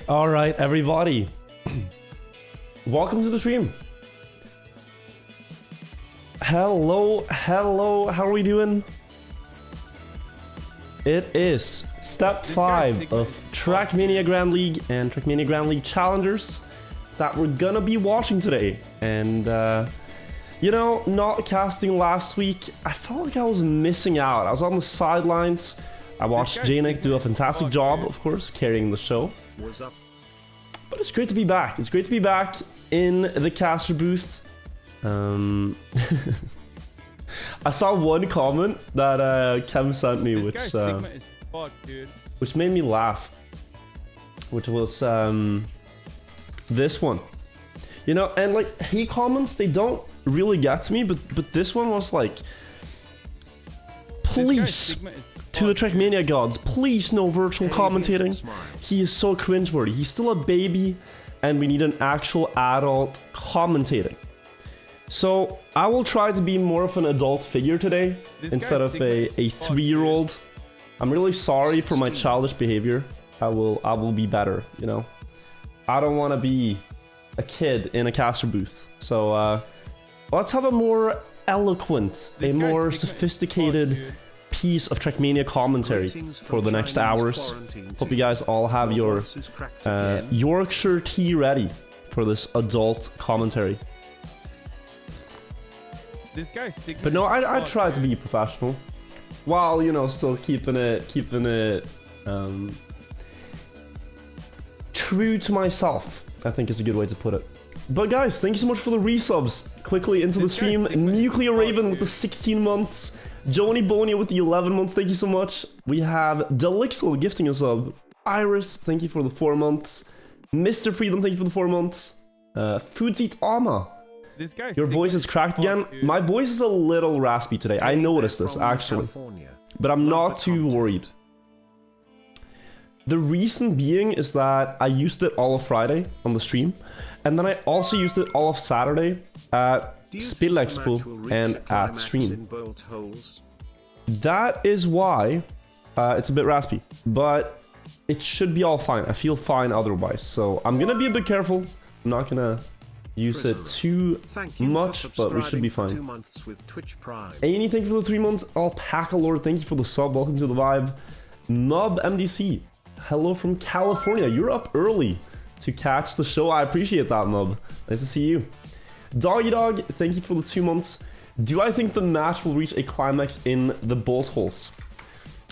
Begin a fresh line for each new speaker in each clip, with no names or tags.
All right, everybody. Welcome to the stream. Hello, how are we doing? It is step 5 of Trackmania Grand League and Trackmania Grand League Challengers that we're gonna be watching today. And, you know, not casting last week, I felt like I was missing out. I was on the sidelines. I watched Janik do a fantastic job, of course, carrying the show. But it's great to be back. It's great to be back in the caster booth. I saw one comment that Kem sent me, which made me laugh. Which was this one. You know, and like hate comments, they don't really get to me, but this one was like, please. To the Trackmania gods, please no virtual commentating. He is so cringeworthy. He's still a baby, and we need an actual adult commentating. So I will try to be more of an adult figure today instead of a 3-year-old. I'm really sorry for my childish behavior. I will be better, you know. I don't want to be a kid in a caster booth. So let's have a more eloquent, a more sophisticated piece of Trackmania commentary for the next hours. Hope you guys all have your Yorkshire tea ready for this adult commentary. But no, I try to be professional while, you know, still keeping it true to myself, I think is a good way to put it. But guys, thank you so much for the resubs. Quickly into the stream. Nuclear Raven with the 16 months. Joni Bonia with the 11 months, thank you so much. We have Delixel gifting a sub. Iris, thank you for the 4 months. Mr. Freedom, thank you for the 4 months. Foodseat Ama. Your voice is cracked again. My voice is a little raspy today. I noticed this, actually. But I'm not too worried. The reason being is that I used it all of Friday on the stream. And then I also used it all of Saturday at Spill Expo and at stream. That is why it's a bit raspy, but it should be all fine. I feel fine otherwise, so I'm gonna be a bit careful. I'm not gonna use it too much, but we should be fine. Anything for the 3 months? Alpaca Lord, thank you for the sub. Welcome to the vibe. Nub MDC, hello from California. You're up early to catch the show. I appreciate that, Nub. Nice to see you. Doggy Dog, thank you for the 2 months. Do I think the match will reach a climax in the bolt holes?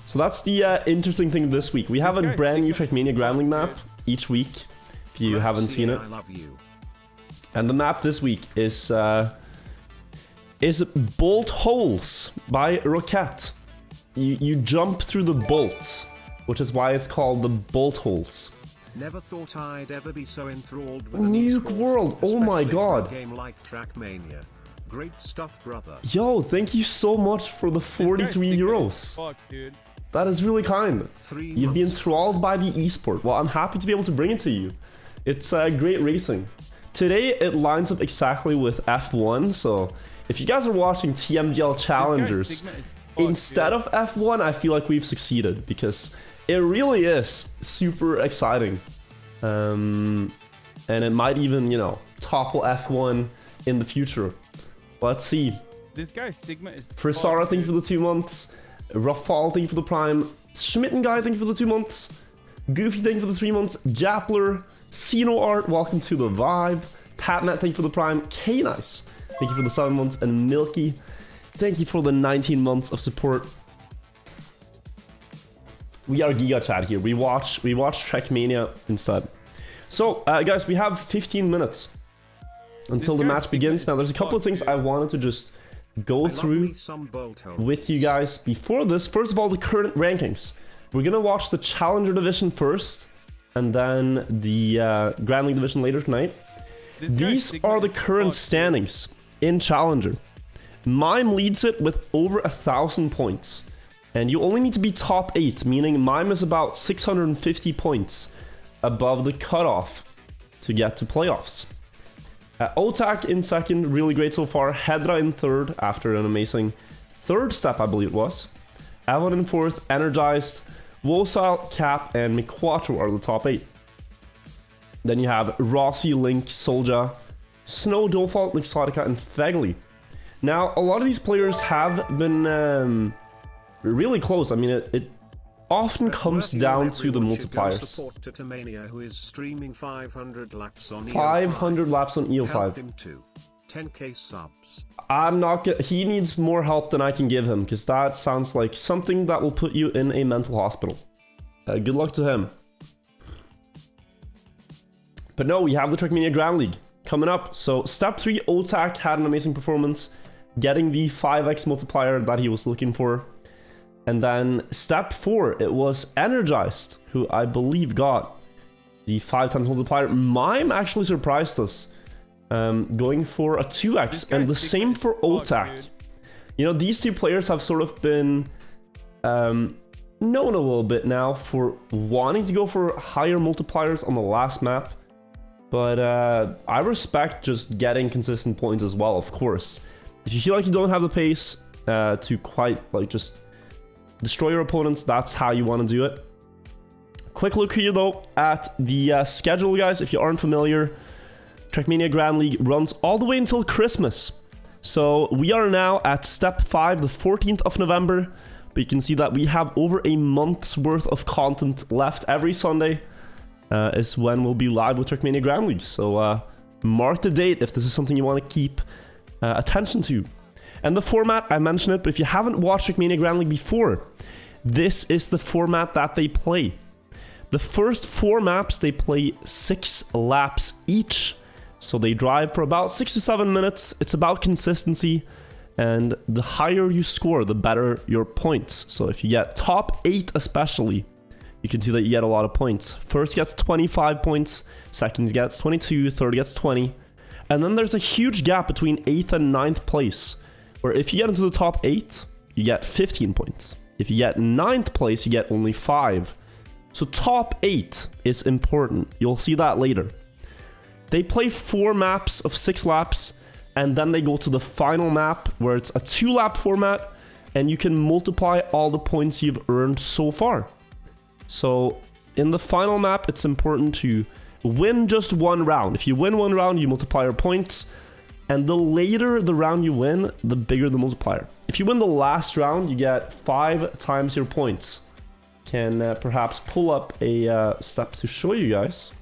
So that's the interesting thing this week. We have a brand new Trackmania Grand League map each week, if you haven't seen it. And the map this week is Bolt Holes by Roquette. You jump through the bolts, which is why it's called the Bolt Holes.
Never thought I'd ever be so enthralled with
Nuke World, oh my god.
Game like Trackmania. Great stuff, brother.
Yo, thank you so much for the 43 euros.
Fuck, dude.
That is really kind. You've been enthralled by the esport. Well, I'm happy to be able to bring it to you. It's great racing. Today, it lines up exactly with F1, so if you guys are watching TMGL Challengers, instead of F1, I feel like we've succeeded, because it really is super exciting. And it might even, you know, topple F1 in the future. Let's see.
This guy Sigma is
Frisara, thank you for the 2 months. Rafal, thank you for the prime. Schmitten Guy, thank you for the 2 months. Goofy, thank you for the 3 months. Jappler, Sino Art, welcome to the vibe. Patnet, thank you for the prime. K-Nice, thank you for the 7 months. And Milky, thank you for the 19 months of support. We are Giga Chat here. We watch Trackmania instead. So, guys, we have 15 minutes until the match begins. Now, there's a couple of things I wanted to just go through with you guys before this. First of all, the current rankings. We're gonna watch the Challenger Division first, and then the Grand League Division later tonight. These are the current standings in Challenger. Mime leads it with over 1,000 points. And you only need to be top 8, meaning Mime is about 650 points above the cutoff to get to playoffs. Otak in second, really great so far. Hedra in third after an amazing third step, I believe it was. Evan in fourth, Energized, Wosile, Cap, and Miquatro are the top 8. Then you have Rossi, Link, Solja, Snow, Dolfault, Exotica, and Fegli. Now, a lot of these players have been really close. I mean, it often comes down to the multipliers.
Who is streaming 500 laps on
500 laps on EO5.
10k subs.
I'm not gonna, he needs more help than I can give him, because that sounds like something that will put you in a mental hospital. Good luck to him. But no, we have the Trackmania Grand League coming up. So step 3, Otak had an amazing performance, getting the 5x multiplier that he was looking for. And then step 4, it was Energized, who I believe got the 5 times multiplier. Mime actually surprised us, going for a 2x, and the same for Otak. You know, these two players have sort of been known a little bit now for wanting to go for higher multipliers on the last map. But I respect just getting consistent points as well, of course. If you feel like you don't have the pace to quite, like, just destroy your opponents, that's how you want to do it. Quick look here, though, at the schedule, guys. If you aren't familiar, Trackmania Grand League runs all the way until Christmas. So we are now at step 5, the 14th of November. But you can see that we have over a month's worth of content left. Every Sunday is when we'll be live with Trackmania Grand League. So mark the date if this is something you want to keep attention to. And the format, I mentioned it, but if you haven't watched Trackmania Grand League before, this is the format that they play. The first 4 maps, they play 6 laps each. So they drive for about 6 to 7 minutes. It's about consistency. And the higher you score, the better your points. So if you get top 8 especially, you can see that you get a lot of points. First gets 25 points, second gets 22, third gets 20. And then there's a huge gap between 8th and 9th place, where if you get into the top 8, you get 15 points. If you get 9th place, you get only 5. So top 8 is important. You'll see that later. They play 4 maps of 6 laps, and then they go to the final map, where it's a 2-lap format, and you can multiply all the points you've earned so far. So in the final map, it's important to win just one round. If you win one round, you multiply your points. And the later the round you win, the bigger the multiplier. If you win the last round, you get 5 times your points. Can perhaps pull up a step to show you guys.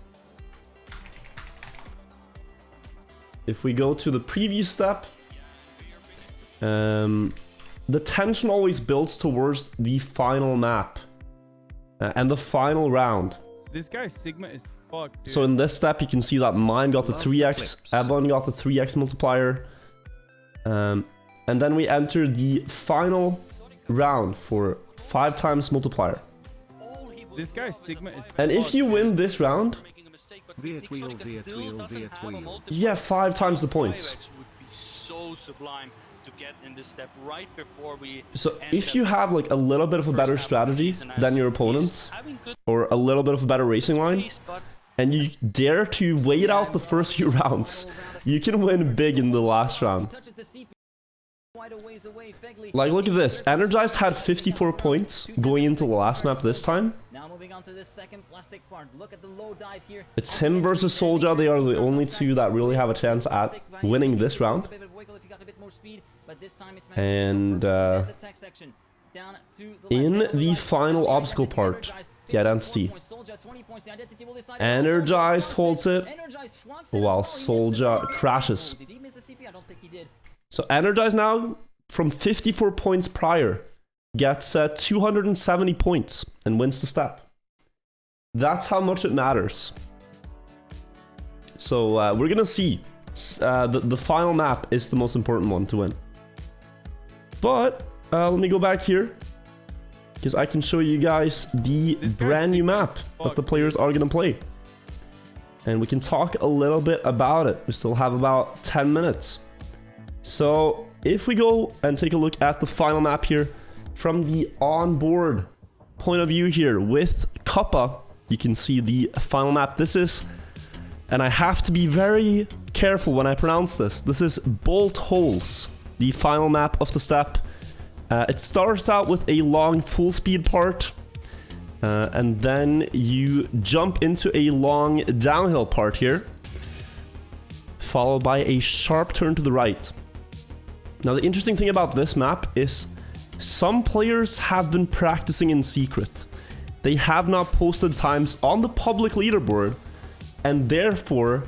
If we go to the previous step, the tension always builds towards the final map and the final round.
This guy Sigma is fucked, dude.
So in this step, you can see that mine got the 3x, Evan got the 3x multiplier. And then we enter the final round for 5 times multiplier.
This guy Sigma is
And if you win this round,
Virtual.
you get 5 times the points.
So sublime to get in this step right before we.
So if you have like a little bit of a better strategy than your opponent, or a little bit of a better racing line, and you dare to wait out the first few rounds, you can win big in the last round. Like, look at this. Energized had 54 points going into the last map this time. It's him versus Soldier. They are the only two that really have a chance at winning this round. And in the final obstacle part, get Entity. Energized holds it, while Soldier crashes. So Energized now, from 54 points prior, gets 270 points and wins the step. That's how much it matters. So we're gonna see. The final map is the most important one to win. But let me go back here, because I can show you guys the brand new map that the players are gonna play. And we can talk a little bit about it. We still have about 10 minutes. So if we go and take a look at the final map here from the onboard point of view here with Kappa, you can see the final map. This is, and I have to be very careful when I pronounce this, this is Bolt Holes, the final map of the step. It starts out with a long full speed part, and then you jump into a long downhill part here, followed by a sharp turn to the right. Now the interesting thing about this map is some players have been practicing in secret. They have not posted times on the public leaderboard, and therefore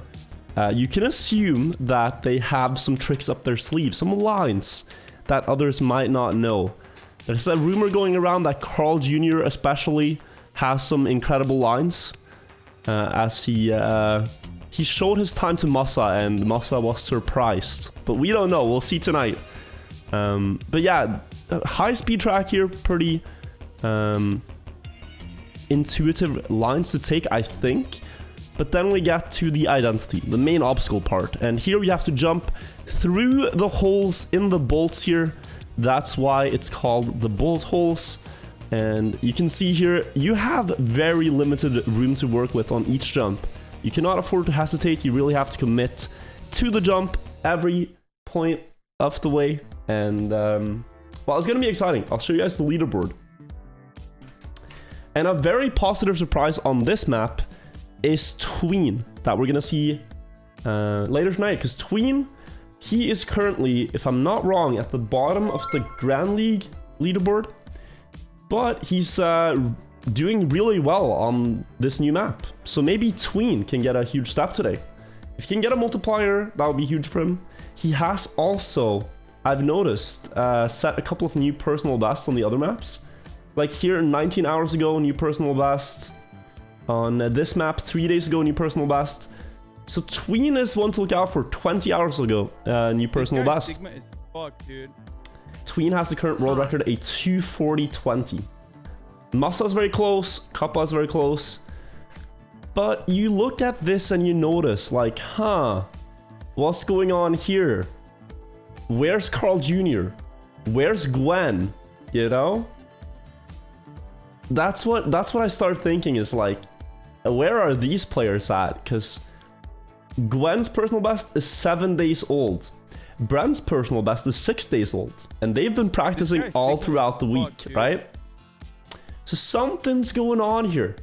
you can assume that they have some tricks up their sleeve, some lines that others might not know. There's a rumor going around that Carl Jr. especially has some incredible lines, as he showed his time to Massa, and Massa was surprised. But we don't know, we'll see tonight. But yeah, high speed track here, pretty intuitive lines to take, I think. But then we get to the identity, the main obstacle part. And here we have to jump through the holes in the bolts here. That's why it's called the bolt holes. And you can see here, you have very limited room to work with on each jump. You cannot afford to hesitate. You really have to commit to the jump every point of the way. And well, it's gonna be exciting. I'll show you guys the leaderboard. And a very positive surprise on this map is Tween, that we're gonna see later tonight. Because Tween, he is currently, if I'm not wrong, at the bottom of the Grand League leaderboard, but he's doing really well on this new map. So maybe Tween can get a huge step today. If he can get a multiplier, that would be huge for him. He has also, I've noticed, set a couple of new personal bests on the other maps. Like here, 19 hours ago, new personal best. On this map, 3 days ago, new personal best. So Tween is one to look out for. 20 hours ago, new personal best.
Sigma is fucked, dude.
Tween has the current world record, a 240.20. Masa's very close, Kappa's very close. But you look at this and you notice, like, huh, what's going on here? Where's Carl Jr.? Where's Gwen? You know? That's what I start thinking is like, where are these players at? Because Gwen's personal best is 7 days old. Brent's personal best is 6 days old. And they've been practicing all throughout the week, right? So something's going on here.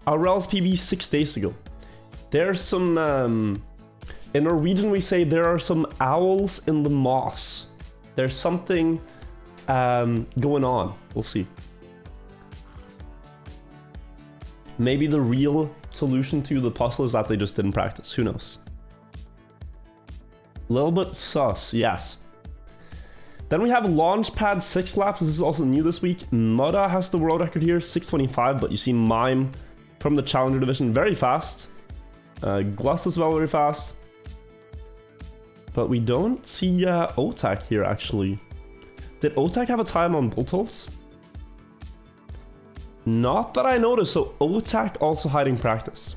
Aurel's PB 6 days ago. There's some, in Norwegian we say there are some owls in the moss. There's something going on. We'll see. Maybe the real solution to the puzzle is that they just didn't practice. Who knows? A little bit sus, yes. Then we have Launchpad 6 laps. This is also new this week. Mudda has the world record here, 6:25, but you see Mime from the Challenger division very fast. Glust as well very fast. But we don't see Otak here actually. Did Otak have a time on Bultals? Not that I noticed, so Otak also hiding practice.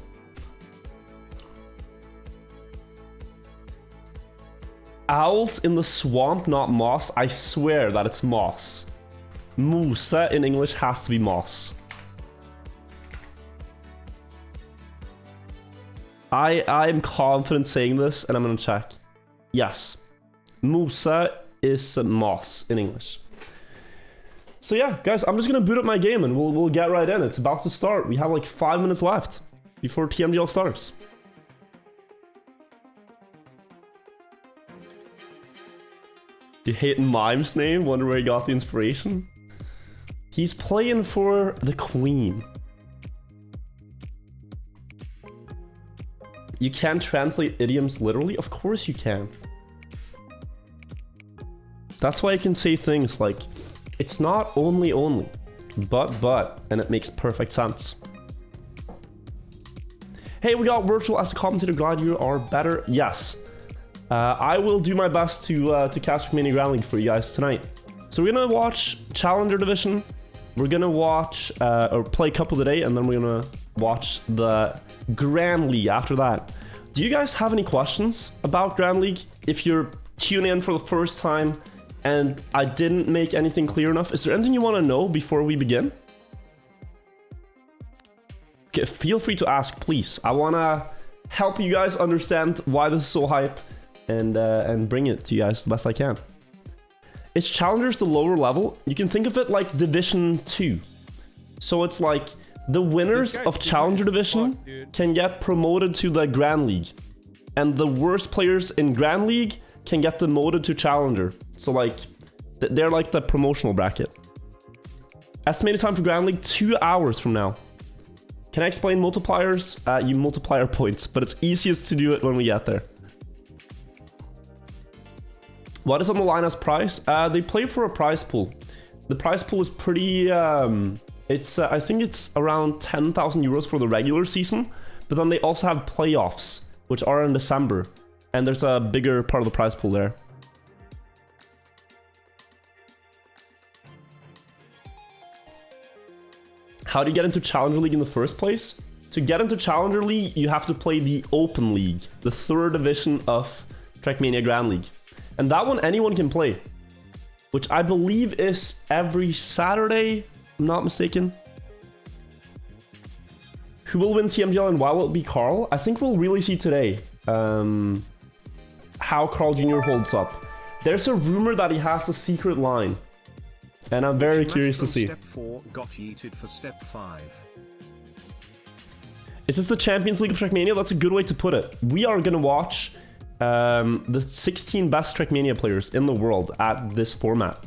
Owls in the swamp, not moss. I swear that it's moss. Moose in English has to be moss. I'm confident saying this, and I'm gonna check. Yes. Moose is moss in English. So yeah, guys, I'm just gonna boot up my game and we'll get right in. It's about to start. We have like 5 minutes left before TMGL starts. You hate Mime's name? Wonder where he got the inspiration? He's playing for the Queen. You can translate idioms literally? Of course you can. That's why I can say things like, it's not only, but, and it makes perfect sense. Hey, we got Wirtual as a commentator. Glad you are better. Yes. I will do my best to catch Trackmania Grand League for you guys tonight. So we're gonna watch Challenger Division. We're gonna watch, or play Couple today, and then we're gonna watch the Grand League after that. Do you guys have any questions about Grand League? If you're tuning in for the first time and I didn't make anything clear enough, is there anything you want to know before we begin? Okay, feel free to ask, please. I want to help you guys understand why this is so hype and bring it to you guys the best I can. Is Challengers the lower level? You can think of it like Division 2. So it's like the winners of Challenger Division can get promoted to the Grand League. And the worst players in Grand League can get demoted to Challenger. So like, they're like the promotional bracket. Estimated time for Grand League, 2 hours from now. Can I explain multipliers? You multiplier points, but it's easiest to do it when we get there. What is on the line as prize? They play for a prize pool. The prize pool is pretty, I think it's around 10,000 euros for the regular season, but then they also have playoffs, which are in December, and there's a bigger part of the prize pool there. How do you get into Challenger League in the first place? To get into Challenger League, you have to play the Open League, the 3rd division of Trackmania Grand League. And that one anyone can play, which I believe is every Saturday, if I'm not mistaken. Who will win TMGL and why will it be Carl? I think we'll really see today how Carl Jr. holds up. There's a rumor that he has a secret line, and I'm very curious to see.
Step 4 got yeeted for step 5.
Is this the Champions League of Trackmania? That's a good way to put it. We are gonna watch the 16 best Trackmania players in the world at this format.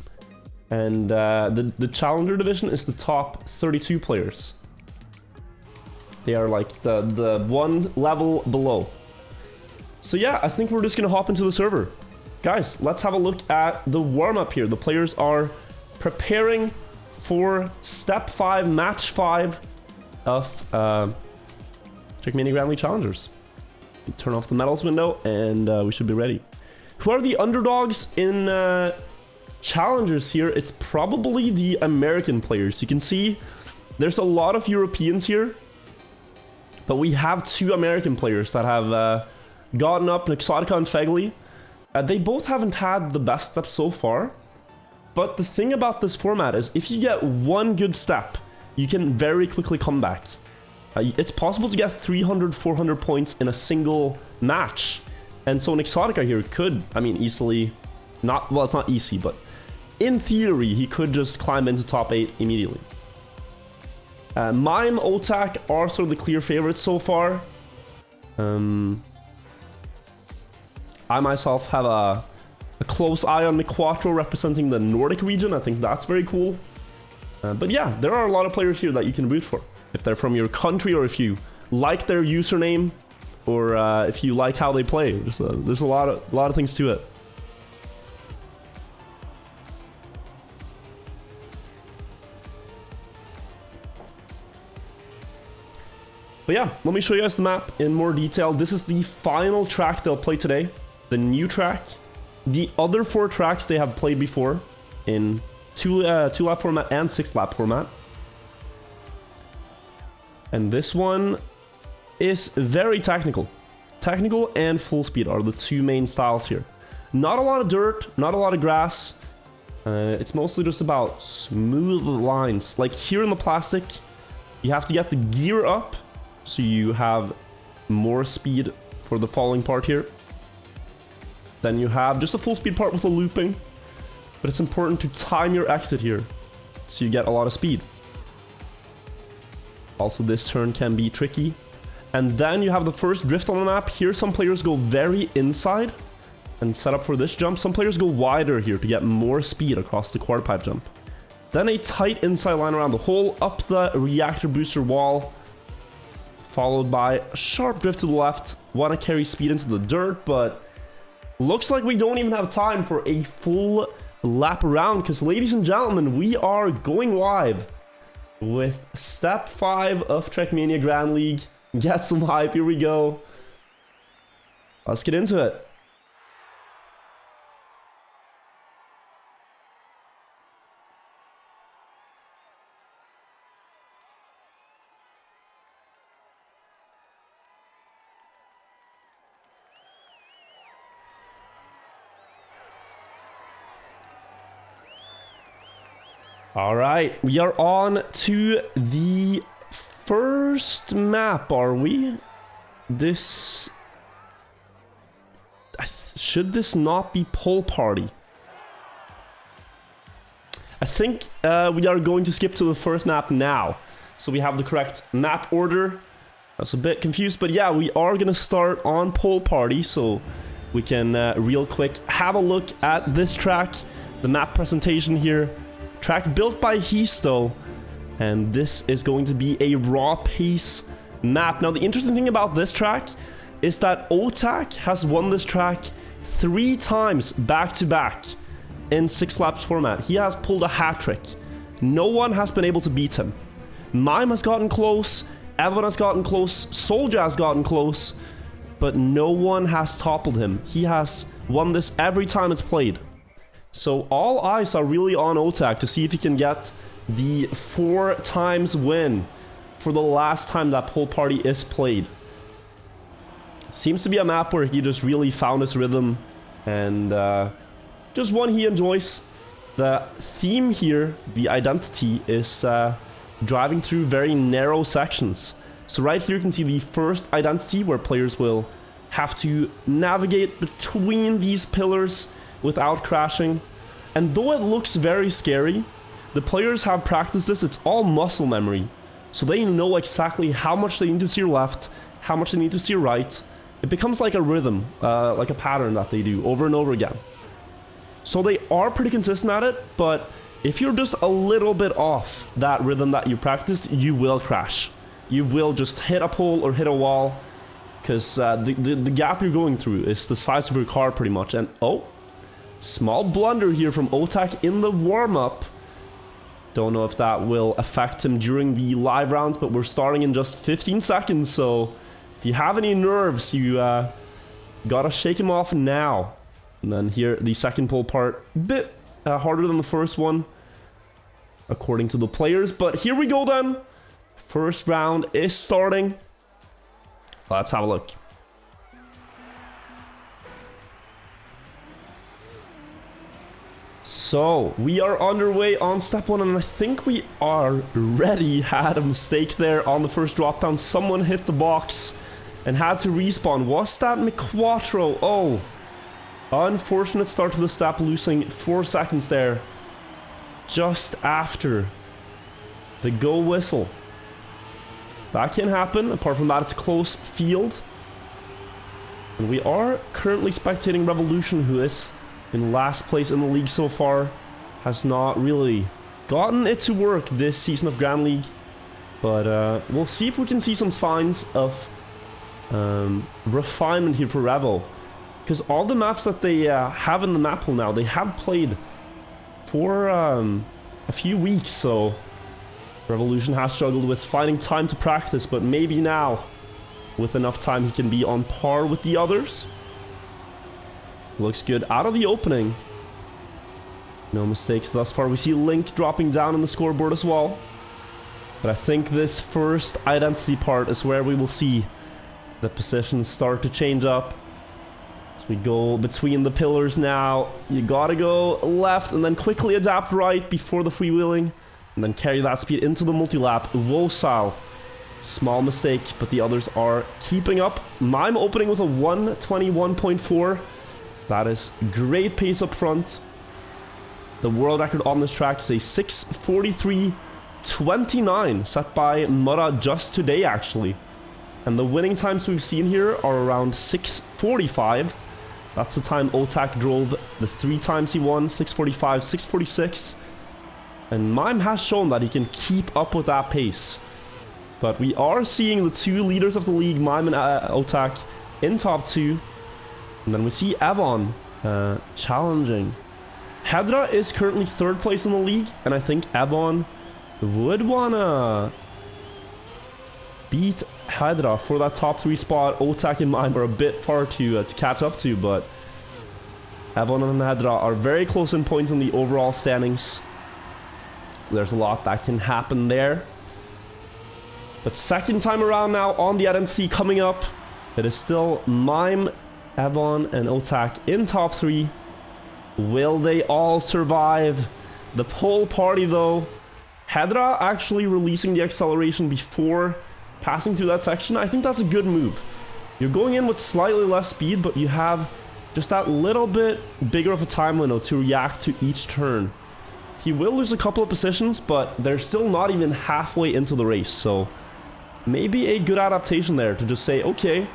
And the Challenger Division is the top 32 players. They are like the one level below. So yeah, I think we're just gonna hop into the server. Guys, let's have a look at the warm-up here. The players are preparing for step 5, match 5 of Trackmania Grand League Challengers. Turn off the medals window and we should be ready. Who are the underdogs in Challengers here? It's probably the American players. You can see there's a lot of Europeans here, but we have 2 American players that have gotten up, Exotica and Fegley. They both haven't had the best step so far, but the thing about this format is if you get one good step, you can very quickly come back. It's possible to get 300, 400 points in a single match. And so an Exotica here could, I mean, easily, well, it's not easy, but in theory, he could just climb into top 8 immediately. Mime, Otak are sort of the clear favorites so far. I myself have a close eye on Miquatro representing the Nordic region. I think that's very cool. But yeah, there are a lot of players here that you can root for. If they're from your country, or if you like their username, or if you like how they play. There's a lot of things to it. But yeah, let me show you guys the map in more detail. This is the final track they'll play today. The new track. The other 4 tracks they have played before in 2-lap format and 6-lap format. And this one is very technical. Technical and full speed are the 2 main styles here. Not a lot of dirt, not a lot of grass. It's mostly just about smooth lines. Like here in the plastic, you have to get the gear up so you have more speed for the falling part here. Then you have just a full speed part with a looping. But it's important to time your exit here so you get a lot of speed. Also, this turn can be tricky. And then you have the first drift on the map. Here, some players go very inside and set up for this jump. Some players go wider here to get more speed across the quarter pipe jump. Then a tight inside line around the hole, up the reactor booster wall, followed by a sharp drift to the left. Want to carry speed into the dirt, but looks like we don't even have time for a full lap around, because ladies and gentlemen, we are going live with step 5 of Trackmania Grand League. Get some hype, here we go. Let's get into it. All right, we are on to the first map, are we? This... should this not be Pole Party? I think we are going to skip to the first map now. So we have the correct map order. I was a bit confused, but yeah, we are going to start on Pole Party. So we can real quick have a look at this track. The map presentation here. Track built by Histo, and this is going to be a raw pace map. Now, the interesting thing about this track is that Otak has won this track 3 times back-to-back in 6 laps format. He has pulled a hat trick. No one has been able to beat him. Mime has gotten close, Evan has gotten close, Soldier has gotten close, but no one has toppled him. He has won this every time it's played. So all eyes are really on Otak to see if he can get the 4 times win for the last time that Pole Party is played. Seems to be a map where he just really found his rhythm, and just one he enjoys. The theme here, the identity, is driving through very narrow sections. So right here you can see the first identity, where players will have to navigate between these pillars without crashing. And though it looks very scary, the players have practiced this. It's all muscle memory, so they know exactly how much they need to steer left, how much they need to steer right. It becomes like a rhythm, like a pattern that they do over and over again. So they are pretty consistent at it, but if you're just a little bit off that rhythm that you practiced, you will crash. You will just hit a pole or hit a wall, because the gap you're going through is the size of your car pretty much. And oh, small blunder here from Otak in the warm-up. Don't know if that will affect him during the live rounds, but we're starting in just 15 seconds, so if you have any nerves, you gotta shake him off now. And then here, the second pole part, a bit harder than the first one, according to the players. But here we go then. First round is starting. Let's have a look. So, we are underway on step 1, and I think we are ready. Had a mistake there on the first drop down. Someone hit the box and had to respawn. Was that Miquatro? Oh, unfortunate start to the step, losing 4 seconds there just after the go whistle. That can happen. Apart from that, it's a close field. And we are currently spectating Revolution, who is in last place in the league so far. Has not really gotten it to work this season of Grand League. But we'll see if we can see some signs of refinement here for Revo. Because all the maps that they have in the map pool now, they have played for a few weeks. So Revolution has struggled with finding time to practice. But maybe now, with enough time, he can be on par with the others. Looks good out of the opening. No mistakes thus far. We see Link dropping down on the scoreboard as well. But I think this first identity part is where we will see the positions start to change up. As we go between the pillars now, you gotta go left and then quickly adapt right before the freewheeling. And then carry that speed into the multi-lap. Wosal. Small mistake, but the others are keeping up. Mime opening with a 121.4. That is great pace up front. The world record on this track is a 6:43.29, set by Mura just today, actually. And the winning times we've seen here are around 6:45. That's the time Otak drove the 3 times he won, 6:45, 6:46. And Mime has shown that he can keep up with that pace. But we are seeing the 2 leaders of the league, Mime and Otak, in top 2. And then we see Evon challenging. Hedra is currently 3rd place in the league, and I think Evon would wanna beat Hedra for that top 3 spot. Otak and Mime are a bit far to catch up to, but Evon and Hedra are very close in points in the overall standings. There's a lot that can happen there. But second time around now on the identity coming up, it is still Mime, Evon, and Otak in top 3. Will they all survive the pole party though? Hedra actually releasing the acceleration before passing through that section. I think that's a good move. You're going in with slightly less speed, but you have just that little bit bigger of a time window to react to each turn. He will lose a couple of positions, but they're still not even halfway into the race. So maybe a good adaptation there to just say, okay,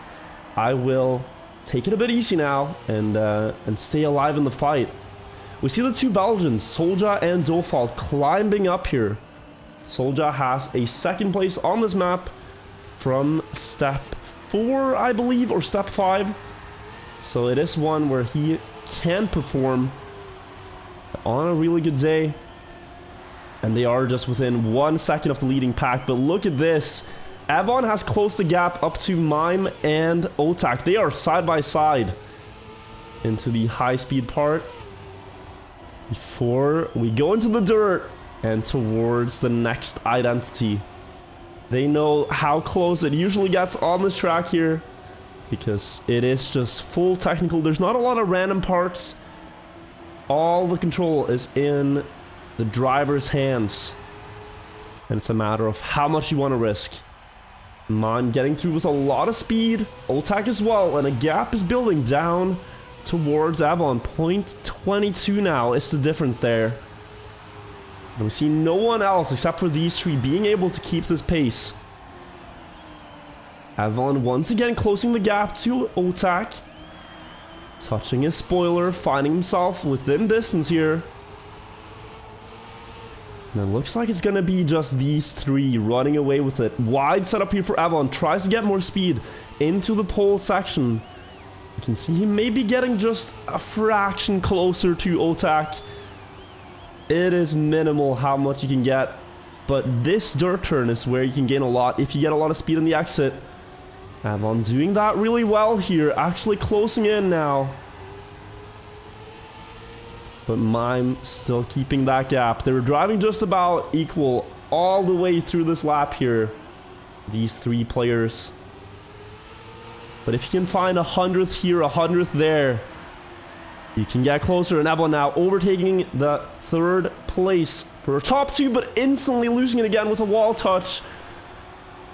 I will take it a bit easy now and stay alive in the fight. We see the 2 Belgians, Solja and Dofal, climbing up here. Solja has a 2nd place on this map from step 4, I believe, or step 5. So it is one where he can perform on a really good day. And they are just within 1 second of the leading pack. But look at this. Evon has closed the gap up to Mime and Otak. They are side by side into the high speed part. Before we go into the dirt and towards the next identity. They know how close it usually gets on this track here, because it is just full technical. There's not a lot of random parts. All the control is in the driver's hands. And it's a matter of how much you want to risk. Mime getting through with a lot of speed. Otak as well, and a gap is building down towards Evon. 0.22 now is the difference there. And we see no one else except for these 3 being able to keep this pace. Evon once again closing the gap to Otak. Touching his spoiler, finding himself within distance here. And it looks like it's gonna be just these 3 running away with it. Wide setup here for Evon. Tries to get more speed into the pole section. You can see he may be getting just a fraction closer to Otak. It is minimal how much you can get. But this dirt turn is where you can gain a lot if you get a lot of speed on the exit. Evon doing that really well here. Actually closing in now. But Mime still keeping that gap. They were driving just about equal all the way through this lap here. These 3 players. But if you can find 100th here, 100th there, you can get closer. And Evon now overtaking the 3rd place for top 2, but instantly losing it again with a wall touch.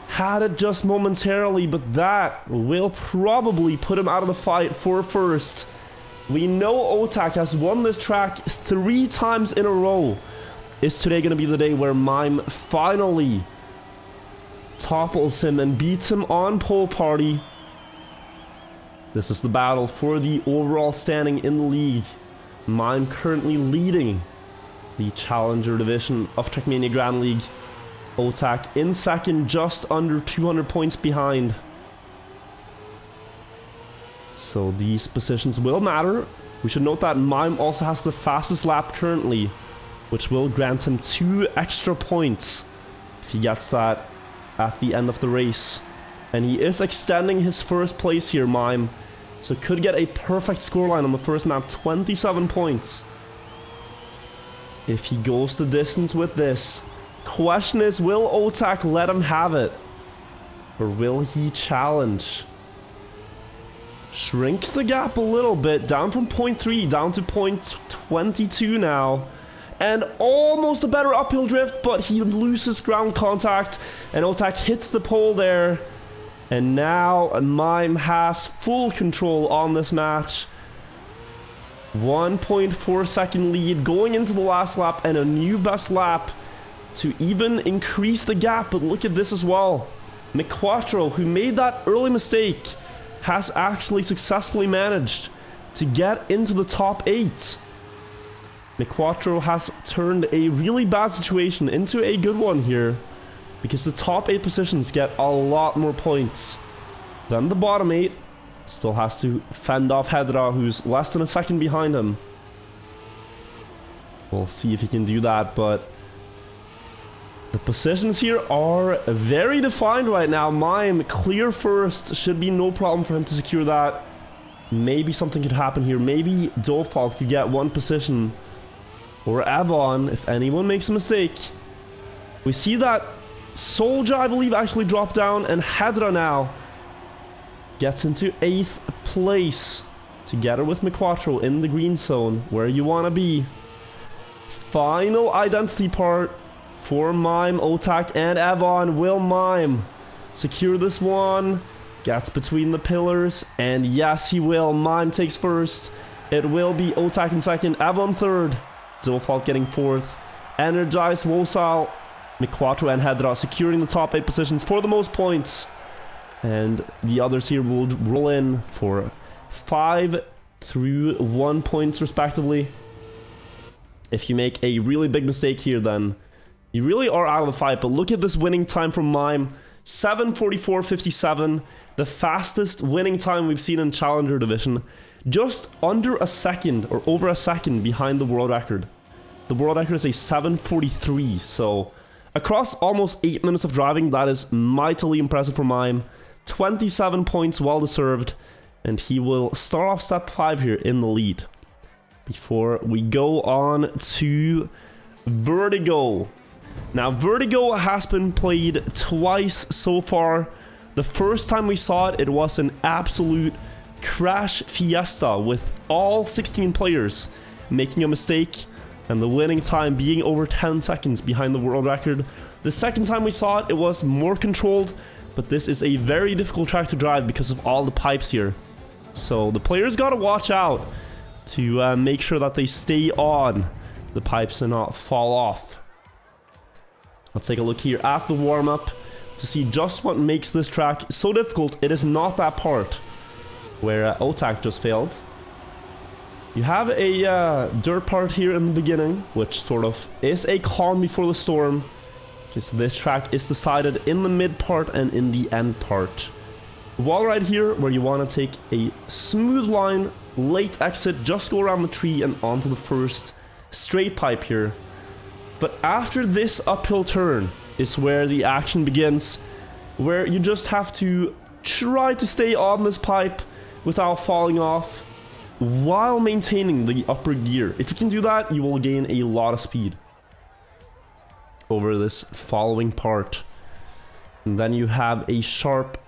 Had it just momentarily, but that will probably put him out of the fight for first. We know Otak has won this track 3 times in a row. Is today going to be the day where Mime finally topples him and beats him on pole party. This is the battle for the overall standing in the league. Mime currently leading the Challenger division of Trackmania Grand League. Otak in second, just under 200 points behind. So these positions will matter. We should note that Mime also has the fastest lap currently, which will grant him 2 extra points if he gets that at the end of the race. And he is extending his first place here, Mime. So could get a perfect scoreline on the first map, 27 points. If he goes the distance with this. Question is, will Otak let him have it? Or will he challenge? Shrinks the gap a little bit, down from 0.3 down to 0.22 now. And almost a better uphill drift, but he loses ground contact. And Otak hits the pole there. And now Mime has full control on this match. 1.4 second lead going into the last lap and a new best lap to even increase the gap. But look at this as well. McQuattro, who made that early mistake, has actually successfully managed to get into the top 8. McQuattro has turned a really bad situation into a good one here, because the top 8 positions get a lot more points than the bottom 8. Still has to fend off Hedra, who's less than a second behind him. We'll see if he can do that, but the positions here are very defined right now. Mime clear first, should be no problem for him to secure that. Maybe something could happen here. Maybe Dofalt could get 1 position, or Avon if anyone makes a mistake. We see that Soldier, I believe, actually dropped down, and Hedra now gets into 8th place together with McQuattro in the green zone, where you want to be. Final identity part for Mime, Otak, and Avon. Will Mime secure this one? Gets between the pillars, and yes, he will. Mime takes first. It will be Otak in second, Avon third, Zofalt getting 4th, Energized, Wosal, McQuattro, and Hedra securing the top 8 positions for the most points. And the others here will roll in for 5 through 1 points respectively. If you make a really big mistake here, then you really are out of the fight. But look at this winning time from Mime. 7:44.57. The fastest winning time we've seen in Challenger Division. Just under a second, or over a second, behind the world record. The world record is a 7:43. So across almost 8 minutes of driving, that is mightily impressive for Mime. 27 points, well deserved. And he will start off step 5 here in the lead. Before we go on to Vertigo. Now, Vertigo has been played twice so far. The first time we saw it, it was an absolute crash fiesta with all 16 players making a mistake and the winning time being over 10 seconds behind the world record. The second time we saw it, it was more controlled, but this is a very difficult track to drive because of all the pipes here. So the players gotta watch out to make sure that they stay on the pipes and not fall off. Let's take a look here at the warm-up to see just what makes this track so difficult. It is not that part where Otak just failed. You have a dirt part here in the beginning, which sort of is a calm before the storm, because this track is decided in the mid part and in the end part. Wall right here, where you want to take a smooth line, late exit, just go around the tree and onto the first straight pipe here. But after this uphill turn is where the action begins, where you just have to try to stay on this pipe without falling off while maintaining the upper gear. If you can do that, you will gain a lot of speed over this following part. And then you have a sharp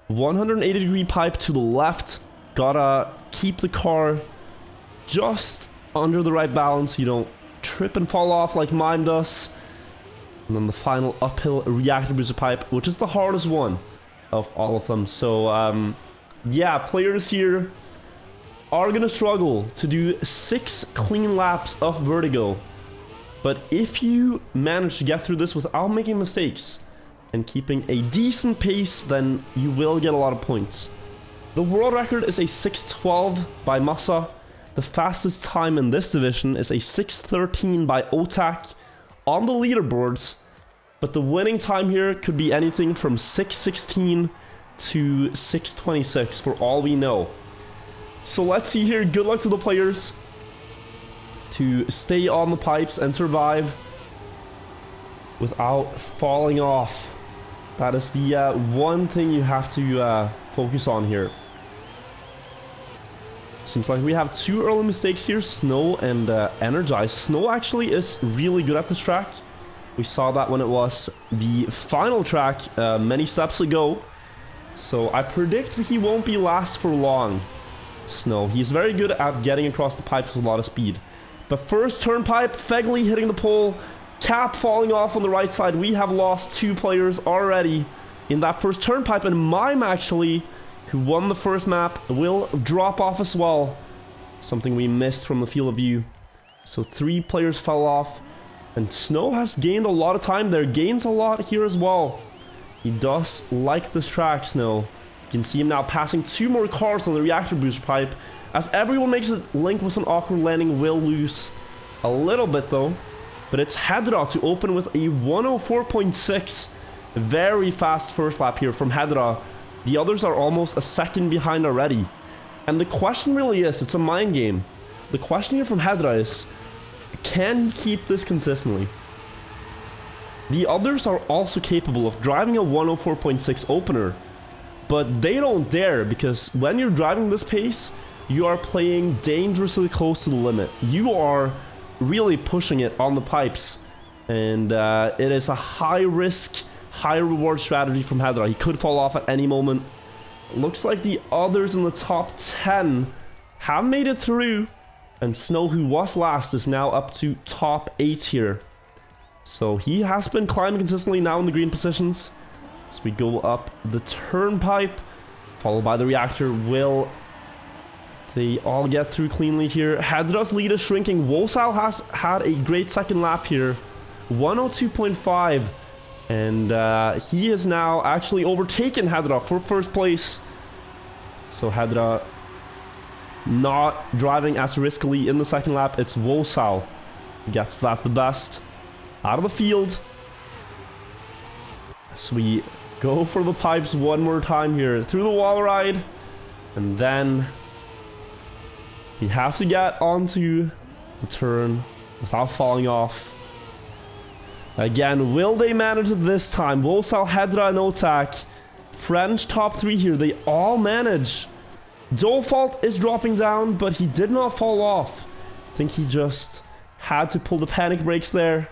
180-degree pipe to the left. Gotta keep the car just under the right balance. You don't trip and fall off like mine does. And then the final uphill reactor booster pipe, which is the hardest one of all of them. So yeah, players here are gonna struggle to do 6 clean laps of Vertigo. But if you manage to get through this without making mistakes, and keeping a decent pace, then you will get a lot of points. The world record is a 6:12 by Massa. The fastest time in this division is a 6:13 by Otak on the leaderboards. But the winning time here could be anything from 6:16 to 6:26 for all we know. So let's see here. Good luck to the players to stay on the pipes and survive without falling off. That is the one thing you have to focus on here. Seems like we have two early mistakes here, Snow and Energize. Snow actually is really good at this track. We saw that when it was the final track many steps ago. So I predict he won't be last for long. Snow, he's very good at getting across the pipes with a lot of speed. But first turnpike, Fegley hitting the pole, Cap falling off on the right side. We have lost two players already in that first turnpike, and Mime actually, who won the first map, will drop off as well. Something we missed from the field of view. So 3 players fell off, and Snow has gained a lot of time there, gains a lot here as well. He does like this track, Snow. You can see him now passing 2 more cars on the reactor booster pipe, as everyone makes it. Link with an awkward landing will lose a little bit though. But it's Hedra to open with a 104.6. Very fast first lap here from Hedra. The others are almost a second behind already. And the question really is, it's a mind game. The question here from Hedra is, can he keep this consistently? The others are also capable of driving a 104.6 opener, but they don't dare, because when you're driving this pace, you are playing dangerously close to the limit. You are really pushing it on the pipes, and it is a high risk, high reward strategy from Hedra. He could fall off at any moment. Looks like the others in the top 10 have made it through, and Snow, who was last, is now up to top 8 here. So he has been climbing consistently now in the green positions. So we go up the turnpike, followed by the reactor. Will they all get through cleanly here? Hedra's lead is shrinking. Wosal has had a great second lap here, 102.5. And he is now actually overtaken Hedra for first place. So Hedra not driving as riskily in the second lap. It's Wosal who gets that the best out of the field. So we go for the pipes one more time here through the wall ride. And then we have to get onto the turn without falling off. Again, will they manage it this time? Wosal, Hedra, and Otak. French top 3 here. They all manage. Default is dropping down, but he did not fall off. I think he just had to pull the panic brakes there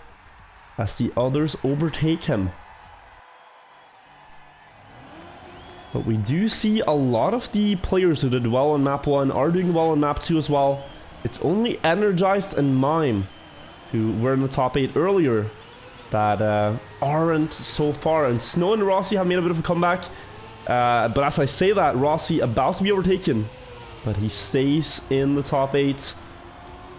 as the others overtake him. But we do see a lot of the players who did well on map 1 are doing well on map 2 as well. It's only Energized and Mime, who were in the top 8 earlier, that aren't so far. And Snow and Rossi have made a bit of a comeback. But as I say that, Rossi about to be overtaken, but he stays in the top 8.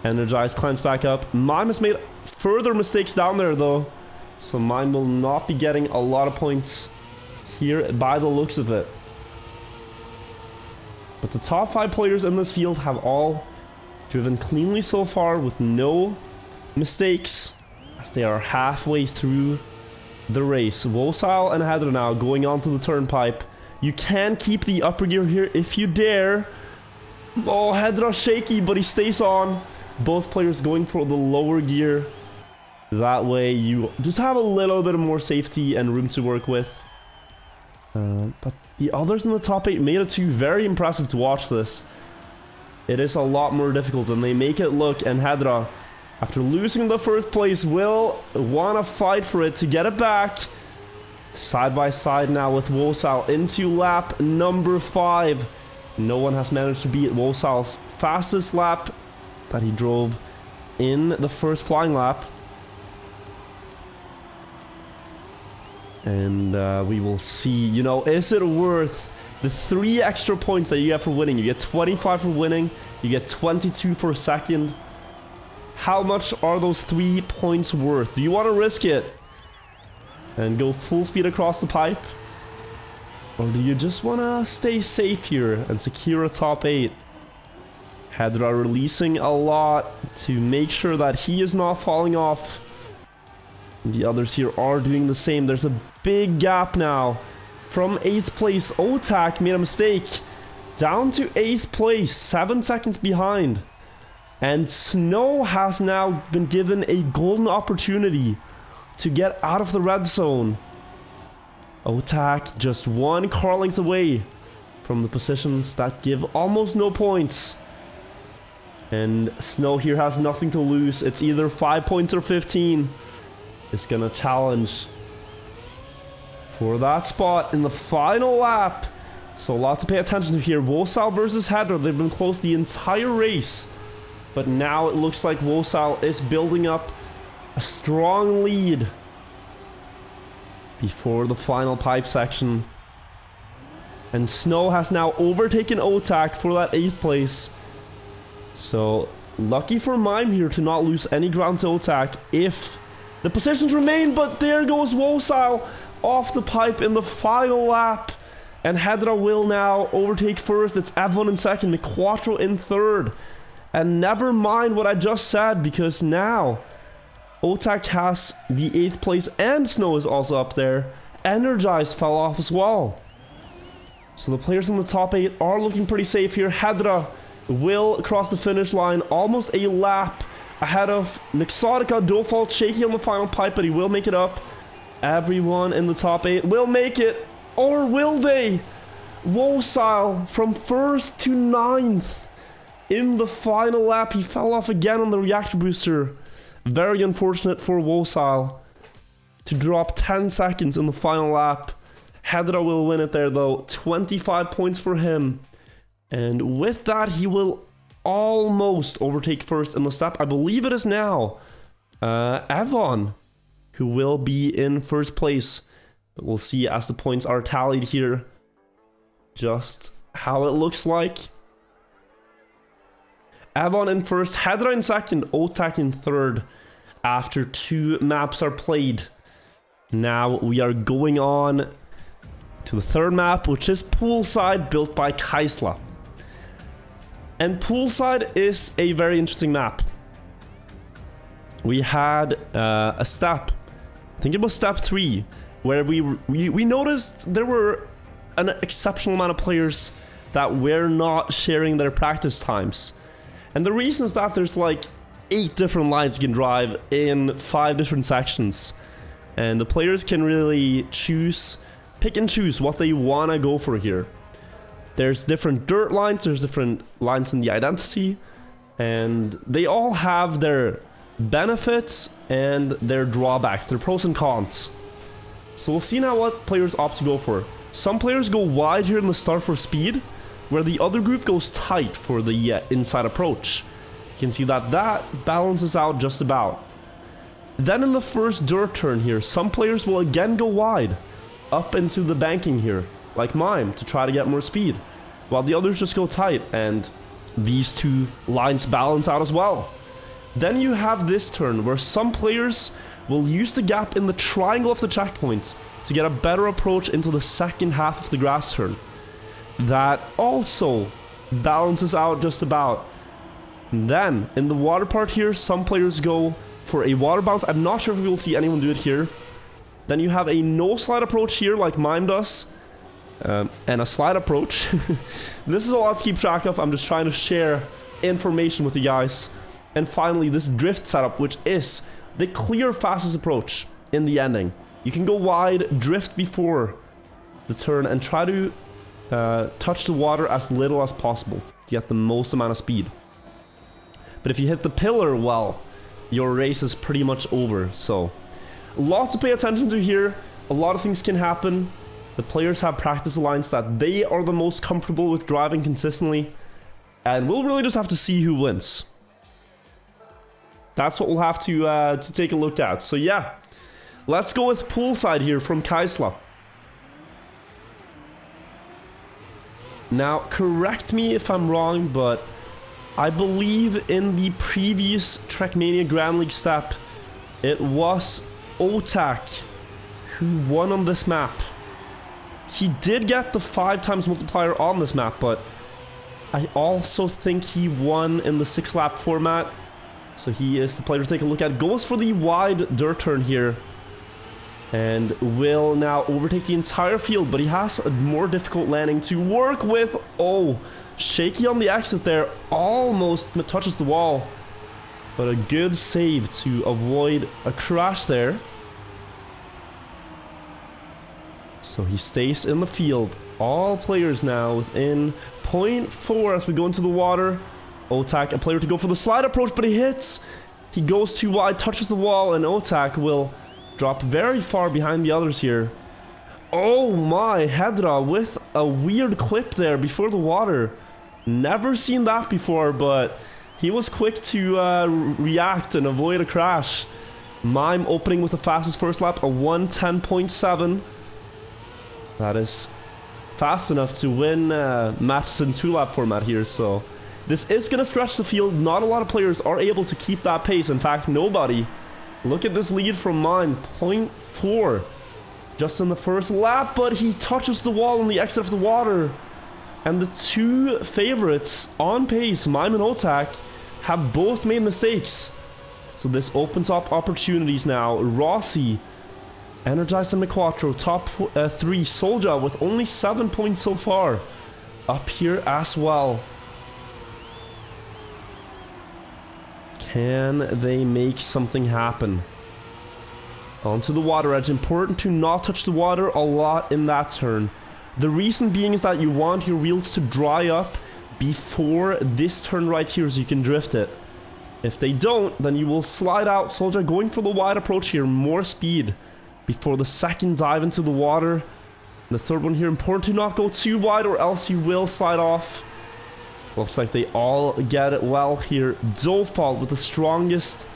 Energized climbs back up. Mime has made further mistakes down there though, so Mime will not be getting a lot of points here by the looks of it. But the top 5 players in this field have all driven cleanly so far with no mistakes, as they are halfway through the race. Wosal and Hedra now going onto the turnpike. You can keep the upper gear here if you dare. Oh, Hedra shaky, but he stays on. Both players going for the lower gear. That way you just have a little bit more safety and room to work with. But the others in the top 8 made it too. Very impressive to watch this. It is a lot more difficult than they make it look, and Hedra, after losing the first place, will want to fight for it to get it back. Side by side now with Wosal into lap number 5. No one has managed to beat Wosal's fastest lap that he drove in the first flying lap. And we will see, you know, is it worth the 3 extra points that you get for winning? You get 25 for winning, you get 22 for second. How much are those 3 points worth? Do you want to risk it? and go full speed across the pipe? Or do you just want to stay safe here and secure a top 8? Hedra releasing a lot to make sure that he is not falling off. The others here are doing the same. There's a big gap now. From 8th place, Otak made a mistake. Down to 8th place, 7 seconds behind. And Snow has now been given a golden opportunity to get out of the red zone. Otak just 1 car length away from the positions that give almost no points. And Snow here has nothing to lose. It's either 5 points or 15. It's gonna challenge for that spot in the final lap. So a lot to pay attention to here. Wosal versus Hedra. They've been close the entire race. But now it looks like Wosal is building up a strong lead before the final pipe section. And Snow has now overtaken Otak for that 8th place. So lucky for Mime here to not lose any ground to Otak if the positions remain. But there goes Wosal off the pipe in the final lap. And Hedra will now overtake first. It's Evon in second, McQuattro in third. And never mind what I just said, because now Otak has the 8th place and Snow is also up there. Energize fell off as well. So the players in the top 8 are looking pretty safe here. Hedra will cross the finish line almost a lap ahead of Nexotica. Dofalt shaky on the final pipe, but he will make it up. Everyone in the top 8 will make it. Or will they? Wosal from 1st to 9th. In the final lap, he fell off again on the reactor booster. Very unfortunate for Wosal to drop 10 seconds in the final lap. Hedra will win it there though. 25 points for him. And with that, he will almost overtake first in the step. I believe it is now Evon who will be in first place. But we'll see as the points are tallied here just how it looks like. Evon in first, Hedra in second, Otak in third after 2 maps are played. Now we are going on to the 3rd map, which is Poolside, built by Kaisla. And Poolside is a very interesting map. We had a step, I think it was step 3, where we noticed there were an exceptional amount of players that were not sharing their practice times. And the reason is that there's like 8 different lines you can drive in 5 different sections. And the players can really pick and choose what they want to go for here. There's different dirt lines, there's different lines in the identity. And they all have their benefits and their drawbacks, their pros and cons. So we'll see now what players opt to go for. Some players go wide here in the start for speed, where the other group goes tight for the inside approach. You can see that that balances out just about. Then in the first dirt turn here, some players will again go wide, up into the banking here, like Mime, to try to get more speed, while the others just go tight, and these 2 lines balance out as well. Then you have this turn, where some players will use the gap in the triangle of the checkpoint to get a better approach into the second half of the grass turn. That also balances out just about. And then in the water part here, some players go for a water bounce. I'm not sure if we will see anyone do it here. Then you have a no slide approach here like Mime does, and a slide approach. This is a lot to keep track of. I'm just trying to share information with you guys. And finally, this drift setup, which is the clear fastest approach in the ending. You can go wide, drift before the turn, and try to touch the water as little as possible to get the most amount of speed. But if you hit the pillar, well, your race is pretty much over. So a lot to pay attention to here. A lot of things can happen. The players have practice lines that they are the most comfortable with driving consistently, and we'll really just have to see who wins. That's what we'll have to take a look at. So yeah, let's go with Poolside here from Kaisla. Now, correct me if I'm wrong, but I believe in the previous Trackmania Grand League step, it was Otak who won on this map. He did get the 5 times multiplier on this map, but I also think he won in the 6-lap format. So he is the player to take a look at. Goes for the wide dirt turn here. And will now overtake the entire field, but he has a more difficult landing to work with. Oh, shaky on the exit there. Almost touches the wall. But a good save to avoid a crash there. So he stays in the field. All players now within 0.4 as we go into the water. Otak, a player to go for the slide approach, but he hits. He goes too wide, touches the wall, and Otak will drop very far behind the others here. Oh my, Hedra with a weird clip there before the water. Never seen that before, but he was quick to react and avoid a crash. Mime opening with the fastest first lap, a 1:10.7. That is fast enough to win matches in 2-lap format here, so this is going to stretch the field. Not a lot of players are able to keep that pace. In fact, nobody. Look at this lead from Mime, 0.4 just in the first lap, but he touches the wall on the exit of the water. And the 2 favorites on pace, Mime and Otak, have both made mistakes. So this opens up opportunities now. Rossi, Energized and McQuattro, top 3. Soldier with only 7 points so far, up here as well. Can they make something happen? Onto the water edge. Important to not touch the water a lot in that turn. The reason being is that you want your wheels to dry up before this turn right here so you can drift it. If they don't, then you will slide out. Soldier going for the wide approach here. More speed before the second dive into the water. The third one here, important to not go too wide or else you will slide off. Looks like they all get it well here. Zofalt with the strongest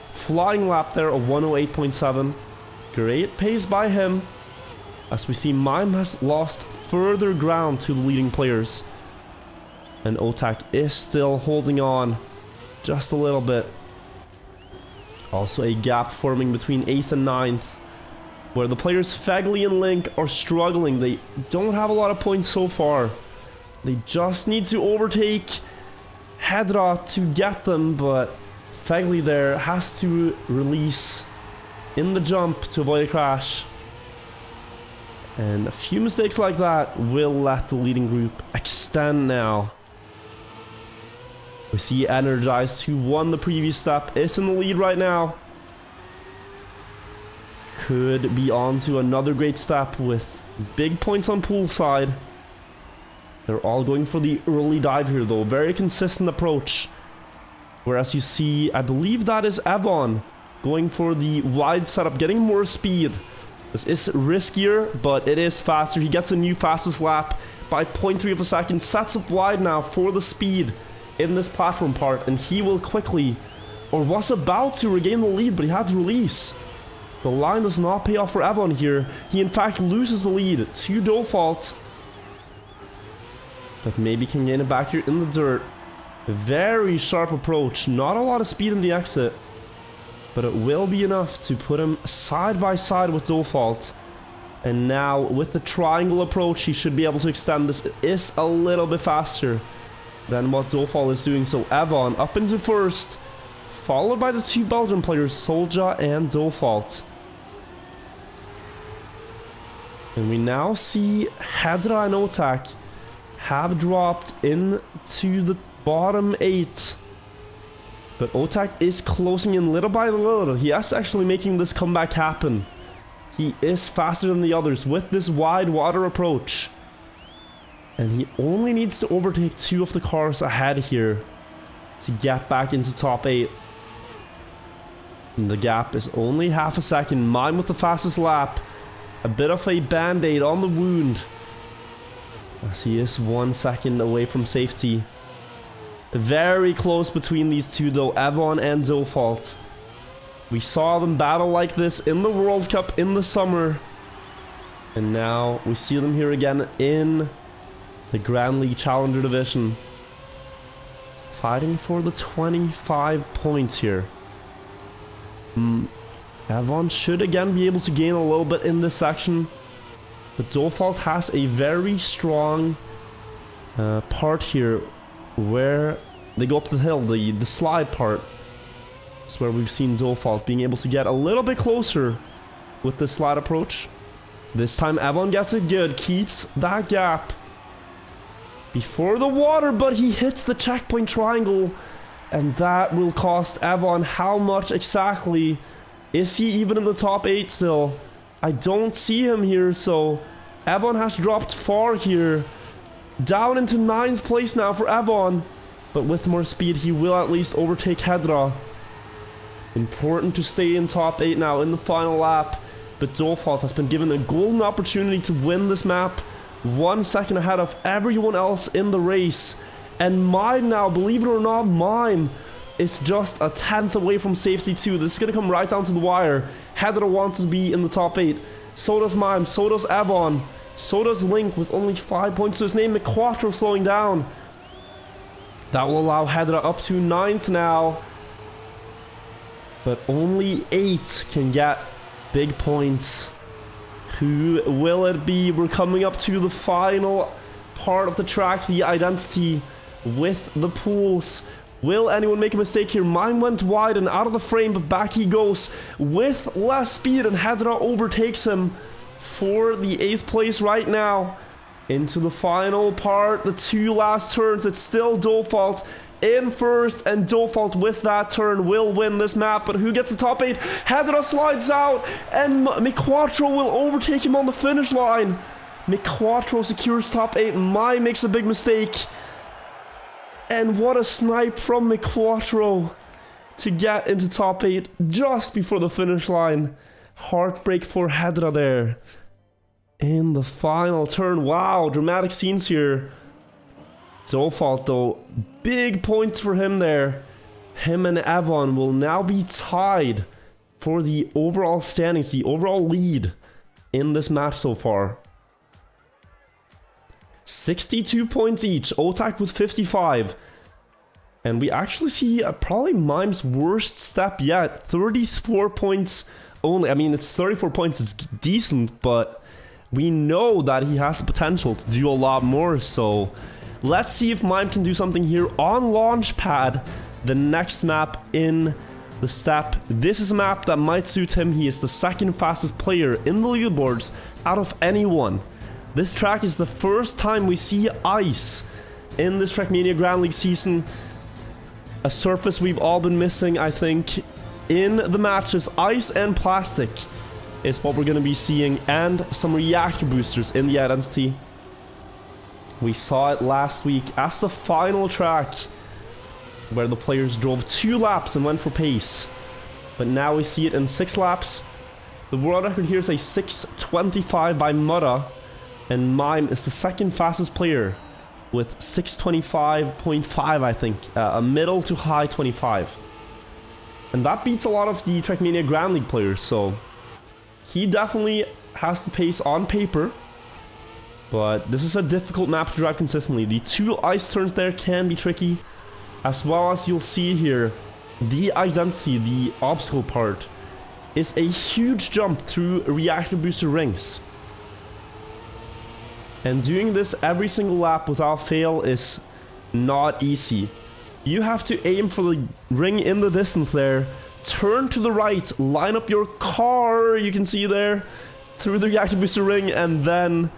flying lap there, a 108.7. Great pace by him. As we see, Mime has lost further ground to the leading players. And Otak is still holding on just a little bit. Also a gap forming between 8th and 9th, where the players Fegley and Link are struggling. They don't have a lot of points so far. They just need to overtake Hedra to get them, but Fegley there has to release in the jump to avoid a crash. And a few mistakes like that will let the leading group extend now. We see Energized, who won the previous step, is in the lead right now. Could be on to another great step with big points on Poolside. They're all going for the early dive here though. Very consistent approach. Whereas you see, I believe that is Evon going for the wide setup, getting more speed. This is riskier, but it is faster. He gets a new fastest lap by 0.3 of a second. Sets up wide now for the speed in this platform part. And he will quickly, or was about to regain the lead, but he had to release. The line does not pay off for Evon here. He in fact loses the lead to Zofalt. But maybe can gain it back here in the dirt. Very sharp approach. Not a lot of speed in the exit, but it will be enough to put him side by side with Zofalt. And now with the triangle approach, he should be able to extend this. It is a little bit faster than what Zofalt is doing. So Evon up into first, followed by the 2 Belgian players, Soldier and Zofalt. And we now see Hedra and Otak have dropped into the bottom 8. But Otak is closing in little by little. He is actually making this comeback happen. He is faster than the others with this wide water approach. And he only needs to overtake 2 of the cars ahead here to get back into top 8. And the gap is only half a second. Mime with the fastest lap. A bit of a band-aid on the wound, as he is 1 second away from safety. Very close between these two though, Evon and Zofalt. We saw them battle like this in the World Cup in the summer. And now we see them here again in the Grand League Challenger Division. Fighting for the 25 points here. Evon should again be able to gain a little bit in this section. But Dolfault has a very strong part here where they go up the hill, the slide part. It's where we've seen Dolfault being able to get a little bit closer with the slide approach. This time Evon gets it good, keeps that gap before the water, but he hits the checkpoint triangle, and that will cost Evon how much exactly? Is he even in the top 8 still? I don't see him here, so Evon has dropped far here. Down into 9th place now for Evon, but with more speed he will at least overtake Hedra. Important to stay in top 8 now in the final lap, but Dolfault has been given a golden opportunity to win this map, 1 second ahead of everyone else in the race. And Mime now, believe it or not, Mime is just a 10th away from safety too. This is going to come right down to the wire. Hedra wants to be in the top 8. So does Mime, so does Evon, so does Link with only 5 points to his name. McQuattro slowing down. That will allow Hedra up to 9th now. But only 8 can get big points. Who will it be? We're coming up to the final part of the track, the identity with the pools. Will anyone make a mistake here? Mine went wide and out of the frame, but back he goes with less speed, and Hedra overtakes him for the 8th place right now. Into the final part, the 2 last turns. It's still Dolfault in first, and Dolfault with that turn will win this map. But who gets the top 8? Hedra slides out, and McQuattro will overtake him on the finish line. McQuattro secures top 8. Mai makes a big mistake. And what a snipe from McQuattro to get into top 8 just before the finish line. Heartbreak for Hedra there in the final turn. Wow, dramatic scenes here. Dolfault though, big points for him there. Him and Evon will now be tied for the overall standings, the overall lead in this match so far. 62 points each, Otak with 55. And we actually see probably Mime's worst step yet. 34 points only. I mean, it's 34 points, it's decent, but we know that he has the potential to do a lot more, so let's see if Mime can do something here on Launchpad, the next map in the step. This is a map that might suit him. He is the 2nd fastest player in the leaderboards out of anyone. This track is the first time we see ice in this Trackmania Grand League season. A surface we've all been missing, I think, in the matches. Ice and plastic is what we're going to be seeing, and some reactor boosters in the identity. We saw it last week as the final track, where the players drove 2 laps and went for pace. But now we see it in 6 laps. The world record here is a 6:25 by Mutta, and Mime is the 2nd fastest player with 6:25.5, I think, a middle to high 25. And that beats a lot of the Trackmania Grand League players, so he definitely has the pace on paper. But this is a difficult map to drive consistently. The 2 ice turns there can be tricky, as well as you'll see here, the identity, the obstacle part, is a huge jump through reactor booster rings. And doing this every single lap without fail is not easy. You have to aim for the ring in the distance there, turn to the right, line up your car, you can see there, through the reactor booster ring, and then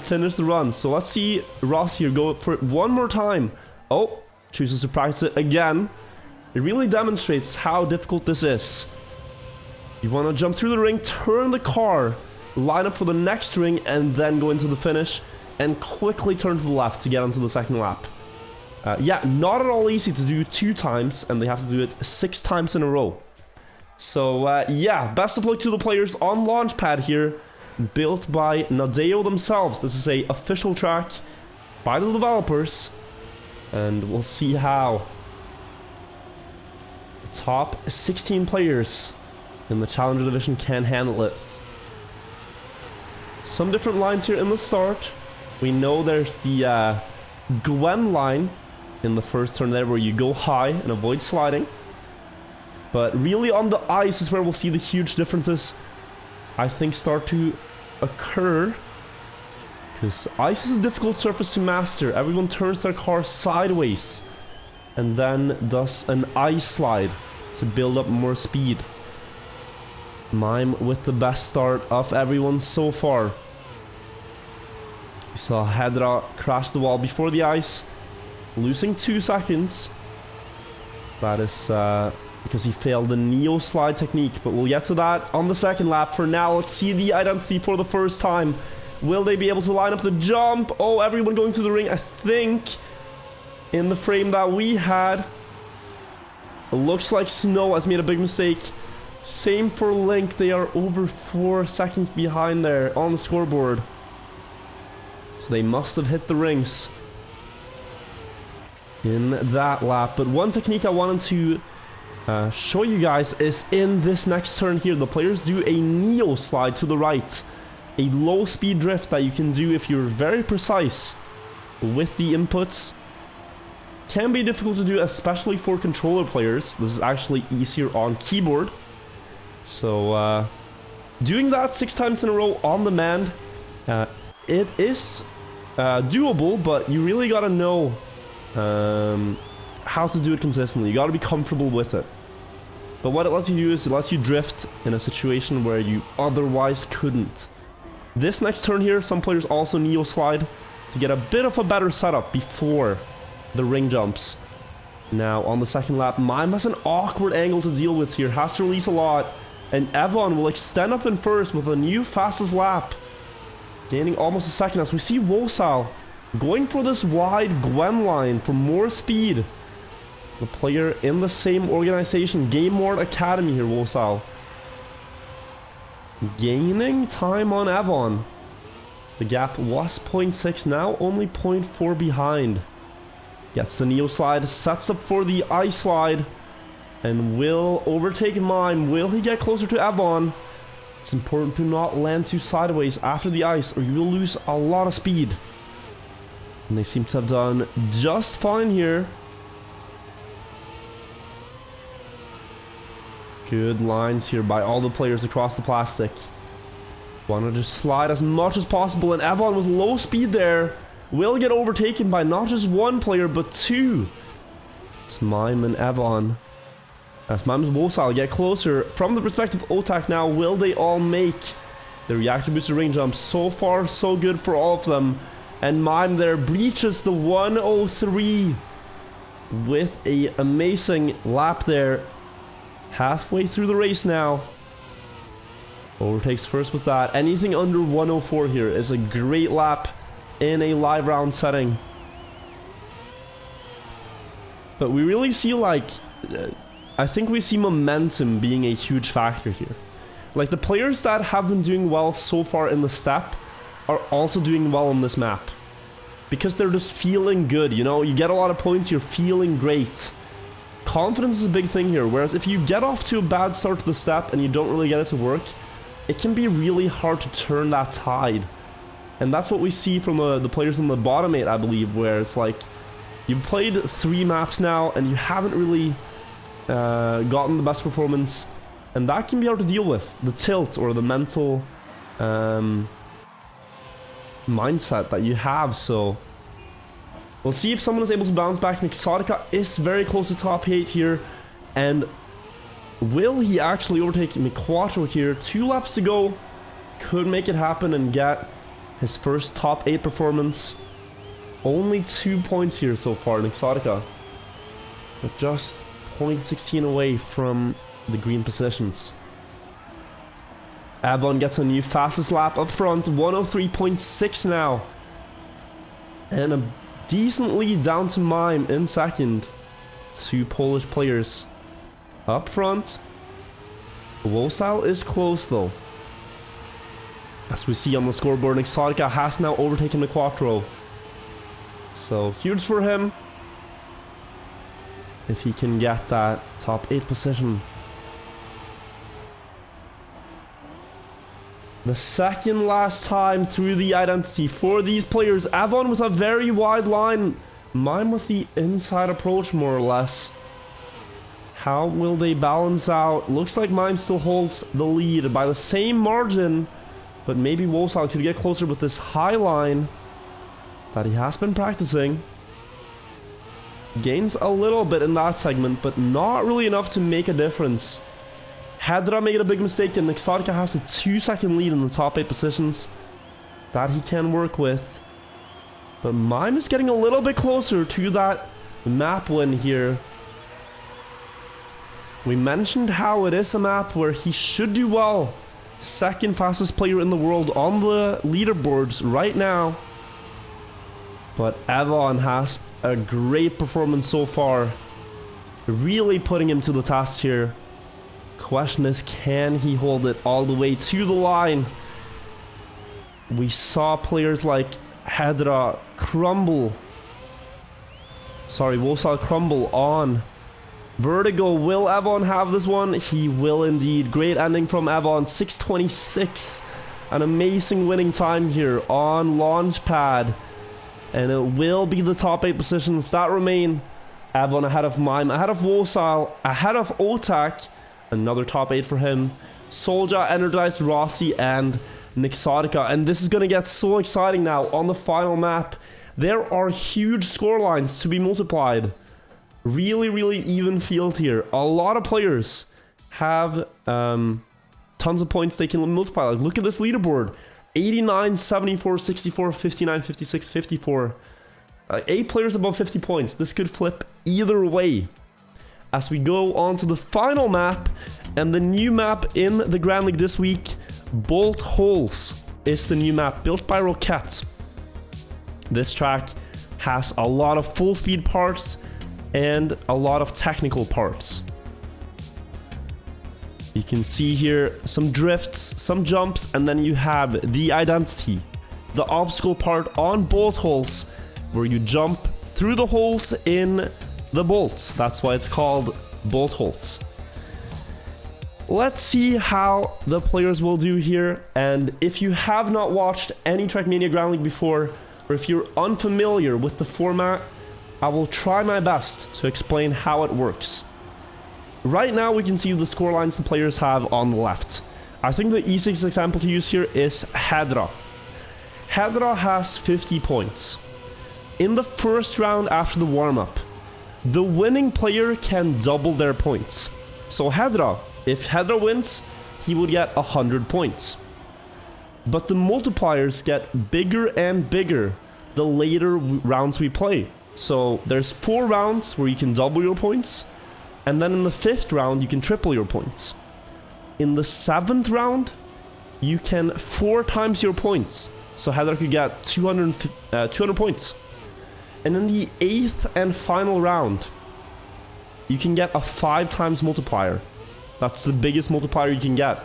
finish the run. So let's see Ross here go for it one more time. Oh, chooses to practice it again. It really demonstrates how difficult this is. You want to jump through the ring, turn the car, line up for the next ring, and then go into the finish, and quickly turn to the left to get onto the 2nd lap. Yeah, not at all easy to do 2 times, and they have to do it 6 times in a row. So yeah, best of luck to the players on Launchpad here, built by Nadeo themselves. This is a official track by the developers, and we'll see how the top 16 players in the Challenger Division can handle it. Some different lines here in the start. We know there's the Gwen line in the first turn there, where you go high and avoid sliding. But really on the ice is where we'll see the huge differences, I think, start to occur. Because ice is a difficult surface to master. Everyone turns their car sideways and then does an ice slide to build up more speed. Mime with the best start of everyone so far. We saw Hedra crash the wall before the ice, losing 2 seconds. That is because he failed the Neo slide technique, but we'll get to that on the second lap. For now, let's see the identity for the first time. Will they be able to line up the jump? Oh, everyone going through the ring. I think in the frame that we had, it looks like Snow has made a big mistake. Same for Link. They are over 4 seconds behind there on the scoreboard. So they must have hit the rings in that lap. But one technique I wanted to show you guys is in this next turn here. The players do a Neo slide to the right. A low speed drift that you can do if you're very precise with the inputs. Can be difficult to do, especially for controller players. This is actually easier on keyboard. So doing that 6 times in a row on demand, it is doable, but you really gotta know how to do it consistently. You gotta be comfortable with it. But what it lets you do is it lets you drift in a situation where you otherwise couldn't. This next turn here, some players also Neo slide to get a bit of a better setup before the ring jumps. Now on the second lap, Mime has an awkward angle to deal with here, has to release a lot, and Evon will extend up in first with a new fastest lap, gaining almost a second as we see Wosal going for this wide Gwen line for more speed. The player in the same organization, Game Ward Academy here, Wosal. Gaining time on Evon. The gap was 0.6, now only 0.4 behind. Gets the Neo slide, sets up for the ice slide, and will overtake Mime. Will he get closer to Evon? It's important to not land too sideways after the ice, or you will lose a lot of speed. And they seem to have done just fine here. Good lines here by all the players across the plastic. Want to just slide as much as possible, and Evon with low speed there will get overtaken by not just one player, but 2. It's Mime and Evon. As Mime and Wosal get closer, from the perspective of Otak now, will they all make the reactor booster ring jump? So far, so good for all of them. And Mime there breaches the 103 with a amazing lap there. Halfway through the race now. Overtakes first with that. Anything under 104 here is a great lap in a live round setting. But we really see, like, I think we see momentum being a huge factor here. Like, the players that have been doing well so far in the step are also doing well on this map. Because they're just feeling good, you know? You get a lot of points, you're feeling great. Confidence is a big thing here, whereas if you get off to a bad start to the step and you don't really get it to work, it can be really hard to turn that tide. And that's what we see from the players in the bottom 8, I believe, where it's like, you've played 3 maps now and you haven't really gotten the best performance, and that can be hard to deal with. The tilt or the mental mindset that you have, so we'll see if someone is able to bounce back. Exotica is very close to top 8 here, and will he actually overtake Miquatro here? 2 laps to go, could make it happen and get his first top 8 performance. Only 2 points here so far in Exotica, but just 0.16 away from the green positions. Avon gets a new fastest lap up front, 103.6 now, and a decent lead down to Mime in second. 2 Polish players up front. Wosal is close though. As we see on the scoreboard, Exotica has now overtaken the Quattro. So huge for him if he can get that top 8 position. The second last time through the identity for these players. Avon with a very wide line. Mime with the inside approach, more or less. How will they balance out? Looks like Mime still holds the lead by the same margin, but maybe Wolsal could get closer with this high line that he has been practicing. Gains a little bit in that segment, but not really enough to make a difference. Hedra made a big mistake, and Exotica has a 2-second lead in the top 8 positions that he can work with. But Mime is getting a little bit closer to that map win here. We mentioned how it is a map where he should do well. Second fastest player in the world on the leaderboards right now. But Evon has a great performance so far. Really putting him to the task here. Question is, can he hold it all the way to the line? We saw players like Hedra crumble. Sorry, Wolsal crumble on Vertigo. Will Evon have this one? He will indeed. Great ending from Evon. 6:26. An amazing winning time here on Launchpad. And it will be the top 8 positions that remain. Evon ahead of Mime, ahead of Wolsal, ahead of Otak. Another top 8 for him. Soldier, Energized, Rossi, and Nixotica. And this is going to get so exciting now on the final map. There are huge score lines to be multiplied. Really, really even field here. A lot of players have tons of points they can multiply. Like, look at this leaderboard. 89, 74, 64, 59, 56, 54. 8 players above 50 points. This could flip either way. As we go on to the final map, and the new map in the Grand League this week, Bolt Holes is the new map built by Roquette. This track has a lot of full speed parts and a lot of technical parts. You can see here some drifts, some jumps, and then you have the identity, the obstacle part on Bolt Holes, where you jump through the holes in the bolts. That's why it's called Bolt Holes. Let's see how the players will do here. And if you have not watched any Trackmania Ground League before, or if you're unfamiliar with the format, I will try my best to explain how it works. Right now we can see the score lines the players have on the left. I think the easiest example to use here is Hedra. Hedra has 50 points. In the first round after the warm-up, the winning player can double their points. So Hedra, if Hedra wins, he would get 100 points. But the multipliers get bigger and bigger the later rounds we play. So there's 4 rounds where you can double your points, and then in the 5th round you can triple your points. In the 7th round, you can 4 times your points. So Hedra could get 200 points. And in the 8th and final round, you can get a 5 times multiplier. That's the biggest multiplier you can get.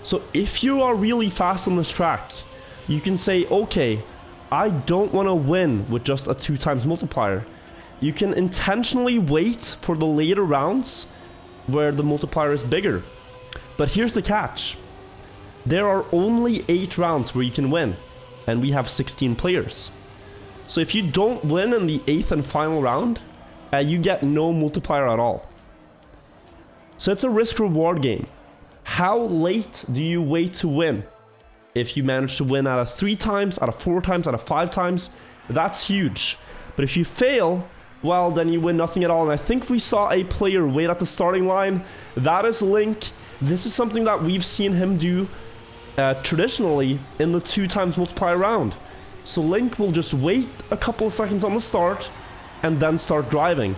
So if you are really fast on this track, you can say, okay, I don't want to win with just a 2 times multiplier. You can intentionally wait for the later rounds where the multiplier is bigger. But here's the catch. There are only 8 rounds where you can win, and we have 16 players. So if you don't win in the 8th and final round, you get no multiplier at all. So it's a risk-reward game. How late do you wait to win? If you manage to win out of 3 times, out of 4 times, out of 5 times, that's huge. But if you fail, well, then you win nothing at all. And I think we saw a player wait at the starting line. That is Link. This is something that we've seen him do traditionally in the 2 times multiplier round. So Link will just wait a couple of seconds on the start and then start driving.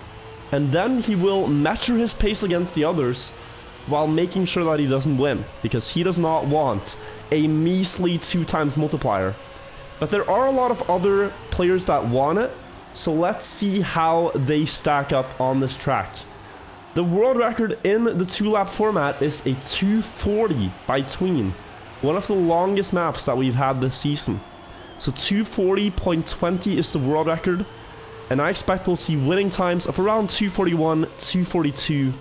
And then he will measure his pace against the others while making sure that he doesn't win, because he does not want a measly 2 times multiplier. But there are a lot of other players that want it, so let's see how they stack up on this track. The world record in the 2-lap format is a 240 by Tween, one of the longest maps that we've had this season. So 240.20 is the world record, and I expect we'll see winning times of around 241, 242,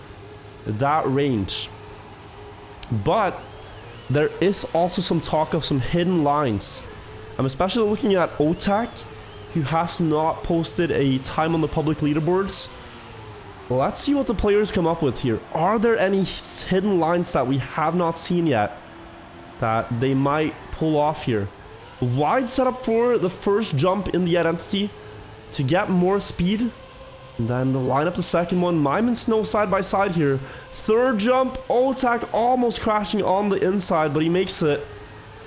that range. But there is also some talk of some hidden lines. I'm especially looking at Otak, who has not posted a time on the public leaderboards. Let's see what the players come up with here. Are there any hidden lines that we have not seen yet that they might pull off here? Wide setup for the first jump in the identity to get more speed. And then the line up the second one. Mime and Snow side by side here. Third jump. Otak almost crashing on the inside, but he makes it.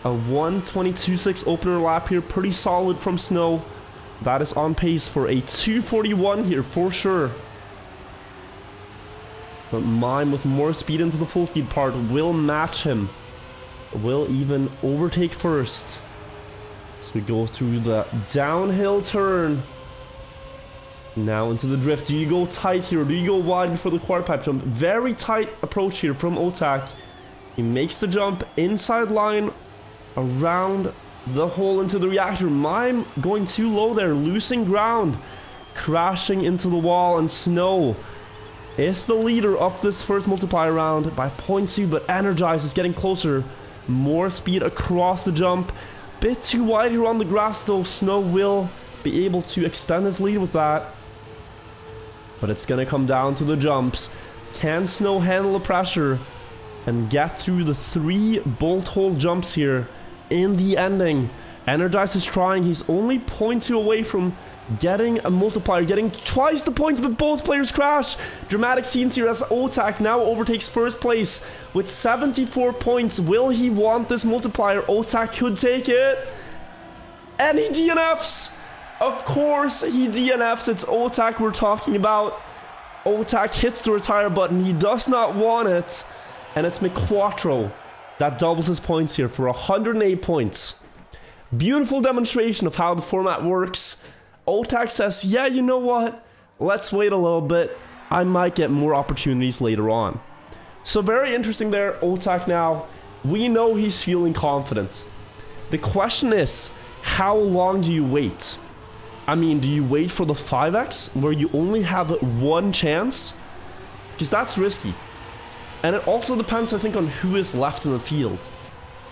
A 1:22.6 opener lap here. Pretty solid from Snow. That is on pace for a 2:41 here for sure. But Mime with more speed into the full speed part will match him. Will even overtake first. So we go through the downhill turn. Now into the drift. Do you go tight here? Do you go wide before the quarter pipe jump? Very tight approach here from Otak. He makes the jump inside line around the hole into the reactor. Mime going too low there, losing ground, crashing into the wall, and Snow is the leader of this first multiplier round by 0.2, but Energize is getting closer. More speed across the jump. Bit too wide here on the grass though. Snow will be able to extend his lead with that. But it's gonna come down to the jumps. Can Snow handle the pressure and get through the 3 bolt hole jumps here in the ending? Energize is trying. He's only 0.2 away from getting a multiplier, getting twice the points, but both players crash. Dramatic scenes here as Otak now overtakes first place with 74 points. Will he want this multiplier? Otak could take it. And he DNFs. Of course he DNFs. It's Otak we're talking about. Otak hits the retire button. He does not want it. And it's McQuattro that doubles his points here for 108 points. Beautiful demonstration of how the format works. Otak says, yeah, you know what? Let's wait a little bit. I might get more opportunities later on. So very interesting there, Otak now. We know he's feeling confident. The question is, how long do you wait? I mean, do you wait for the 5x where you only have one chance? Because that's risky. And it also depends, I think, on who is left in the field.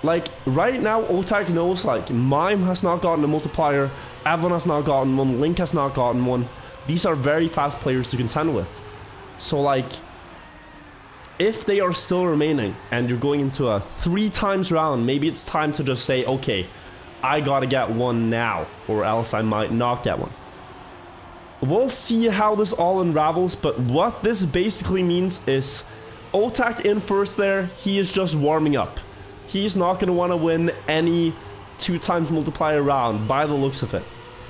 Like, right now, Otak knows, like, Mime has not gotten a multiplier, Evan has not gotten one, Link has not gotten one. These are very fast players to contend with. So, like, if they are still remaining, and you're going into a 3 times round, maybe it's time to just say, okay, I gotta get one now, or else I might not get one. We'll see how this all unravels, but what this basically means is Otak in first there, he is just warming up. He's not going to want to win any 2 times multiplier round by the looks of it.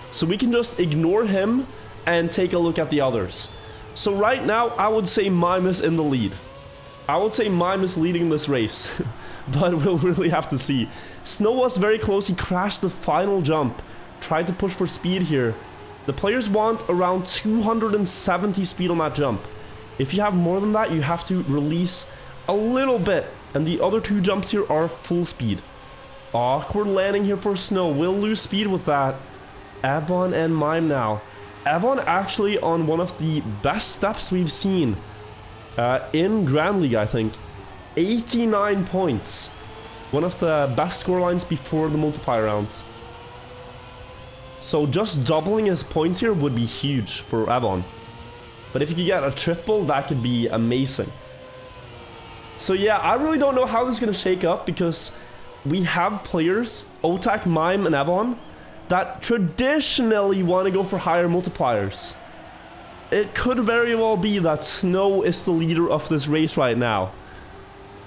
So we can just ignore him and take a look at the others. So right now, I would say Mime is in the lead. I would say Mime is leading this race, but we'll really have to see. Snow was very close. He crashed the final jump, tried to push for speed here. The players want around 270 speed on that jump. If you have more than that, you have to release a little bit. And the other 2 jumps here are full speed. Awkward landing here for Snow. Will lose speed with that. Avon and Mime now. Avon actually on one of the best steps we've seen in Grand League, I think. 89 points. One of the best scorelines before the multiplier rounds. So just doubling his points here would be huge for Avon. But if you could get a triple, that could be amazing. So yeah, I really don't know how this is going to shake up because we have players, Otak, Mime, and Avon, that traditionally want to go for higher multipliers. It could very well be that Snow is the leader of this race right now.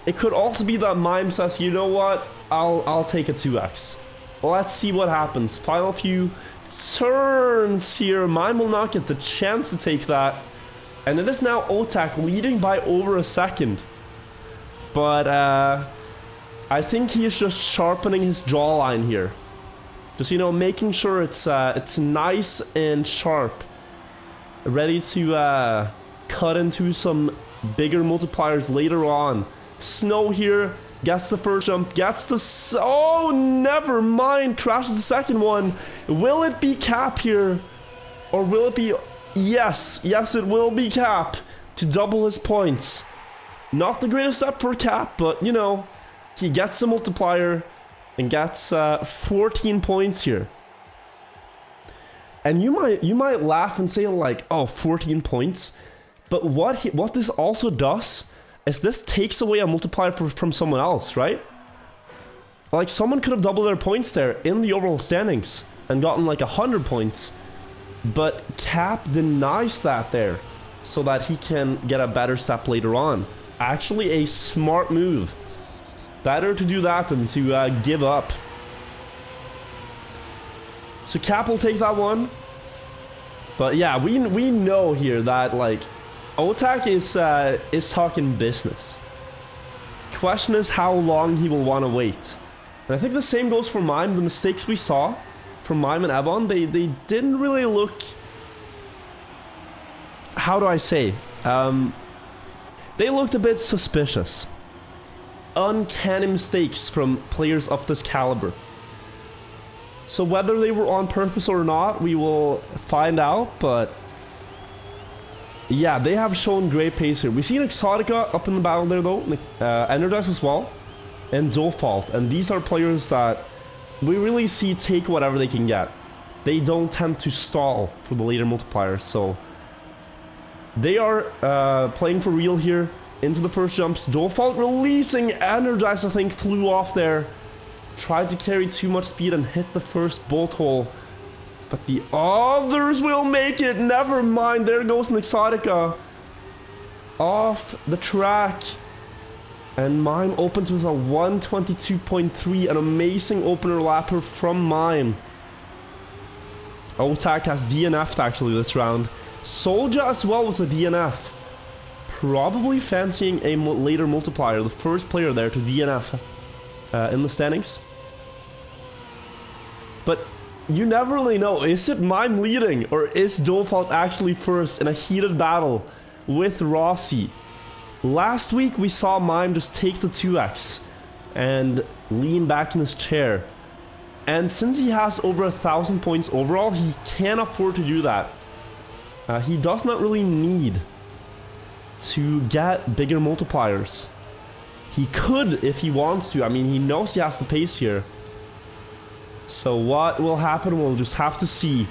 It could also be that Mime says, you know what, I'll take a 2x. Let's see what happens. Final few turns here. Mime will not get the chance to take that. And it is now Otak leading by over a second. But I think he is just sharpening his jawline here. Just, you know, making sure it's nice and sharp. Ready to cut into some bigger multipliers later on. Snow here gets the first jump, gets the... Oh, never mind. Crashes the second one. Will it be Cap here? Or will it be... Yes, it will be Cap to double his points. Not the greatest step for Cap, but, you know, he gets the multiplier and gets 14 points here. And you might laugh and say, like, oh, 14 points? But what this also does is this takes away a multiplier from someone else, right? Like, someone could have doubled their points there in the overall standings and gotten like 100 points. But Cap denies that there so that he can get a better step later on. Actually, a smart move. Better to do that than to give up. So Cap will take that one. But yeah, we know here that, like, Otak is talking business. Question is how long he will want to wait. And I think the same goes for Mime. The mistakes we saw from Mime and Evon, they didn't really look... How do I say? They looked a bit suspicious. Uncanny mistakes from players of this caliber. So whether they were on purpose or not, we will find out, but... Yeah, they have shown great pace here. We see an Exotica up in the battle there though, Energize as well, and Default. And these are players that we really see take whatever they can get. They don't tend to stall for the later multipliers, so... They are playing for real here into the first jumps. Default releasing Energize, I think, flew off there. Tried to carry too much speed and hit the first bolt hole. But the others will make it. Never mind. There goes an Exotica. Off the track. And Mime opens with a 122.3. An amazing opener lapper from Mime. Otak has DNF'd actually this round. Soldier as well with a DNF. Probably fancying a later multiplier. The first player there to DNF in the standings. But you never really know. Is it Mime leading? Or is Default actually first in a heated battle with Rossi? Last week we saw Mime just take the 2x and lean back in his chair. And since he has over 1,000 points overall, he can afford to do that. He does not really need to get bigger multipliers. He could if he wants to. I mean, he knows he has the pace here. So what will happen, we'll just have to see.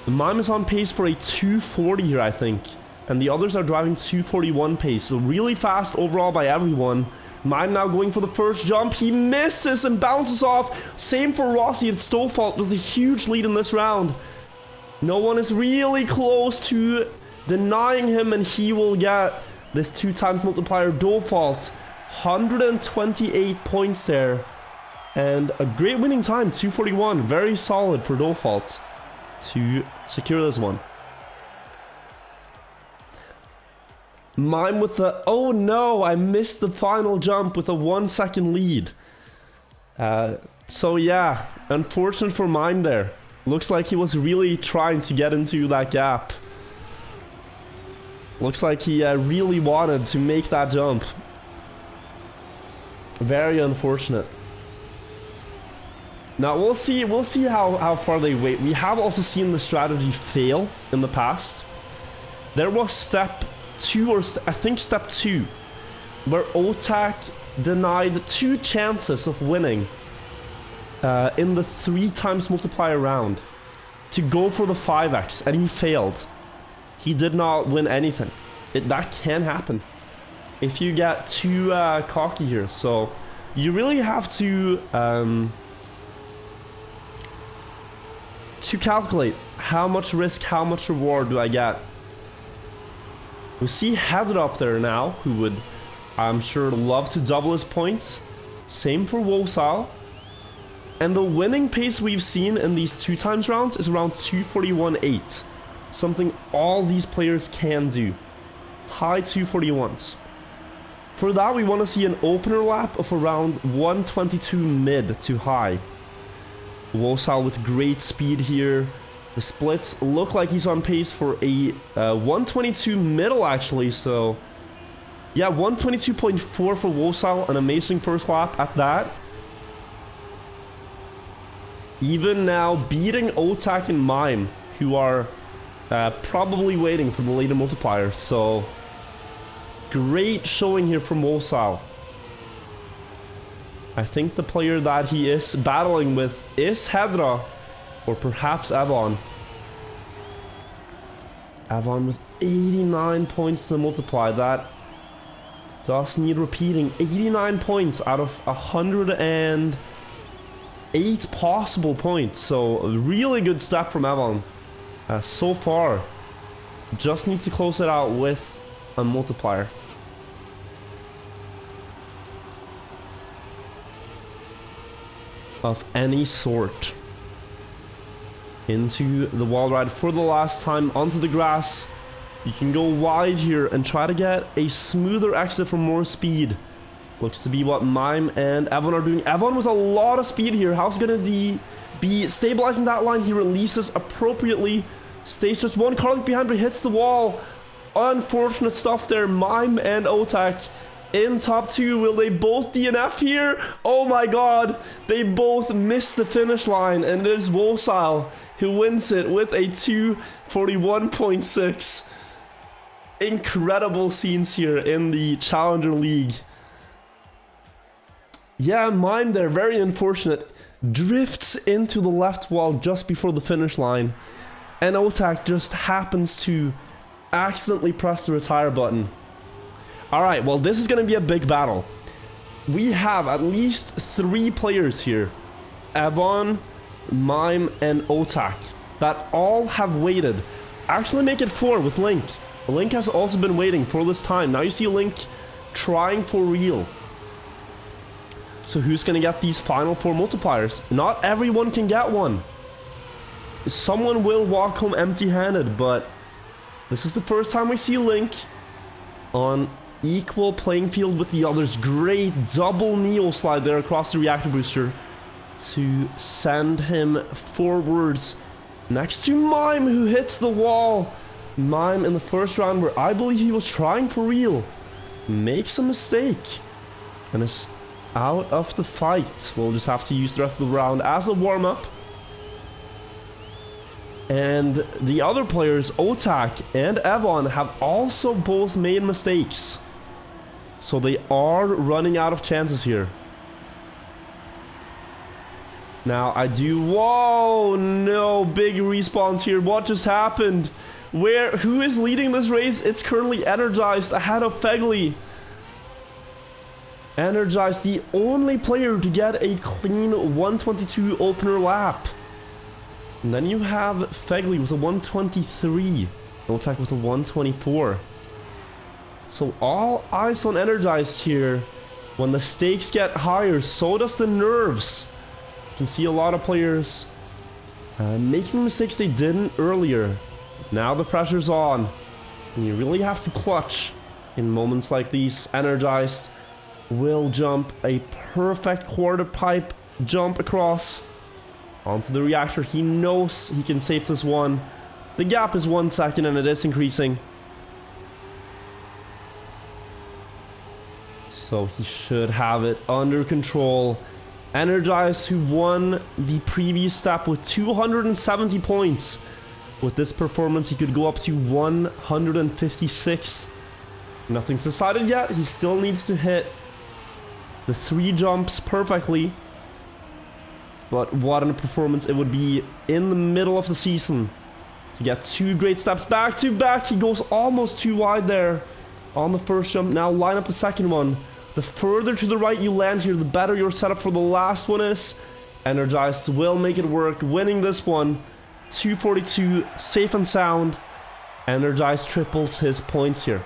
Mime is on pace for a 240 here, I think. And the others are driving 241 pace. So really fast overall by everyone. Mime now going for the first jump. He misses and bounces off. Same for Rossi. It's Default with a huge lead in this round. No one is really close to denying him, and he will get this 2 times multiplier. Default, 128 points there. And a great winning time, 241. Very solid for Default to secure this one. Mime with the... Oh no, I missed the final jump with a 1 second lead. So yeah, unfortunate for Mime there. Looks like he was really trying to get into that gap. Looks like he really wanted to make that jump. Very unfortunate. Now we'll see how far they wait. We have also seen the strategy fail in the past. There was step 2 or I think step 2 where Otak denied 2 chances of winning in the 3 times multiplier round to go for the 5x, and he failed. He did not win anything. That can happen if you get too cocky here. So you really have to calculate how much risk, how much reward do I get. We see Heather up there now, who would, I'm sure, love to double his points. Same for Wosal. And the winning pace we've seen in these 2 times rounds is around 241.8. Something all these players can do. High 241s. For that, we want to see an opener lap of around 122 mid to high. Wosal with great speed here. The splits look like he's on pace for a 122 middle actually, so... Yeah, 122.4 for Wosal, an amazing first lap at that. Even now beating Otak and Mime, who are probably waiting for the later multiplier, so... Great showing here from Wosal. I think the player that he is battling with is Hedra, or perhaps Evon. Evon with 89 points to multiply. That does need repeating. 89 points out of 108 possible points. So a really good step from Evan so far. Just needs to close it out with a multiplier. Of any sort. Into the wall ride for the last time, onto the grass. You can go wide here and try to get a smoother exit for more speed. Looks to be what Mime and Evan are doing. Evan with a lot of speed here. How's gonna be stabilizing that line? He releases appropriately. Stays just one car length behind, but hits the wall. Unfortunate stuff there. Mime and Otak in top two. Will they both DNF here? Oh my god. They both missed the finish line, and it is Wosile who wins it with a 241.6. Incredible scenes here in the Challenger League. Yeah, Mime there, very unfortunate. Drifts into the left wall just before the finish line. And Otak just happens to accidentally press the retire button. Alright, well this is going to be a big battle. We have at least 3 players here. Evan, Mime, and Otak. That all have waited. Actually make it 4 with Link. Link has also been waiting for this time. Now you see Link trying for real. So who's going to get these final 4 multipliers? Not everyone can get one. Someone will walk home empty-handed, but this is the first time we see Link on equal playing field with the others. Great double Neo slide there across the reactor booster to send him forwards next to Mime, who hits the wall. Mime in the first round, where I believe he was trying for real, makes a mistake and is out of the fight. We'll just have to use the rest of the round as a warm-up. And the other players, Otak and Evan, have also both made mistakes. So they are running out of chances here. Now I do... Whoa, no, big respawns here. What just happened? Who is leading this race? It's currently Energized ahead of Fegley. Energized, the only player to get a clean 122 opener lap. And then you have Fegley with a 123. Otak with a 124. So all eyes on Energized here. When the stakes get higher, so does the nerves. You can see a lot of players making mistakes they didn't earlier. Now the pressure's on. And you really have to clutch in moments like these. Energized will jump a perfect quarter pipe jump across onto the reactor. He knows he can save this one. The gap is 1 second and it is increasing. So he should have it under control. Energized, who won the previous step with 270 points. With this performance, he could go up to 156. Nothing's decided yet. He still needs to hit the 3 jumps perfectly. But what a performance it would be in the middle of the season to get 2 great steps back to back. He goes almost too wide there on the first jump. Now line up the second one. The further to the right you land here, the better your setup for the last one is. Energized will make it work, winning this one. 242, safe and sound. Energized triples his points here.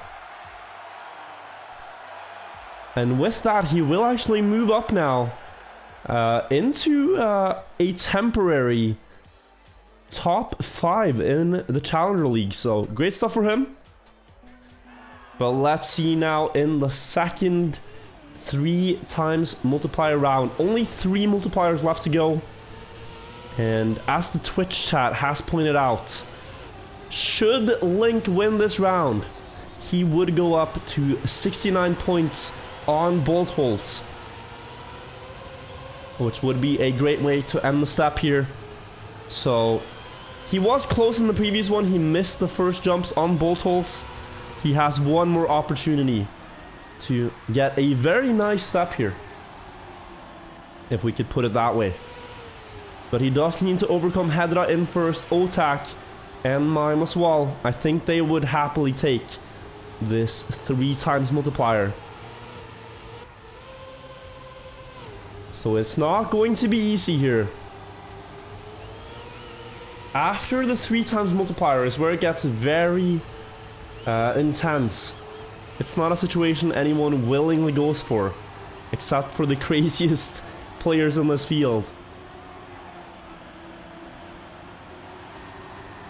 And with that, he will actually move up now into a temporary top 5 in the Challenger League. So great stuff for him. But let's see now in the second 3 times multiplier round. Only 3 multipliers left to go. And as the Twitch chat has pointed out, should Link win this round, he would go up to 69 points on bolt holes, which would be a great way to end the step here. So he was close in the previous one. He missed the first jumps on bolt holes. He has one more opportunity to get a very nice step here, if we could put it that way. But he does need to overcome Hedra in first. Otak and Mime as well. I think they would happily take this 3 times multiplier. So it's not going to be easy here. After the 3 times multiplier is where it gets very intense. It's not a situation anyone willingly goes for, except for the craziest players in this field.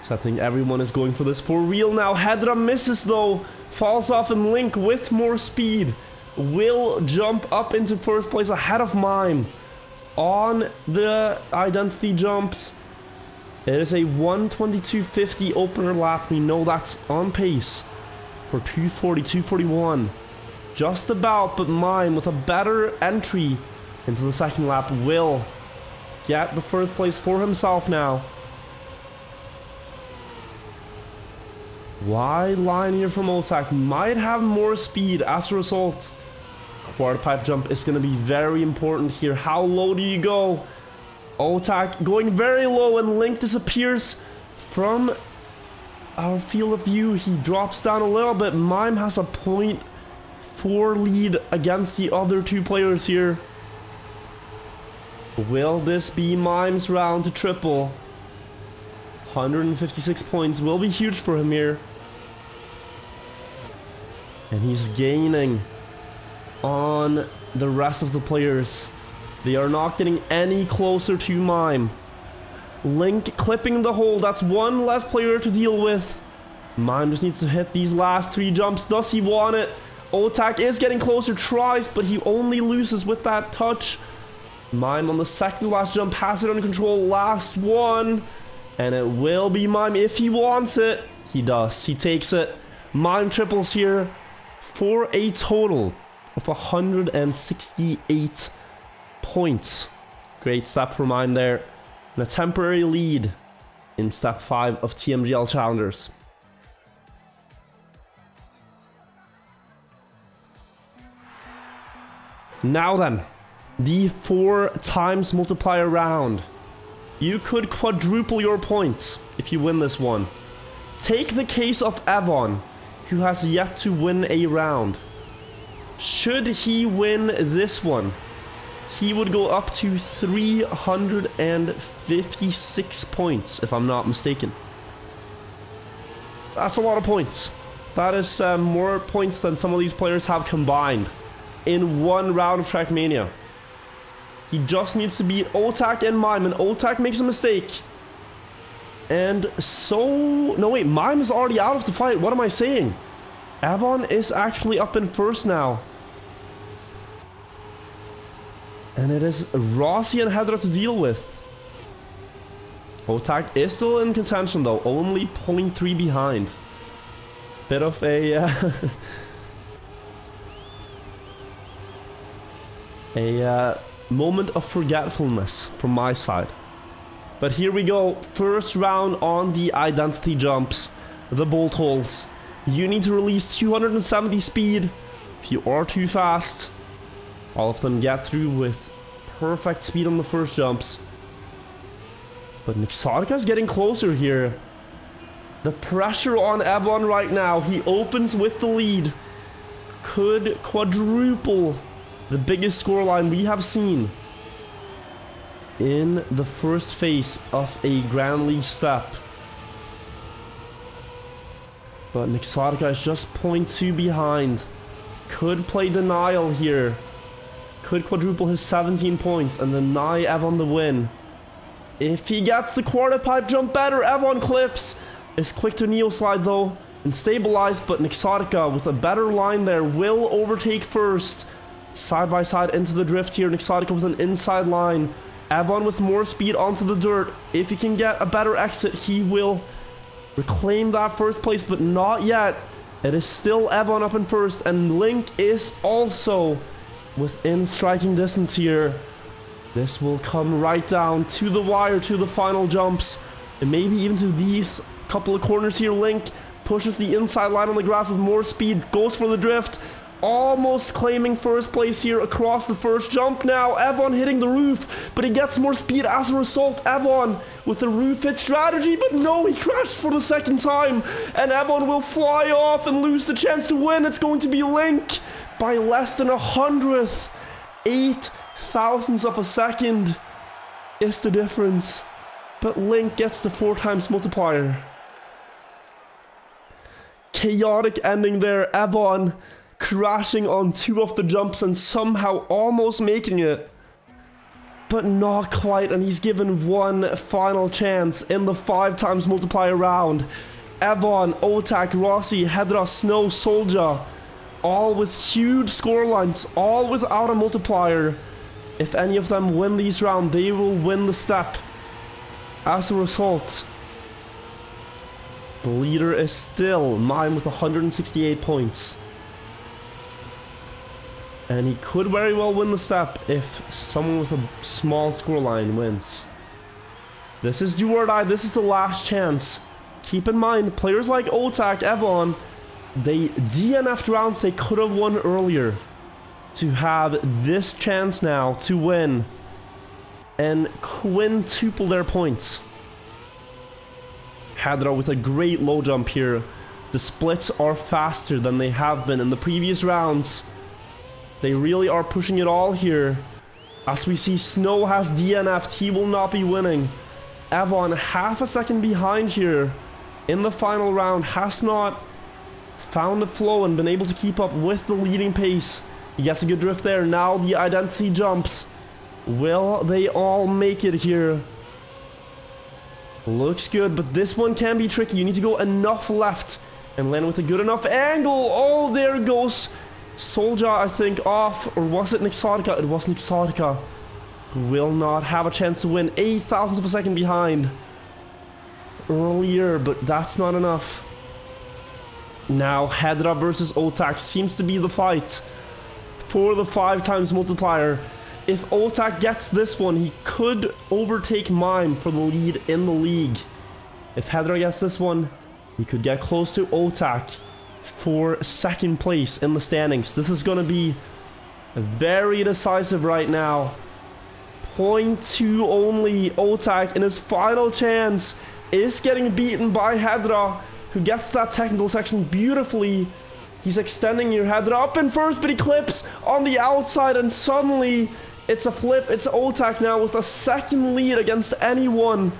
So I think everyone is going for this for real now. Hedra misses though, falls off, and Link with more speed will jump up into first place ahead of Mime on the identity jumps. It is a 1:22.50 opener lap. We know that's on pace for 2:40, 2:41. Just about, but Mime with a better entry into the second lap will get the first place for himself now. Wide line here from Otak. Might have more speed as a result. Quarter pipe jump is going to be very important here. How low do you go? Otak going very low, and Link disappears from our field of view. He drops down a little bit. Mime has a 0.4 lead against the other 2 players here. Will this be Mime's round to triple? 156 points will be huge for him here. And he's gaining on the rest of the players. They are not getting any closer to Mime. Link clipping the hole. That's 1 less player to deal with. Mime just needs to hit these last 3 jumps. Does he want it? Otak is getting closer, tries, but he only loses with that touch. Mime on the second last jump has it under control. Last one. And it will be Mime if he wants it. He does. He takes it. Mime triples here for a total of 168 points. Great step for Mime there. And a temporary lead in step 5 of TMGL Challengers. Now then, the 4 times multiplier round. You could quadruple your points if you win this one. Take the case of Evon, who has yet to win a round. Should he win this one, he would go up to 356 points, if I'm not mistaken. That's a lot of points. That is more points than some of these players have combined in one round of Trackmania. He just needs to beat Otak and Mime, and Otak makes a mistake. And so... No, wait, Mime is already out of the fight. What am I saying? Evon is actually up in first now. And it is Rossi and Hedra to deal with. Otak is still in contention though, only 0.3 behind. Bit of a... moment of forgetfulness from my side. But here we go. First round on the identity jumps. The bolt holes. You need to release 270 speed. If you are too fast, all of them get through with perfect speed on the first jumps. But Nixotica is getting closer here. The pressure on Evon right now. He opens with the lead. Could quadruple the biggest scoreline we have seen in the first phase of a Grand League step. But Nixotica is just 0.2 behind. Could play denial here. Could quadruple his 17 points and deny Evon the win. If he gets the quarter pipe jump better, Evon clips. Is quick to Neo slide though and stabilize, but Nixotica with a better line there will overtake first. Side by side into the drift here. Nixotica with an inside line. Evon with more speed onto the dirt. If he can get a better exit, he will reclaim that first place, but not yet. It is still Evon up in first, and Link is also within striking distance here. This will come right down to the wire, to the final jumps, and maybe even to these couple of corners here. Link pushes the inside line on the grass with more speed, goes for the drift. almost claiming first place here across the first jump now. Evon hitting the roof, but he gets more speed as a result. Evon with the roof hit strategy, but no, he crashes for the second time. And Evon will fly off and lose the chance to win. It's going to be Link by less than 100th. 8 thousandths of a second is the difference. But Link gets the 4 times multiplier. Chaotic ending there. Evon crashing on 2 of the jumps and somehow almost making it. But not quite, and he's given 1 final chance in the 5 times multiplier round. Evon, Otak, Rossi, Hedra, Snow, Soldier, all with huge scorelines, all without a multiplier. If any of them win these rounds, they will win the step. As a result, the leader is still Mime with 168 points. And he could very well win the step if someone with a small scoreline wins. This is do or die. This is the last chance. Keep in mind, players like Otak, Evon, they DNF'd rounds they could have won earlier to have this chance now to win and quintuple their points. Hedra with a great low jump here. The splits are faster than they have been in the previous rounds. They really are pushing it all here. As we see, Snow has DNF'd. He will not be winning. Evon, half a second behind here in the final round, has not found the flow and been able to keep up with the leading pace. He gets a good drift there. Now the identity jumps. Will they all make it here? Looks good, but this one can be tricky. You need to go enough left and land with a good enough angle. Oh, there goes Soldier, I think, off. Or was it Nixotica? It was Nixotica. Who will not have a chance to win. 8 thousandths of a second behind earlier, but that's not enough. Now Hedra versus Otak seems to be the fight for the 5 times multiplier. If Otak gets this one, he could overtake Mime for the lead in the league. If Hedra gets this one, he could get close to Otak for second place in the standings. This is going to be very decisive right now. 0.2 only. Otak in his final chance is getting beaten by Hedra, who gets that technical section beautifully. He's extending your Hedra up in first, but he clips on the outside, and suddenly it's a flip. It's Otak now with a second lead against anyone.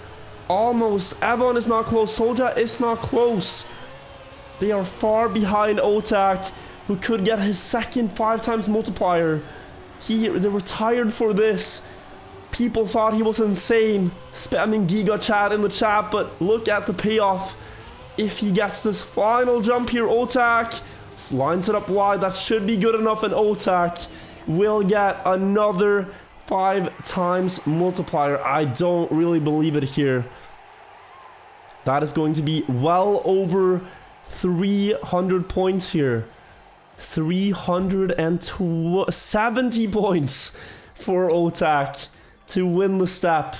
Almost. Evon is not close. Soldier is not close. They are far behind Otak, who could get his second 5 times multiplier. They retired for this. People thought he was insane, spamming Giga Chat in the chat, but look at the payoff. If he gets this final jump here, Otak lines it up wide. That should be good enough, and Otak will get another 5 times multiplier. I don't really believe it here. That is going to be well over 300 points here. 370 points for Otak to win the step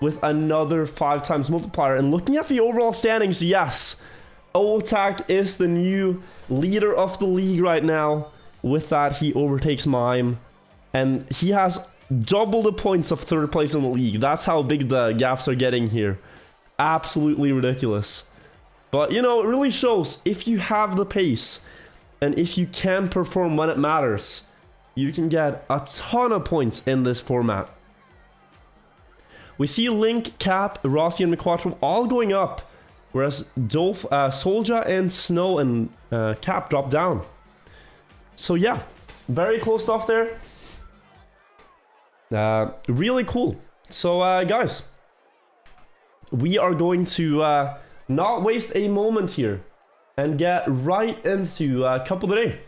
with another 5 times multiplier. And looking at the overall standings, yes, Otak is the new leader of the league right now. With that, he overtakes Mime, and he has double the points of 3rd place in the league. That's how big the gaps are getting here. Absolutely ridiculous. But, you know, it really shows if you have the pace and if you can perform when it matters, you can get a ton of points in this format. We see Link, Cap, Rossi, and McQuattro all going up, whereas Soldier and Snow and Cap drop down. So yeah, very close stuff there. Really cool. So guys, we are going to not waste a moment here and get right into Cup of the Day.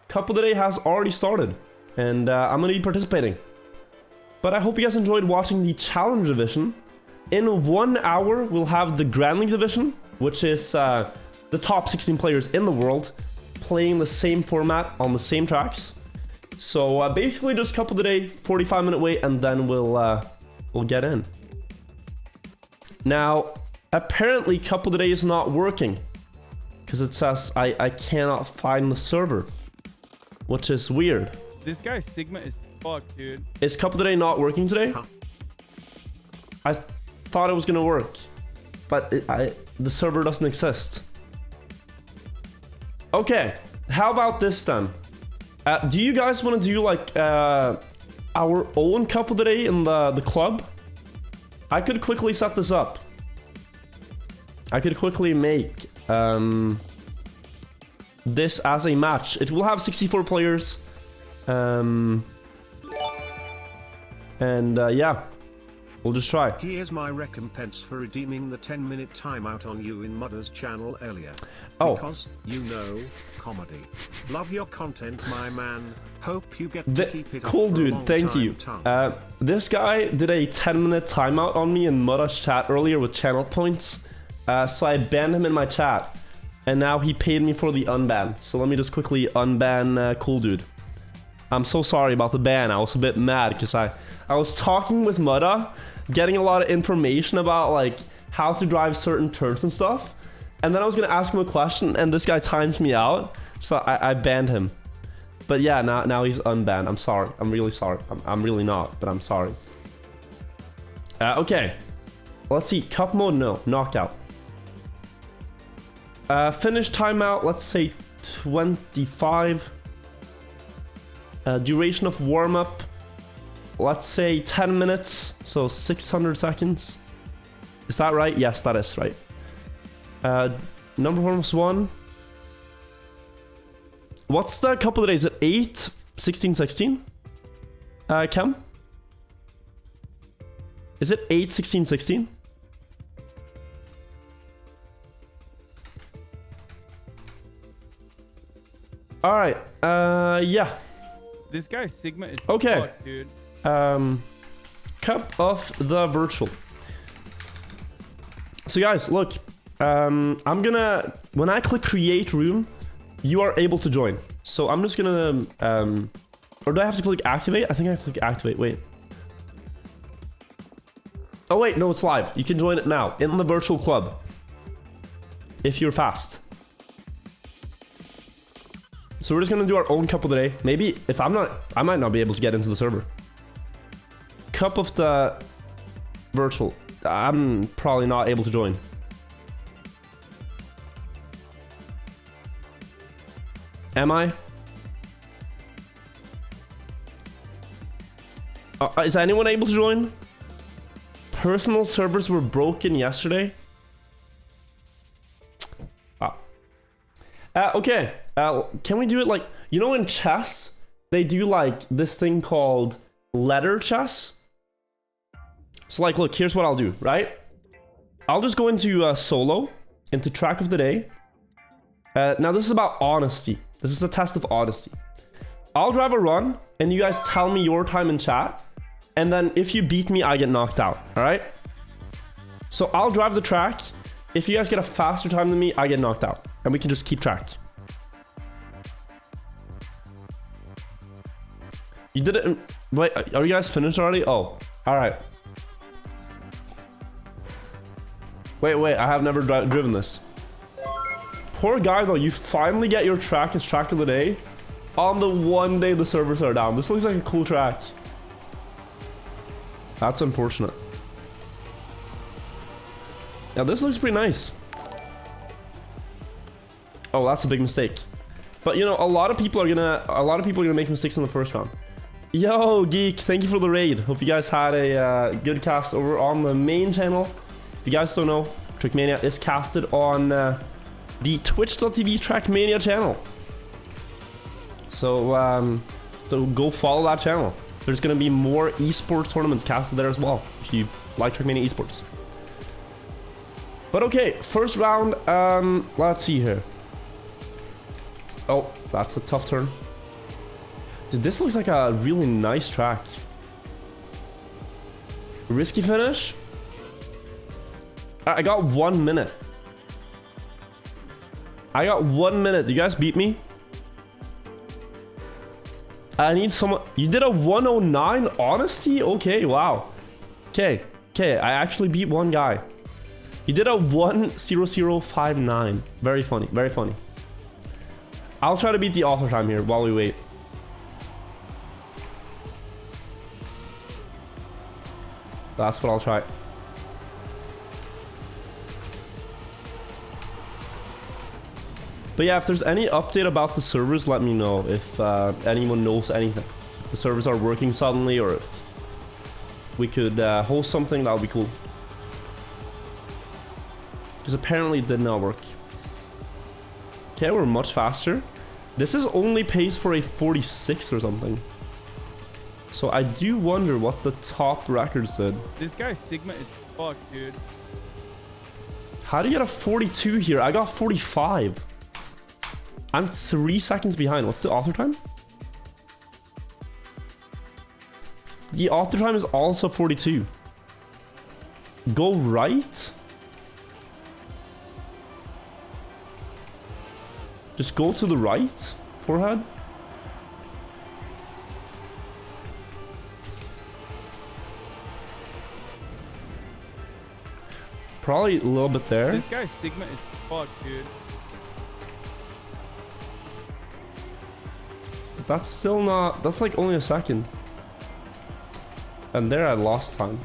Cup of the Day has already started, and I'm going to be participating. But I hope you guys enjoyed watching the Challenge Division. In 1 hour, we'll have the Grand League Division, which is the top 16 players in the world playing the same format on the same tracks. So basically just Cup of the Day, 45-minute wait, and then we'll get in. Now, apparently Cup of the Day is not working because it says I cannot find the server. which is weird.
This guy Sigma is fucked, dude.
Is Cup of the Day not working today?
Huh.
I thought it was gonna work, but the server doesn't exist. Okay, how about this then? Do you guys want to do like our own Cup of the Day in the club? I could quickly set this up. I could quickly make this as a match. It will have 64 players. Yeah, we'll just try.
Here's my recompense for redeeming the 10-minute timeout on you in Mudder's channel earlier.
Oh.
Because, you know, comedy. Love your content, my man. Hope you get to keep it
Cool
up for a
dude,
long
thank
time,
you.
tongue.
This guy did a 10-minute timeout on me in Mudder's chat earlier with channel points. So I banned him in my chat. And now he paid me for the unban. So let me just quickly unban Cool Dude. I'm so sorry about the ban. I was a bit mad because I was talking with Mudda, getting a lot of information about like how to drive certain turns and stuff. And then I was gonna ask him a question and this guy timed me out. So I banned him. But yeah, now he's unbanned. I'm sorry. I'm really sorry. I'm really not, but I'm sorry. Okay. Let's see. Cup mode, no. Knockout. Finish timeout, let's say 25. Duration of warm-up, let's say 10 minutes, so 600 seconds. Is that right? Yes, that is right. Number one was 1. What's the couple of days? Is it 8, 16, 16? Cam? Is it 8, 16, 16? Alright, yeah.
This guy Sigma is
Okay.
fucked, dude.
Cup of the Virtual. So guys, look. I'm gonna... When I click create room, you are able to join. So I'm just gonna... or do I have to click activate? I think I have to click activate. Wait. Oh wait, no, it's live. You can join it now in the virtual club. If you're fast. So we're just gonna do our own cup of the day. Maybe if I'm not, I might not be able to get into the server. Cup of the Virtual. I'm probably not able to join. Am I? Is anyone able to join? Personal servers were broken yesterday. Okay. Can we do it like, you know, in chess, they do like this thing called letter chess. So like, look, here's what I'll do, right? I'll just go into solo, into track of the day. Now this is about honesty. This is a test of honesty. I'll drive a run and you guys tell me your time in chat. And then if you beat me, I get knocked out, all right? So I'll drive the track. If you guys get a faster time than me, I get knocked out. And we can just keep track. You did it. Wait, are you guys finished already? Oh, all right. Wait, I have never driven this. Poor guy though, you finally get your track as track of the day on the one day the servers are down. This looks like a cool track. That's unfortunate. Yeah, this looks pretty nice. Oh, that's a big mistake. But you know, a lot of people are gonna make mistakes in the first round. Yo, Geek, thank you for the raid. Hope you guys had a good cast over on the main channel. If you guys don't know, Trackmania is casted on the twitch.tv Trackmania channel. So go follow that channel. There's gonna be more esports tournaments casted there as well, if you like Trackmania esports. But okay, first round, let's see here. Oh, that's a tough turn. Dude, this looks like a really nice track. Risky finish? I got 1 minute. I got 1 minute. You guys beat me? I need someone. You did a 109 honesty? Okay, wow. Okay, I actually beat one guy. You did a 10059. Very funny, very funny. I'll try to beat the author time here while we wait. That's what I'll try. But yeah, if there's any update about the servers, let me know. If anyone knows anything. If the servers are working suddenly, or if we could host something, that would be cool. Because apparently it did not work. Okay, we're much faster. This is only pace for a 46 or something. So I do wonder what the top records did.
This guy's Sigma is fucked, dude.
How do you get a 42 here? I got 45. I'm 3 seconds behind. What's the author time? The author time is also 42. Go right? Just go to the right, forehead. Probably a little bit there.
This guy's Sigma is fucked, dude.
But that's still not... That's like only a second. And there I lost time.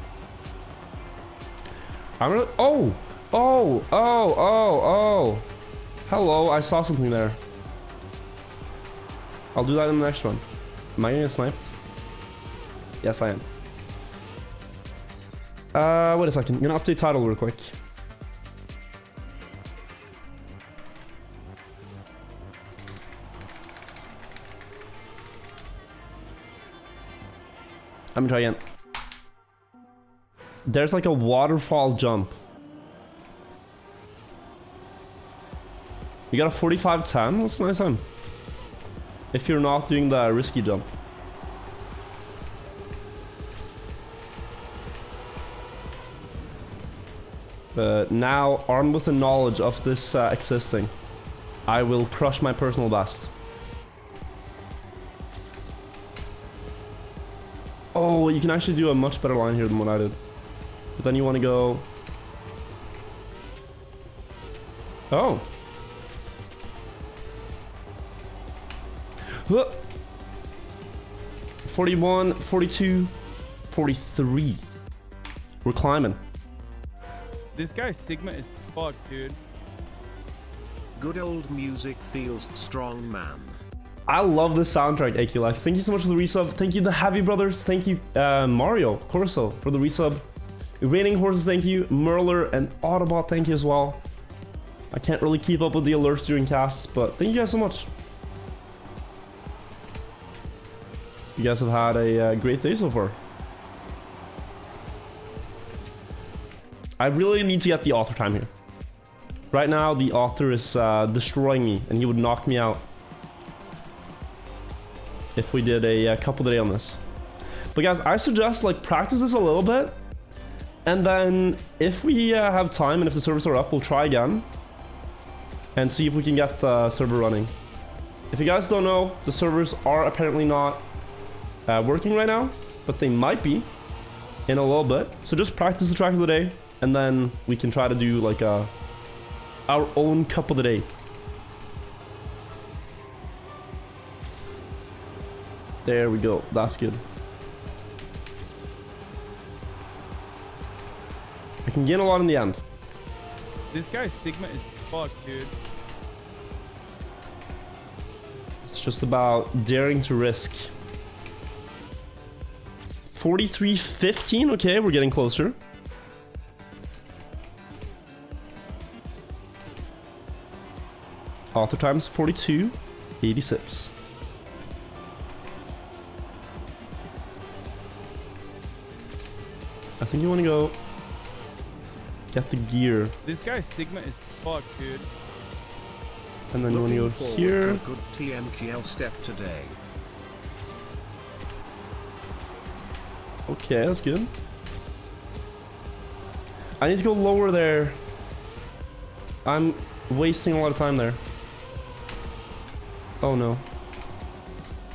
I'm gonna... Oh! Oh! Oh! Oh! Oh! Hello, I saw something there. I'll do that in the next one. Am I gonna get sniped? Yes, I am. Wait a second. I'm gonna update title real quick. I'm gonna try again. There's like a waterfall jump. You got a 45-10? That's a nice time. If you're not doing the risky jump. But now, armed with the knowledge of this existing, I will crush my personal best. Oh, you can actually do a much better line here than what I did. But then you want to go... Oh. 41, 42, 43. We're climbing.
This guy's Sigma is fucked, dude.
Good old music feels strong, man.
I love the soundtrack, AQLX. Thank you so much for the resub. Thank you, the Heavy Brothers. Thank you, Mario Corso, for the resub. Raining Horses, thank you. Merler and Autobot, thank you as well. I can't really keep up with the alerts during casts, but thank you guys so much. You guys have had a great day so far. I really need to get the author time here. Right now, the author is destroying me, and he would knock me out if we did a couple today on this. But guys, I suggest like practice this a little bit, and then if we have time and if the servers are up, we'll try again and see if we can get the server running. If you guys don't know, the servers are apparently not working right now, but they might be in a little bit. So just practice the track of the day, and then we can try to do like our own cup of the day. There we go. That's good. I can gain a lot in the end.
This guy's Sigma is fucked, dude.
It's just about daring to risk. 43-15. Okay, we're getting closer. Author times 42-86. I think you want to go get the gear.
This guy's Sigma is fucked, dude.
And then you want to go here.
Good TMGL step today.
Okay, that's good. I need to go lower there. I'm wasting a lot of time there. Oh no.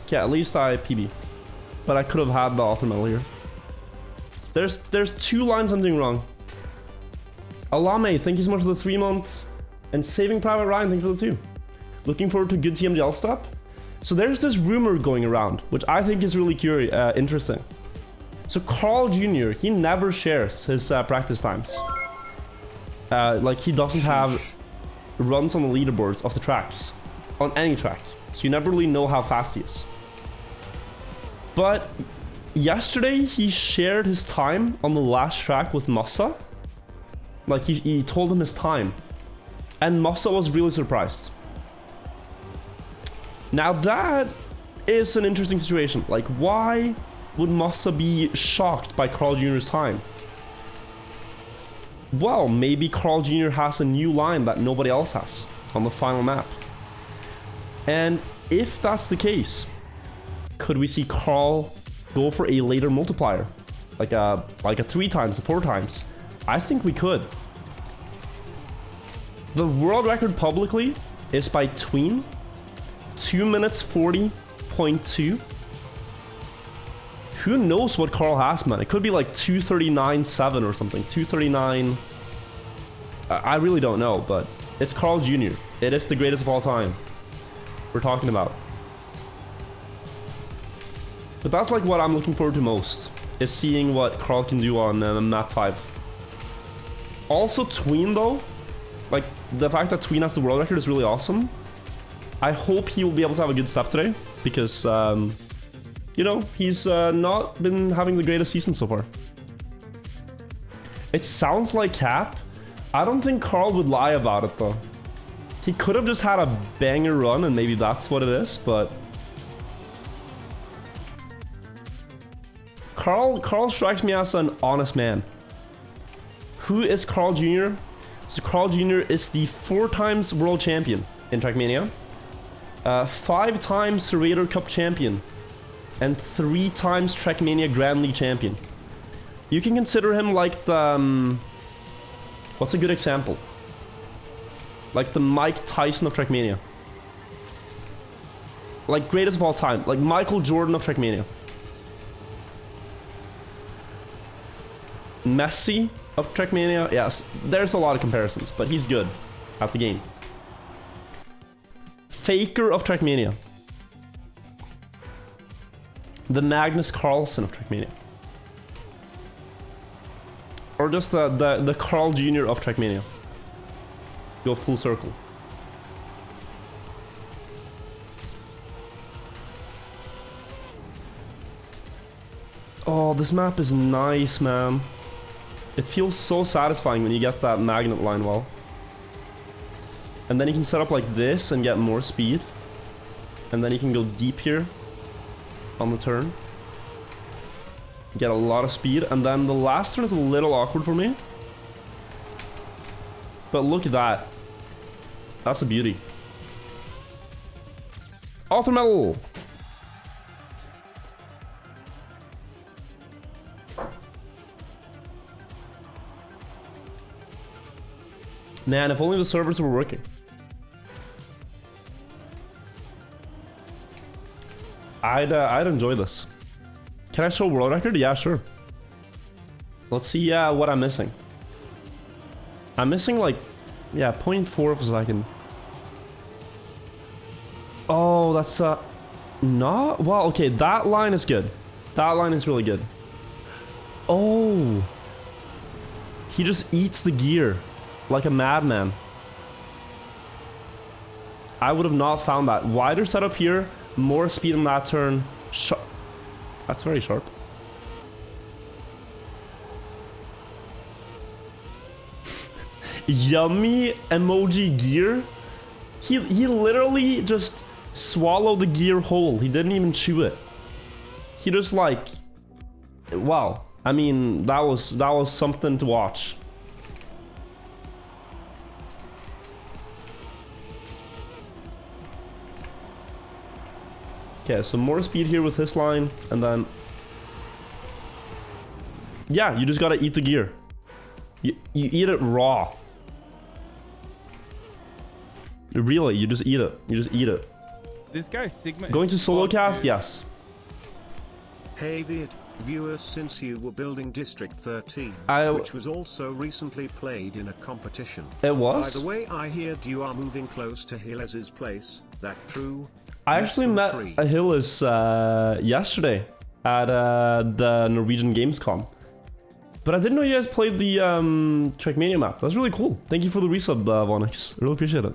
Okay, at least I PB. But I could have had the author medal here. There's 2 lines I'm doing wrong. Alame, thank you so much for the 3 months. And Saving Private Ryan, thank you for the 2. Looking forward to good TMGL step. So there's this rumor going around, which I think is really interesting. So Carl Jr., he never shares his practice times. Like he doesn't have runs on the leaderboards of the tracks, on any track. So you never really know how fast he is. But yesterday he shared his time on the last track with Massa. Like he told him his time. And Massa was really surprised. Now that is an interesting situation. Like why would Massa be shocked by Carl Jr.'s time? Well, maybe Carl Jr. has a new line that nobody else has on the final map. And if that's the case, could we see Carl go for a later multiplier? Like a 3 times, a 4 times? I think we could. The world record publicly is by Tween. 2 minutes 40.2. Who knows what Carl has, man? It could be like 239.7 or something. 239. I really don't know, but it's Carl Jr. It is the greatest of all time we're talking about. But that's like what I'm looking forward to most, is seeing what Carl can do on map 5. Also Tween though, like the fact that Tween has the world record is really awesome. I hope he will be able to have a good step today, because you know, he's not been having the greatest season so far. It sounds like cap. I don't think Carl would lie about it though. He could have just had a banger run and maybe that's what it is, but Carl strikes me as an honest man. Who is Carl Jr.? So Carl Jr. is the 4 times world champion in Trackmania, 5 times Serrator Cup champion, and 3 times Trackmania Grand League champion. You can consider him like the what's a good example? Like the Mike Tyson of Trackmania. Like greatest of all time. Like Michael Jordan of Trackmania. Messi of Trackmania. Yes, there's a lot of comparisons, but he's good at the game. Faker of Trackmania. The Magnus Carlsen of Trackmania. Or just the Carl Jr. of Trackmania. Go full circle. Oh, this map is nice, man. It feels so satisfying when you get that magnet line well. And then you can set up like this and get more speed. And then you can go deep here on the turn. Get a lot of speed. And then the last turn is a little awkward for me. But look at that. That's a beauty. Auto medal! Man, if only the servers were working. I'd enjoy this. Can I show world record? Yeah, sure. Let's see what I'm missing. I'm missing like, yeah, 0.4 of a second. Oh, that's not well. Okay, that line is good. That line is really good. Oh, he just eats the gear like a madman. I would have not found that. Wider setup here, more speed in that turn. That's very sharp. Yummy emoji gear. He literally just swallowed the gear whole. He didn't even chew it. He just like, wow. I mean, that was something to watch. Okay, so more speed here with this line, and then yeah, you just gotta eat the gear. You eat it raw. Really, you just eat it. You just eat it.
This guy Sigma.
Going to solo cast? Yes.
Hey Vid, viewers, since you were building District 13, which was also recently played in a competition.
It was?
By the way, I heard you are moving close to Hiles's place. That true?
I actually met Hilles yesterday. at the Norwegian Gamescom. But I didn't know you guys played the Trackmania map. That's really cool. Thank you for the resub, Vonix. I really appreciate it.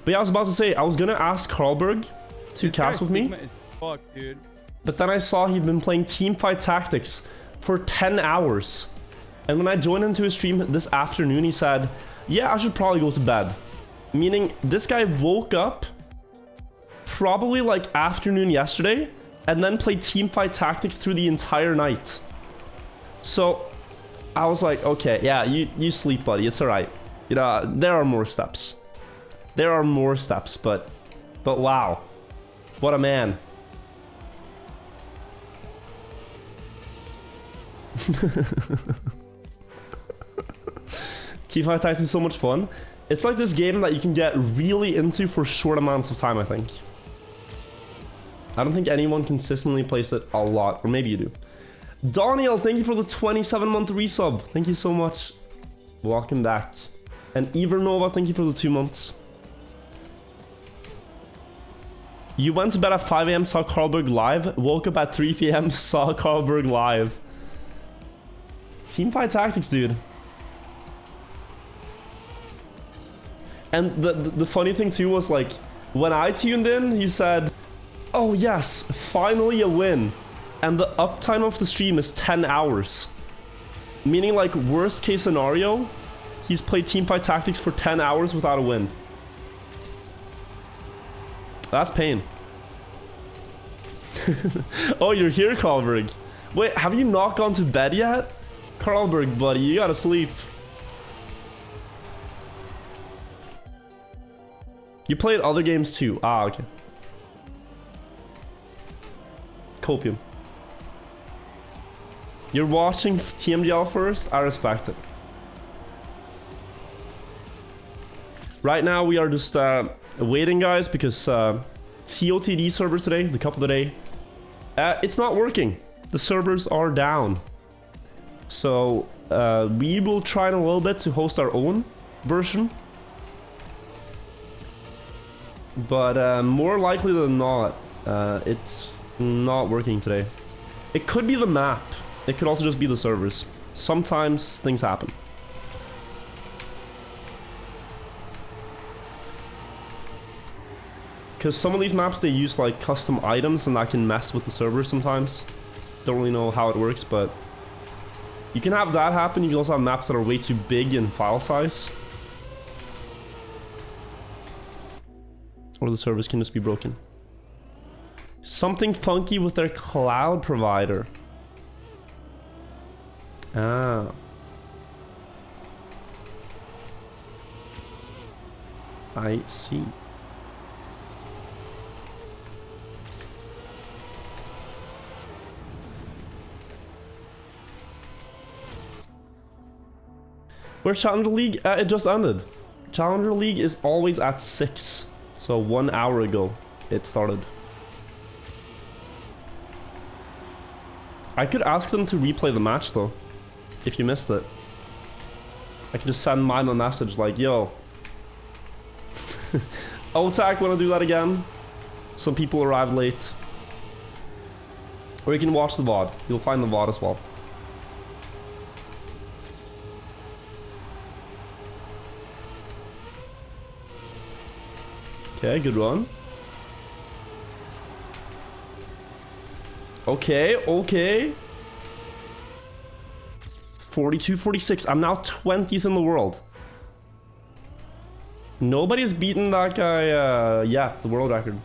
But yeah, I was about to say, I was gonna ask Carlberg to cast with me.
Fuck, dude.
But then I saw he'd been playing Teamfight Tactics for 10 hours. And when I joined into his stream this afternoon, he said, yeah, I should probably go to bed. Meaning, this guy woke up probably like afternoon yesterday and then played Teamfight Tactics through the entire night. So I was like, okay, yeah, you sleep, buddy. It's all right. You know, there are more steps. There are more steps, but wow. What a man. Teamfight Tactics is so much fun. It's like this game that you can get really into for short amounts of time, I think. I don't think anyone consistently plays it a lot, or maybe you do. Daniel, thank you for the 27-month resub. Thank you so much. Welcome back. And Evernova, thank you for the 2 months. You went to bed at 5 AM, saw Carlberg live, woke up at 3 PM, saw Carlberg live. Teamfight Tactics, dude. And the funny thing too was, like, when I tuned in, he said, oh yes, finally a win. And the uptime of the stream is 10 hours. Meaning, like, worst case scenario, he's played Teamfight Tactics for 10 hours without a win. That's pain. Oh, you're here, Carlberg. Wait, have you not gone to bed yet? Carlberg, buddy, you gotta sleep. You played other games too. Ah, okay. Copium. You're watching TMGL first? I respect it. Right now we are just waiting, guys, because COTD server today, the cup of the day, it's not working. The servers are down. So we will try in a little bit to host our own version. But more likely than not, it's not working today. It could be the map. It could also just be the servers. Sometimes things happen. Because some of these maps, they use like custom items and that can mess with the server sometimes. Don't really know how it works, but you can have that happen. You can also have maps that are way too big in file size. Or the servers can just be broken. Something funky with their cloud provider. Ah. I see. Where's Challenger League? It just ended. Challenger League is always at 6. So 1 hour ago, it started. I could ask them to replay the match though, if you missed it. I could just send mine a message like, yo. OTAC, wanna do that again? Some people arrived late. Or you can watch the VOD. You'll find the VOD as well. Okay, good run. Okay, okay. 42-46. I'm now 20th in the world. Nobody's beaten that guy yet, the world record.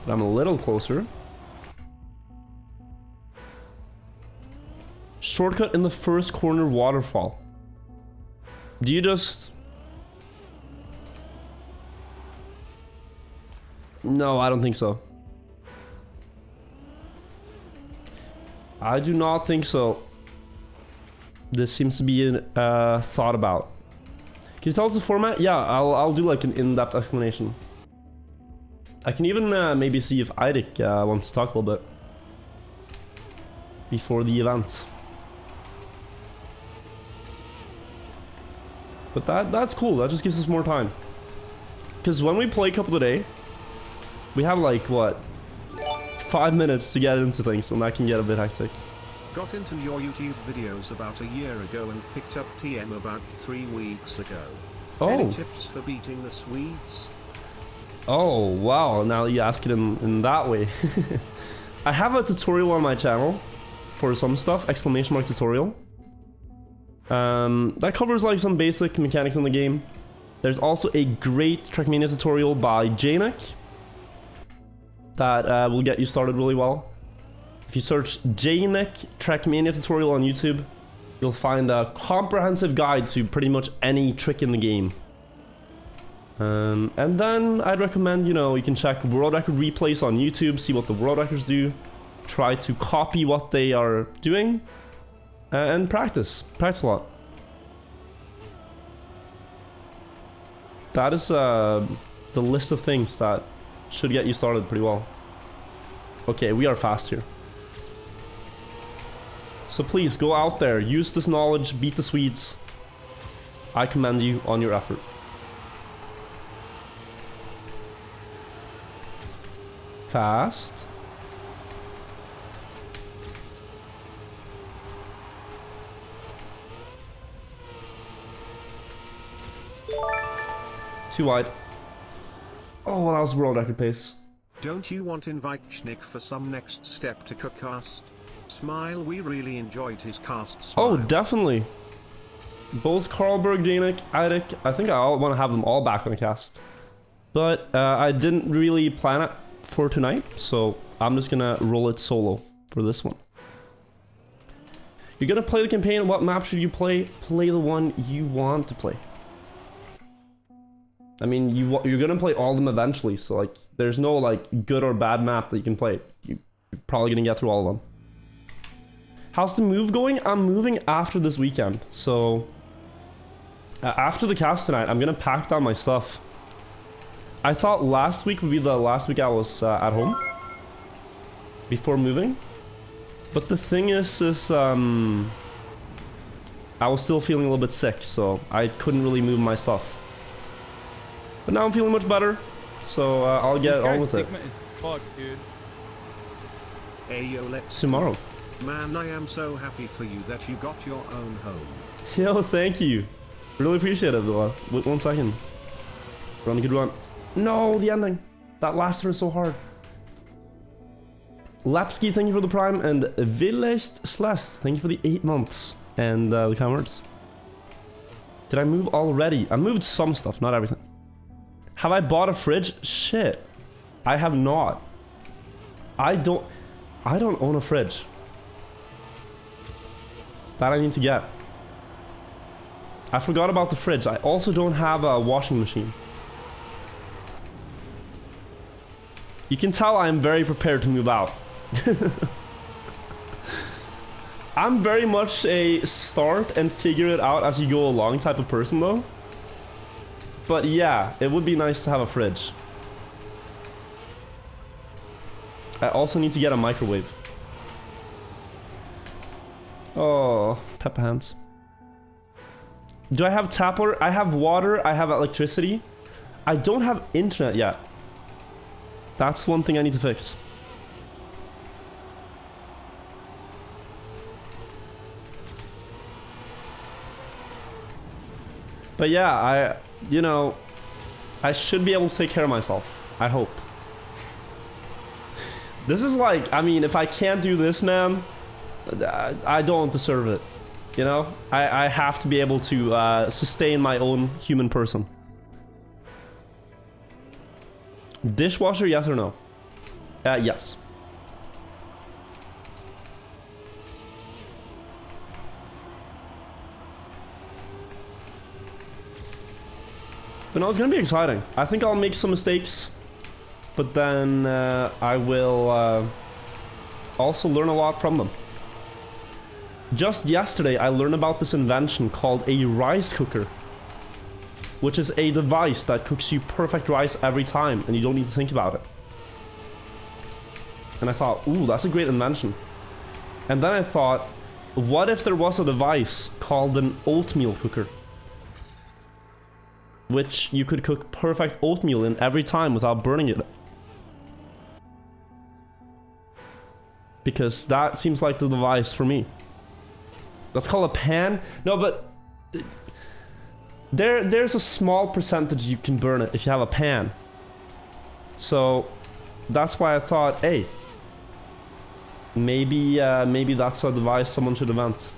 But I'm a little closer. Shortcut in the first corner waterfall. Do you just... No, I don't think so. I do not think so. This seems to be thought about. Can you tell us the format? Yeah, I'll do like an in-depth explanation. I can even maybe see if Eirik wants to talk a little bit before the event. But that's cool. That just gives us more time. Because when we play Cup of the Day, We have like, what? 5 minutes to get into things, and that can get a bit hectic.
Got into your YouTube videos about a year ago and picked up TM about 3 weeks ago.
Oh.
Any tips for beating the Swedes?
Oh, wow. Now you ask it in that way. I have a tutorial on my channel for some stuff, exclamation mark tutorial. That covers like some basic mechanics in the game. There's also a great Trackmania tutorial by Janek that will get you started really well. If you search Janek Trackmania tutorial on YouTube, you'll find a comprehensive guide to pretty much any trick in the game. And then I'd recommend, you know, you can check world record replays on YouTube, see what the world records do, try to copy what they are doing, and practice. Practice a lot. That is the list of things that should get you started pretty well. Okay, we are fast here. So please, go out there, use this knowledge, beat the Swedes. I commend you on your effort. Fast. Too wide. Oh, that was world record pace.
Don't you want to invite Schnick for some next step to cast? Smile, we really enjoyed his cast. Smile.
Oh, definitely. Both Carlberg, Janek, Eirik, I think I want to have them all back on the cast. But I didn't really plan it for tonight, so I'm just gonna roll it solo for this one. You're gonna play the campaign. What map should you play? Play the one you want to play. I mean, you're gonna play all of them eventually, so like, there's no like good or bad map that you can play. You're probably gonna get through all of them. How's the move going? I'm moving after this weekend, so after the cast tonight, I'm gonna pack down my stuff. I thought last week would be the last week I was at home before moving, but the thing is I was still feeling a little bit sick, so I couldn't really move my stuff. But now I'm feeling much better, so I'll get on with it.
Sigma is fucked, dude.
Hey yo, let's
Tomorrow.
Man, I am so happy for you that you got your own home.
Yo, thank you. Really appreciate it, though. Wait 1 second. Run a good run. No, the ending. That last turn is so hard. Lapski, thank you for the prime, and Villest Sleth, thank you for the 8 months and the kind words. Did I move already? I moved some stuff, not everything. Have I bought a fridge? Shit. I have not. I don't own a fridge. That I need to get. I forgot about the fridge. I also don't have a washing machine. You can tell I'm very prepared to move out. I'm very much a start and figure it out as you go along type of person though. But yeah, it would be nice to have a fridge. I also need to get a microwave. Oh, pepper hands. Do I have tap water? I have water, I have electricity. I don't have internet yet. That's one thing I need to fix. But yeah, you know, I should be able to take care of myself. I hope. This is like, I mean, if I can't do this, man, I don't deserve it. You know, I have to be able to sustain my own human person. Dishwasher, yes or no? Yes. But no, it's gonna be exciting. I think I'll make some mistakes, but then I will also learn a lot from them. Just yesterday, I learned about this invention called a rice cooker, which is a device that cooks you perfect rice every time, and you don't need to think about it. And I thought, ooh, that's a great invention. And then I thought, what if there was a device called an oatmeal cooker, which you could cook perfect oatmeal in every time without burning it? because that seems like the device for me. Let's call a pan. No, but there's a small percentage you can burn it if you have a pan. So that's why I thought, hey, maybe that's a device someone should invent.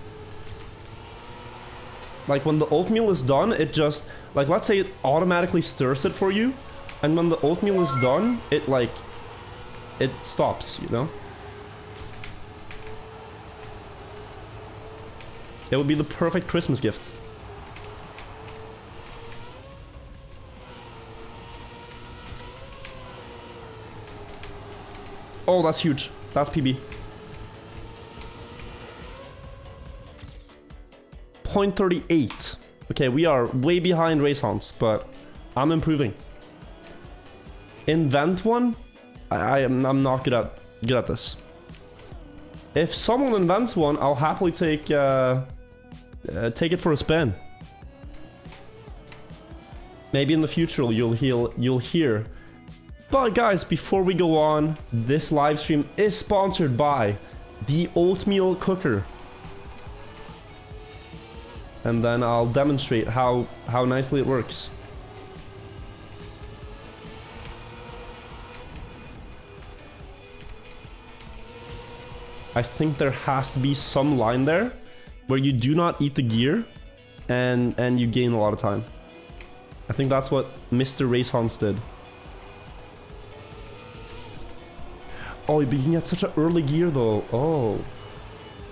Like when the oatmeal is done, it just, like, let's say it automatically stirs it for you, and when the oatmeal is done, it like, it stops, you know? It would be the perfect Christmas gift. Oh, that's huge. That's PB. 0.38. Okay, we are way behind Race Hounds, but I'm improving. Invent one? I'm not good at this. If someone invents one, I'll happily take it for a spin. Maybe in the future you'll hear. But guys, before we go on, this live stream is sponsored by the oatmeal cooker. And then I'll demonstrate how nicely it works. I think there has to be some line there where you do not eat the gear and you gain a lot of time. I think that's what Mr. Race Hans did. Oh, but you can get such an early gear though. Oh,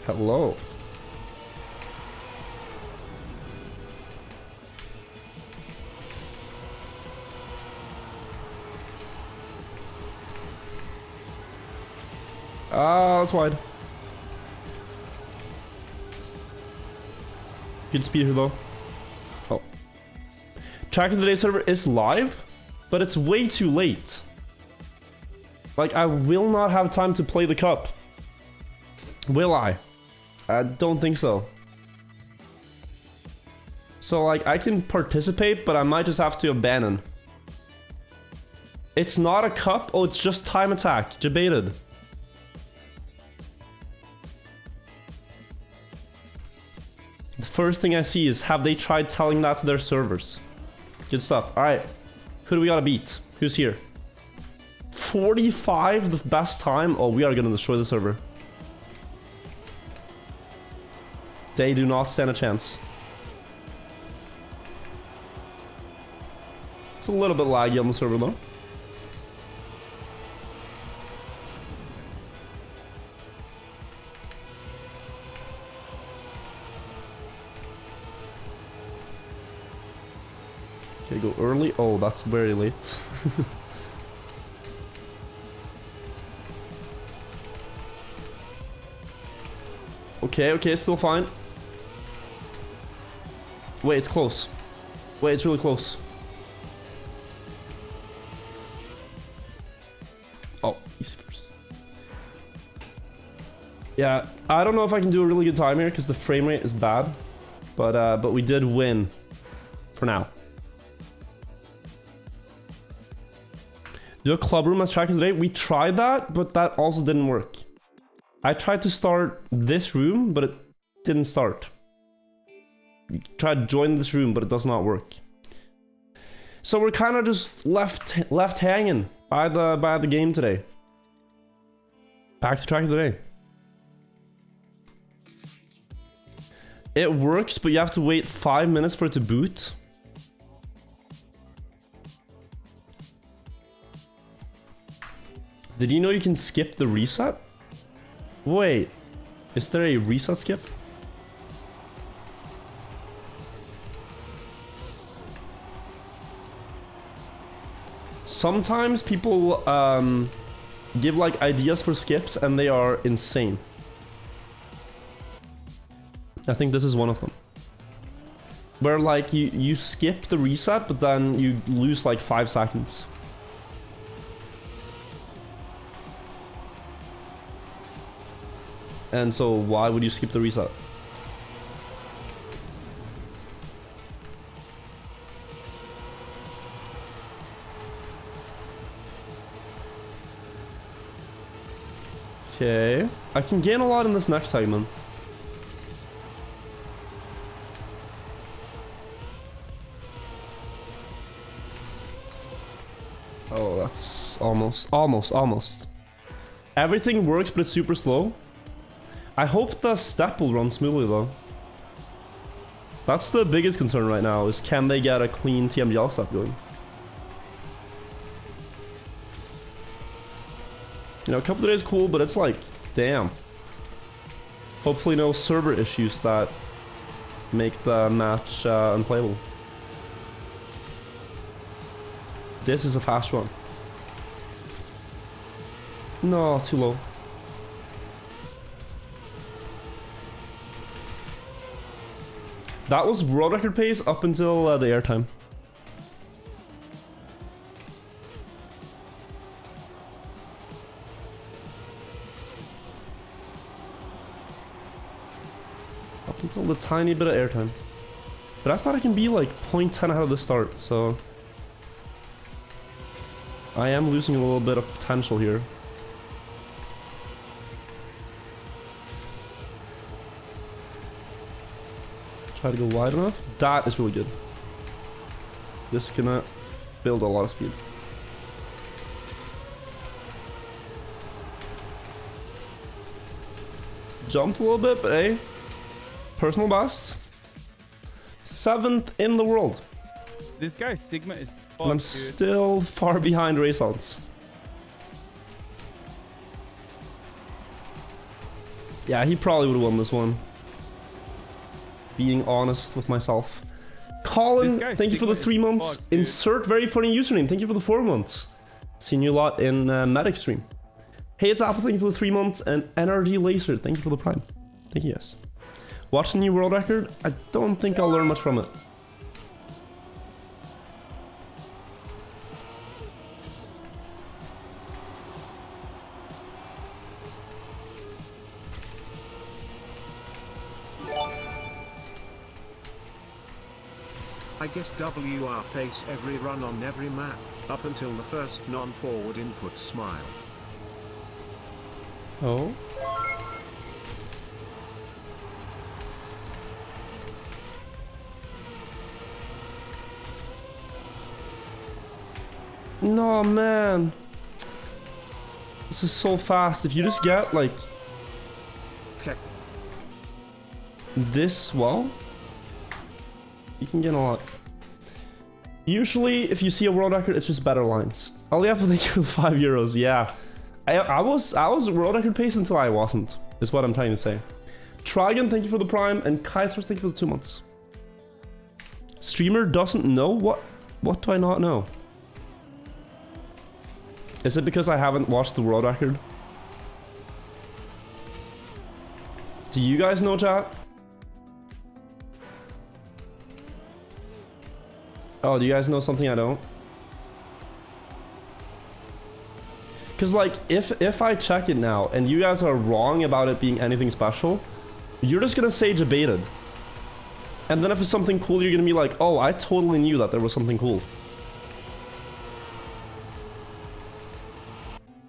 hello. Ah, that's wide. Good speed here though. Oh. Track of the Day server is live, but it's way too late. Like, I will not have time to play the cup. Will I? I don't think so. So, like, I can participate, but I might just have to abandon. It's not a cup. Oh, it's just time attack. Debated. The first thing I see is, have they tried telling that to their servers? Good stuff. Alright. Who do we gotta beat? Who's here? 45, the best time? Oh, we are gonna destroy the server. They do not stand a chance. It's a little bit laggy on the server though. Okay, go early. Oh, that's very late. Okay, still fine. Wait, it's close. Wait, it's really close. Oh, easy first. Yeah, I don't know if I can do a really good time here because the frame rate is bad, but we did win for now. Do a club room as track today. We tried that, but that also didn't work. I tried to start this room, but it didn't start. You try to join this room, but it does not work. So we're kind of just left hanging by the game today. Back to track of the day. It works, but you have to wait 5 minutes for it to boot. Did you know you can skip the reset? Wait, is there a reset skip? Sometimes people give like ideas for skips and they are insane. I think this is one of them. Where like you skip the reset, but then you lose like 5 seconds. And so why would you skip the reset? Okay. I can gain a lot in this next segment. Oh, that's almost. Everything works, but it's super slow. I hope the step will run smoothly, though. That's the biggest concern right now, is can they get a clean TMGL step going? You know, a couple of days cool, but it's like, damn. Hopefully no server issues that make the match unplayable. This is a fast one. No, too low. That was world record pace up until the airtime. Up until the tiny bit of airtime. But I thought I can be like 0.10 ahead of the start, so... I am losing a little bit of potential here. Try to go wide enough. That is really good. This is gonna build a lot of speed. Jumped a little bit, but hey, personal best. 7th in the world.
This guy's Sigma is fucked,
And I'm
dude.
still far behind race odds. Yeah, he probably would have won this one. Being honest with myself. Colin, thank you for the 3 months.
Fuck, dude.
Insert very funny username. Thank you for the 4 months. Seen you a lot in Medic stream. Hey, it's Apple. Thank you for the 3 months. And NRG Laser. Thank you for the Prime. Thank you, guys. Watch the new world record. I don't think I'll learn much from it.
I guess WR pace every run on every map, up until the first non-forward input smile.
Oh. No, man. This is so fast. If you just get, like, this well, you can get a lot. Usually, if you see a world record, it's just better lines. I'll have to thank you for the €5. Yeah, I was world record pace until I wasn't. Is what I'm trying to say. Trigon, thank you for the Prime, and Kythros, thank you for the 2 months. Streamer doesn't know what? What do I not know? Is it because I haven't watched the world record? Do you guys know, chat? Oh, do you guys know something I don't? Because, like, if I check it now and you guys are wrong about it being anything special, you're just gonna say debated. And then if it's something cool, you're gonna be like, oh, I totally knew that there was something cool.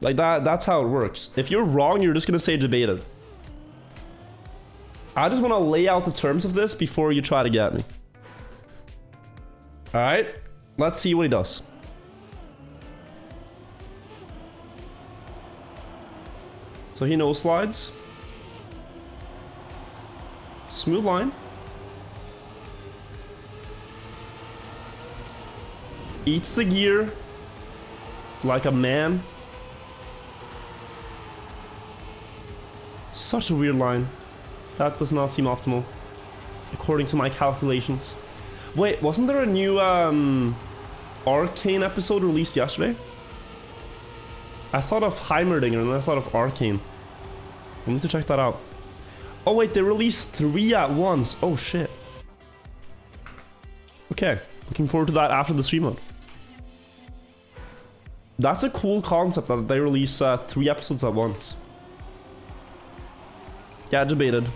Like, that's how it works. If you're wrong, you're just gonna say debated. I just want to lay out the terms of this before you try to get me. Alright, let's see what he does. So he no slides. Smooth line. Eats the gear like a man. Such a weird line. That does not seem optimal, according to my calculations. Wait, wasn't there a new Arcane episode released yesterday? I thought of Heimerdinger and then I thought of Arcane. I need to check that out. Oh wait, they released 3 at once. Oh shit. Okay, looking forward to that after the stream mode. That's a cool concept that they release 3 episodes at once. Yeah, debated.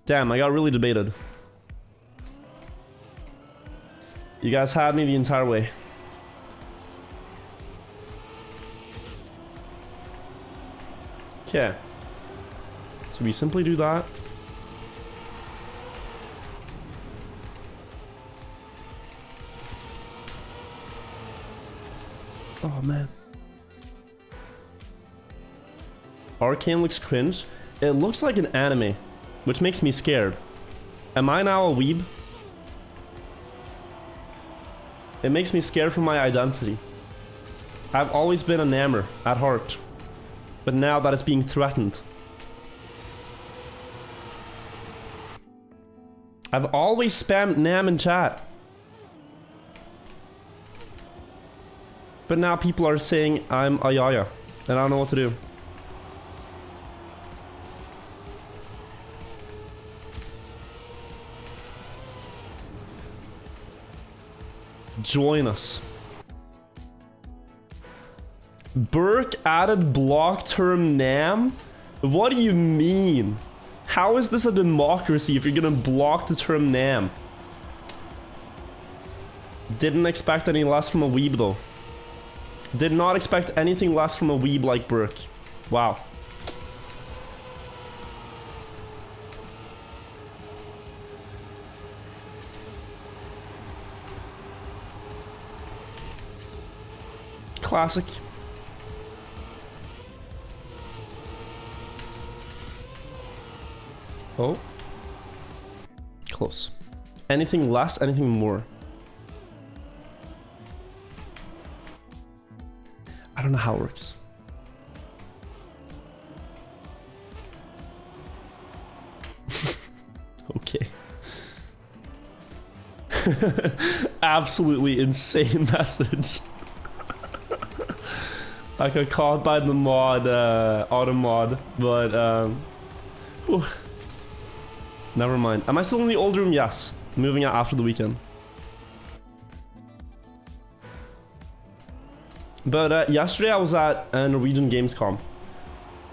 Damn, I got really debated. You guys had me the entire way. Okay. So we simply do that. Oh man. Arcane looks cringe. It looks like an anime, which makes me scared. Am I now a weeb? It makes me scared for my identity. I've always been a Nammer at heart, but now that is being threatened. I've always spammed Nam in chat. But now people are saying I'm a yaya, and I don't know what to do. Join us. Burke added block term Nam? What do you mean? How is this a democracy if you're gonna block the term Nam? Didn't expect any less from a weeb though. Did not expect anything less from a weeb like Burke. Wow. Classic. Oh. Close. Anything less, anything more. I don't know how it works. Okay. Absolutely insane message. I got caught by the mod, auto mod, but whew. Never mind. Am I still in the old room? Yes. Moving out after the weekend. But yesterday I was at a Norwegian Gamescom.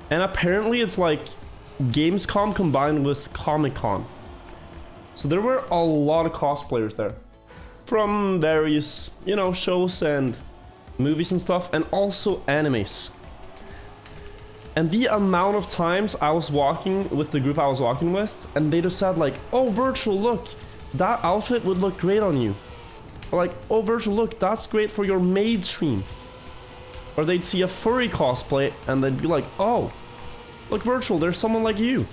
And apparently it's like Gamescom combined with Comic-Con. So there were a lot of cosplayers there. From various, you know, shows and movies and stuff. And also animes. And the amount of times I was walking with the group I was walking with, and they just said like, oh, Virtual, look, that outfit would look great on you. Or like, oh, Virtual, look, that's great for your maid stream. Or they'd see a furry cosplay, and they'd be like, oh, look, Virtual, there's someone like you.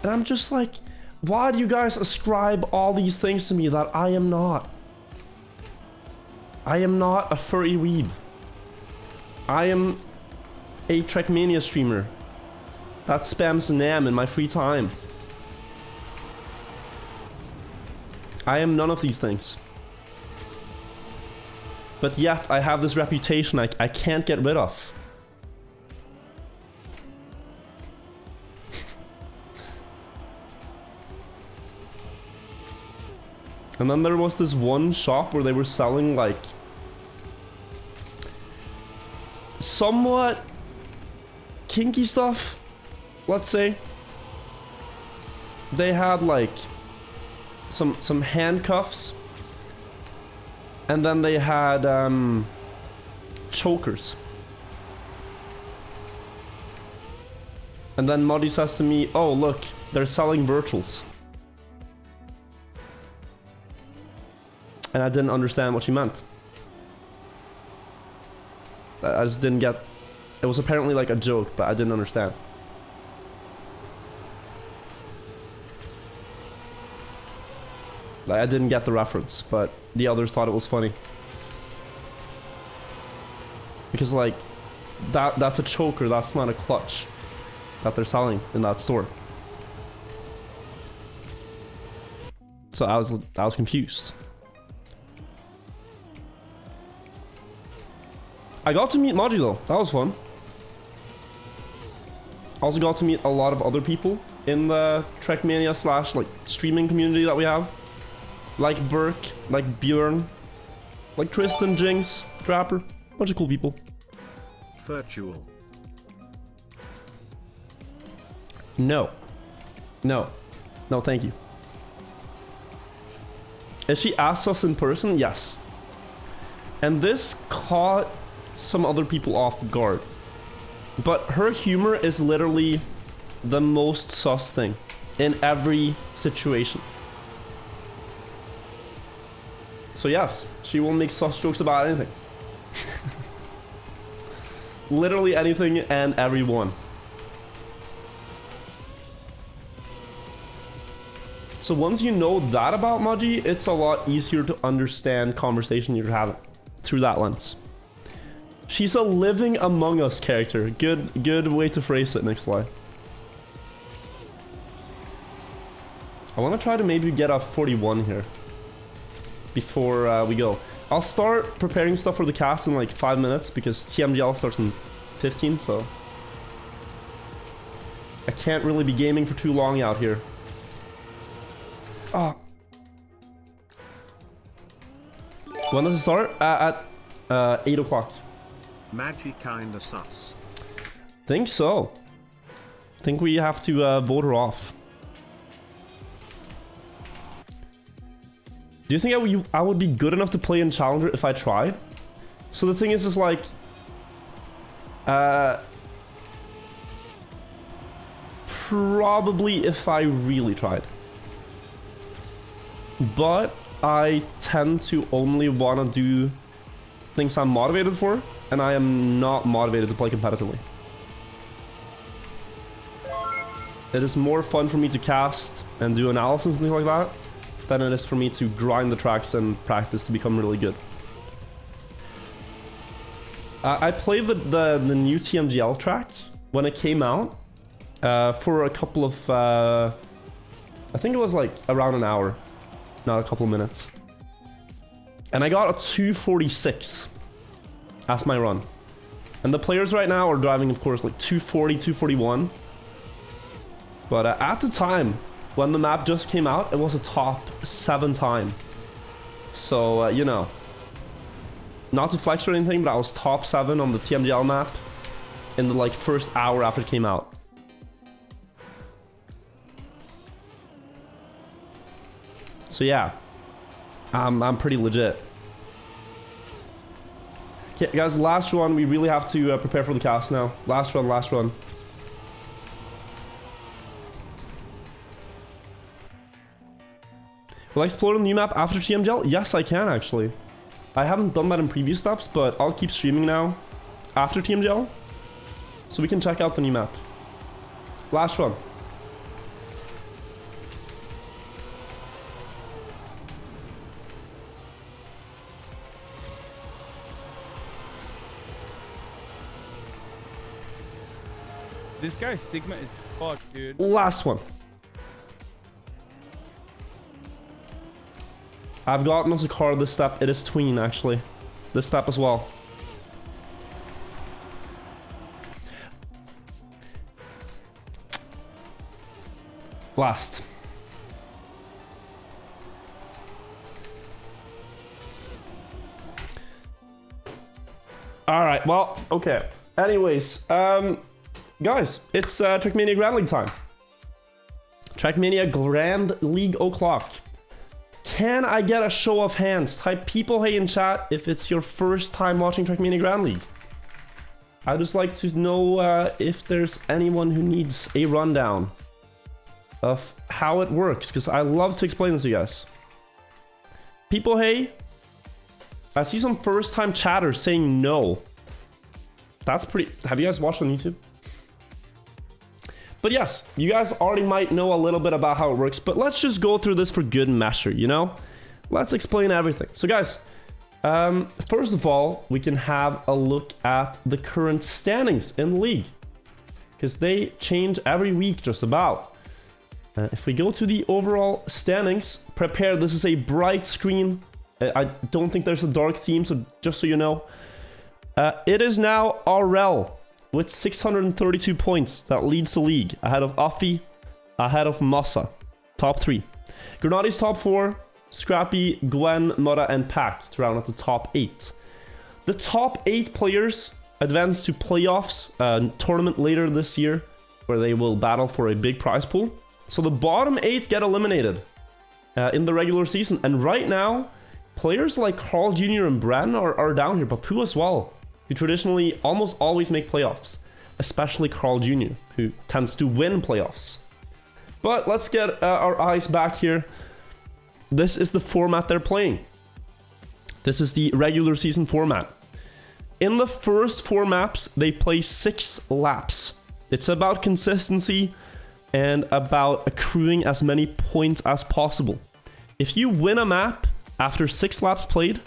And I'm just like, why do you guys ascribe all these things to me that I am not? I am not a furry weeb. I am a Trackmania streamer that spams Nam in my free time. I am none of these things. But yet I have this reputation I can't get rid of. And then there was this one shop where they were selling like somewhat kinky stuff, let's say. They had like some handcuffs, and then they had chokers. And then Muddy says to me, oh look, they're selling virtuals. And I didn't understand what she meant. I just didn't get. It was apparently like a joke, but I didn't understand. Like, I didn't get the reference, but the others thought it was funny. Because like, that's a choker, that's not a clutch that they're selling in that store. So I was confused. I got to meet Maji though, that was fun. Also got to meet a lot of other people in the Trackmania / like streaming community that we have. Like Burke, like Bjorn, like Tristan, Jinx, Trapper, bunch of cool people.
Virtual.
No. No. No, thank you. If she asked us in person, yes. And this caught some other people off guard. But her humor is literally the most sus thing in every situation. So yes, she will make sus jokes about anything. Literally anything and everyone. So once you know that about Maji, it's a lot easier to understand conversation you're having through that lens. She's a living Among Us character. Good way to phrase it, Nikolai. I want to try to maybe get a 41 here before we go. I'll start preparing stuff for the cast in like 5 minutes because TMGL starts in 15, so I can't really be gaming for too long out here. Ah. When does it start? At 8 o'clock.
Maggie kinda sus.
Think so. Think we have to vote her off. Do you think I would be good enough to play in Challenger if I tried? So the thing is like... probably if I really tried. But I tend to only want to do things I'm motivated for, and I am not motivated to play competitively. It is more fun for me to cast and do analysis and things like that than it is for me to grind the tracks and practice to become really good. I played the new TMGL track when it came out for a couple of... I think it was like around an hour, not a couple of minutes. And I got a 246 as my run. And the players right now are driving, of course, like 240, 241. But at the time, when the map just came out, it was a top 7 time. So, you know, not to flex or anything, but I was top 7 on the TMGL map in the like first hour after it came out. So yeah, I'm pretty legit. Okay, guys, last run. We really have to prepare for the cast now. Last run, last run. Will I explore the new map after TMGL? Yes, I can actually. I haven't done that in previous steps, but I'll keep streaming now after TMGL, so we can check out the new map. Last run.
This guy's Sigma is fucked, dude.
Last one. I've gotten us a car this step. It is tween, actually. This step as well. Last. Alright, well, okay. Anyways, guys, it's Trackmania Grand League time. Trackmania Grand League o'clock. Can I get a show of hands? Type people hey in chat if it's your first time watching Trackmania Grand League. I'd just like to know if there's anyone who needs a rundown of how it works, because I love to explain this to you guys. People hey. I see some first time chatters saying no. That's pretty... Have you guys watched on YouTube? But yes, you guys already might know a little bit about how it works, but let's just go through this for good measure, you know? Let's explain everything. So guys, first of all, we can have a look at the current standings in the league, because they change every week just about. If we go to the overall standings, prepare, this is a bright screen. I don't think there's a dark theme, so just so you know. It is now RL with 632 points that leads the league, ahead of Afi, ahead of Massa. Top 3. Grenadi's top 4, Scrappy, Gwen, Mora, and Pack to round out the top 8. The top 8 players advance to playoffs, a tournament later this year, where they will battle for a big prize pool. So the bottom 8 get eliminated in the regular season. And right now, players like Carl Jr. and Bren are down here, Papu as well, who traditionally almost always make playoffs. especially Carl Jr., who tends to win playoffs. But let's get our eyes back here. This is the format they're playing. This is the regular season format. In the first 4 maps, they play 6 laps. It's about consistency and about accruing as many points as possible. If you win a map after 6 laps played,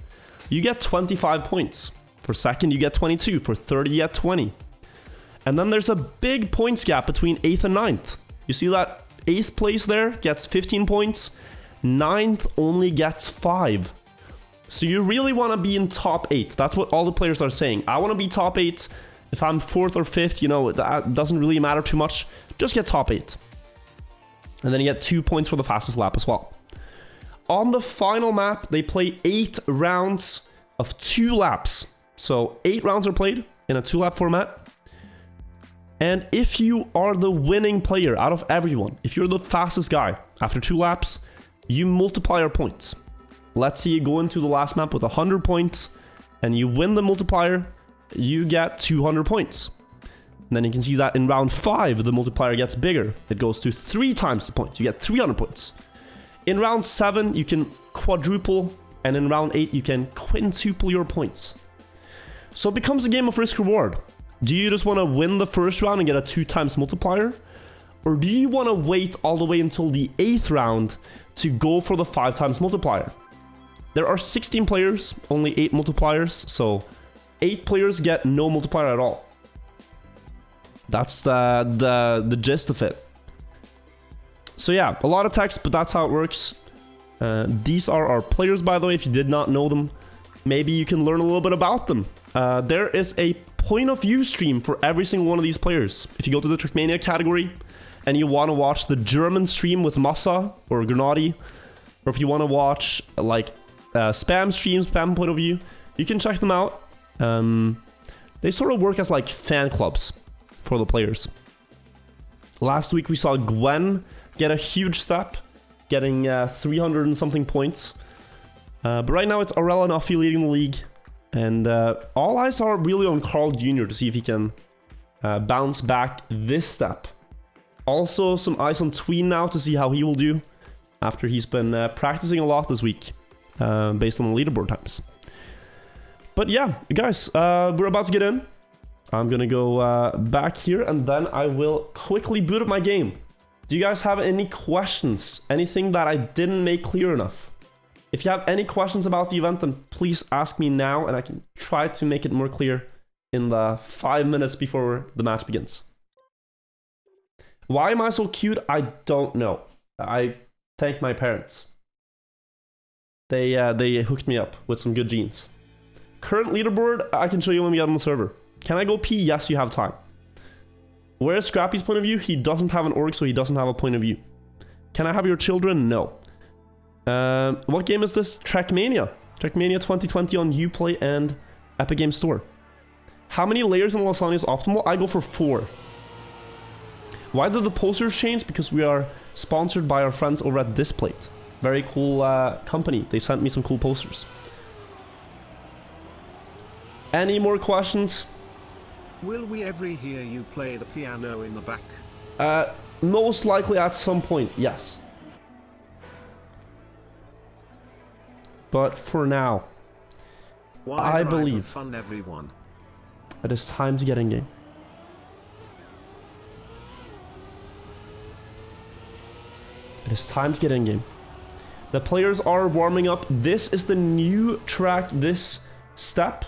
you get 25 points. For second, you get 22. For third, you get 20. And then there's a big points gap between 8th and 9th. You see that 8th place there gets 15 points. 9th only gets 5. So you really want to be in top 8. That's what all the players are saying. I want to be top 8. If I'm 4th or 5th, you know, that doesn't really matter too much. Just get top 8. And then you get 2 points for the fastest lap as well. On the final map, they play 8 rounds of 2 laps. So 8 rounds are played in a 2-lap format. And if you are the winning player out of everyone, if you're the fastest guy after 2 laps, you multiply your points. Let's say you go into the last map with 100 points and you win the multiplier, you get 200 points. And then you can see that in round 5, the multiplier gets bigger. It goes to 3 times the points. You get 300 points. In round 7, you can quadruple, and in round 8, you can quintuple your points. So it becomes a game of risk-reward. Do you just want to win the first round and get a 2 times multiplier? Or do you want to wait all the way until the 8th round to go for the 5 times multiplier? There are 16 players, only 8 multipliers, so 8 players get no multiplier at all. That's the gist of it. So yeah, a lot of text, but that's how it works. These are our players, by the way, if you did not know them. Maybe you can learn a little bit about them. There is a point of view stream for every single one of these players. If you go to the Trackmania category and you want to watch the German stream with Massa or Grenadi, or if you want to watch like spam streams, spam point of view, you can check them out. They sort of work as like fan clubs for the players. Last week we saw Gwen get a huge step, getting 300 and something points. But right now it's Aurel and Uffy leading the league. And all eyes are really on Carl Jr. to see if he can bounce back this step. Also some eyes on Tween now to see how he will do after he's been practicing a lot this week based on the leaderboard times. But yeah, guys, we're about to get in. I'm gonna go back here and then I will quickly boot up my game. Do you guys have any questions? Anything that I didn't make clear enough? If you have any questions about the event, then please ask me now and I can try to make it more clear in the 5 minutes before the match begins. Why am I so cute? I don't know. I thank my parents. They hooked me up with some good genes. Current leaderboard, I can show you when we get on the server. Can I go pee? Yes, you have time. Where's Scrappy's point of view? He doesn't have an org, so he doesn't have a point of view. Can I have your children? No. What game is this? Trackmania. Trackmania 2020 on Uplay and Epic Games Store. How many layers in lasagna is optimal? I go for 4. Why did the posters change? Because we are sponsored by our friends over at Displate. Very cool company. They sent me some cool posters. Any more questions?
Will we ever hear you play the piano in the back?
Most likely at some point, yes. But for now, I believe
fun, everyone.
It is time to get in game. It is time to get in game. The players are warming up. This is the new track, this step.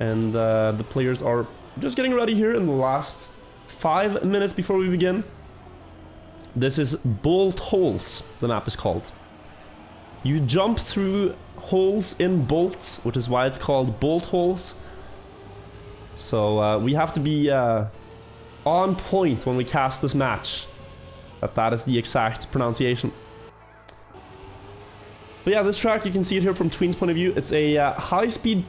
And the players are just getting ready here in the last 5 minutes before we begin. This is Bolt Holes, the map is called. You jump through holes in bolts, which is why it's called Bolt Holes. So we have to be on point when we cast this match. That is the exact pronunciation. But yeah, this track, you can see it here from Tween's point of view. It's a high-speed...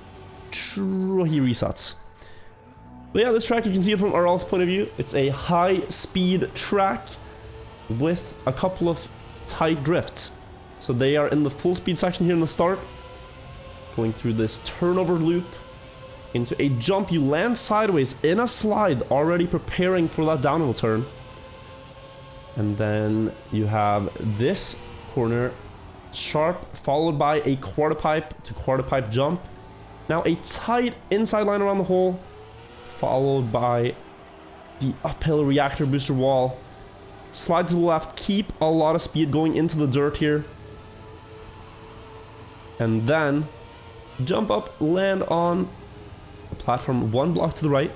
He resets. But yeah, this track, you can see it from Aral's point of view. It's a high-speed track with a couple of tight drifts. So they are in the full speed section here in the start, going through this turnover loop, into a jump. You land sideways in a slide, already preparing for that downhill turn. And then you have this corner, sharp, followed by a quarter pipe to quarter pipe jump. Now a tight inside line around the hole, followed by the uphill reactor booster wall. Slide to the left, keep a lot of speed going into the dirt here. And then jump up, land on the platform one block to the right.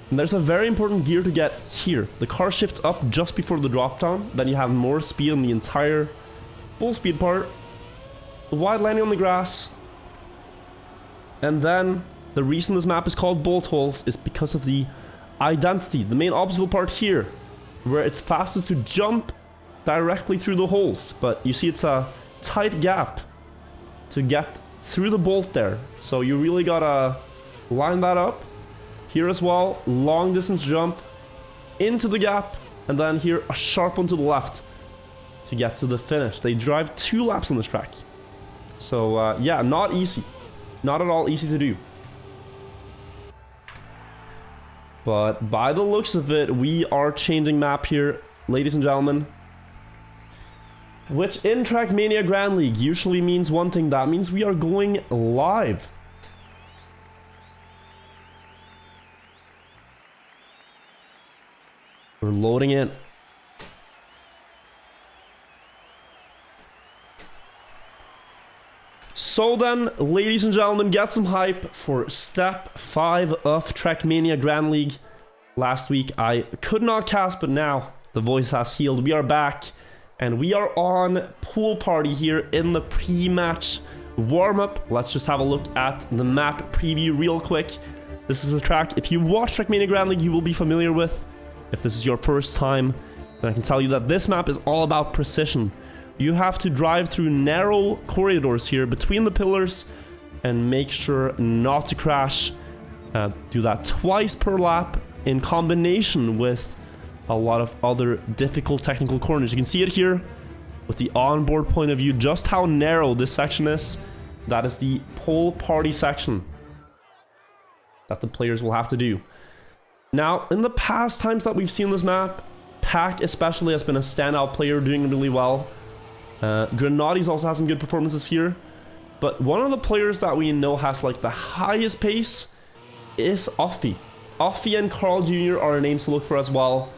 And there's a very important gear to get here. The car shifts up just before the drop down. Then you have more speed on the entire full speed part. A wide landing on the grass. And then the reason this map is called bolt holes is because of the identity. The main obstacle part here, where it's fastest to jump directly through the holes. But you see it's a tight gap to get through the bolt there. So you really gotta line that up. Here as well, long distance jump into the gap, and then here a sharp one to the left to get to the finish. They drive 2 laps on this track. So yeah, not easy. Not at all easy to do. But by the looks of it, we are changing map here, ladies and gentlemen. Which in Trackmania Grand League usually means one thing. That means we are going live. We're loading in. So then, ladies and gentlemen, get some hype for Step 5 of Trackmania Grand League. Last week I could not cast, but now the voice has healed. We are back, and we are on Pool Party here in the pre-match warm-up. Let's just have a look at the map preview real quick. This is a track, if you watch Trackmania Grand League, you will be familiar with. If this is your first time, then I can tell you that this map is all about precision. You have to drive through narrow corridors here between the pillars and make sure not to crash. Do that twice per lap in combination with a lot of other difficult technical corners. You can see it here with the onboard point of view, just how narrow this section is. That is the Pool Party section that the players will have to do. Now, in the past times that we've seen this map, Pack especially has been a standout player doing really well. Grenadi's also has some good performances here. But one of the players that we know has like the highest pace is Offie. Offie and Carl Jr. are names to look for as well.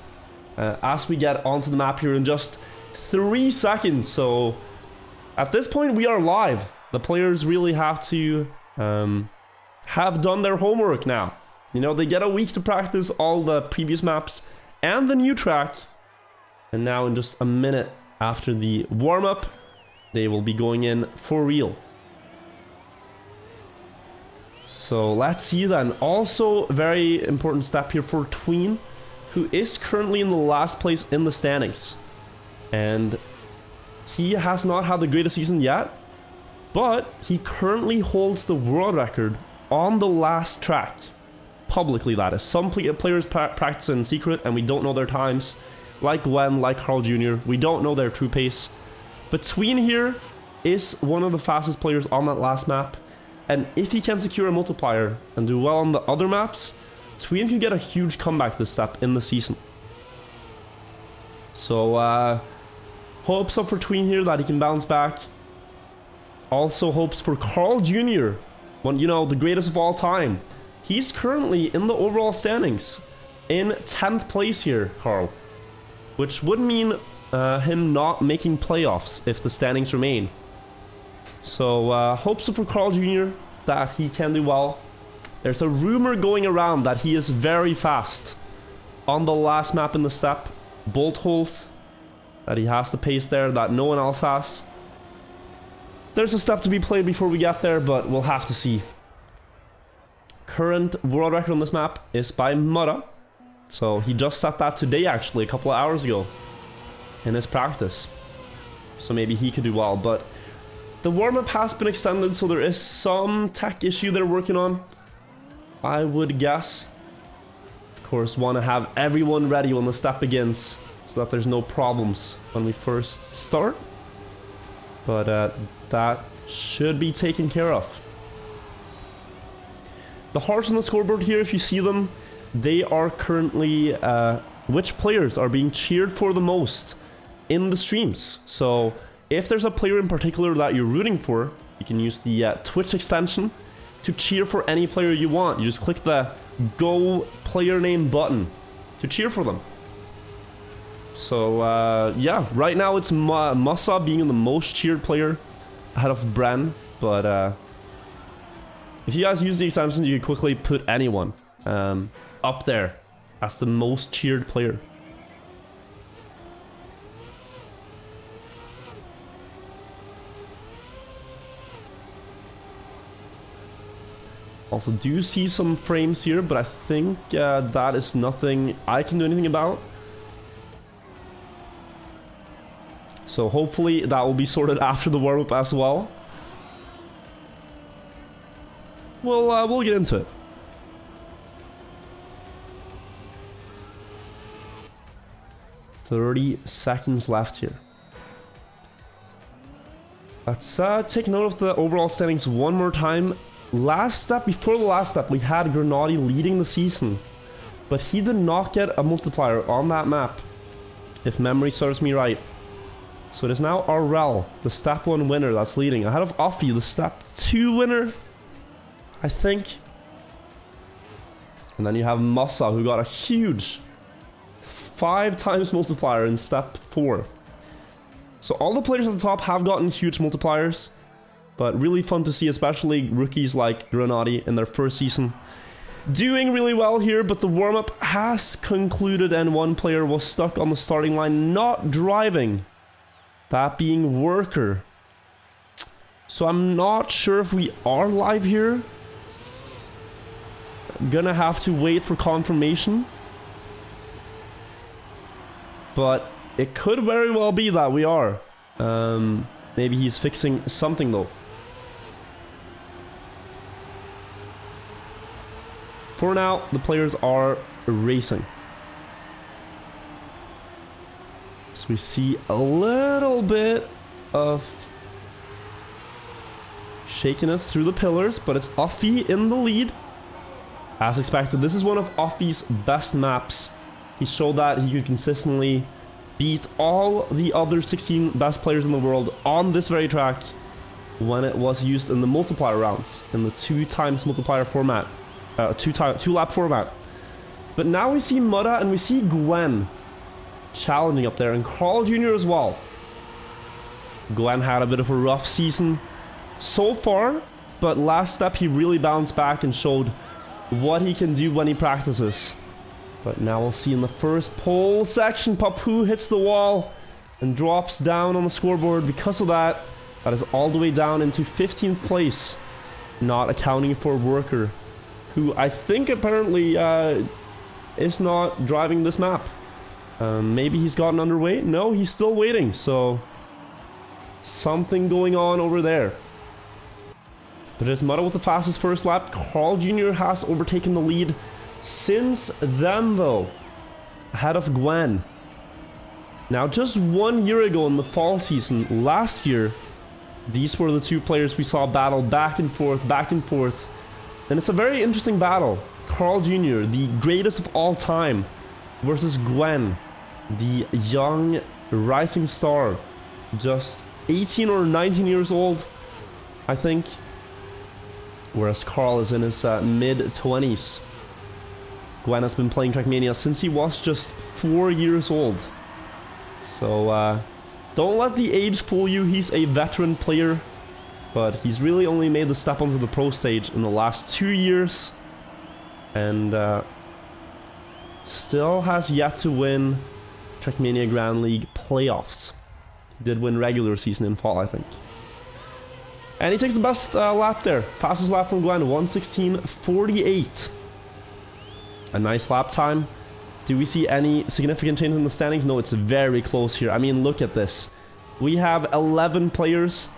As we get onto the map here in just 3 seconds. So at this point we are live. The players really have to have done their homework now. You know, they get a week to practice all the previous maps and the new track. And now in just a minute after the warm-up, they will be going in for real. So let's see then. Also, very important step here for Tween, who is currently in the last place in the standings. And he has not had the greatest season yet, but he currently holds the world record on the last track. Publicly, that is. Some players practice in secret and we don't know their times. Like Gwen, like Carl Jr. We don't know their true pace. But Tween here is one of the fastest players on that last map. And if he can secure a multiplier and do well on the other maps, Tween can get a huge comeback this step in the season. So, hopes up for Tween here that he can bounce back. Also hopes for Carl Jr., one, you know, the greatest of all time. He's currently in the overall standings in 10th place here, Carl. Which would mean him not making playoffs if the standings remain. So hopes for Carl Jr. that he can do well. There's a rumor going around that he is very fast on the last map in the step. Bolt holes. That he has the pace there that no one else has. There's a step to be played before we get there, but we'll have to see. Current world record on this map is by Murra. So he just set that today, actually, a couple of hours ago in his practice. So maybe he could do well, but the warm-up has been extended, so there is some tech issue they're working on, I would guess. Of course, want to have everyone ready when the step begins, so that there's no problems when we first start. But that should be taken care of. The hearts on the scoreboard here, if you see them, they are currently which players are being cheered for the most in the streams. So if there's a player in particular that you're rooting for, you can use the Twitch extension to cheer for any player you want. You just click the Go Player Name button to cheer for them. So yeah, right now it's Musa being the most cheered player ahead of Bren, but if you guys use the extension, you can quickly put anyone up there as the most cheered player. Also do see some frames here, but I think that is nothing I can do anything about. So hopefully that will be sorted after the warm-up as well. We'll get into it. "30 seconds left here. Let's take note of the overall standings one more time. Before the last step, we had Grenadi leading the season, but he did not get a multiplier on that map, if memory serves me right. So it is now Arrel, the step 1 winner, that's leading, ahead of Offie, the step 2 winner, I think. And then you have Musa, who got a huge 5 times multiplier in step 4. So all the players at the top have gotten huge multipliers, but really fun to see, especially rookies like Grenadi in their first season. Doing really well here, but the warm-up has concluded and one player was stuck on the starting line, not driving. That being Worker. So I'm not sure if we are live here. Gonna have to wait for confirmation. But it could very well be that we are. Maybe he's fixing something though. For now, the players are racing. So we see a little bit of shakiness through the pillars, but it's Offie in the lead. As expected, this is one of Offie's best maps. He showed that he could consistently beat all the other 16 best players in the world on this very track when it was used in the multiplier rounds, in the 2 times multiplier format, 2 lap format. But now we see Mudda and we see Gwen challenging up there, and Carl Jr. as well. Gwen had a bit of a rough season so far, but last step he really bounced back and showed what he can do when he practices. But now we'll see in the first pole section, Papu hits the wall and drops down on the scoreboard. Because of that, that is all the way down into 15th place, not accounting for Worker, who I think apparently is not driving this map. Maybe he's gotten underweight. No, he's still waiting. So something going on over there. But it is Mudda with the fastest first lap. Carl Jr. has overtaken the lead since then, though, ahead of Gwen. Now, just 1 year ago in the fall season, last year, these were the 2 players we saw battle back and forth, And it's a very interesting battle. Carl Jr., the greatest of all time, versus Gwen, the young rising star, just 18 or 19 years old, I think. Whereas Carl is in his mid-20s. Gwen has been playing Trackmania since he was just 4 years old. So don't let the age fool you. He's a veteran player, but he's really only made the step onto the pro stage in the last 2 years. And still has yet to win Trackmania Grand League playoffs. He did win regular season in fall, I think. And he takes the best lap there. Fastest lap from Gwen, 1:16.48. A nice lap time. Do we see any significant change in the standings? No, it's very close here. I mean, look at this. We have 11 players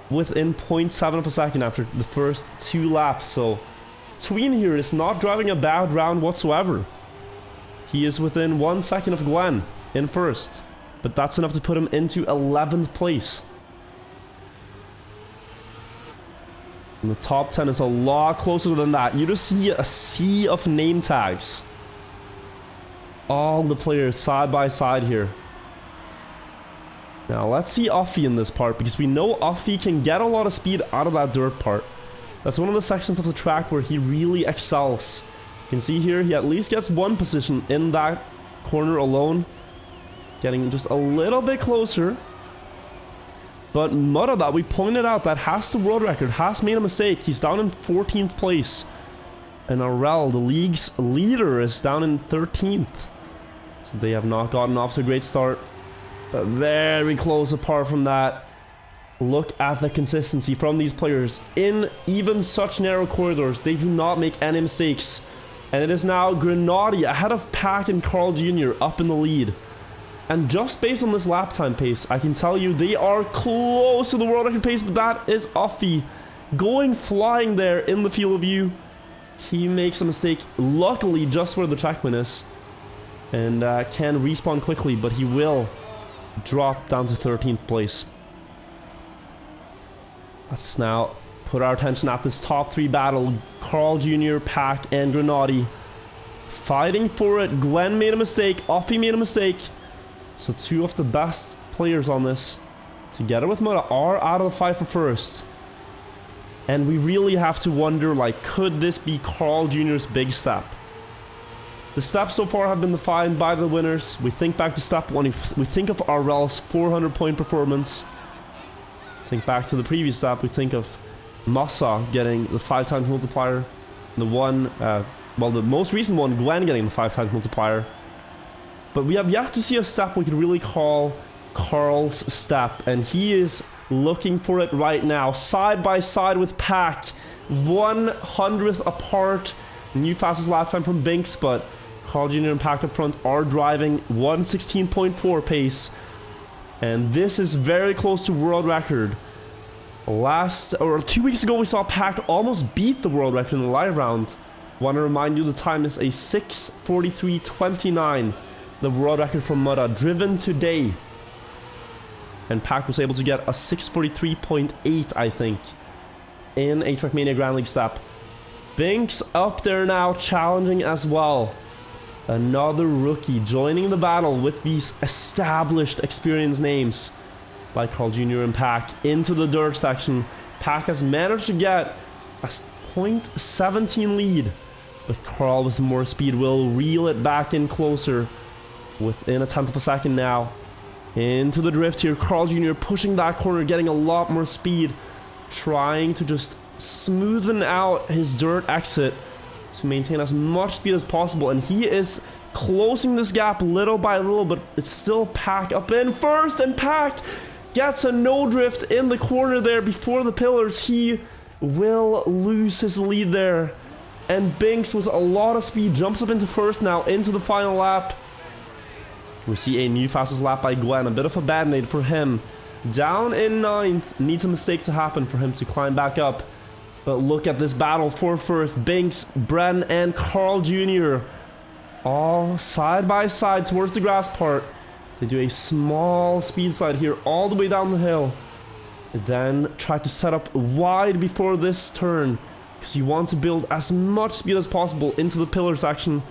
within 0.7 of a second after the first 2 laps. So Tween here is not driving a bad round whatsoever. He is within 1 second of Gwen in first, but that's enough to put him into 11th place. And the top 10 is a lot closer than that. You just see a sea of name tags. All the players side by side here. Now let's see Uffy in this part, because we know Uffy can get a lot of speed out of that dirt part. That's one of the sections of the track where he really excels. You can see here he at least gets one position in that corner alone. Getting just a little bit closer. But Mutta, that we pointed out, that has the world record, has made a mistake. He's down in 14th place. And Arel, the league's leader, is down in 13th. So they have not gotten off to a great start. But very close apart from that. Look at the consistency from these players. In even such narrow corridors, they do not make any mistakes. And it is now Grenadi ahead of Pack and Carl Jr. up in the lead. And just based on this lap time pace, I can tell you they are close to the world record pace, but that is Uffy going flying there in the field of view. He makes a mistake, luckily just where the track win is, and can respawn quickly, but he will drop down to 13th place. Let's now put our attention at this top 3 battle. Carl Jr., Pack, and Grenadi fighting for it. Gwen made a mistake, Uffy made a mistake. So 2 of the best players on this, together with Mutta, are out of the fight for first. And we really have to wonder, like, could this be Carl Jr.'s big step? The steps so far have been defined by the winners. We think back to step 1, we think of Arel's 400-point performance. Think back to the previous step, we think of Massa getting the 5 times multiplier. The one, well, the most recent one, Gwen getting the 5 times multiplier. But we have yet to see a step we could really call Carl's step, and he is looking for it right now. Side by side with Pack, 100th apart. New fastest lap time from Binks, but Carl Jr. and Pack up front are driving 1:16.4 pace. And this is very close to world record. 2 weeks ago we saw Pack almost beat the world record in the live round. Want to remind you the time is a 6:43.29. The world record from Mutta, driven today. And Pack was able to get a 6:43.8, I think, in a Trackmania Grand League step. Binks up there now, challenging as well. Another rookie joining the battle with these established, experienced names like Carl Jr. and Pack into the dirt section. Pack has managed to get a 0.17 lead, but Carl with more speed will reel it back in closer. Within a 10th of a second now. Into the drift here. Carl Jr. pushing that corner, getting a lot more speed. Trying to just smoothen out his dirt exit to maintain as much speed as possible. And he is closing this gap little by little, but it's still Pack up in first. And Pack gets a no drift in the corner there before the pillars. He will lose his lead there. And Binks with a lot of speed jumps up into first now, into the final lap. We see a new fastest lap by Gwen, a bit of a band-aid for him. Down in 9th, needs a mistake to happen for him to climb back up. But look at this battle for first. Binks, Bren, and Carl Jr. all side by side towards the grass part. They do a small speed slide here all the way down the hill. Then try to set up wide before this turn, because you want to build as much speed as possible into the pillar section,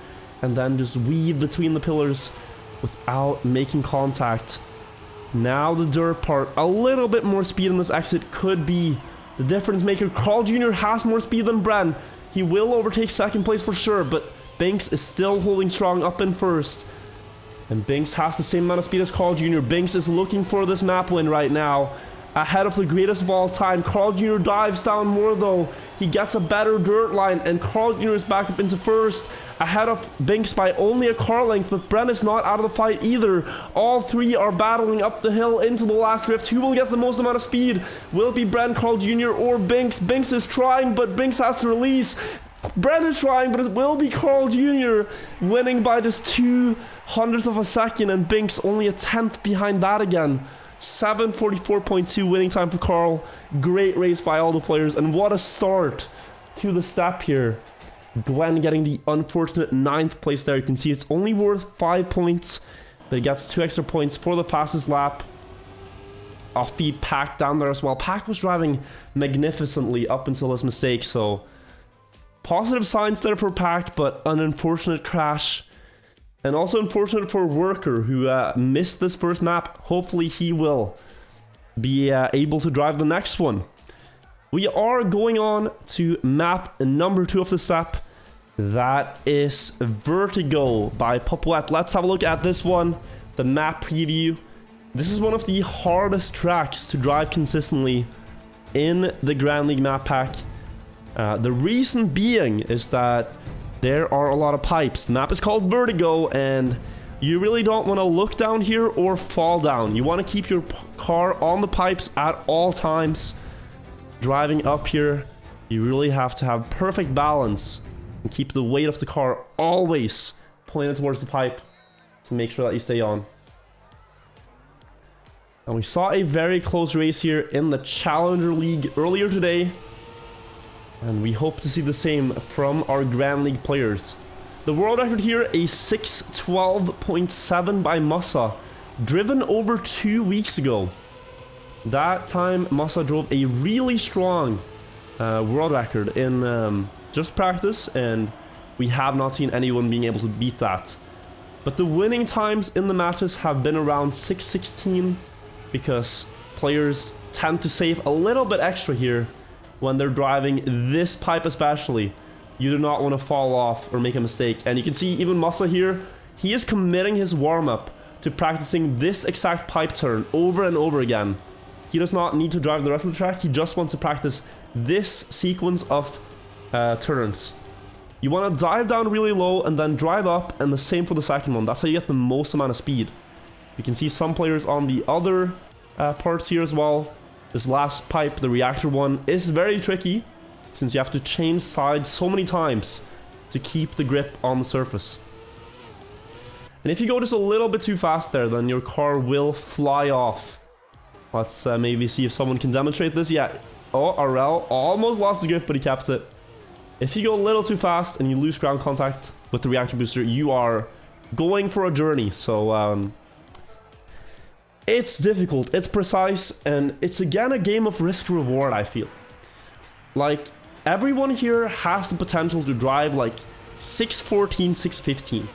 and then just weave between the pillars without making contact. Now the dirt part, a little bit more speed in this exit could be the difference maker. Carl Jr. has more speed than Bren. He will overtake second place for sure, but Binks is still holding strong up in first. And Binks has the same amount of speed as Carl Jr. Binks is looking for this map win right now. Ahead of the greatest of all time. Carl Jr. dives down more though. He gets a better dirt line, and Carl Jr. is back up into first. Ahead of Binks by only a car length, but Bren is not out of the fight either. All 3 are battling up the hill into the last drift. Who will get the most amount of speed? Will it be Bren, Carl Jr., or Binks? Binks is trying, but Binks has to release. Bren is trying, but it will be Carl Jr. winning by just 0.02 of a second, and Binks only a 10th behind that again. 7:44.2 winning time for Carl. Great race by all the players, and what a start to the step here. Gwen getting the unfortunate 9th place there. You can see it's only worth 5 points, but it gets 2 extra points for the fastest lap. Offie, Pack down there as well. Pack was driving magnificently up until his mistake, so positive signs there for Pack, but an unfortunate crash. And also unfortunate for Worker, who missed this first map. Hopefully he will be able to drive the next one. We are going on to map number 2 of the step. That is Vertigo by Popoet. Let's have a look at this one, the map preview. This is one of the hardest tracks to drive consistently in the Grand League map pack. The reason being is that there are a lot of pipes. The map is called Vertigo, and you really don't want to look down here or fall down. You want to keep your car on the pipes at all times. Driving up here, you really have to have perfect balance and keep the weight of the car always pointed towards the pipe to make sure that you stay on. And we saw a very close race here in the Challenger League earlier today, and we hope to see the same from our Grand League players. The world record here, a 6:12.7 by Musa, driven over 2 weeks ago. That time Musa drove a really strong world record in just practice, and we have not seen anyone being able to beat that. But the winning times in the matches have been around 6:16, because players tend to save a little bit extra here when they're driving this pipe especially. You do not want to fall off or make a mistake. And you can see even Musa here, he is committing his warm-up to practicing this exact pipe turn over and over again. He does not need to drive the rest of the track, he just wants to practice this sequence of turns. You want to dive down really low and then drive up, and the same for the second one. That's how you get the most amount of speed. You can see some players on the other parts here as well. This last pipe, the reactor one, is very tricky, since you have to change sides so many times to keep the grip on the surface. And if you go just a little bit too fast there, then your car will fly off. Let's maybe see if someone can demonstrate this. Yeah, oh, RL almost lost the grip, but he kept it. If you go a little too fast and you lose ground contact with the reactor booster, you are going for a journey. So it's difficult, it's precise, and it's again a game of risk-reward, I feel. Like, everyone here has the potential to drive like 6:14, 6:15.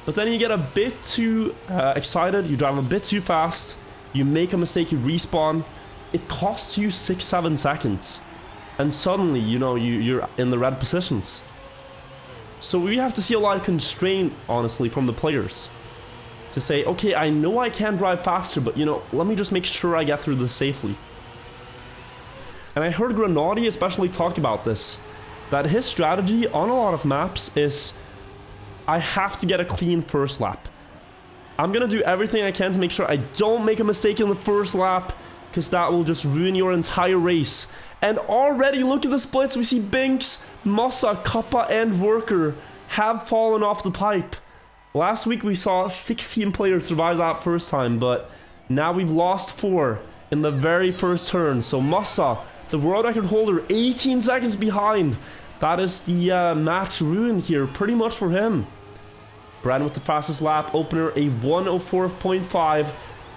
But then you get a bit too excited, you drive a bit too fast, you make a mistake, you respawn, it costs you 6-7 seconds. And suddenly, you know, you're in the red positions. So we have to see a lot of constraint, honestly, from the players. To say, okay, I know I can drive faster, but, you know, let me just make sure I get through this safely. And I heard Granati especially talk about this, that his strategy on a lot of maps is, I have to get a clean first lap. I'm gonna do everything I can to make sure I don't make a mistake in the first lap, because that will just ruin your entire race. And already, look at the splits. We see Binks, Musa, Kappa, and Worker have fallen off the pipe. Last week we saw 16 players survive that first time, but now we've lost 4 in the very first turn. So Musa, the world record holder, 18 seconds behind. That is the match ruined here, pretty much for him. Brad with the fastest lap opener, a 1:04.5.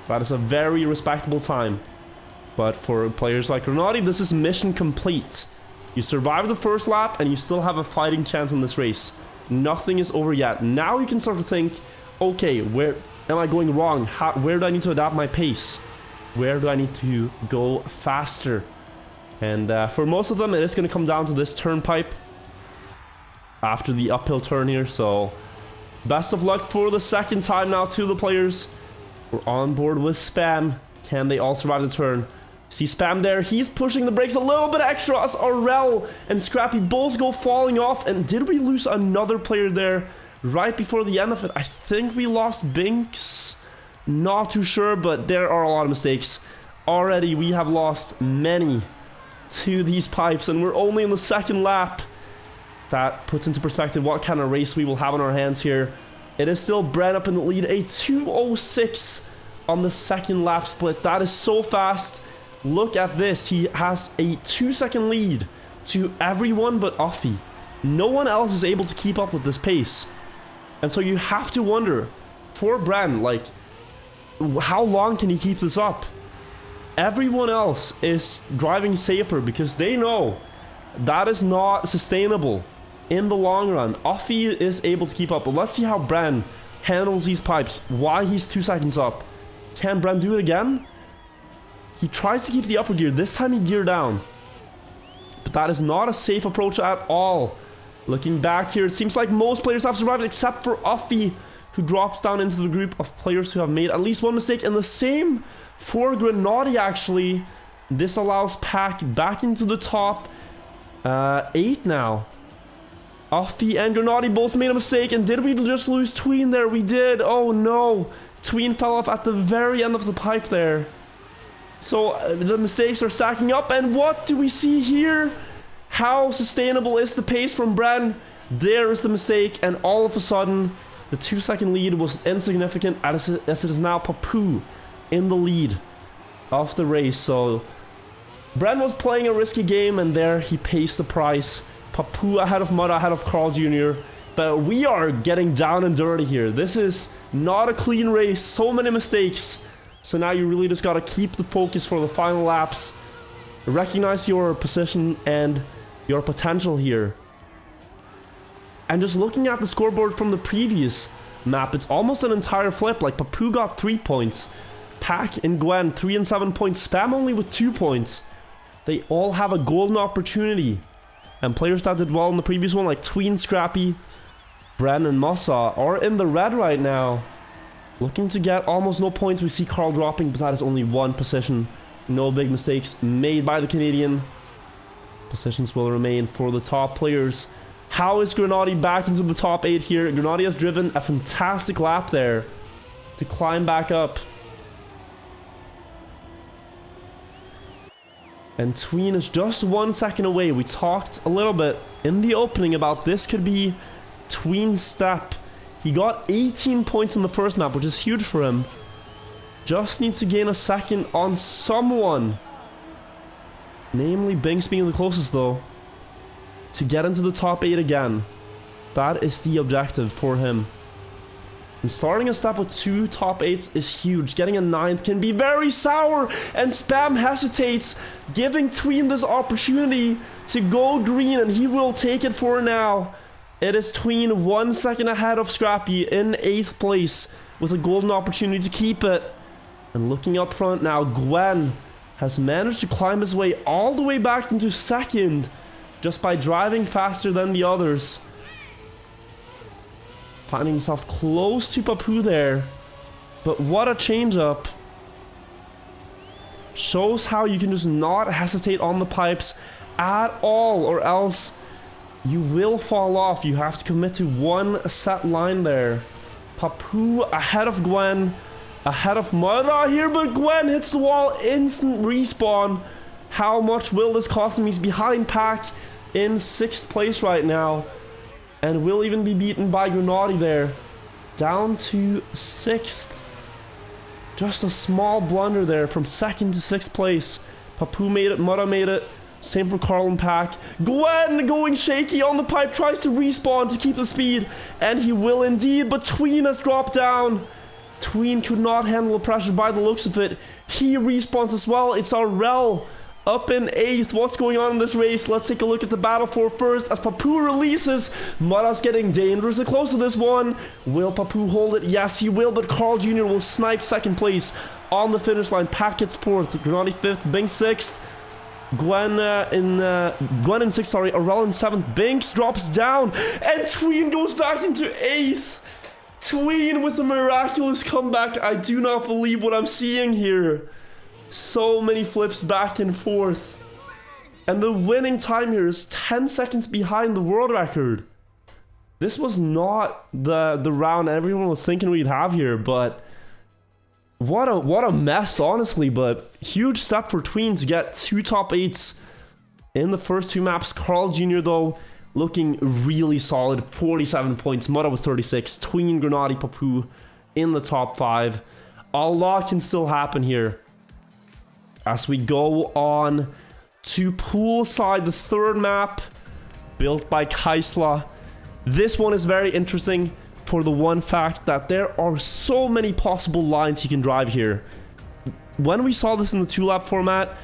That is a very respectable time. But for players like Granati, this is mission complete. You survive the first lap and you still have a fighting chance in this race. Nothing is over yet. Now you can start to think, okay, where am I going wrong? Where do I need to adapt my pace? Where do I need to go faster? And for most of them, it is going to come down to this turnpipe after the uphill turn here. So best of luck for the second time now to the players. We're on board with Spam. Can they all survive the turn? See Spam there, he's pushing the brakes a little bit extra as Aurel and Scrappy both go falling off. And did we lose another player there right before the end of it? I think we lost Binks. Not too sure, but there are a lot of mistakes. Already we have lost many to these pipes, and we're only in the second lap. That puts into perspective what kind of race we will have on our hands here. It is still Brent up in the lead, a 2:06 on the second lap split. That is so fast. Look at this, he has a 2-second lead to everyone but Offie. No one else is able to keep up with this pace. And so you have to wonder, for Brent, like, how long can he keep this up? everyone else is driving safer because they know that is not sustainable in the long run. Offie is able to keep up, but let's see how Bren handles these pipes. Why he's 2 seconds up. Can Bren do it again? He tries to keep the upper gear. This time he geared down. But that is not a safe approach at all. Looking back here, it seems like most players have survived except for Offie, who drops down into the group of players who have made at least one mistake. And the same for Grenadi, actually. This allows Pack back into the top 8 now. Offie and Grenadi both made a mistake. And did we just lose Tween there? We did. Oh no. Tween fell off at the very end of the pipe there. So the mistakes are stacking up. And what do we see here? How sustainable is the pace from Bren? There is the mistake. And all of a sudden, the 2-second lead was insignificant as it is now Papu in the lead of the race. So Bren was playing a risky game, and there he pays the price. Papu ahead of Mudda, ahead of Carl Jr. But we are getting down and dirty here. This is not a clean race. So many mistakes. So now you really just got to keep the focus for the final laps. Recognize your position and your potential here. And just looking at the scoreboard from the previous map, it's almost an entire flip. Like, Papu got 3 points. Pack and Gwen, 3 and 7 points. Spam only with 2 points. They all have a golden opportunity. And players that did well in the previous one, like Tween, Scrappy, Bren, and Mossa, are in the red right now. Looking to get almost no points. We see Carl dropping, but that is only 1 position. No big mistakes made by the Canadian. Positions will remain for the top players. How is Grenadi back into the top 8 here? Grenadi has driven a fantastic lap there to climb back up. And Tween is just 1 second away. We talked a little bit in the opening about this could be Tween's step. He got 18 points in the first map, which is huge for him. Just needs to gain a second on someone. Namely Binks being the closest though. To get into the top 8 again. That is the objective for him. And starting a step with 2 top 8s is huge. Getting a 9th can be very sour. And Spam hesitates, giving Tween this opportunity to go green. And he will take it for now. It is Tween 1 second ahead of Scrappy in 8th place. With a golden opportunity to keep it. And looking up front now, Gwen has managed to climb his way all the way back into 2nd. Just by driving faster than the others. Finding himself close to Papu there. But what a change up. Shows how you can just not hesitate on the pipes at all, or else you will fall off. You have to commit to one set line there. Papu ahead of Gwen. Ahead of Mudda here, but Gwen hits the wall. Instant respawn. How much will this cost him? He's behind Pack in 6th place right now. And will even be beaten by Grenadi there. Down to 6th. Just a small blunder there from 2nd to 6th place. Papu made it, Mudda made it. Same for Carl and Pack. Gwen going shaky on the pipe, tries to respawn to keep the speed. And he will indeed, but Tween has dropped down. Tween could not handle the pressure by the looks of it. He respawns as well. It's our Rel up in 8th. What's going on in this race? Let's take a look at the battle for first as Papu releases. Mudda's getting dangerously close to this one. Will Papu hold it? Yes, he will, but Carl Jr. will snipe 2nd place on the finish line. Pack gets 4th, Grenadi 5th, Binks 6th. Gwen in 6th, sorry. Arel in 7th. Binks drops down, and Tween goes back into 8th. Tween with a miraculous comeback. I do not believe what I'm seeing here. So many flips back and forth. And the winning time here is 10 seconds behind the world record. This was not the round everyone was thinking we'd have here, but what a mess, honestly. But huge step for Tween to get 2 top 8s in the first 2 maps. Carl Jr. though looking really solid, 47 points. Mudda with 36. Tween, Grenadi, Papu in the top 5. A lot can still happen here. As we go on to Poolside, the 3rd map, built by Kaisla. This one is very interesting for the one fact that there are so many possible lines you can drive here. when we saw this in the 2-lap format,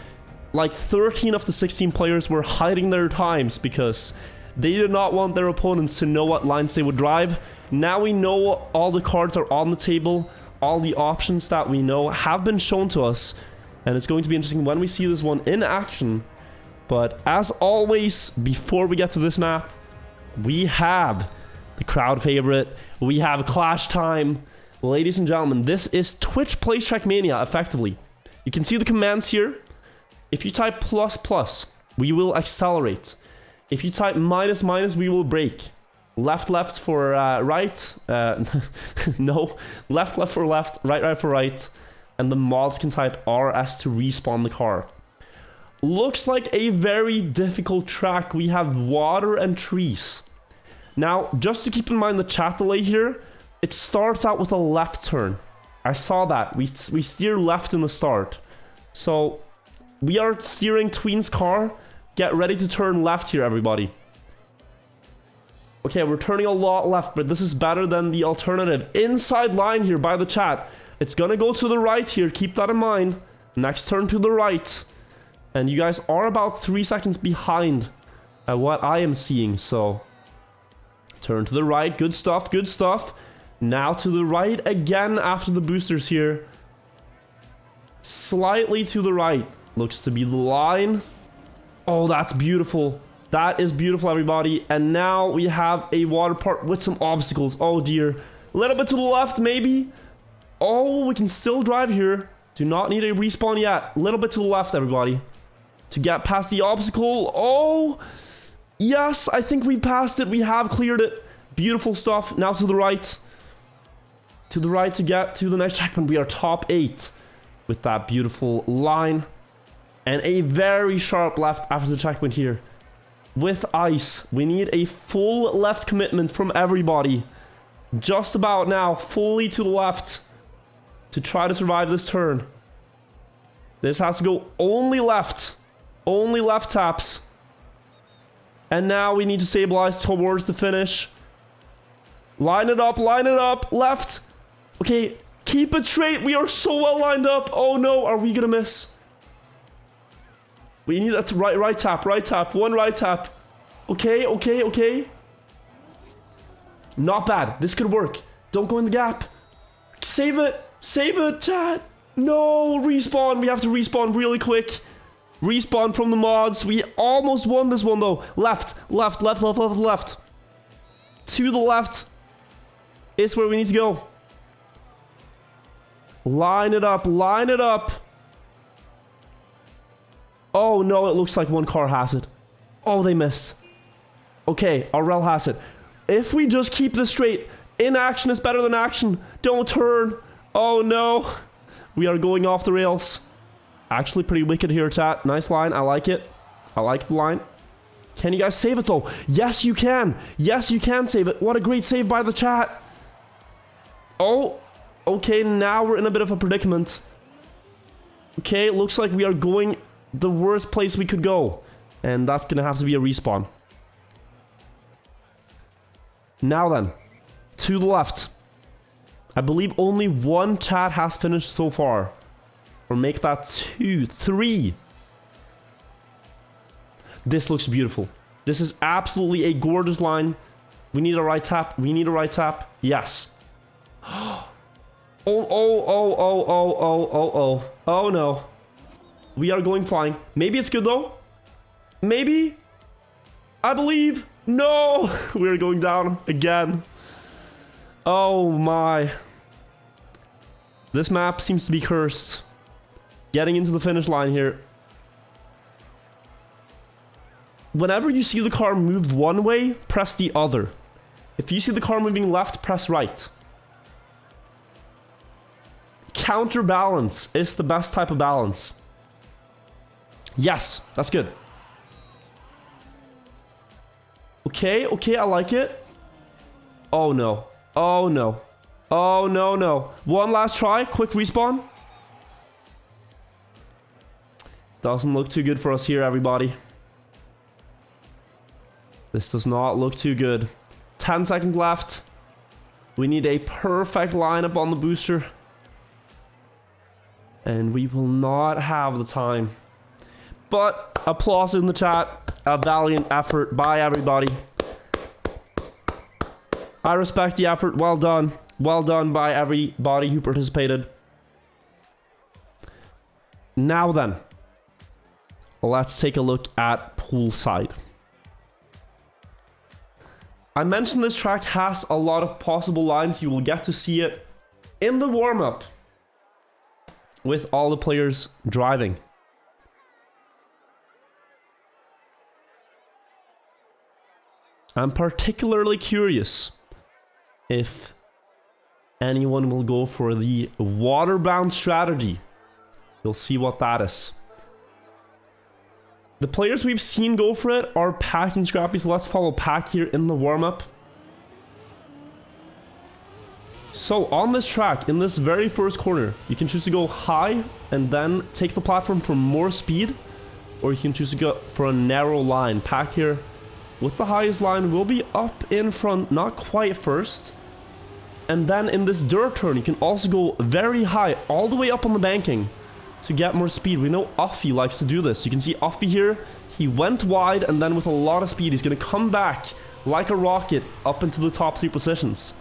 like 13 of the 16 players were hiding their times because they did not want their opponents to know what lines they would drive. Now we know all the cards are on the table. All the options that we know have been shown to us. And it's going to be interesting when we see this one in action. But as always, before we get to this map, we have the crowd favorite. We have Clash Time. Ladies and gentlemen, this is Twitch Plays Trackmania, effectively. You can see the commands here. If you type ++, we will accelerate. If you type -, we will brake. Left for right. No. Left for left. Right for right. And the mods can type RS to respawn the car. Looks like a very difficult track. We have water and trees. Now, just to keep in mind the chat delay here, it starts out with a left turn. I saw that. We steer left in the start. So, we are steering Tween's car. Get ready to turn left here, everybody. Okay, we're turning a lot left, but this is better than the alternative. Inside line here by the chat. It's gonna go to the right here. Keep that in mind. Next turn to the right. And you guys are about 3 seconds behind at what I am seeing, so... Turn to the right. Good stuff, good stuff. Now to the right again after the boosters here. Slightly to the right. Looks to be the line. Oh, that's beautiful. That is beautiful, everybody. And now we have a water part with some obstacles. Oh, dear. A little bit to the left, maybe. Oh, we can still drive here. Do not need a respawn yet. A little bit to the left, everybody. To get past the obstacle. Oh, yes, I think we passed it. We have cleared it. Beautiful stuff. Now to the right. To the right to get to the next checkpoint. We are top 8 with that beautiful line. And a very sharp left after the checkpoint here. With ice. We need a full left commitment from everybody. Just about now. Fully to the left. To try to survive this turn. This has to go only left. Only left taps. And now we need to stabilize towards the finish. Line it up, left. Okay, keep it straight. We are so well lined up. Oh no, are we gonna miss? We need a right tap. One right tap. Okay. Not bad. This could work. Don't go in the gap. Save it, chat. No, respawn. We have to respawn really quick. Respawn from the mods. We almost won this one though. Left. To the left is where we need to go. Line it up. Oh no, it looks like one car has it. Oh, they missed. Okay, Aurel has it. If we just keep this straight, inaction is better than action. Don't turn. Oh no. We are going off the rails. Actually pretty wicked here, chat. Nice line. I like it. I like the line. Can you guys save it though? Yes, you can. Yes, you can save it. What a great save by the chat. Oh, okay. Now we're in a bit of a predicament. Okay, it looks like we are going the worst place we could go. And that's going to have to be a respawn. Now then, to the left. I believe only one chat has finished so far. Or make that 2, 3. This looks beautiful. This is absolutely a gorgeous line. We need a right tap. Yes. Oh no. We are going flying. Maybe it's good though. Maybe. I believe. No. We are going down again. Oh my. This map seems to be cursed. Getting into the finish line here. Whenever you see the car move one way, press the other. If you see the car moving left, press right. Counterbalance is the best type of balance. Yes, that's good. Okay, I like it. Oh no. Oh no. One last try, quick respawn. Doesn't look too good for us here, everybody. This does not look too good. 10 seconds left. We need a perfect lineup on the booster. And we will not have the time. But applause in the chat. A valiant effort by everybody. I respect the effort. Well done. Well done by everybody who participated. Now then, let's take a look at Poolside. I mentioned this track has a lot of possible lines. You will get to see it in the warm-up with all the players driving. I'm particularly curious if anyone will go for the waterbound strategy. You'll see what that is. The players we've seen go for it are Pack and Scrappy, so let's follow Pack here in the warm-up. So on this track, in this very first corner, you can choose to go high and then take the platform for more speed, or you can choose to go for a narrow line. Pack here with the highest line will be up in front, not quite first. And then in this dirt turn, you can also go very high, all the way up on the banking to get more speed. We know Uffy likes to do this. You can see Uffy here, he went wide and then with a lot of speed, he's going to come back like a rocket up into the top 3 positions.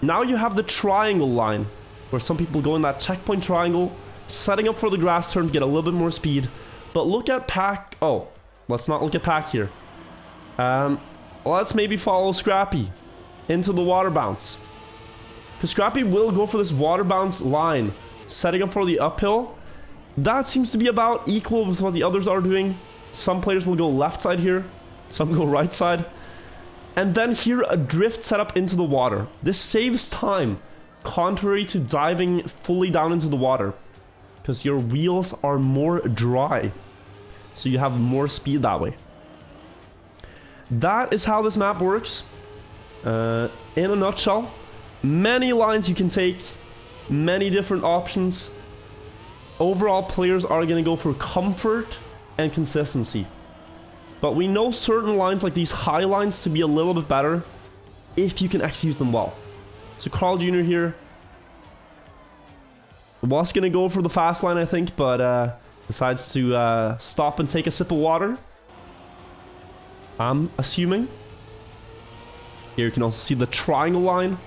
Now you have the triangle line, where some people go in that checkpoint triangle, setting up for the grass turn to get a little bit more speed. But look at Pack. Oh, let's not look at Pack here. Let's maybe follow Scrappy into the water bounce. Because Scrappy will go for this water bounce line, setting up for the uphill. That seems to be about equal with what the others are doing. Some players will go left side here, some go right side. And then here a drift setup into the water. This saves time, contrary to diving fully down into the water, because your wheels are more dry. So you have more speed that way. That is how this map works. In a nutshell, many lines you can take, many different options. Overall, players are going to go for comfort and consistency. But we know certain lines like these high lines to be a little bit better if you can execute them well. So Carl Jr. here was going to go for the fast line, I think, but decides to stop and take a sip of water. I'm assuming. Here you can also see the triangle line.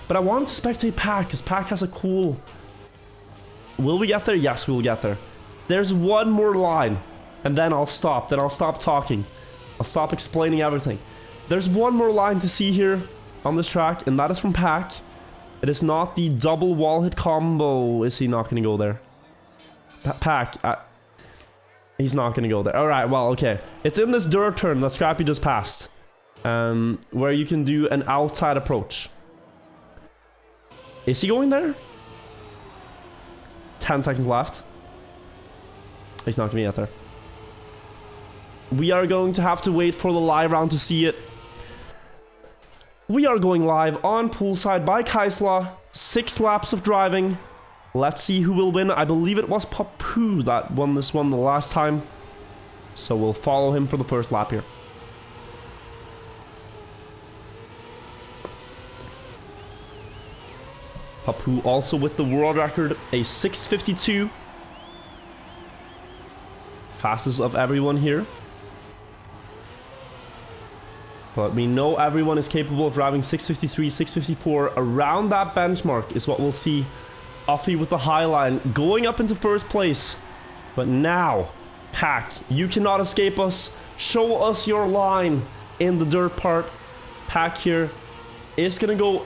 But I wanted to spectate Pack, because Pack has a cool... Will we get there? Yes, we will get there. There's one more line, and then I'll stop. Then I'll stop talking. I'll stop explaining everything. There's one more line to see here on this track, and that is from Pack. It is not the double wall hit combo. Is he not going to go there? Pack. He's not going to go there. Alright, well, okay. It's in this dirt turn that Scrappy just passed, where you can do an outside approach. Is he going there? 10 seconds left. He's not going to get there. We are going to have to wait for the live round to see it. We are going live on Poolside by Kaislaw. 6 laps of driving. Let's see who will win. I believe it was Papu that won this one the last time. So we'll follow him for the first lap here. Papu also with the world record, a 6:52. Fastest of everyone here. But we know everyone is capable of driving 6:53, 6:54. Around that benchmark is what we'll see. Uffy with the high line going up into first place. But now, Pack, you cannot escape us. Show us your line in the dirt part. Pack here is going to go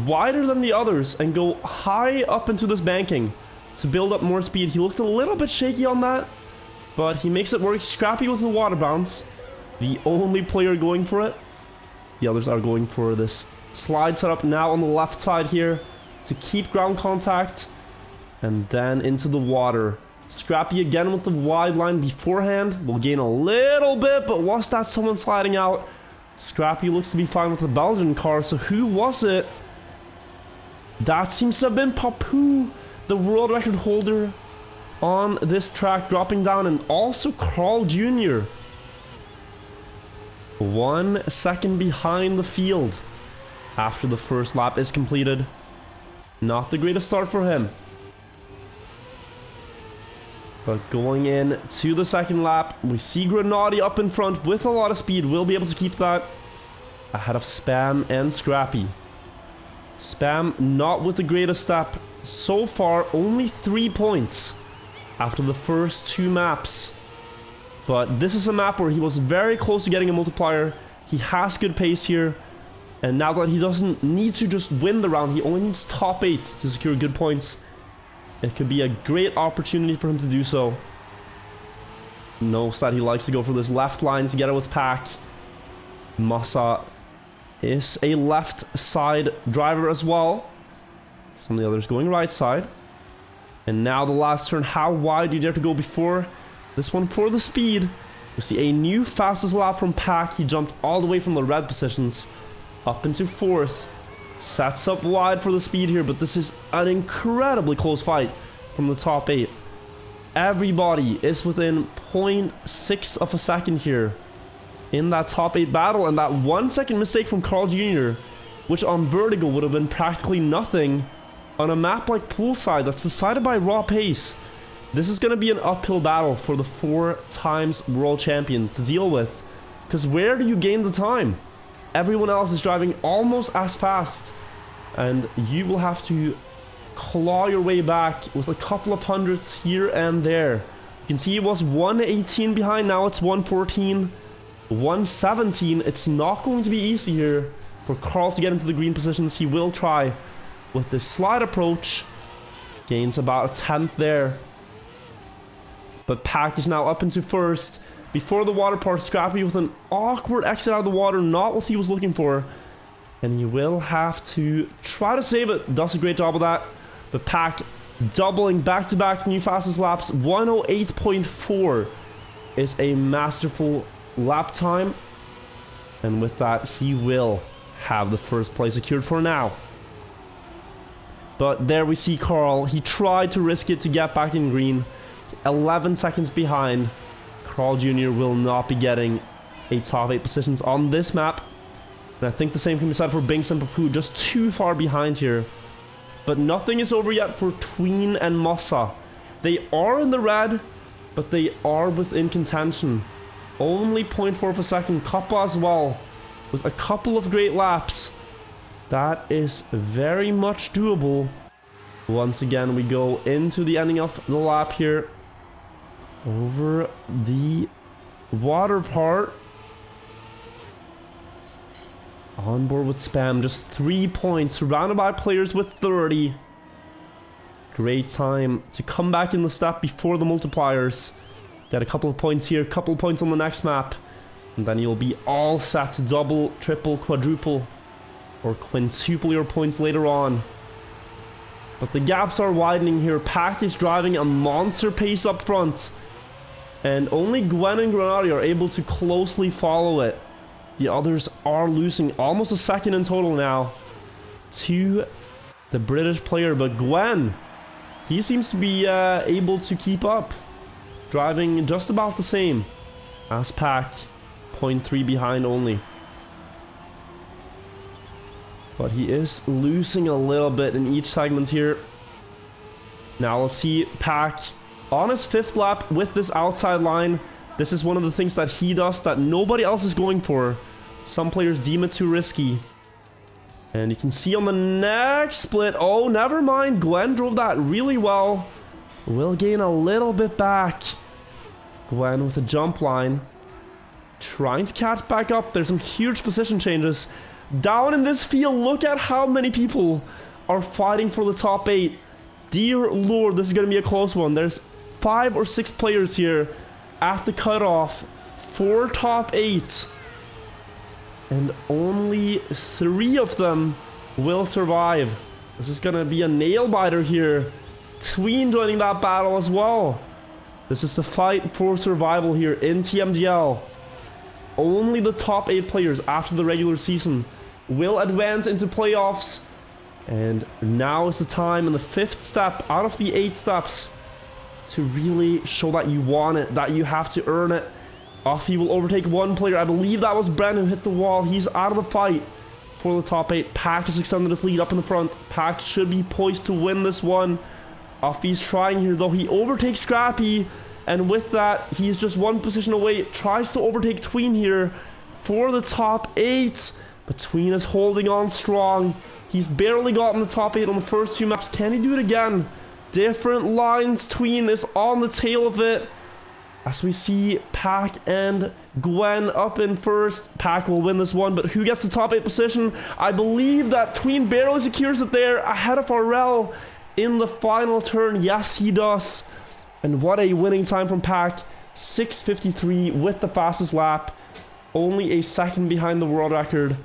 wider than the others and go high up into this banking to build up more speed. He looked a little bit shaky on that, but he makes it work. Scrappy with the water bounce, the only player going for it. The others are going for this slide setup now on the left side here to keep ground contact, and then into the water. Scrappy again with the wide line beforehand. Will gain a little bit, but was that someone sliding out? Scrappy looks to be fine with the Belgian car, so who was it? That seems to have been Papu, the world record holder on this track, dropping down, and also Carl Jr. 1 second behind the field after the first lap is completed. Not the greatest start for him. But going in to the second lap, we see Grenadi up in front with a lot of speed. We'll be able to keep that ahead of Spam and Scrappy. Spam not with the greatest step. So far, only 3 points after the first 2 maps. But this is a map where he was very close to getting a multiplier. He has good pace here. And now that he doesn't need to just win the round, he only needs top 8 to secure good points. It could be a great opportunity for him to do so. Knows that he likes to go for this left line together with Pack. Massa is a left side driver as well. Some of the others going right side. And now the last turn. How wide do you dare to go before this one for the speed? We see a new fastest lap from Pack. He jumped all the way from the red positions up into 4th. Sets up wide for the speed here, but this is an incredibly close fight from the top 8. Everybody is within 0.6 of a second here in that top 8 battle, and that 1 second mistake from Carl Jr., which on Vertigo would have been practically nothing, on a map like Poolside that's decided by raw pace. This is going to be an uphill battle for the 4 times world champion to deal with, because where do you gain the time? Everyone else is driving almost as fast, and you will have to claw your way back with a couple of hundredths here and there. You can see it was 118 behind, now it's 114, 117. It's not going to be easy here for Carl to get into the green positions. He will try with this slide approach. Gains about a 10th there. But Pack is now up into 1st. Before the water part, Scrappy with an awkward exit out of the water, not what he was looking for. And he will have to try to save it. Does a great job of that. But Pack doubling back-to-back new fastest laps. 108.4 is a masterful lap time. And with that, he will have the first place secured for now. But there we see Carl. He tried to risk it to get back in green. 11 seconds behind. Carl Jr. will not be getting a top 8 positions on this map. And I think the same can be said for Binks and Papu, just too far behind here. But nothing is over yet for Tween and Mossa. They are in the red, but they are within contention. Only 0.4 of a second. Kappa as well, with a couple of great laps. That is very much doable. Once again, we go into the ending of the lap here. Over the water part. On board with Spam, just 3 points, surrounded by players with 30. Great time to come back in the step before the multipliers. Get a couple of points here, couple of points on the next map. And then you'll be all set to double, triple, quadruple, or quintuple your points later on. But the gaps are widening here. Pack is driving a monster pace up front. And only Gwen and Grenadi are able to closely follow it. The others are losing almost a second in total now to the British player. But Gwen, he seems to be able to keep up. Driving just about the same as Pack. 0.3 behind only. But he is losing a little bit in each segment here. Now let's see Pack on his 5th lap with this outside line. This is one of the things that he does that nobody else is going for. Some players deem it too risky. And you can see on the next split, oh, never mind. Gwen drove that really well. Will gain a little bit back. Gwen with a jump line. Trying to catch back up. There's some huge position changes. Down in this field, look at how many people are fighting for the top 8. Dear Lord, this is going to be a close one. There's 5 or 6 players here at the cutoff for top 8. And only 3 of them will survive. This is going to be a nail-biter here. Tween joining that battle as well. This is the fight for survival here in TMGL. Only the top 8 players after the regular season will advance into playoffs. And now is the time in the 5th step out of the 8 steps to really show that you want it, that you have to earn it. Offie will overtake one player. I believe that was Bren who hit the wall. He's out of the fight for the top 8. Pack has extended his lead up in the front. Pack should be poised to win this one. Uffy's trying here though. He overtakes Scrappy. And with that, he's just one position away. Tries to overtake Tween here for the top 8. But Tween is holding on strong. He's barely gotten the top 8 on the first 2 maps. Can he do it again? Different lines. Tween is on the tail of it. As we see Pack and Gwen up in first. Pack will win this one, but who gets the top 8 position? I believe that Tween barely secures it there ahead of RL in the final turn. Yes, he does. And what a winning time from Pack. 6:53 with the fastest lap. Only a second behind the world record.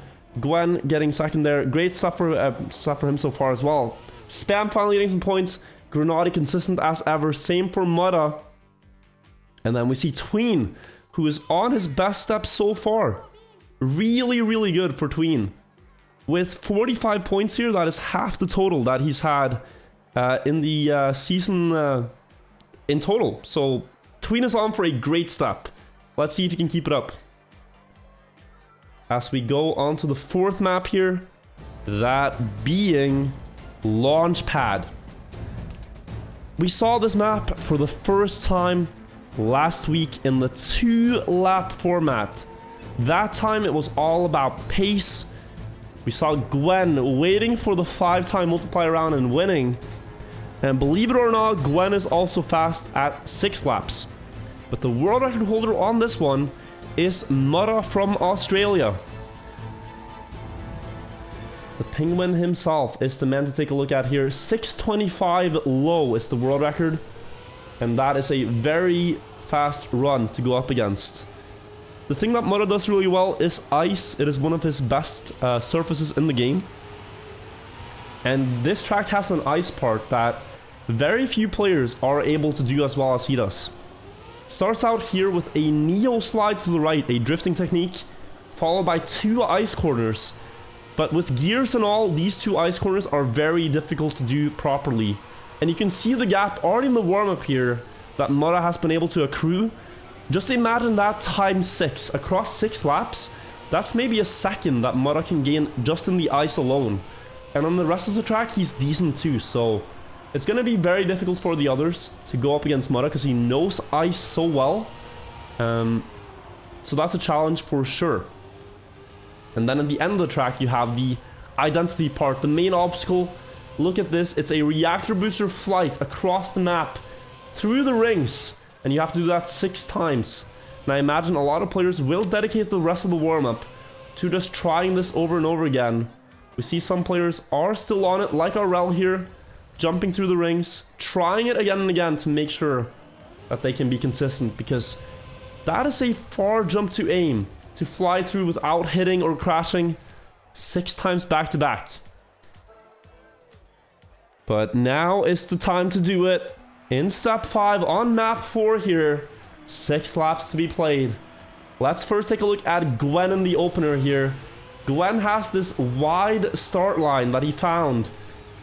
Gwen getting second there. Great stuff for him so far as well. Spam finally getting some points. Grenade consistent as ever. Same for Mutta. And then we see Tween, who is on his best step so far. Really, really good for Tween. With 45 points here, that is half the total that he's had in the season in total. So Tween is on for a great step. Let's see if he can keep it up. As we go on to the 4th map here, that being Launchpad. We saw this map for the first time last week in the 2-lap format. That time it was all about pace. We saw Gwen waiting for the 5-time multiplier round and winning. And believe it or not, Gwen is also fast at 6 laps. But the world record holder on this one is Mutta from Australia. The Penguin himself is the man to take a look at here. 6:25 low is the world record. And that is a very fast run to go up against. The thing that Mutta does really well is ice. It is one of his best surfaces in the game. And this track has an ice part that very few players are able to do as well as he does. Starts out here with a Neo slide to the right, a drifting technique, followed by 2 ice corners. But with gears and all, these 2 ice corners are very difficult to do properly. And you can see the gap already in the warm-up here that Mutta has been able to accrue. Just imagine that times 6 across 6 laps. That's maybe a second that Mutta can gain just in the ice alone. And on the rest of the track, he's decent too, so it's going to be very difficult for the others to go up against Mutta because he knows ice so well. So that's a challenge for sure. And then at the end of the track, you have the identity part, the main obstacle. Look at this. It's a reactor booster flight across the map through the rings. And you have to do that 6 times. And I imagine a lot of players will dedicate the rest of the warm-up to just trying this over and over again. We see some players are still on it, like RL here, jumping through the rings, trying it again and again to make sure that they can be consistent, because that is a far jump to aim, to fly through without hitting or crashing 6 times back to back. But now is the time to do it. In step 5 on map 4 here, 6 laps to be played. Let's first take a look at Gwen in the opener here. Gwen has this wide start line that he found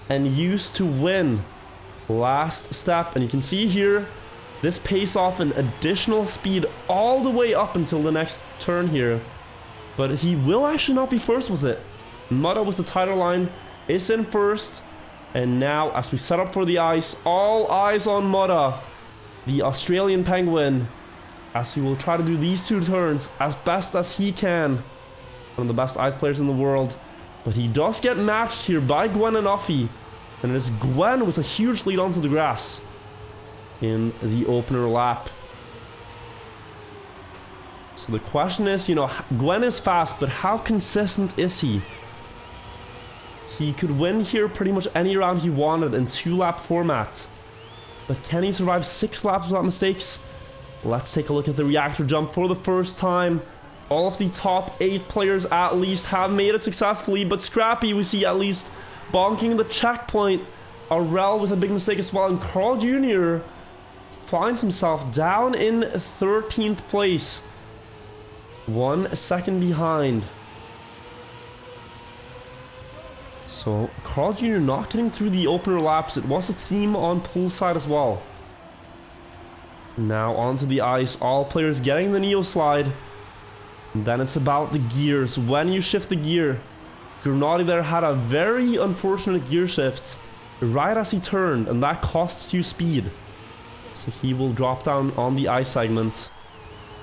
and used to win last step. And you can see here, this pays off an additional speed all the way up until the next turn here. But he will actually not be first with it. Mutta with the tighter line is in first. And now, as we set up for the ice, all eyes on Mutta, the Australian Penguin, as he will try to do these 2 turns as best as he can. One of the best ice players in the world. But he does get matched here by Gwen and Uffy. And it is Gwen with a huge lead onto the grass in the opener lap. So the question is, you know, Gwen is fast, but how consistent is he? He could win here pretty much any round he wanted in 2-lap format. But can he survive 6 laps without mistakes? Let's take a look at the reactor jump for the first time. All of the top 8 players at least have made it successfully, but Scrappy we see at least bonking the checkpoint. RL with a big mistake as well, and Carl Jr. finds himself down in 13th place. 1 second behind. So Carl Jr. not getting through the opener laps. It was a theme on Poolside as well. Now onto the ice. All players getting the Neo slide. And then it's about the gears. When you shift the gear, Grenade there had a very unfortunate gear shift right as he turned, and that costs you speed. So he will drop down on the I segment.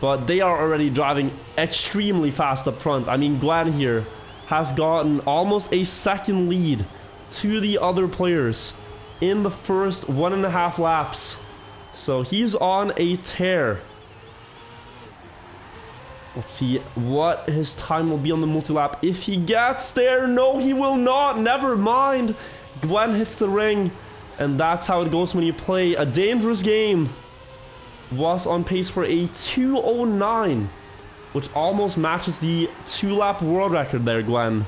But they are already driving extremely fast up front. I mean, Gwen here has gotten almost a second lead to the other players in the first 1.5 laps. So he's on a tear. Let's see what his time will be on the multi-lap. If he gets there, no, he will not. Never mind. Gwen hits the ring, and that's how it goes when you play a dangerous game. Was on pace for a 2:09, which almost matches the 2-lap world record there, Gwen.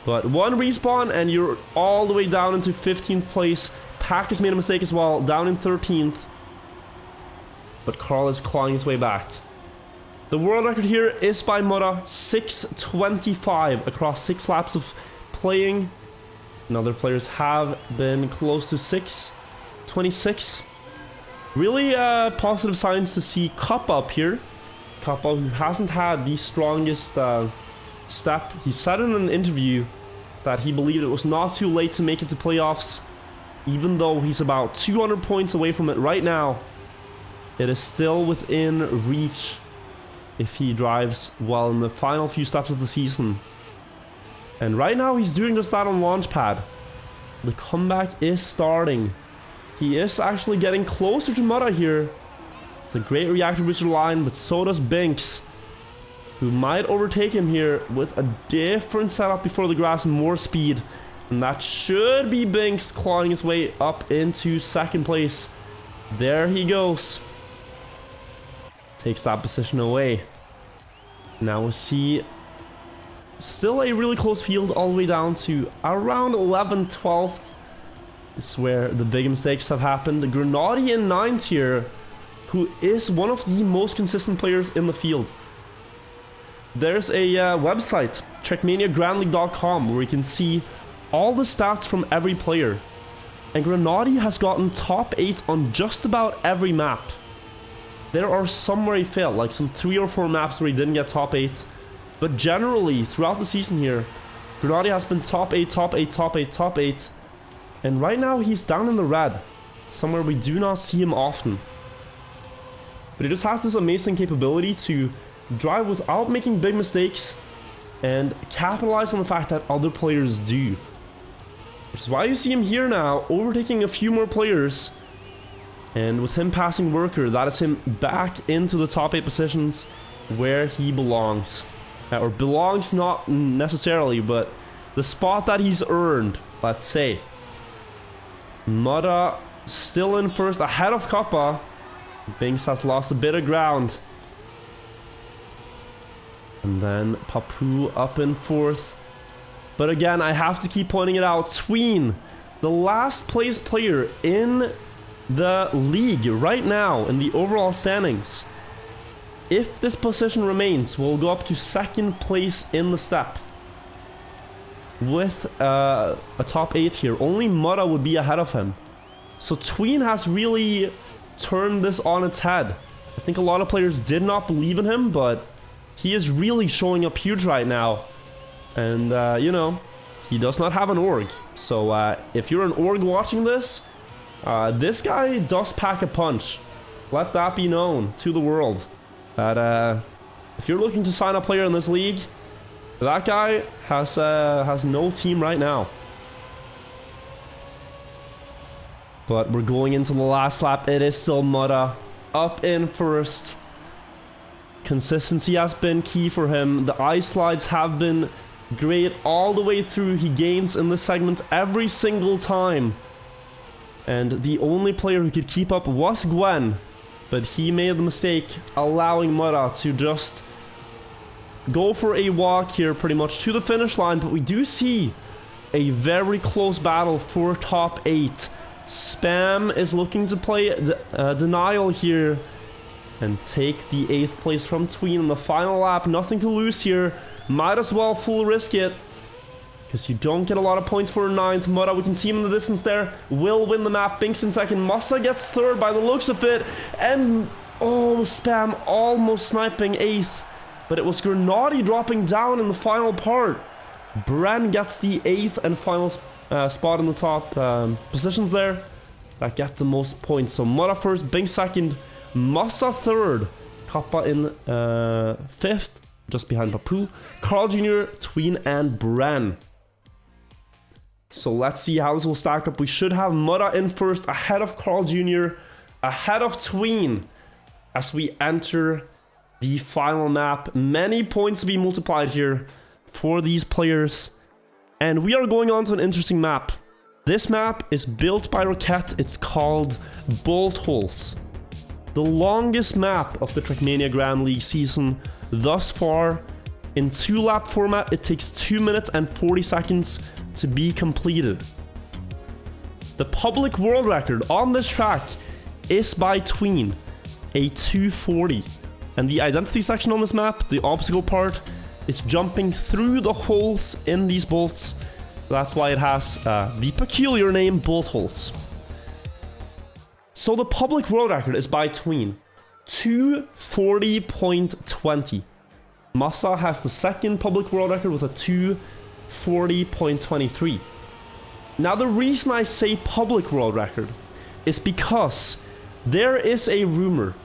But one respawn, and you're all the way down into 15th place. Pack has made a mistake as well, down in 13th. But Carl is clawing his way back. The world record here is by Mura, 6:25 across 6 laps of playing. And other players have been close to 6:26. Really positive signs to see Kappa up here. Kappa, who hasn't had the strongest step. He said in an interview that he believed it was not too late to make it to playoffs. Even though he's about 200 points away from it right now, it is still within reach if he drives well in the final few steps of the season. And right now he's doing just that on Launchpad. The comeback is starting. He is actually getting closer to Mura here. The great reactor booster line, but so does Binks, who might overtake him here with a different setup before the grass and more speed. And that should be Binks clawing his way up into 2nd place. There he goes. Takes that position away. Now we'll see still a really close field all the way down to around 11th, 12th. It's where the big mistakes have happened. The Grenadier in 9th here, who is one of the most consistent players in the field. There's a website, Trackmania where you can see all the stats from every player. And Grenadier has gotten top 8 on just about every map. There are some where he failed, like some 3 or 4 maps where he didn't get top 8. But generally, throughout the season here, Grenadier has been top 8, top 8, top 8, top 8. And right now, he's down in the red, somewhere we do not see him often. But he just has this amazing capability to drive without making big mistakes and capitalize on the fact that other players do. Which is why you see him here now, overtaking a few more players. And with him passing Worker, that is him back into the top 8 positions where he belongs. Or belongs not necessarily, but the spot that he's earned, let's say. Mura still in first, ahead of Kappa. Binks has lost a bit of ground. And then Papu up in 4th. But again, I have to keep pointing it out. Tween, the last place player in the league right now in the overall standings. If this position remains, we'll go up to 2nd place in the step. With a top 8 here. Only Mura would be ahead of him. So Tween has really turned this on its head. I think a lot of players did not believe in him, but he is really showing up huge right now. And, you know, he does not have an org. So if you're an org watching this, this guy does pack a punch. Let that be known to the world. That if you're looking to sign a player in this league, that guy has no team right now. But we're going into the last lap. It is still Mura up in first. Consistency has been key for him. The ice slides have been great all the way through. He gains in this segment every single time. And the only player who could keep up was Gwen. But he made the mistake allowing Mura to just go for a walk here pretty much to the finish line. But we do see a very close battle for top 8. Spam is looking to play Denial here and take the 8th place from Tween in the final lap. Nothing to lose here. Might as well full risk it, because you don't get a lot of points for 9th. Mura, we can see him in the distance there, will win the map. Binks in 2nd. Massa gets 3rd by the looks of it. And, oh, Spam almost sniping 8th. But it was Grenadier dropping down in the final part. Bren gets the 8th and final spot in the top positions there that get the most points. So Mura first, Bing second, Masa third, Kappa in 5th, just behind Papu, Carl Jr., Tween, and Bren. So let's see how this will stack up. We should have Mura in first, ahead of Carl Jr., ahead of Tween, as we enter the final map. Many points to be multiplied here for these players. And we are going on to an interesting map. This map is built by Rocket. It's called Bolt Holes. The longest map of the Trackmania Grand League season thus far. In 2-lap format, it takes 2 minutes and 40 seconds to be completed. The public world record on this track is by Tween, a 240. And the identity section on this map, the obstacle part, is jumping through the holes in these bolts. That's why it has the peculiar name Bolt Holes. So the public world record is by Tween, 240.20. Masa has the second public world record with a 240.23. Now the reason I say public world record is because there is a rumor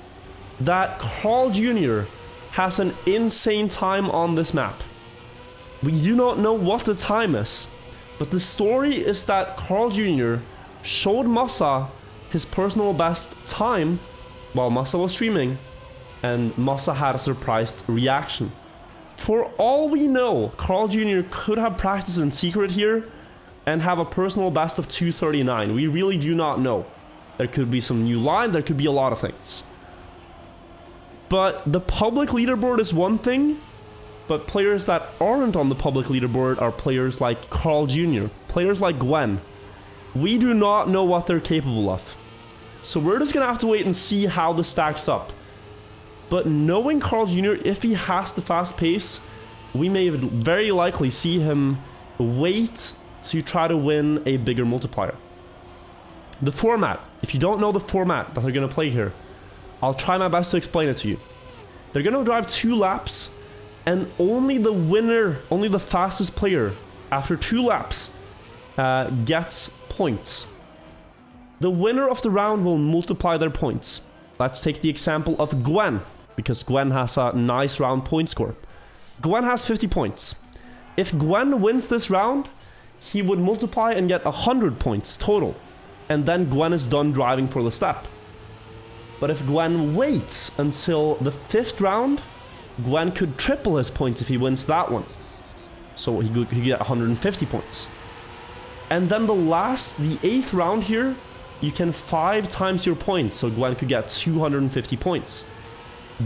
that Carl Jr. has an insane time on this map. We do not know what the time is, but the story is that Carl Jr. showed Masa his personal best time while Masa was streaming, and Masa had a surprised reaction. For all we know, Carl Jr. could have practiced in secret here and have a personal best of 239. We really do not know. There could be some new line, there could be a lot of things. But the public leaderboard is one thing, but players that aren't on the public leaderboard are players like Carl Jr., players like Gwen. We do not know what they're capable of. So we're just going to have to wait and see how this stacks up. But knowing Carl Jr., if he has the fast pace, we may very likely see him wait to try to win a bigger multiplier. The format. If you don't know the format that they're going to play here, I'll try my best to explain it to you. They're going to drive 2 laps, and only the winner, only the fastest player, after 2 laps, gets points. The winner of the round will multiply their points. Let's take the example of Gwen, because Gwen has a nice round point score. Gwen has 50 points. If Gwen wins this round, he would multiply and get 100 points total. And then Gwen is done driving for the step. But if Gwen waits until the 5th round, Gwen could triple his points if he wins that one. So he could get 150 points. And then the 8th round here, you can 5 times your points, so Gwen could get 250 points.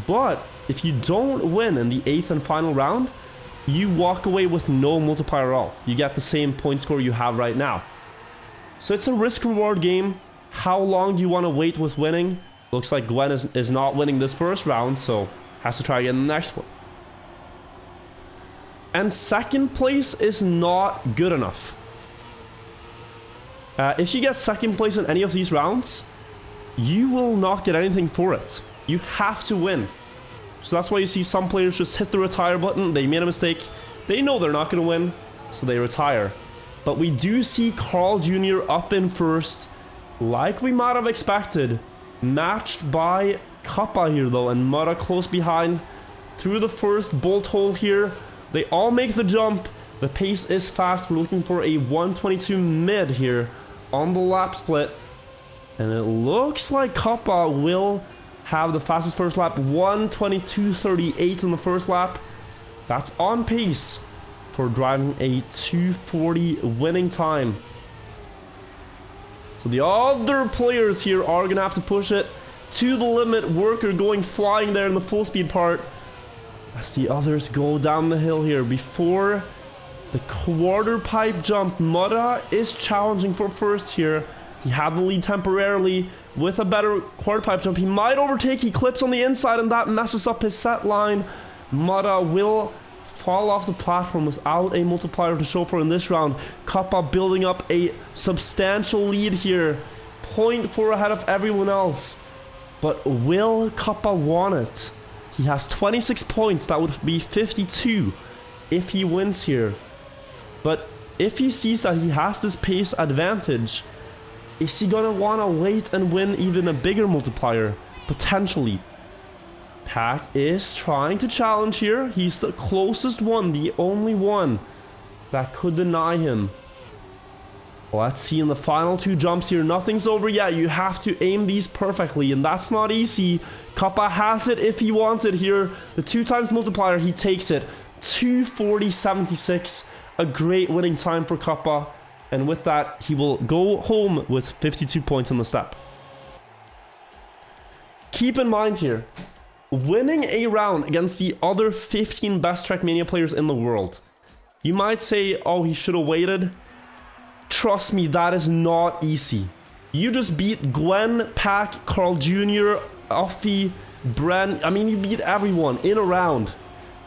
But if you don't win in the 8th and final round, you walk away with no multiplier at all. You get the same point score you have right now. So it's a risk-reward game. How long do you want to wait with winning? Looks like Gwen is not winning this first round, so has to try again in the next one. And second place is not good enough. If you get second place in any of these rounds, you will not get anything for it. You have to win. So that's why you see some players just hit the retire button. They made a mistake. They know they're not going to win, so they retire. But we do see Carl Jr. up in first, like we might have expected. Matched by Kappa here though, and Mura close behind through the first bolt hole here. They all make the jump. The pace is fast. We're looking for a 122 mid here on the lap split. And it looks like Kappa will have the fastest first lap. 122.38 in the first lap. That's on pace for driving a 240 winning time. So the other players here are going to have to push it to the limit. Worker going flying there in the full speed part. As the others go down the hill here before the quarter pipe jump. Mura is challenging for first here. He had the lead temporarily. With a better quarter pipe jump, he might overtake. He clips on the inside and that messes up his set line. Mura will fall off the platform without a multiplier to show for in this round. Kappa building up a substantial lead here. 0.4 ahead of everyone else. But will Kappa want it? He has 26 points. That would be 52 if he wins here. But if he sees that he has this pace advantage, is he gonna wanna wait and win even a bigger multiplier? Potentially. Pack is trying to challenge here. He's the closest one, the only one that could deny him. Let's see in the final 2 jumps here. Nothing's over yet. You have to aim these perfectly, and that's not easy. Kappa has it if he wants it here. The 2 times multiplier, he takes it. 240.76. A great winning time for Kappa. And with that, he will go home with 52 points in the step. Keep in mind here, winning a round against the other 15 best Trackmania players in the world. You might say, oh, he should have waited. Trust me, that is not easy. You just beat Gwen, Pack, Carl Jr., Uffy, Bren. I mean, you beat everyone in a round.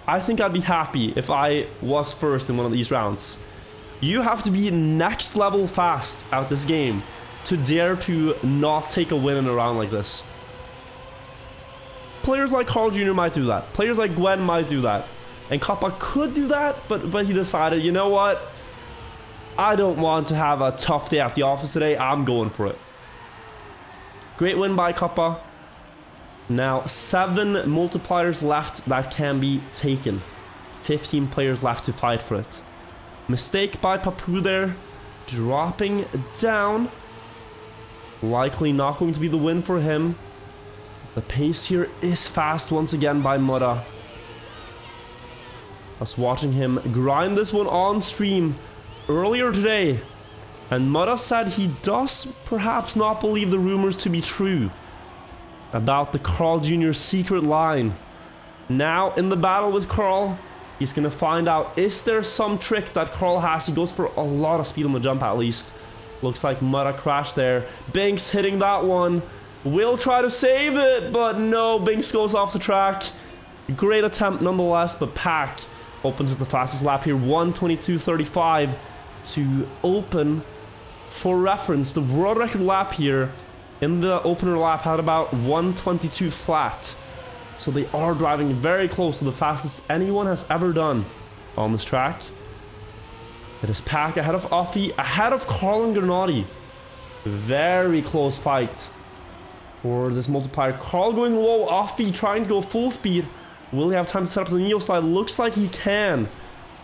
I think I'd be happy if I was first in one of these rounds. You have to be next level fast at this game to dare to not take a win in a round like this. Players like Carl Jr. might do that. Players like Gwen might do that. And Kappa could do that, but he decided, you know what? I don't want to have a tough day at the office today. I'm going for it. Great win by Kappa. Now 7 multipliers left that can be taken. 15 players left to fight for it. Mistake by Papu there. Dropping down. Likely not going to be the win for him. The pace here is fast once again by Mura. I was watching him grind this one on stream earlier today, and Mura said he does perhaps not believe the rumors to be true about the Carl Jr. secret line. Now in the battle with Carl, he's gonna find out, is there some trick that Carl has? He goes for a lot of speed on the jump at least. Looks like Mura crashed there. Binks hitting that one. Will try to save it, but no, Binks goes off the track. Great attempt nonetheless, but Pack opens with the fastest lap here, 1:22.35 to open. For reference, the world record lap here in the opener lap had about 1:22 flat. So they are driving very close to the fastest anyone has ever done on this track. It is Pack ahead of Uffy, ahead of Carl and Granati. Very close fight for this multiplier. Carl going low, Uffy trying to go full speed. Will he have time to set up the Neo slide? Looks like he can.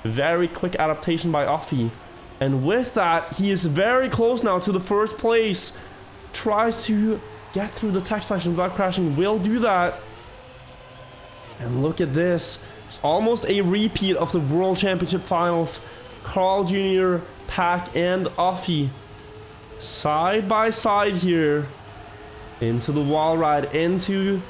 Very quick adaptation by Uffy. And with that, he is very close now to the first place. Tries to get through the tech section without crashing. Will do that. And look at this. It's almost a repeat of the World Championship Finals. Carl Jr., Pack, and Uffy side by side here. Into the wall ride, into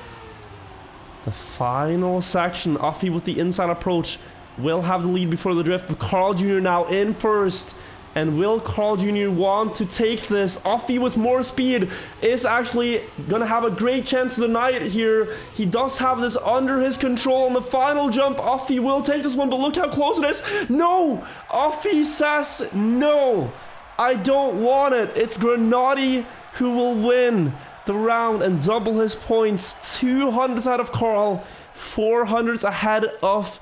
the final section. Uffy with the inside approach will have the lead before the drift, but Carl Jr. now in first. And will Carl Jr. want to take this? Uffy with more speed is actually gonna have a great chance to deny it here. He does have this under his control on the final jump. Uffy will take this one, but look how close it is. No! Uffy says no. I don't want it. It's Granati who will win the round and double his points. 200s ahead of Carl, 400s ahead of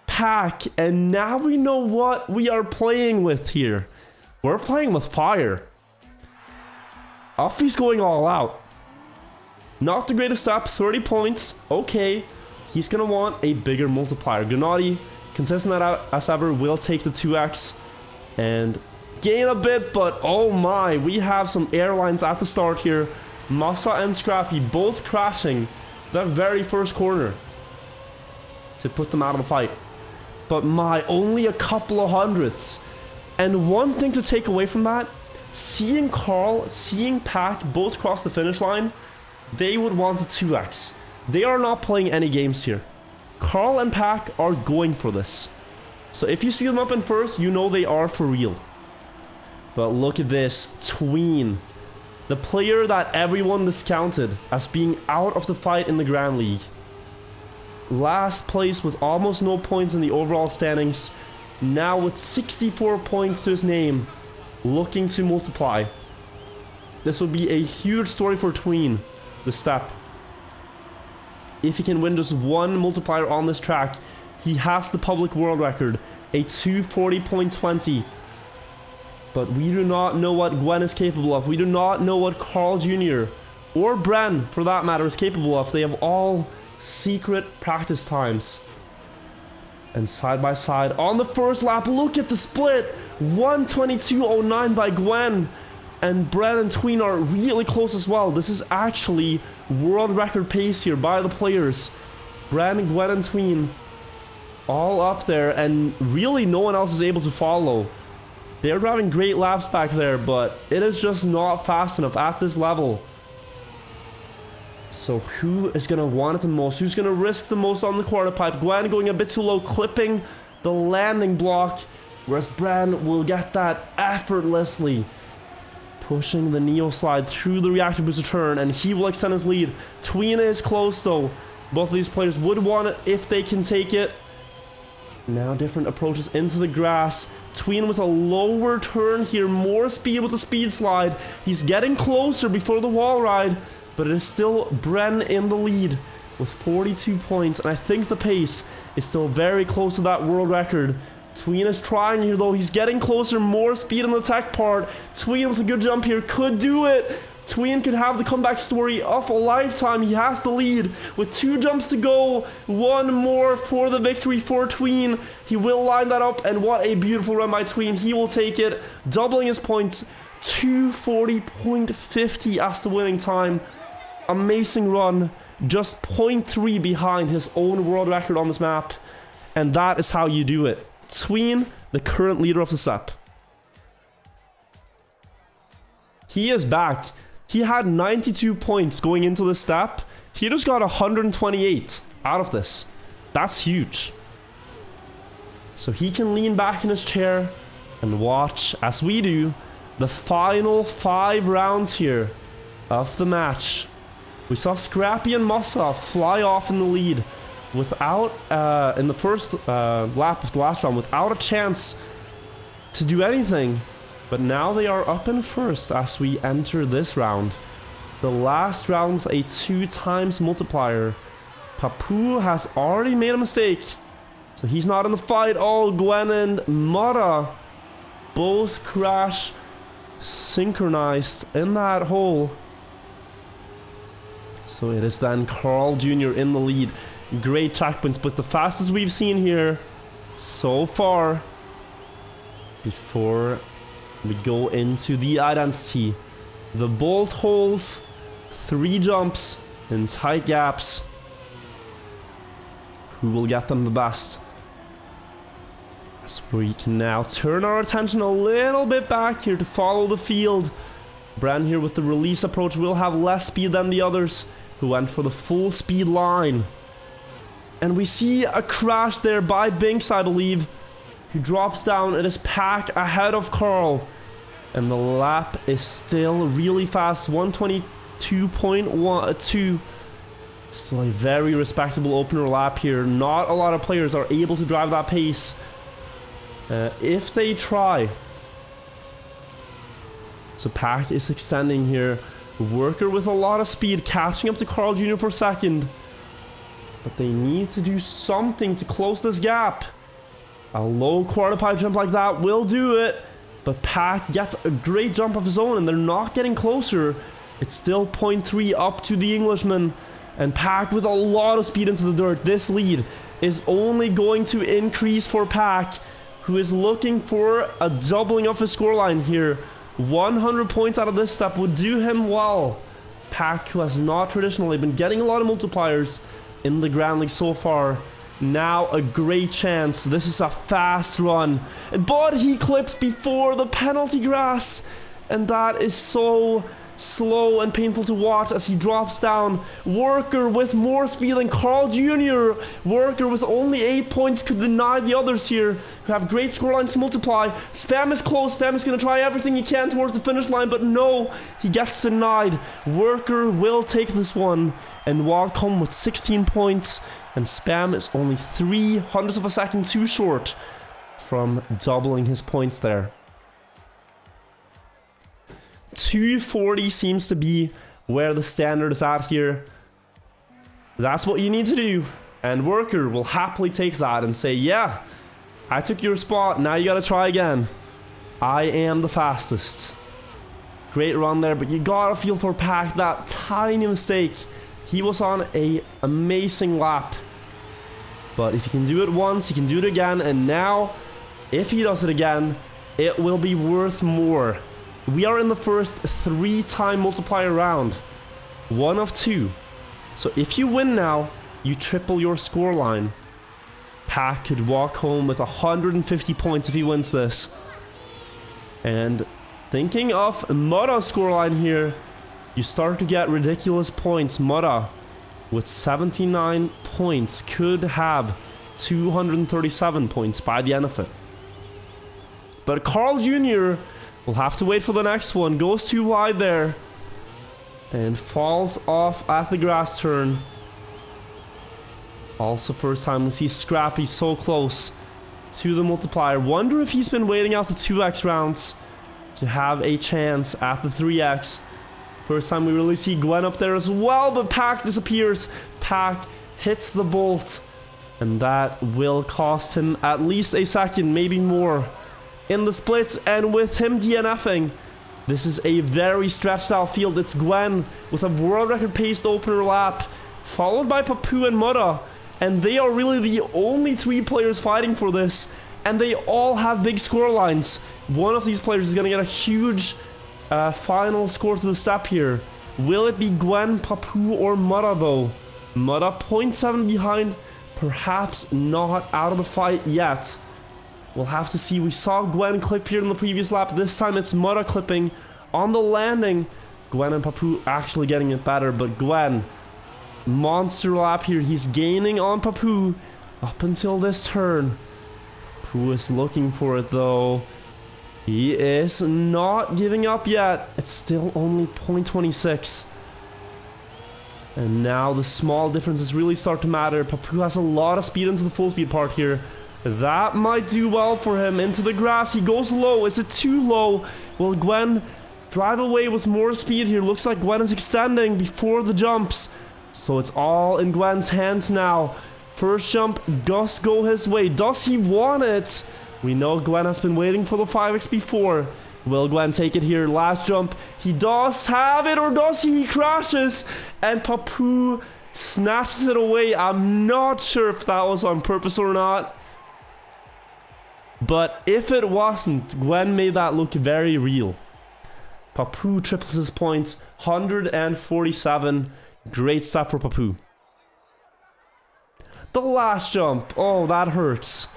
Pack. And now we know what we are playing with here. We're playing with fire. Uffy's going all out. Not the greatest step, 30 points. Okay, he's gonna want a bigger multiplier. Granati, consistent as ever, will take the 2x and gain a bit, but oh my, we have some airlines at the start here. Massa and Scrappy both crashing that very first corner to put them out of the fight. But my, only a couple of hundredths. And one thing to take away from that, seeing Carl, seeing Pack both cross the finish line, they would want the 2x. They are not playing any games here. Carl and Pack are going for this. So if you see them up in first, you know they are for real. But look at this, Tween. The player that everyone discounted as being out of the fight in the Grand League. Last place with almost no points in the overall standings. Now with 64 points to his name. Looking to multiply. This would be a huge story for Tween. The step. If he can win just one multiplier on this track, he has the public world record. A 240.20 But we do not know what Gwen is capable of. We do not know what Carl Jr. or Bren, for that matter, is capable of. They have all secret practice times. And side by side on the first lap, look at the split. 1:22.09 by Gwen. And Bren and Tween are really close as well. This is actually world record pace here by the players. Bren, Gwen, and Tween all up there, and really no one else is able to follow. They're driving great laps back there, but it is just not fast enough at this level. So who is going to want it the most? Who's going to risk the most on the quarter pipe? Gwen going a bit too low, clipping the landing block, whereas Bren will get that effortlessly. Pushing the Neo slide through the reactor booster turn, and he will extend his lead. Tween is close though. Both of these players would want it if they can take it. Now different approaches into the grass. Tween with a lower turn here, more speed with the speed slide. He's getting closer before the wall ride, but it is still Bren in the lead with 42 points, and I think the pace is still very close to that world record. Tween is trying here though, he's getting closer, more speed in the tech part. Tween with a good jump here, could do it. Tween could have the comeback story of a lifetime. He has the lead with 2 jumps to go. 1 more for the victory for Tween. He will line that up, and what a beautiful run by Tween. He will take it, doubling his points. 240.50 as the winning time. Amazing run. Just 0.3 behind his own world record on this map. And that is how you do it. Tween, the current leader of the SEP. He is back. He had 92 points going into this step. He just got 128 out of this. That's huge. So he can lean back in his chair and watch, as we do, the final 5 rounds here of the match. We saw Scrappy and Mossa fly off in the lead without, in the first lap of the last round, without a chance to do anything. But now they are up in first as we enter this round. The last round with a 2 times multiplier. Papu has already made a mistake, so he's not in the fight. Oh, Gwen and Mara both crash synchronized in that hole. So it is then Carl Jr. in the lead. Great checkpoints, but the fastest we've seen here so far before we go into the identity. The bolt holes, 3 jumps in tight gaps. Who will get them the best? As we can now turn our attention a little bit back here to follow the field. Bren here with the release approach will have less speed than the others who went for the full speed line. And we see a crash there by Binks, I believe, who drops down. It is Pack ahead of Carl. And the lap is still really fast, 122.12. Still a very respectable opener lap here. Not a lot of players are able to drive that pace if they try. So Pack is extending here. Worker with a lot of speed, catching up to Carl Jr. for second. But they need to do something to close this gap. A low quarter pipe jump like that will do it. But Pack gets a great jump of his own, and they're not getting closer. It's still 0.3 up to the Englishman. And Pack with a lot of speed into the dirt. This lead is only going to increase for Pack, who is looking for a doubling of his scoreline here. 100 points out of this step would do him well. Pack, who has not traditionally been getting a lot of multipliers in the Grand League so far. Now a great chance. This is a fast run. But he clips before the penalty grass. And that is so slow and painful to watch as he drops down. Worker with more speed than Carl Jr. Worker with only 8 points could deny the others here, who have great scorelines to multiply. Spam is close. Spam is going to try everything he can towards the finish line, but no, he gets denied. Worker will take this one and walk home with 16 points, and Spam is only 0.03 of a second too short from doubling his points there. 240 seems to be where the standard is at here. That's what you need to do. And Worker will happily take that and say, yeah, I took your spot, now you gotta try again. I am the fastest. Great run there, but you gotta feel for Pack. That tiny mistake. He was on a amazing lap. But if he can do it once, he can do it again. And now, if he does it again, it will be worth more. We are in the first 3-time multiplier round. 1 of 2. So if you win now, you triple your scoreline. Pack could walk home with 150 points if he wins this. And thinking of Mudda's scoreline here, you start to get ridiculous points. Mudda, with 79 points, could have 237 points by the end of it. But Carl Jr. will have to wait for the next one. Goes too wide there. And falls off at the grass turn. Also first time we see Scrappy so close to the multiplier. Wonder if he's been waiting out the 2x rounds to have a chance at the 3x. First time we really see Gwen up there as well, but Pack disappears. Pack hits the bolt, and that will cost him at least a second, maybe more, in the splits. And with him DNFing, this is a very stretched out field. It's Gwen with a world record paced opener lap, followed by Papu and Mudda. And they are really the only 3 players fighting for this. And they all have big score lines. One of these players is going to get a huge final score to the step here. Will it be Gwen, Papu, or Mudda though? Mudda 0.7 behind. Perhaps not out of the fight yet. We'll have to see. We saw Gwen clip here in the previous lap. This time it's Mudda clipping on the landing. Gwen and Papu actually getting it better. But Gwen, monster lap here. He's gaining on Papu up until this turn. Papu is looking for it though. He is not giving up yet. It's still only 0.26. And now the small differences really start to matter. Papu has a lot of speed into the full speed part here. That might do well for him. Into the grass. He goes low. Is it too low? Will Gwen drive away with more speed here? Looks like Gwen is extending before the jumps. So it's all in Gwen's hands now. First jump does go his way. Does he want it? We know Gwen has been waiting for the 5x before. Will Gwen take it here? Last jump. He does have it, or does he? He crashes. And Papu snatches it away. I'm not sure if that was on purpose or not. But if it wasn't, Gwen made that look very real. Papu triples his points. 147. Great step for Papu. The last jump. Oh, that hurts.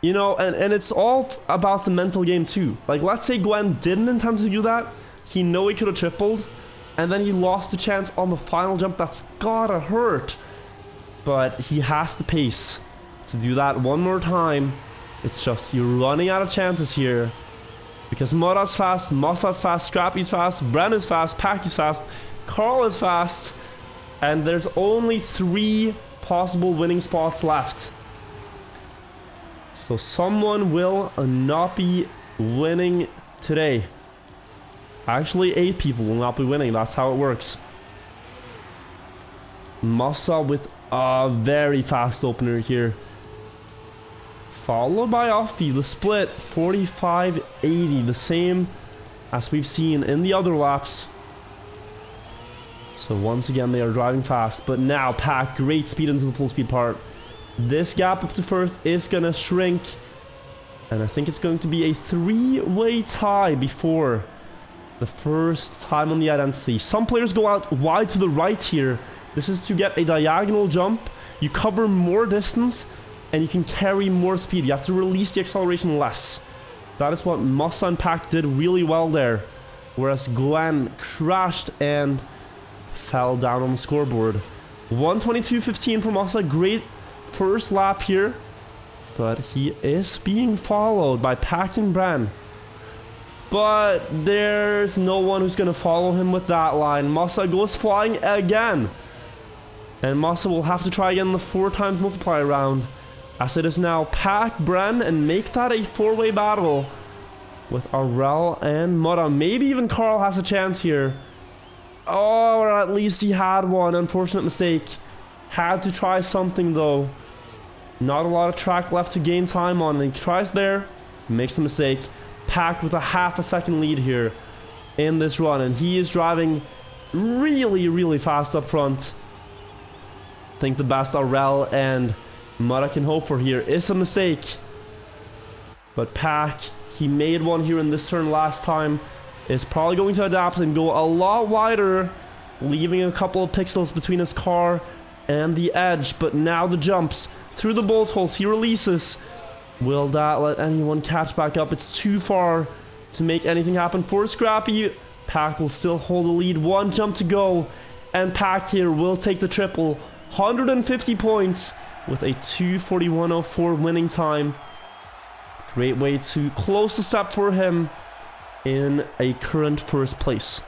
You know, and it's all about the mental game too. Like, let's say Gwen didn't intend to do that. He knew he could have tripled. And then he lost the chance on the final jump. That's gotta hurt. But he has the pace to do that one more time. It's just you're running out of chances here. Because Mudda's fast, Mossa's fast, Scrappy's fast, Bren is fast, Packy's fast, Carl is fast. And there's only 3 possible winning spots left. So someone will not be winning today. Actually, 8 people will not be winning. That's how it works. Mossa with a very fast opener here. Followed by Offie. The split, 45-80. The same as we've seen in the other laps. So once again, they are driving fast. But now, Pack, great speed into the full speed part. This gap up to first is going to shrink. And I think it's going to be a 3-way tie before the first time on the identity. Some players go out wide to the right here. This is to get a diagonal jump. You cover more distance and you can carry more speed. You have to release the acceleration less. That is what Mossa and Pack did really well there. Whereas Gwen crashed and fell down on the scoreboard. 122.15 for Mossa. Great first lap here, but he is being followed by Pack and Bren. But there's no one who's going to follow him with that line. Mossa goes flying again. And Mossa will have to try again the 4 times multiplier round. As it is now Pack, Bren, and make that a 4-way battle with Arel and Mudda. Maybe even Carl has a chance here. Oh, or at least he had one. Unfortunate mistake. Had to try something though. Not a lot of track left to gain time on. And he tries there. Makes the mistake. Pack with a half a second lead here in this run, and he is driving really, really fast up front. I think the best Aurel and Mudda can hope for here is a mistake. But Pack, he made one here in this turn last time, is probably going to adapt and go a lot wider, leaving a couple of pixels between his car and the edge. But now the jumps through the bolt holes, he releases. Will that let anyone catch back up? It's too far to make anything happen for Scrappy. Pack will still hold the lead, one jump to go, and Pack here will take the triple. 150 points with a 2:41.04 winning time. Great way to close the step for him in a current first place.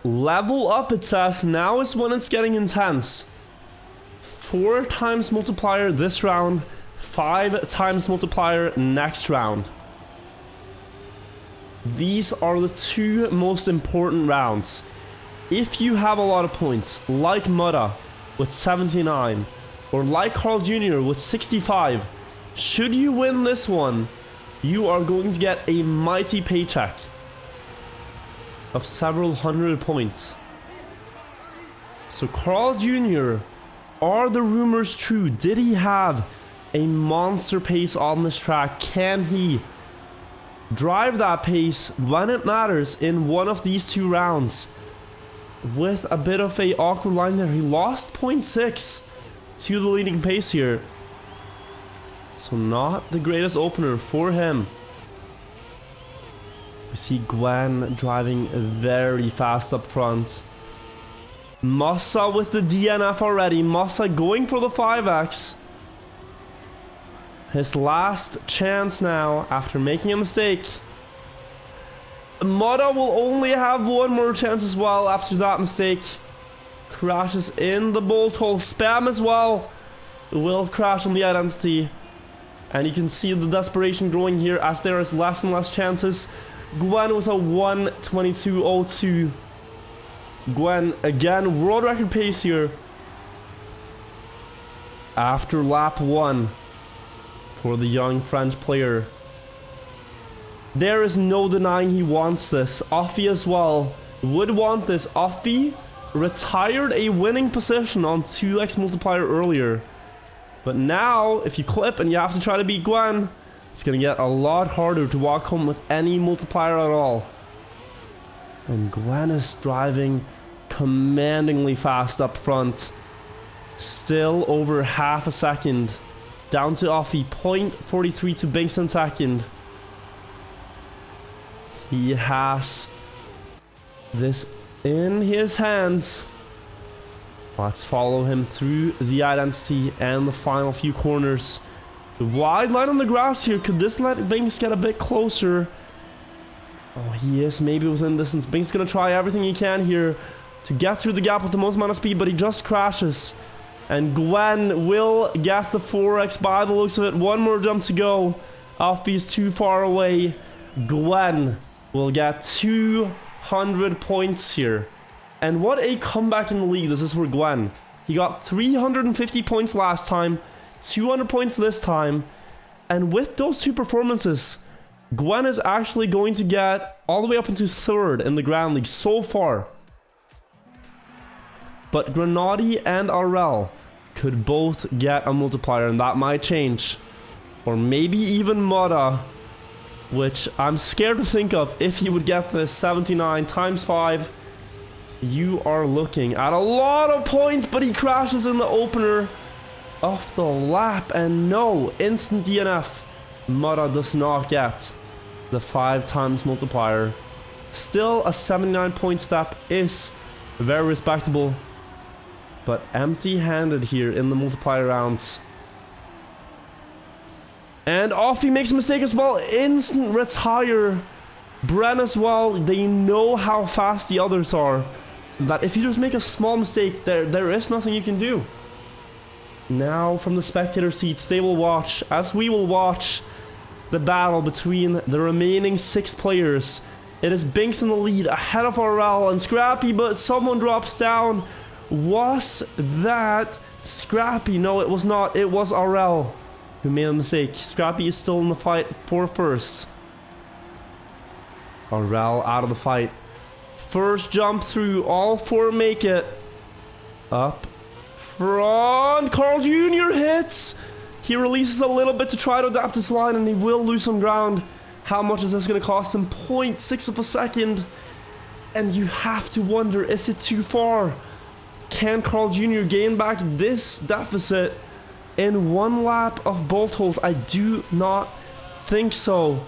Level up, it says. Now is when it's getting intense. 4 times multiplier this round, 5 times multiplier next round. These are the 2 most important rounds. If you have a lot of points, like Mudda with 79, or like Carl Jr. with 65, should you win this one, you are going to get a mighty paycheck of several hundred points. So Carl Jr., are the rumors true? Did he have a monster pace on this track? Can he drive that pace when it matters in one of these 2 rounds? With a bit of a awkward line there, he lost 0.6 to the leading pace here. So not the greatest opener for him. We see Gwen driving very fast up front. Massa with the DNF already. Massa going for the 5x. His last chance now after making a mistake. Mudda will only have one more chance as well after that mistake. Crashes in the bolt hole. Spam as well. Will crash on the identity. And you can see the desperation growing here as there is less and less chances. Gwen with a 1:22.02. Gwen again, world record pace here. After lap 1 for the young French player. There is no denying he wants this. Offie as well would want this. Offie retired a winning position on 2x multiplier earlier. But now, if you clip and you have to try to beat Gwen, it's going to get a lot harder to walk home with any multiplier at all. And Gwen is driving commandingly fast up front. Still over half a second. Down to Offie, 0.43 to Bingston second. He has this in his hands. Let's follow him through the identity and the final few corners. The wide line on the grass here. Could this let Binks get a bit closer? Oh, he is maybe within distance. Binks gonna try everything he can here to get through the gap with the most amount of speed, but he just crashes. And Gwen will get the 4x by the looks of it. One more jump to go. Offie's too far away. Gwen will get 200 points here. And what a comeback in the league this is for Gwen. He got 350 points last time, 200 points this time. And with those 2 performances, Gwen is actually going to get all the way up into 3rd in the Grand League so far. But Grenady and Aurel could both get a multiplier, and that might change. Or maybe even Mudda, which I'm scared to think of if he would get this 79 times 5. You are looking at a lot of points, but he crashes in the opener of the lap, and no, instant DNF. Mudda does not get the 5 times multiplier. Still a 79 point step is very respectable, but empty-handed here in the multiplier rounds. And Offie makes a mistake as well. Instant retire. Bren as well. They know how fast the others are. That if you just make a small mistake, there is nothing you can do. Now from the spectator seats, they will watch, as we will watch, the battle between the remaining 6 players It is Binks in the lead, ahead of RL and Scrappy, but someone drops down. Was that Scrappy? No, it was not. It was RL who made a mistake. Scrappy is still in the fight for first. RL out of the fight. First jump through, all four make it. Up front, Carl Jr. hits. He releases a little bit to try to adapt this line, and he will lose some ground. How much is this going to cost him? 0.6 of a second. And you have to wonder, is it too far? Can Carl Jr. gain back this deficit in one lap of bolt holes? I do not think so.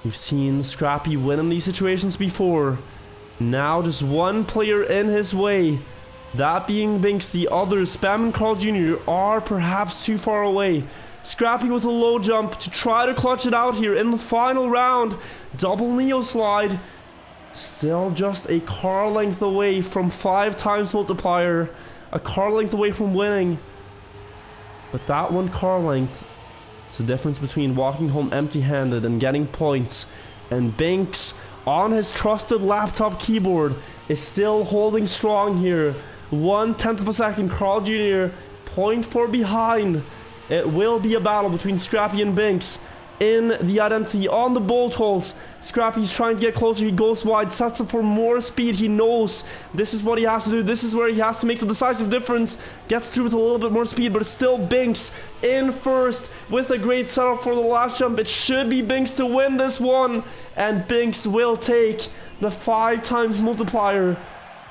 We've seen Scrappy win in these situations before. Now just one player in his way. That being Binks. The others, Spam and Carl Jr., are perhaps too far away. Scrappy with a low jump to try to clutch it out here in the final round. Double Neo slide. Still just a car length away from 5 times multiplier. A car length away from winning. But that one car length is the difference between walking home empty-handed and getting points. And Binks, on his trusted laptop keyboard, is still holding strong here. 1/10 of a second. Carl Jr. 0.4 behind. It will be a battle between Scrappy and Binks in the identity on the bolt holes. Scrappy's trying to get closer. He goes wide, sets up for more speed. He knows this is what he has to do. This is where he has to make the decisive difference. Gets through with a little bit more speed, but it's still Binks in first with a great setup for the last jump. It should be Binks to win this one, and Binks will take the 5 times multiplier,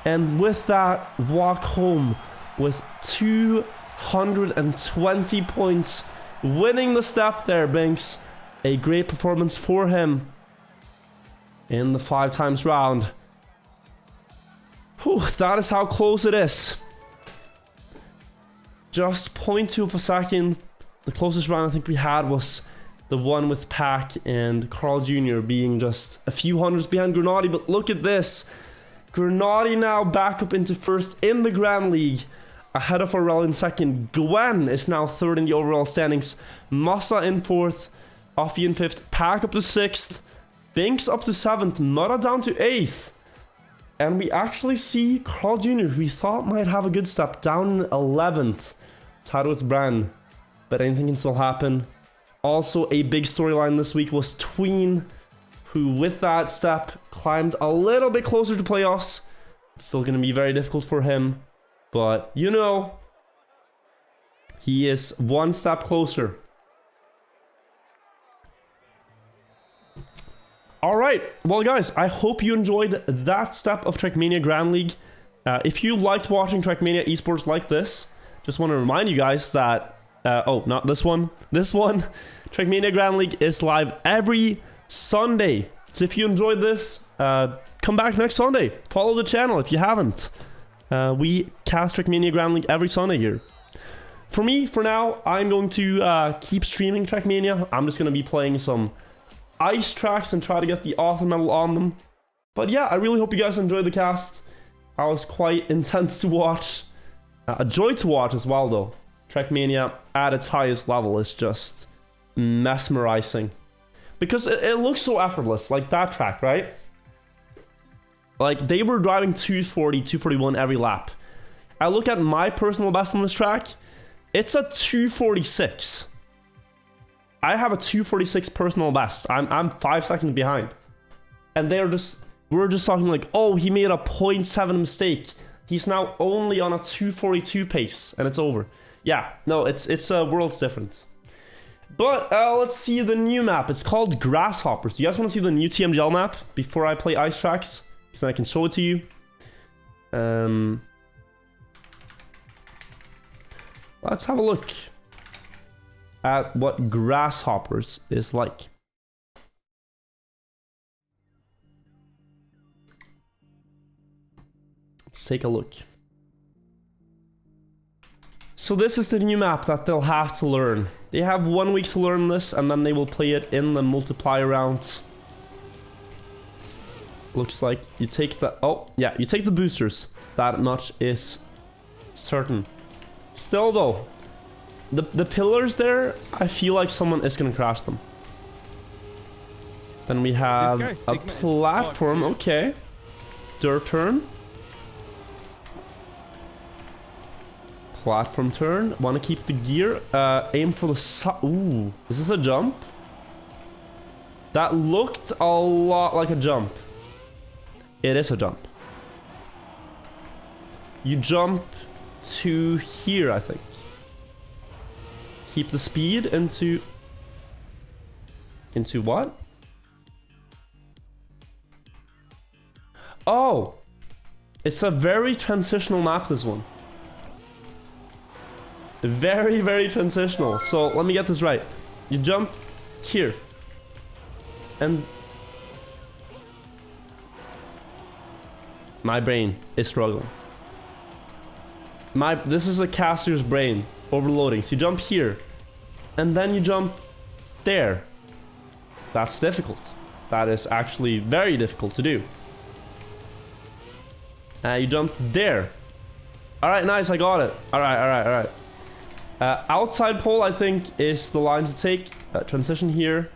and with that, walk home with 220 points. Winning the step there, Binks. A great performance for him in the 5 times round. Whew, that is how close it is. Just 0.2 of a second. The closest round I think we had was the one with Pack and Carl Jr. being just a few hundreds behind Grenady. But look at this. Grenady now back up into first in the Grand League, ahead of RL in second. Gwen is now third in the overall standings. Massa in fourth. Offie in fifth. Pack up to sixth. Binks up to seventh. Mutta down to eighth. And we actually see Carl Jr., who we thought might have a good step, down in 11th. Tied with Bran. But anything can still happen. Also, a big storyline this week was Tween, who with that step climbed a little bit closer to playoffs. It's still going to be very difficult for him. But, you know, he is one step closer. Alright, well guys, I hope you enjoyed that step of Trackmania Grand League. If you liked watching Trackmania esports like this, just want to remind you guys that, oh, not this one. This one, Trackmania Grand League is live every Sunday. So if you enjoyed this, come back next Sunday. Follow the channel if you haven't. We cast Trackmania Grand League every Sunday here. For me, for now, I'm going to keep streaming Trackmania. I'm just going to be playing some ice tracks and try to get the author medal on them. But yeah, I really hope you guys enjoyed the cast. I was quite intense to watch. A joy to watch as well though. Trackmania at its highest level is just mesmerizing. Because it looks so effortless, like that track, right? Like they were driving 240, 241 every lap. I look at my personal best on this track, it's a 246. I have a 246 personal best. I'm 5 seconds behind. And we're just talking like, oh, he made a 0.7 mistake. He's now only on a 242 pace and it's over. Yeah, no, it's a world's difference. But let's see the new map. It's called Grasshoppers. Do you guys want to see the new TMGL map before I play ice tracks? Because then I can show it to you. Let's have a look at what Grasshoppers is like. Let's take a look. So this is the new map that they'll have to learn. They have 1 week to learn this, and then they will play it in the multiplier rounds. Looks like you take the... oh, yeah, you take the boosters. That much is certain. Still, though, the pillars there, I feel like someone is going to crash them. Then we have a platform. Okay. Dirt turn. Platform turn. Want to keep the gear. Aim for the ooh. Is this a jump? That looked a lot like a jump. It is a jump. You jump to here, I think. Keep the speed into what? Oh, it's a very transitional map, this one. Very, very transitional. So let me get this right. You jump here. And my brain is struggling. This is a caster's brain overloading. So you jump here. And then you jump there. That's difficult. That is actually very difficult to do. You jump there. Alright, nice, I got it. Alright. Outside pole, I think, is the line to take. Transition here.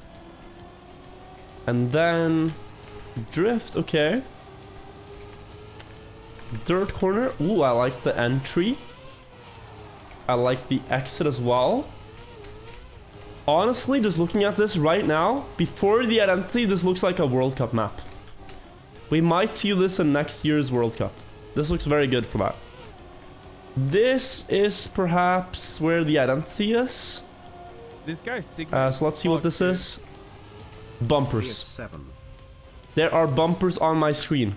And then drift, okay. Dirt corner. Ooh, I like the entry. I like the exit as well. Honestly, just looking at this right now, before the identity, this looks like a World Cup map. We might see this in next year's World Cup. This looks very good for that. This is perhaps where the identity is.
This guy's
so let's see what this is. Bumpers. There are bumpers on my screen.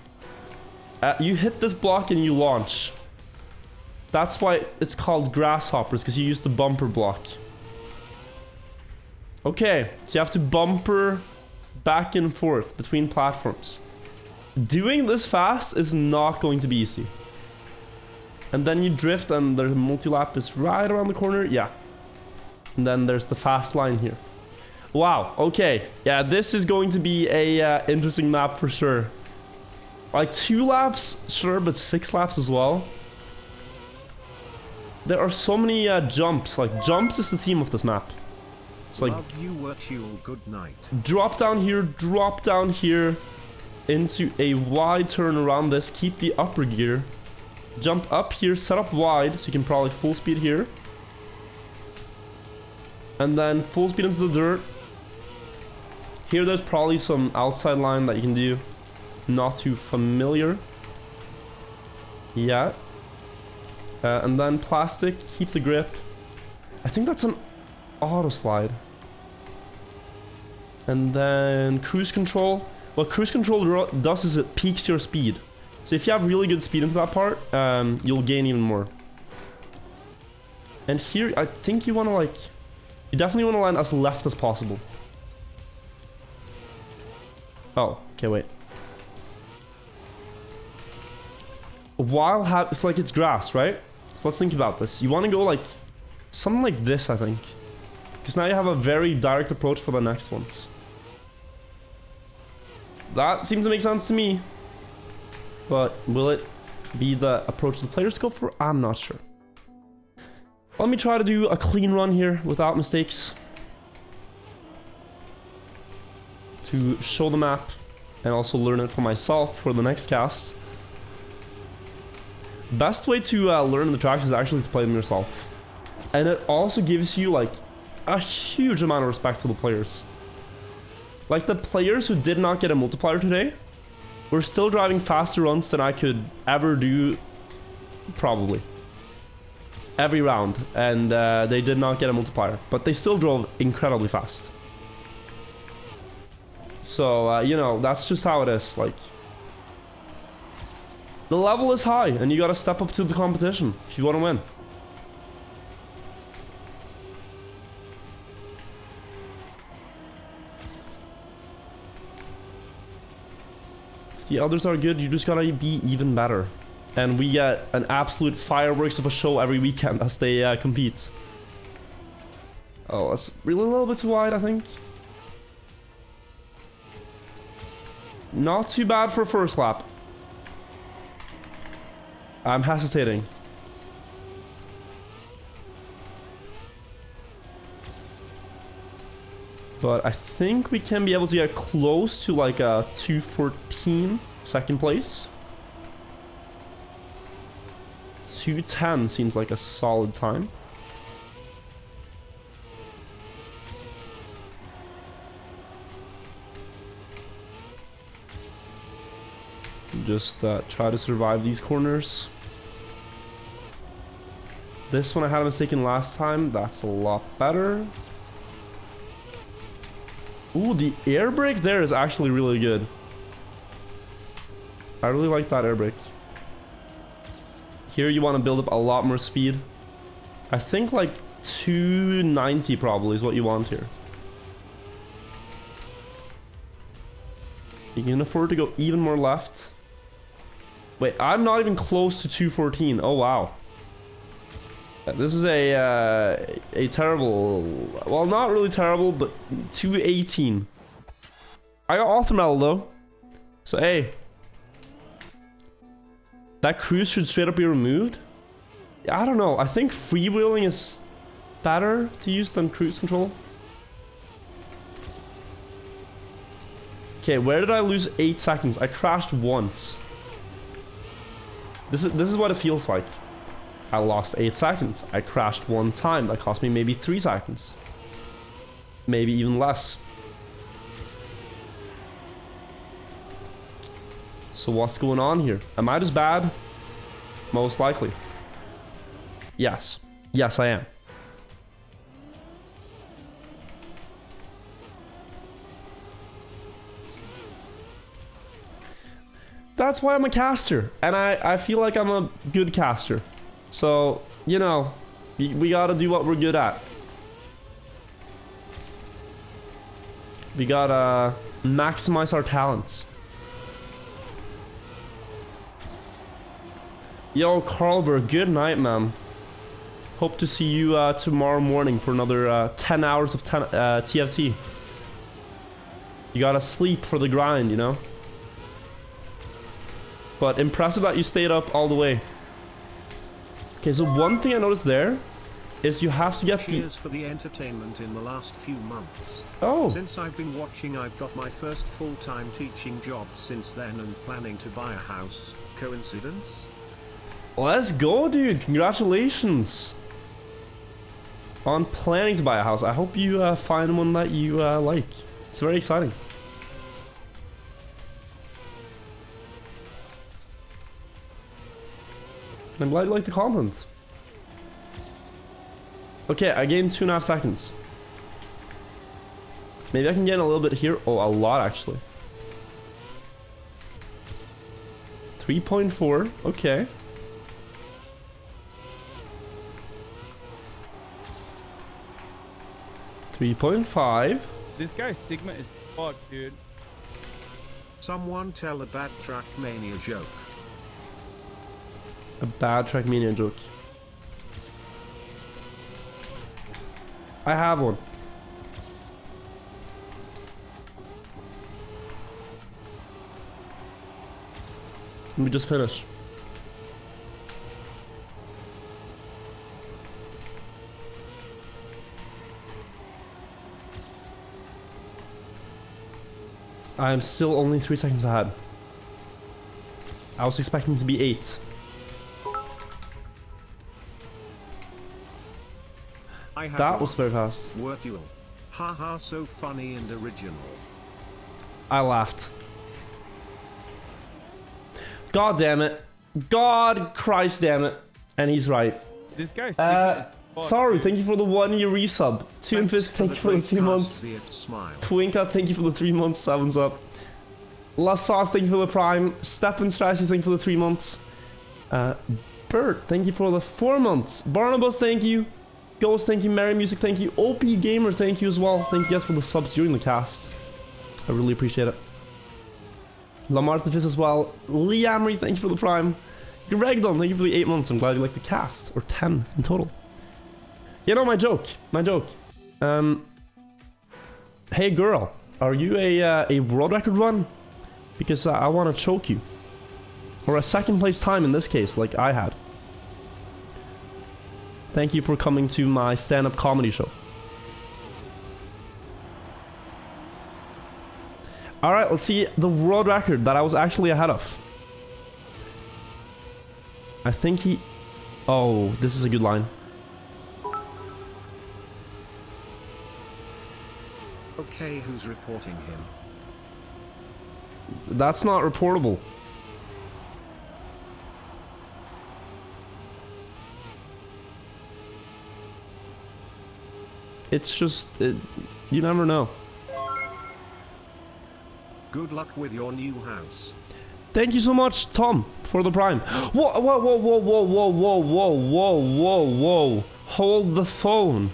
You hit this block and you launch. That's why it's called grasshoppers, because you use the bumper block. Okay, so you have to bumper back and forth between platforms. Doing this fast is not going to be easy. And then you drift and the multi-lap is right around the corner. Yeah. And then there's the fast line here. Wow, okay. Yeah, this is going to be a interesting map for sure. Like 2 laps, sure, but 6 laps as well. There are so many jumps. Like, jumps is the theme of this map. It's like,
love you, Wirtual, good night.
Drop down here into a wide turn around this. Keep the upper gear. Jump up here, set up wide, so you can probably full speed here. And then full speed into the dirt. Here there's probably some outside line that you can do. Not too familiar. Yeah. And then plastic, keep the grip. I think that's an auto slide. And then cruise control. What cruise control does is it peaks your speed. So if you have really good speed into that part, you'll gain even more. And here, I think you want to like... You definitely want to land as left as possible. Oh, okay, wait. While it's like it's grass, right? So let's think about this. You want to go like... Something like this, I think. Because now you have a very direct approach for the next ones. That seems to make sense to me. But will it be the approach the players go for? I'm not sure. Let me try to do a clean run here without mistakes. To show the map and also learn it for myself for the next cast. Best way to learn the tracks is actually to play them yourself. And it also gives you like a huge amount of respect to the players. Like the players who did not get a multiplier today were still driving faster runs than I could ever do, probably. Every round. And they did not get a multiplier. But they still drove incredibly fast. So, you know, that's just how it is. Like, the level is high and you gotta step up to the competition if you want to win. If the others are good, you just gotta be even better. And we get an absolute fireworks of a show every weekend as they compete. Oh, that's really a little bit too wide, I think. Not too bad for a first lap. I'm hesitating. But I think we can be able to get close to like a 2:14 second place. 2:10 seems like a solid time. Just try to survive these corners. This one I had a mistake in last time. That's a lot better. Ooh, the air brake there is actually really good. I really like that air brake. Here you want to build up a lot more speed. I think like 290 probably is what you want here. You can afford to go even more left. Wait, I'm not even close to 214. Oh, wow. This is a terrible... Well, not really terrible, but 218. I got author medal, though. So, hey. That cruise should straight up be removed? I don't know. I think freewheeling is better to use than cruise control. Okay, where did I lose 8 seconds? I crashed once. This is what it feels like. I lost 8 seconds. I crashed one time. That cost me maybe 3 seconds. Maybe even less. So what's going on here? Am I just bad? Most likely. Yes. Yes, I am. That's why I'm a caster. And I feel like I'm a good caster. So, you know, we gotta do what we're good at. We gotta maximize our talents. Yo, Carlberg, good night, man. Hope to see you tomorrow morning for another 10 hours of TFT. You gotta sleep for the grind, you know? But impressive that you stayed up all the way. Okay, so one thing I noticed there is you have to get
Cheers for the entertainment in the last few months.
Oh.
Since I've been watching, I've got my first full-time teaching job since then and planning to buy a house. Coincidence?
Let's go, dude. Congratulations on planning to buy a house. I hope you find one that you like. It's very exciting. I'm glad you like the content. Okay, I gained 2.5 seconds. Maybe I can get a little bit here. Oh, a lot actually. 3.4. Okay. 3.5.
This guy Sigma is fucked, dude.
Someone tell a bad Trackmania joke.
A bad Trackmania joke. I have one. Let me just finish. I am still only 3 seconds ahead. I was expecting to be 8. That was very fast.
Wirtual. Haha, so funny and original.
I laughed. God damn it. God Christ damn it. And he's right.
This guy Sigma is fucked,
sorry,
dude.
thank you for the 1 year resub. Toonfisk, thank you for the 2 months. Twinka, thank you for the 3 months. 7's up. La Sauce, thank you for the prime. Steppen Strategy, thank you for the 3 months. Bert, thank you for the 4 months. Barnabas, thank you. Ghost, thank you. Merry Music, thank you. OP Gamer, thank you as well. Thank you guys for the subs during the cast. I really appreciate it. Lamartifice as well. Lee Amory, thank you for the prime. Gregdon, thank you for the 8 months. I'm glad you liked the cast. Or 10 in total. You know, my joke. My joke. Hey girl, are you a world record run? Because I want to choke you. Or a 2nd place time in this case, like I had. Thank you for coming to my stand-up comedy show. All right, let's see the world record that I was actually ahead of. I think he... Oh, this is a good line.
Okay, who's reporting him?
That's not reportable. It's just... you never know.
Good luck with your new house.
Thank you so much, Tom, for the prime. Whoa, whoa, whoa, whoa, whoa, whoa, whoa, whoa, whoa, whoa, whoa. Hold the phone.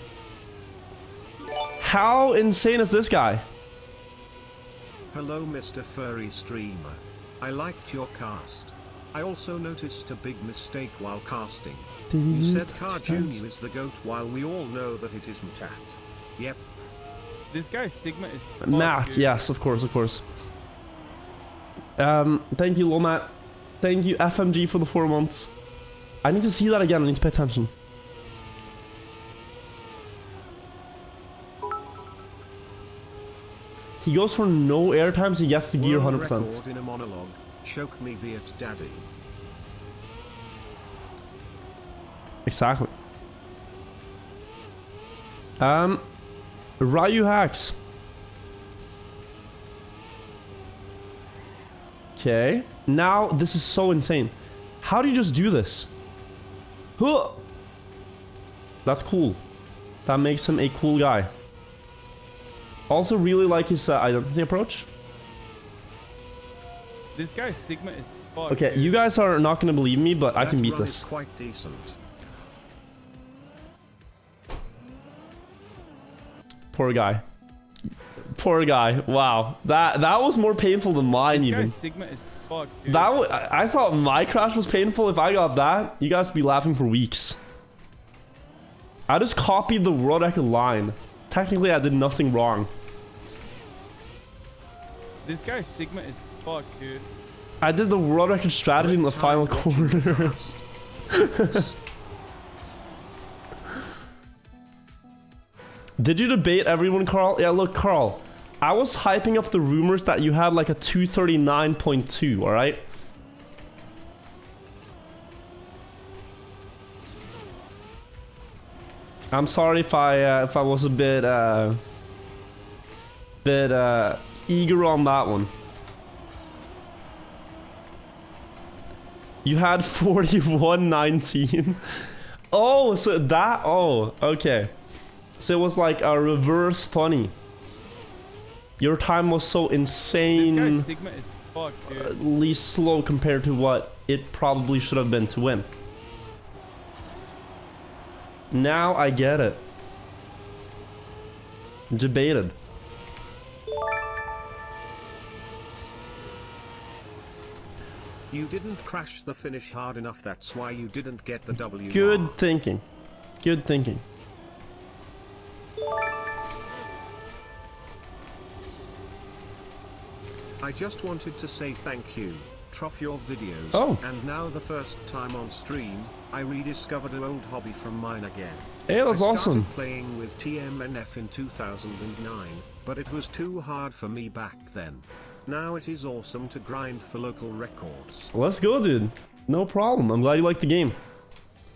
How insane is this guy?
Hello, Mr. Furry Streamer. I liked your cast. I also noticed a big mistake while casting. You said Car Jr. is the GOAT while we all know that it isn't at. Yep.
This guy Sigma is...
Matt, yes, of course, of course. Thank you, Lomat. Thank you, FMG, for the 4 months. I need to see that again. I need to pay attention. He goes for no airtime, so he gets the gear 100%.
Record in a monologue. Choke me, Viet Daddy.
Exactly. Ryu hacks. Okay. Now, this is so insane. How do you just do this? Huh. That's cool. That makes him a cool guy. Also really like his identity approach.
This guy Sigma is fucked.
Okay,
dude.
you guys are not going to believe me, but I can beat
run
this.
is quite decent.
Poor guy. Poor guy. Wow. That was more painful than mine
this
even.
Guy Sigma is fucked, dude.
I thought my crash was painful. If I got that, you guys would be laughing for weeks. I just copied the world record line. Technically, I did nothing wrong.
This guy Sigma is fucked, dude.
I did the world record strategy in the final corner. Did you debate everyone, Carl? Yeah, look, Carl. I was hyping up the rumors that you had like a 239.2, alright? I'm sorry if I was a bit eager on that one. You had 41.19. Oh, so that... Oh, okay. So it was like a reverse funny. Your time was so insane.
This guy Sigma is fucked, dude.
At least slow compared to what it probably should have been to win. Now I get it. Debated.
You didn't crash the finish hard enough, that's why you didn't get the W.
Good thinking. Good thinking.
I just wanted to say thank you. Trough your videos.
Oh.
And now the first time on stream, I rediscovered an old hobby from mine again.
Hey, that's
I
awesome.
started playing with TMNF in 2009, but it was too hard for me back then. Now it is awesome to grind for local records.
Let's go, dude. No problem. I'm glad you like the game.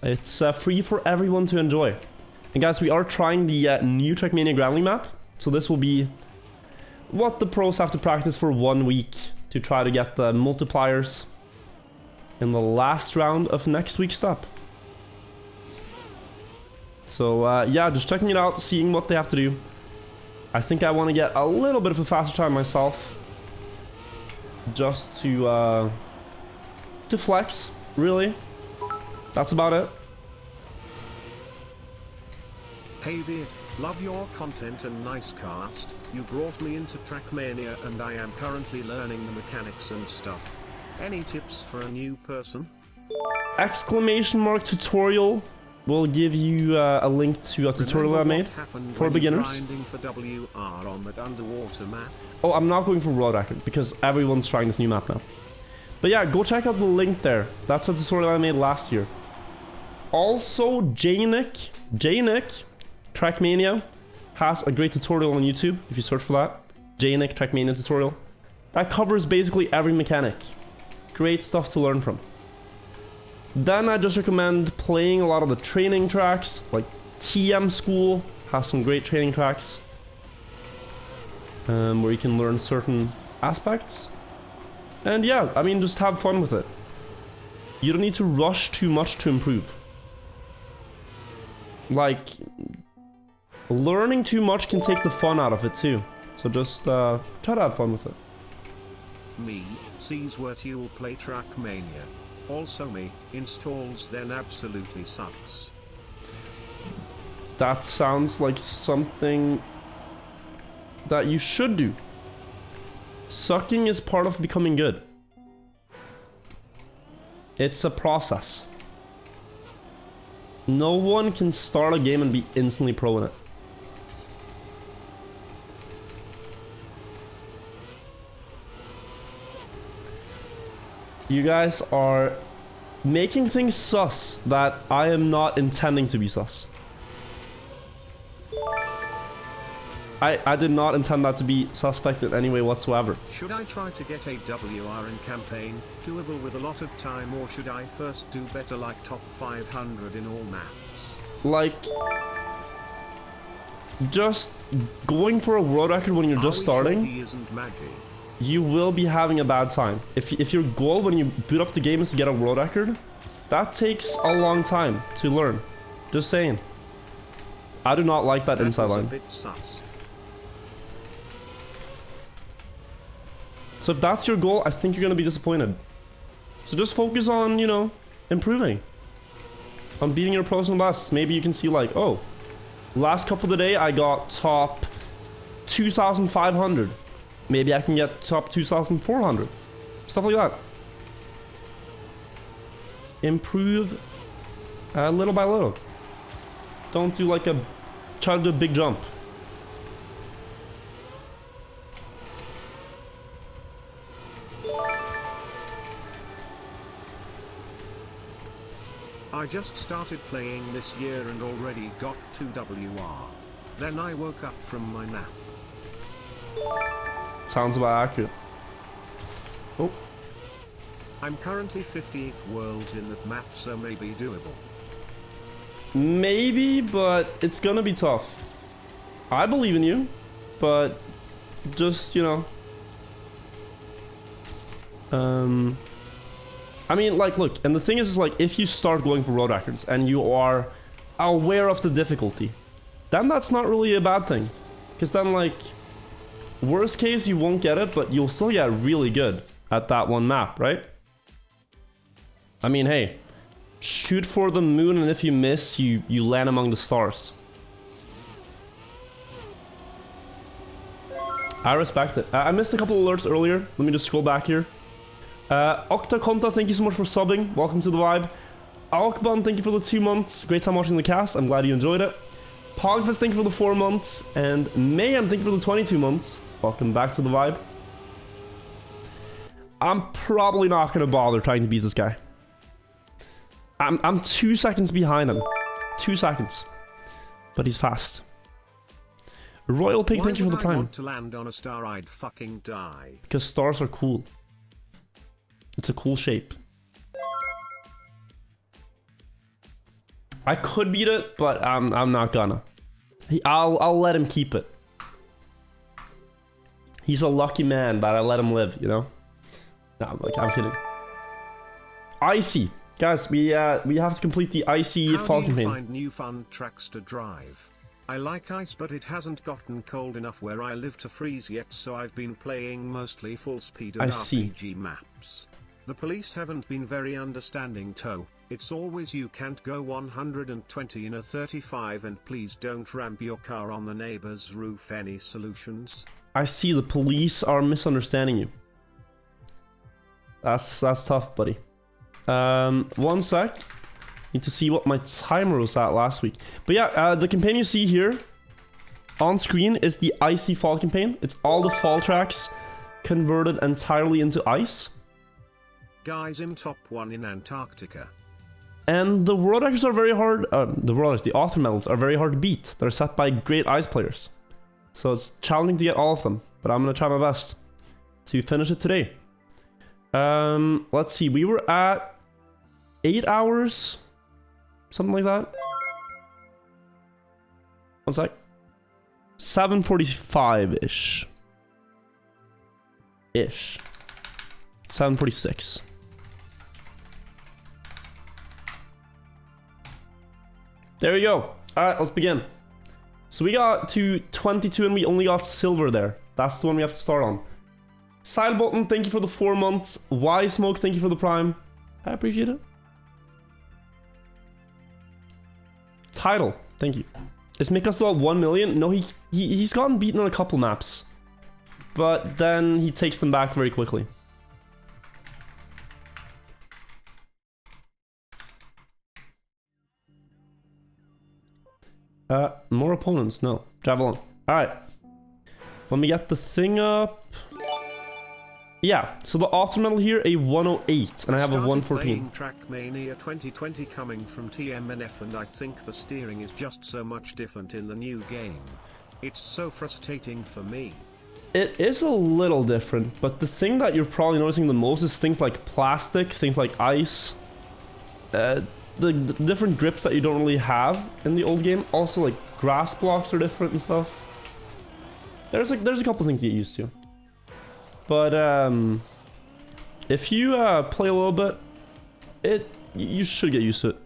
It's free for everyone to enjoy. And guys, we are trying the new Trackmania grounding map. So this will be what the pros have to practice for 1 week to try to get the multipliers in the last round of next week's step. So yeah, just checking it out, seeing what they have to do. I think I want to get a little bit of a faster time myself. Just to flex, really. That's about it.
Hey Viet, love your content and nice cast. You brought me into Trackmania and I am currently learning the mechanics and stuff. Any tips for a new person?
Exclamation mark tutorial will give you a link to a tutorial I made for beginners.
Grinding for WR on that underwater map?
Oh, I'm not going for world record because everyone's trying this new map now. But yeah, go check out the link there. That's a tutorial I made last year. Also, Janick, Trackmania has a great tutorial on YouTube. If you search for that, Janick Trackmania tutorial. That covers basically every mechanic. Great stuff to learn from. Then I just recommend playing a lot of the training tracks, like TM School has some great training tracks where you can learn certain aspects. And yeah, I mean, just have fun with it. You don't need to rush too much to improve. Like, learning too much can take the fun out of it too. So just try to have fun with it.
Me, sees Wirtual play Trackmania. Also me, installs then absolutely sucks.
That sounds like something that you should do. Sucking is part of becoming good. It's a process. No one can start a game and be instantly pro in it. You guys are making things sus that I am not intending to be sus. I did not intend that to be suspect in any way whatsoever.
Should I try to get a WRN campaign, doable with a lot of time, or should I first do better like top 500 in all maps?
Like, just going for a world record when you're just starting,
He isn't Maggie.
you will be having a bad time. If your goal when you boot up the game is to get a world record, that takes a long time to learn. Just saying. I do not like that inside line.
A bit sus.
So if that's your goal, I think you're gonna be disappointed. So just focus on, you know, improving. On beating your pros and bests. Maybe you can see like, oh, last couple of the day I got top 2,500. Maybe I can get top 2,400. Stuff like that. Improve little by little. Don't do like try to do a big jump.
I just started playing this year and already got 2 WR. Then I woke up from my nap.
Sounds about accurate. Oh.
I'm currently 50th world in that map, so maybe doable.
Maybe, but it's gonna be tough. I believe in you, but just, you know. I mean, like, look, and the thing is like, if you start going for world records and you are aware of the difficulty, then that's not really a bad thing. Because then, like, worst case, you won't get it, but you'll still get really good at that one map, right? I mean, hey, shoot for the moon, and if you miss, you land among the stars. I respect it. I missed a couple alerts earlier. Let me just scroll back here. Octa Conta, thank you so much for subbing. Welcome to the vibe. Alkban, thank you for the 2 months. Great time watching the cast. I'm glad you enjoyed it. Pogfest, thank you for the 4 months. And Mayhem, thank you for the 22 months. Welcome back to the vibe. I'm probably not going to bother trying to beat this guy. I'm 2 seconds behind him. 2 seconds. But he's fast. Royal Pig, thank you for the prime.
Why would I want to land on a star? I'd fucking die.
Because stars are cool. It's a cool shape. I could beat it, but I'm not gonna. I'll let him keep it. He's a lucky man that I let him live, you know? Nah, I'm kidding. Icy. Guys, we have to complete the Icy fall campaign.
How do you find new fun tracks to drive? I like ice, but it hasn't gotten cold enough where I live to freeze yet, so I've been playing mostly full speed and RPG maps. The police haven't been very understanding, though. It's always you can't go 120 in a 35, and please don't ramp your car on the neighbor's roof. Any solutions?
I see, the police are misunderstanding you. That's tough, buddy. 1 sec. Need to see what my timer was at last week. But yeah, the campaign you see here on screen is the Icy Fall campaign. It's all the fall tracks converted entirely into ice.
Guys, I'm top 1 in Antarctica.
And the world records are very hard. The author medals are very hard to beat. They're set by great ice players. So it's challenging to get all of them. But I'm gonna try my best to finish it today. Let's see. We were at 8 hours, something like that. One sec. 7:45-ish. 7:46. There we go. Alright, let's begin. So we got to 22 and we only got silver there. That's the one we have to start on. Side button, thank you for the 4 months. Y Smoke, thank you for the prime. I appreciate it. Title, thank you. Is Mika still at 1 million? No, he's gotten beaten on a couple maps. But then he takes them back very quickly. More opponents, no. Javelin. Alright. Let me get the thing up. Yeah, so the author medal here, a 108, and I have a 114.
Trackmania 2020 coming from TMNF, and I think the steering is just so much different in the new game. It's so frustrating for me.
It is a little different, but the thing that you're probably noticing the most is things like plastic, things like ice. The different grips that you don't really have in the old game. Also, like, grass blocks are different and stuff. There's a couple things you get used to. But, if you, play a little bit, you should get used to it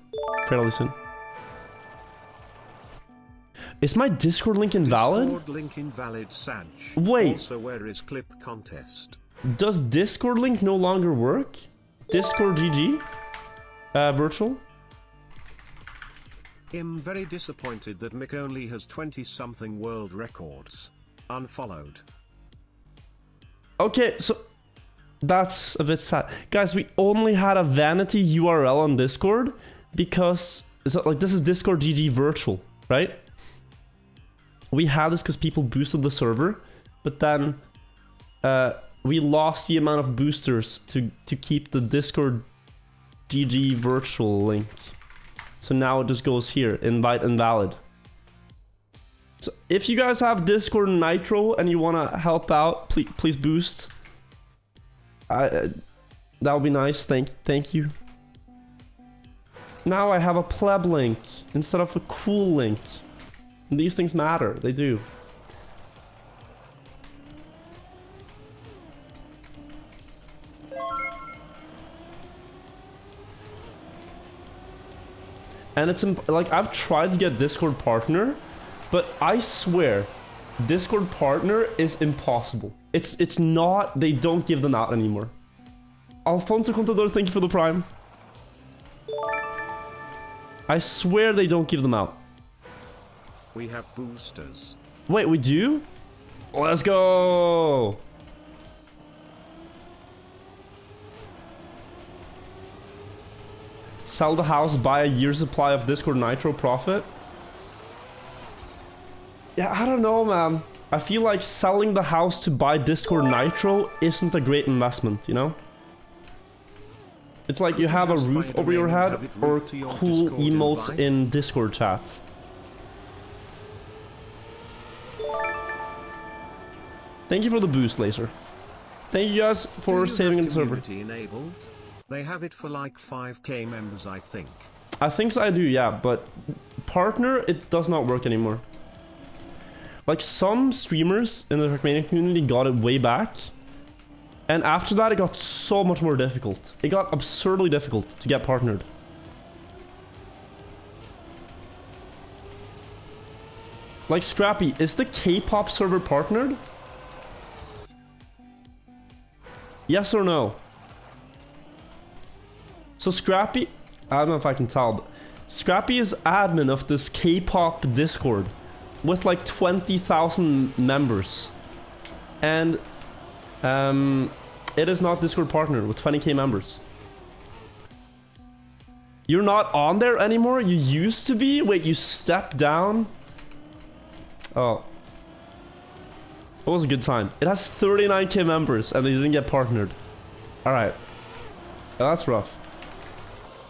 fairly soon. Is my Discord link invalid?
Discord link invalid, Sag.
Wait.
Also, where is clip contest?
Does Discord link no longer work? Discord GG? Virtual?
I'm very disappointed that Mick only has 20-something world records. Unfollowed.
Okay, so that's a bit sad. Guys, we only had a vanity URL on Discord because, so, like, this is Discord GG Virtual, right? We had this because people boosted the server, but then we lost the amount of boosters to keep the Discord GG Virtual link. So now it just goes here, invite invalid. So if you guys have Discord Nitro and you want to help out, please boost. That would be nice. Thank you. Now I have a pleb link instead of a cool link. And these things matter. They do. And it's like, I've tried to get Discord partner, but I swear Discord partner is impossible. It's not, they don't give them out anymore. Alfonso Contador, thank you for the prime. I swear they don't give them out.
We have boosters.
Wait, we do? Let's go! Sell the house, buy a year's supply of Discord Nitro, profit. Yeah, I don't know, man. I feel like selling the house to buy Discord Nitro isn't a great investment, you know? It's like you have a roof over your head or cool emotes in Discord chat. Thank you for the boost, Laser. Thank you guys for saving the server.
Enabled? They have it for like 5k members, I think.
I think so, I do, yeah, but partner, it does not work anymore. Like, some streamers in the Trackmania community got it way back, and after that it got so much more difficult. It got absurdly difficult to get partnered. Like, Scrappy, is the K-pop server partnered? Yes or no? So Scrappy, I don't know if I can tell, but Scrappy is admin of this K-pop Discord with like 20,000 members. And it is not Discord partnered with 20k members. You're not on there anymore? You used to be? Wait, you stepped down? Oh. It was a good time. It has 39k members and they didn't get partnered. Alright. That's rough.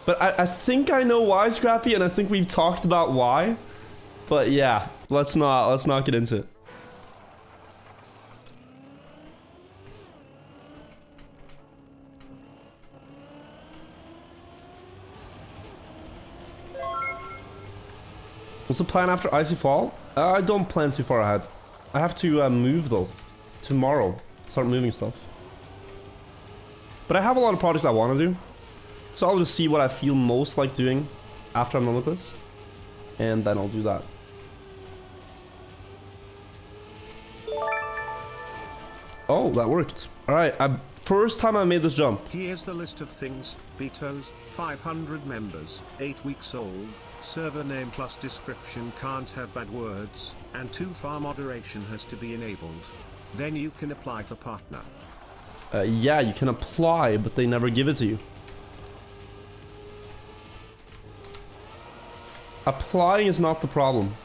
But I think I know why, Scrappy, and I think we've talked about why. But yeah, let's not get into it. What's the plan after Icy Fall? I don't plan too far ahead. I have to move though. Tomorrow. Start moving stuff. But I have a lot of projects I want to do. So I'll just see what I feel most like doing after I'm done with this. And then I'll do that. Oh, that worked. Alright, first time I made this jump.
Here's the list of things. Betos, 500 members, 8 weeks old, server name plus description can't have bad words, and 2 far moderation has to be enabled. Then you can apply for partner.
Yeah, you can apply, but they never give it to you. Applying is not the problem.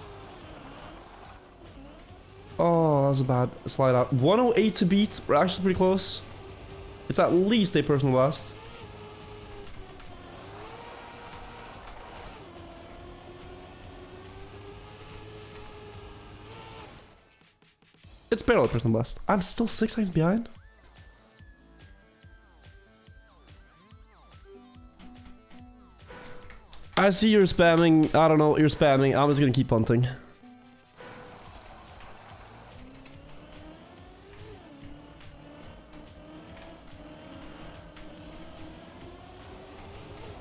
Oh, that was a bad slide out. 108 to beat. We're actually pretty close. It's at least a personal best. It's barely a personal best. I'm still 6 seconds behind. I see you're spamming. I don't know what you're spamming. I'm just gonna keep punting.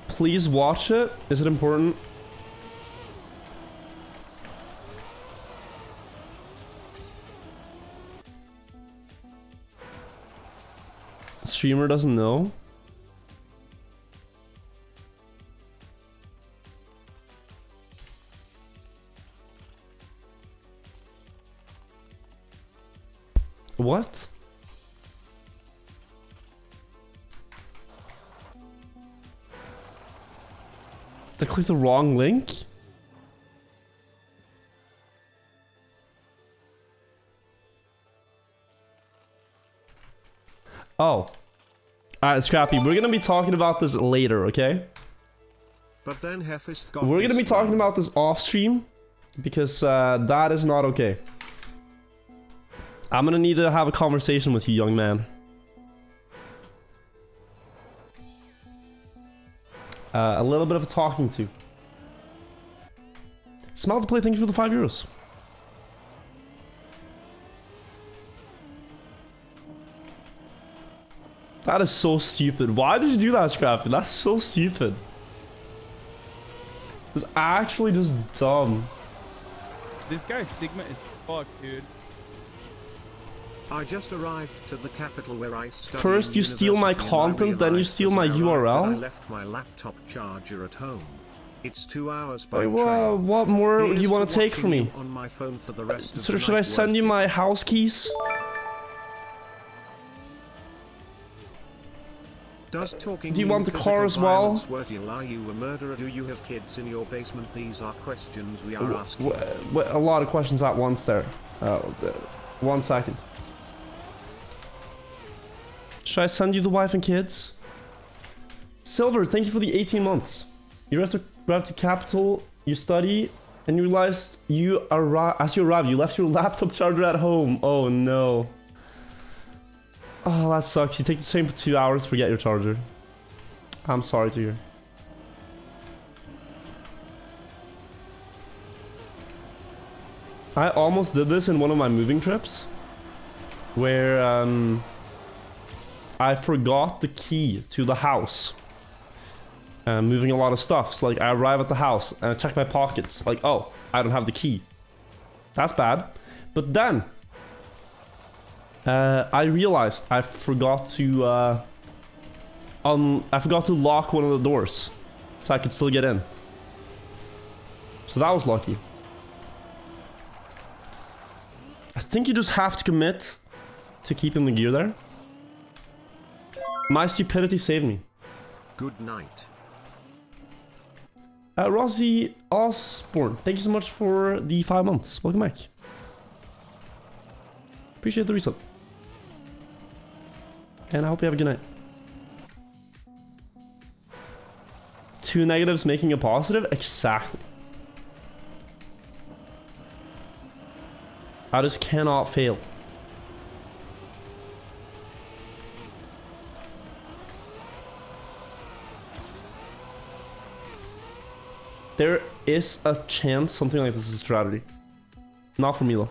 Please watch it. Is it important? Streamer doesn't know. What? They clicked the wrong link? Oh. Alright, Scrappy, we're gonna be talking about this later, okay?
But then Hefist got
We're gonna be
this
talking
wrong.
about this off stream because that is not okay. I'm gonna need to have a conversation with you, young man. A little bit of a talking to. Smile to play, thank you for the €5. That is so stupid. Why did you do that, Scrappy? That's so stupid. It's actually just dumb.
This guy's Sigma is fucked, dude.
I just arrived to the capital where I studied.
First you steal my content, then you steal my
I
URL?
left my laptop charger at home. It's 2 hours by
Wait,
train.
what more do
Here's
you want
to
to take
watching
from me?
you on my phone for the rest of
So
the
should I
night
send you
working.
my house keys?
Does talking
Do you want the
physical
car as well?
violence Wirtual? Are you a murderer? Do you have kids in your basement? These are questions we are asking.
A lot of questions at once there. 1 second. Should I send you the wife and kids? Silver, thank you for the 18 months. You arrived to capital, you study, and you realized as you arrived, you left your laptop charger at home. Oh no. Oh, that sucks. You take the train for 2 hours, forget your charger. I'm sorry to hear. I almost did this in one of my moving trips, where I forgot the key to the house. Moving a lot of stuff. So like I arrive at the house and I check my pockets. Like, oh, I don't have the key. That's bad. But then I realized I forgot to lock one of the doors, so I could still get in. So that was lucky. I think you just have to commit to keeping the gear there. My stupidity saved me.
Good night.
Rossi Osborne, thank you so much for the 5 months. Welcome back. Appreciate the resub. And I hope you have a good night. 2 negatives making a positive? Exactly. I just cannot fail. There is a chance something like this is a strategy. Not for me though.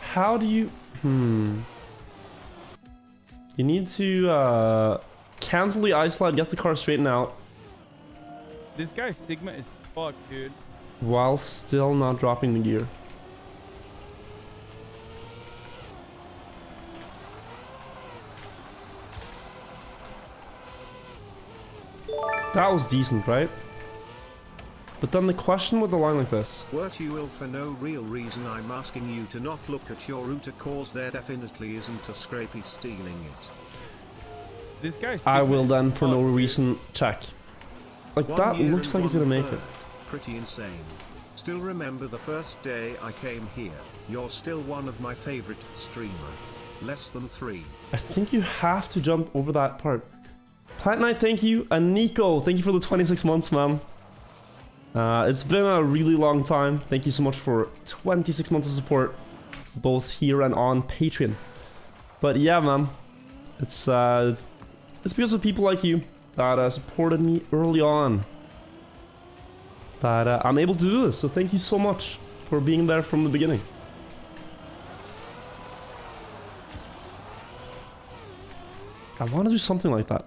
How do you... You need to cancel the ice slide, get the car straightened out.
This guy's Sigma is fucked, dude.
While still not dropping the gear. That was decent, right? But then the question with a line like this.
Wirtual, for no real reason I'm asking you to not look at your router cause there definitely isn't a scrapey stealing it.
This guy's
I
Sigma
will
is
then for no
fucked, dude.
reason check. Like
1
that
year
looks like
and
he's gonna
1
make it.
third. Pretty insane. Still remember the first day I came here. You're still one of my favorite streamer. Less than 3.
I think you have to jump over that part. Plant Knight, thank you. And Nico, thank you for the 26 months, man. It's been a really long time. Thank you so much for 26 months of support, both here and on Patreon. But yeah, man, it's because of people like you that supported me early on that I'm able to do this. So thank you so much for being there from the beginning. I want to do something like that.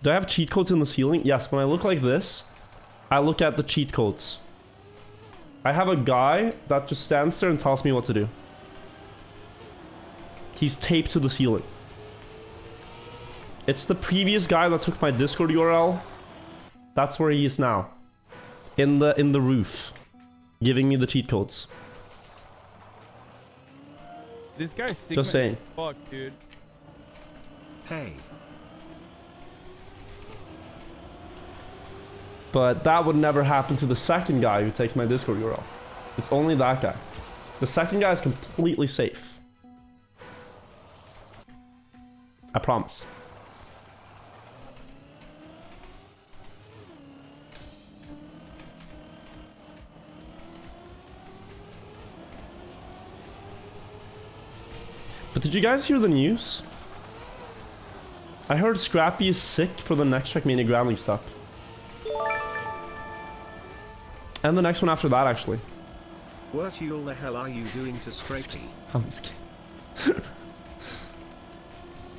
Do I have cheat codes in the ceiling? Yes, when I look like this, I look at the cheat codes. I have a guy that just stands there and tells me what to do. He's taped to the ceiling. It's the previous guy that took my Discord URL. That's where he is now. In the roof. Giving me the cheat codes.
This guy's Sigma
Just saying.
is fucked, dude.
Hey.
But that would never happen to the second guy who takes my Discord URL. It's only that guy. The second guy is completely safe. I promise. But did you guys hear the news? I heard Scrappy is sick for the next Trackmania Grand League step. And the next one after that, actually.
Wirtual, the hell are you doing to Scrapey?
I'm just kidding.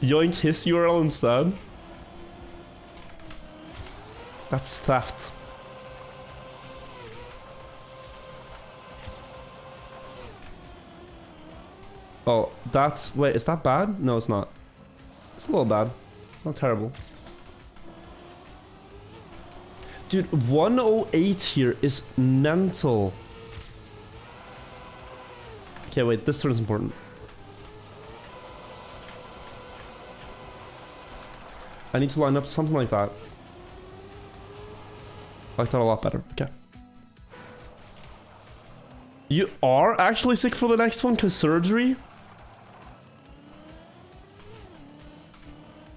Yoink his URL instead? That's theft. Oh, that's... Wait, is that bad? No, it's not. It's a little bad. It's not terrible. Dude, 108 here is mental. Okay, wait, this turn is important. I need to line up something like that. I like that a lot better. Okay. You are actually sick for the next one because surgery?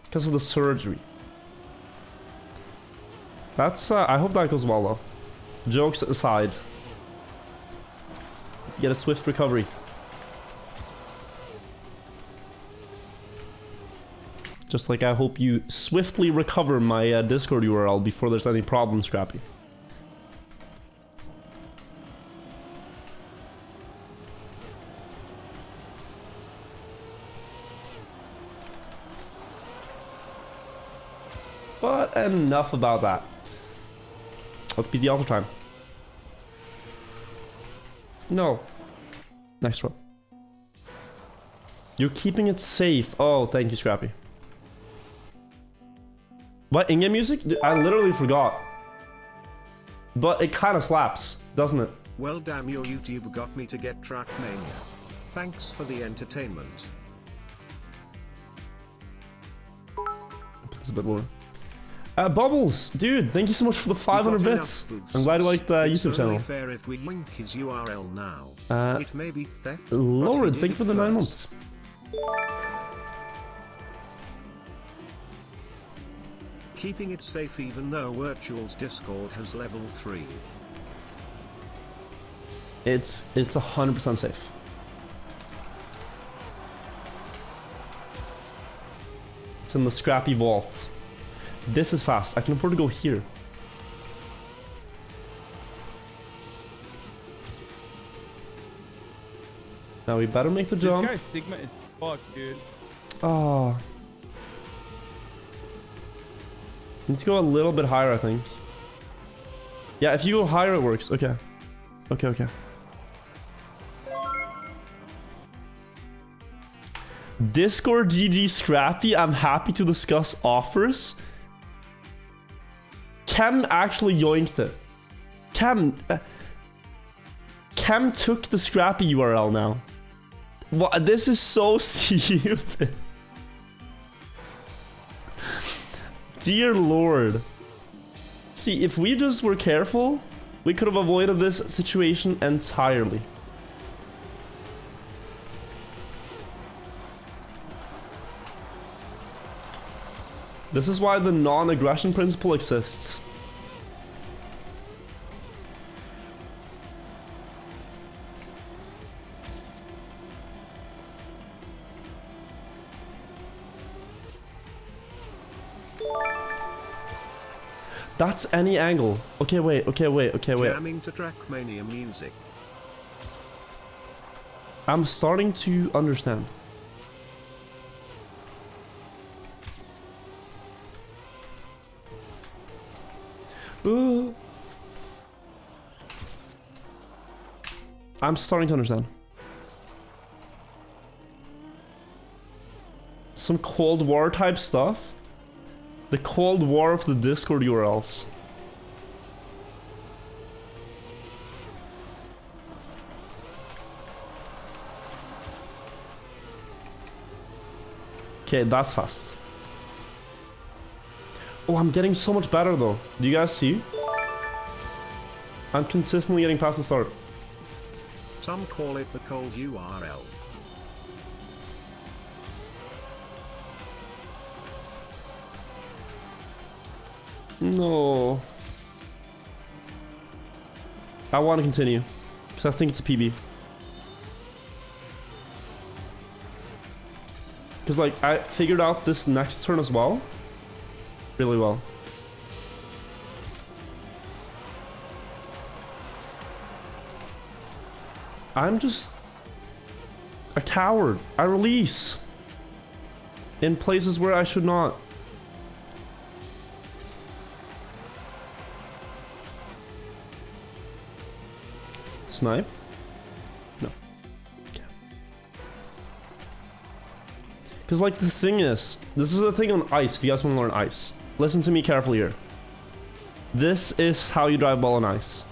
Because of the surgery. That's, I hope that goes well though. Jokes aside. Get a swift recovery. Just like I hope you swiftly recover my Discord URL before there's any problem, Scrappy. But enough about that. Let's beat the alpha time. No. Next row. You're keeping it safe. Oh, thank you, Scrappy. What, in-game music? I literally forgot. But it kind of slaps, doesn't it?
Well, damn, your YouTube got me to get Trackmania. Thanks for the entertainment.
Put this a bit lower. Bubbles, dude, thank you so much for the 500 bits. I'm glad you liked the YouTube channel.
Fair if we link his URL now. It may be theft.
Lauren, thank you for the 9 months.
keeping it safe even though Wirtual's Discord has level 3.
It's 100% safe. It's in the scrappy vault. This is fast. I can afford to go here. Now we better make the jump.
This guy's Sigma is fucked, dude.
Oh. Need to go a little bit higher, I think. Yeah, if you go higher, it works. Okay. Okay, okay. Discord GG Scrappy, I'm happy to discuss offers. Chem actually yoinked it. Chem took the Scrappy URL now. What? This is so stupid. Dear Lord. See, if we just were careful, we could have avoided this situation entirely. This is why the non-aggression principle exists. That's any angle. Okay, wait.
Jamming to Trackmania music.
I'm starting to understand. I'm starting to understand. Some Cold War type stuff. The Cold War of the Discord URLs. Okay, that's fast. Oh, I'm getting so much better though. Do you guys see? I'm consistently getting past the start.
Some call it the cold URL.
No. I want to continue because I think it's a PB. Because like I figured out this next turn as well. Really well. I'm just a coward. I release in places where I should not. Snipe? No. Okay. Because like the thing is, this is the thing on ice, if you guys want to learn ice. Listen to me carefully here. This is how you drive ball on ice.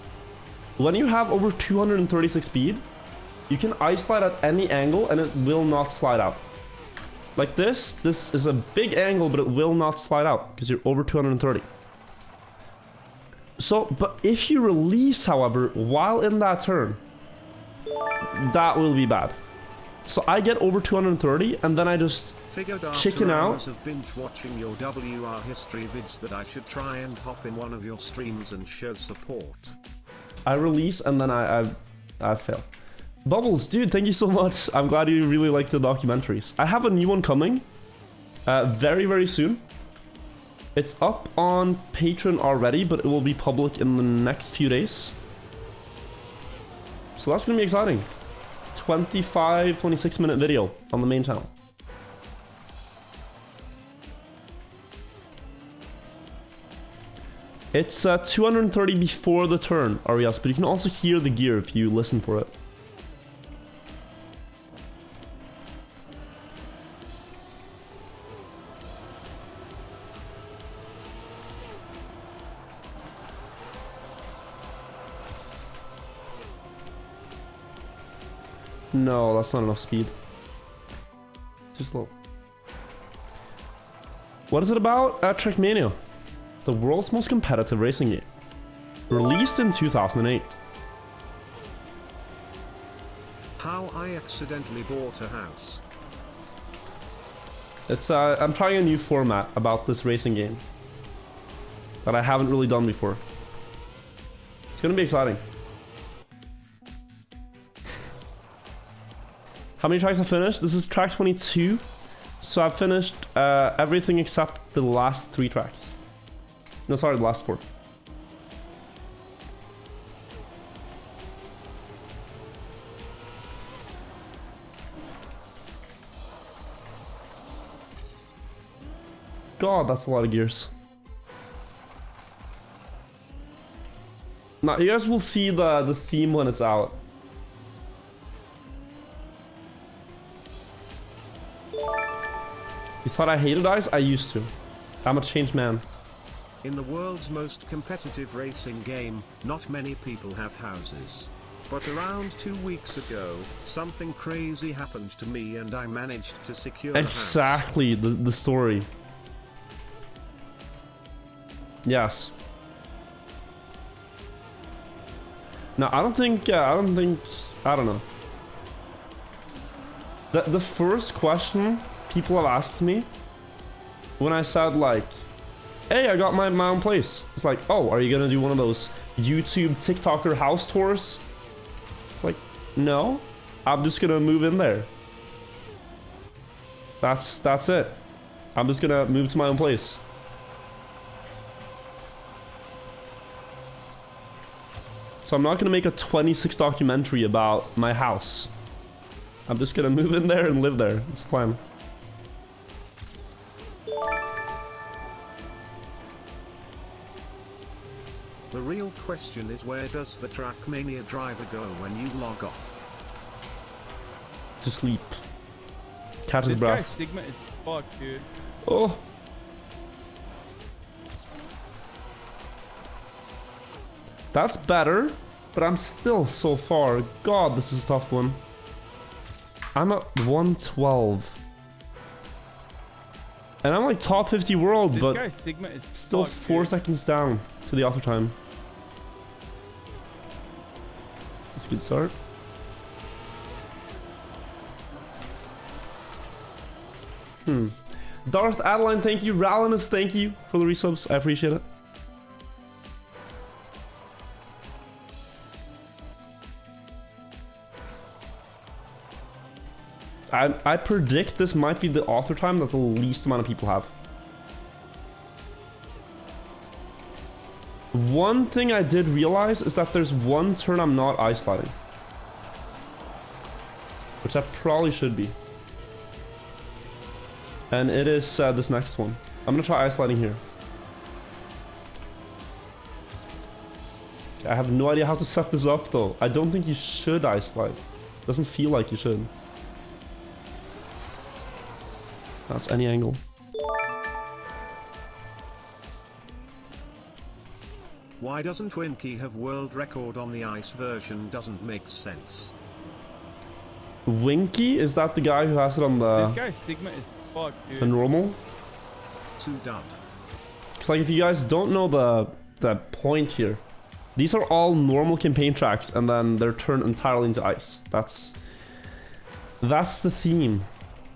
When you have over 236 speed, you can ice slide at any angle and it will not slide out. Like this is a big angle, but it will not slide out because you're over 230. So, but if you release, however, while in that turn, that will be bad. So I get over 230 and then I just chicken out.
Of binge watching your WR history vids that I should try and hop in one of your streams and show support.
I release and then I fail. Bubbles, dude, thank you so much. I'm glad you really like the documentaries. I have a new one coming very, very soon. It's up on Patreon already, but it will be public in the next few days. So that's gonna be exciting. 26 minute video on the main channel. It's 230 before the turn, Arias, but you can also hear the gear if you listen for it. No, that's not enough speed. Too slow. What is it about? Trackmania, the world's most competitive racing game. Released in 2008.
How I accidentally bought a house.
It's I'm trying a new format about this racing game. that I haven't really done before. It's gonna be exciting. How many tracks I finished? This is track 22. So I've finished everything except the last 3 tracks. No, sorry, the last 4. God, that's a lot of gears. Now, you guys will see the theme when it's out. You thought I hated ice? I used to. I'm a changed man.
In the world's most competitive racing game, not many people have houses. But around 2 weeks ago, something crazy happened to me and I managed to secure a house.
Exactly, the story. Yes. No, I don't know. The first question people have asked me when I said like, hey, I got my own place. It's like, oh, are you gonna do one of those YouTube TikToker house tours? It's like, no, I'm just gonna move in there. That's it. I'm just gonna move to my own place. So I'm not gonna make a 26 documentary about my house. I'm just gonna move in there and live there. That's the plan.
The real question is, where does the Trackmania driver go when you log off?
To sleep. Catch his
This
breath.
guy's Sigma is fucked, dude.
Oh. That's better, but I'm still so far. God, this is a tough one. I'm at 112. And I'm like top 50 world,
This
but
guy's Sigma is
still
fucked,
4
dude.
seconds down to the auto time. That's a good start. Darth Adeline, thank you. Ralinus, thank you for the resubs. I appreciate it. I predict this might be the author time that the least amount of people have. One thing I did realize is that there's one turn I'm not ice sliding. Which I probably should be. And it is this next one. I'm gonna try ice sliding here. I have no idea how to set this up though. I don't think you should ice slide. Doesn't feel like you should. That's any angle.
Why doesn't Winky have world record on the ice version? Doesn't make sense.
Winky? Is that the guy who has it on
This
the
guy's Sigma is fucked, dude.
normal?
Too dumb.
It's like if you guys don't know the point here, these are all normal campaign tracks and then they're turned entirely into ice. That's the theme.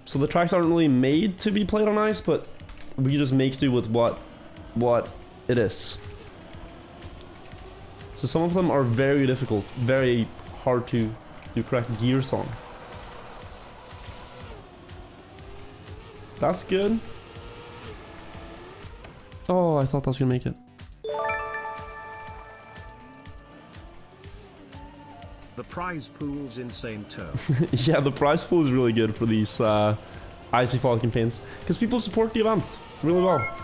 So the tracks aren't really made to be played on ice, but we just make do with what it is. So some of them are very difficult, very hard to do correct gears on. That's good. Oh, I thought that was gonna make it.
The prize pool's insane too.
Yeah, the prize pool is really good for these Icy Fall campaigns because people support the event really well.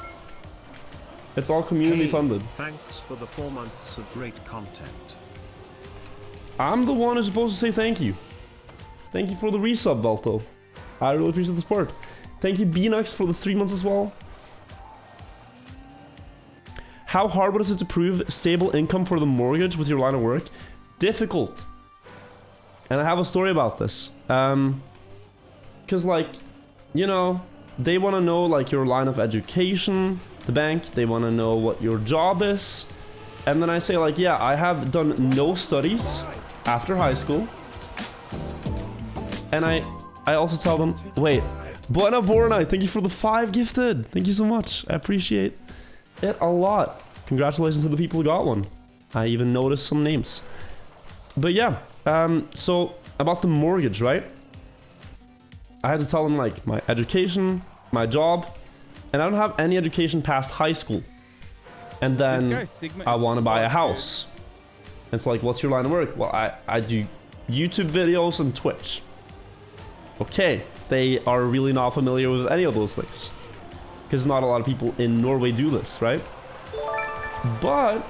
It's all community funded.
Thanks for the 4 months of great content.
I'm the one who's supposed to say thank you. Thank you for the resub, Valto. I really appreciate the support. Thank you, Beanox, for the 3 months as well. How hard was it to prove stable income for the mortgage with your line of work? Difficult. And I have a story about this. Because, like, you know, they want to know, like, your line of education, the bank, they want to know what your job is. And then I say, like, yeah, I have done no studies after high school. And I also tell them, wait, Buena Borna, thank you for the 5 gifted. Thank you so much. I appreciate it a lot. Congratulations to the people who got one. I even noticed some names. But yeah, so about the mortgage, right? I had to tell them like my education, my job, and I don't have any education past high school. And then I want to buy a house. And it's like, what's your line of work? Well, I do YouTube videos and Twitch. Okay, they are really not familiar with any of those things. Because not a lot of people in Norway do this, right? But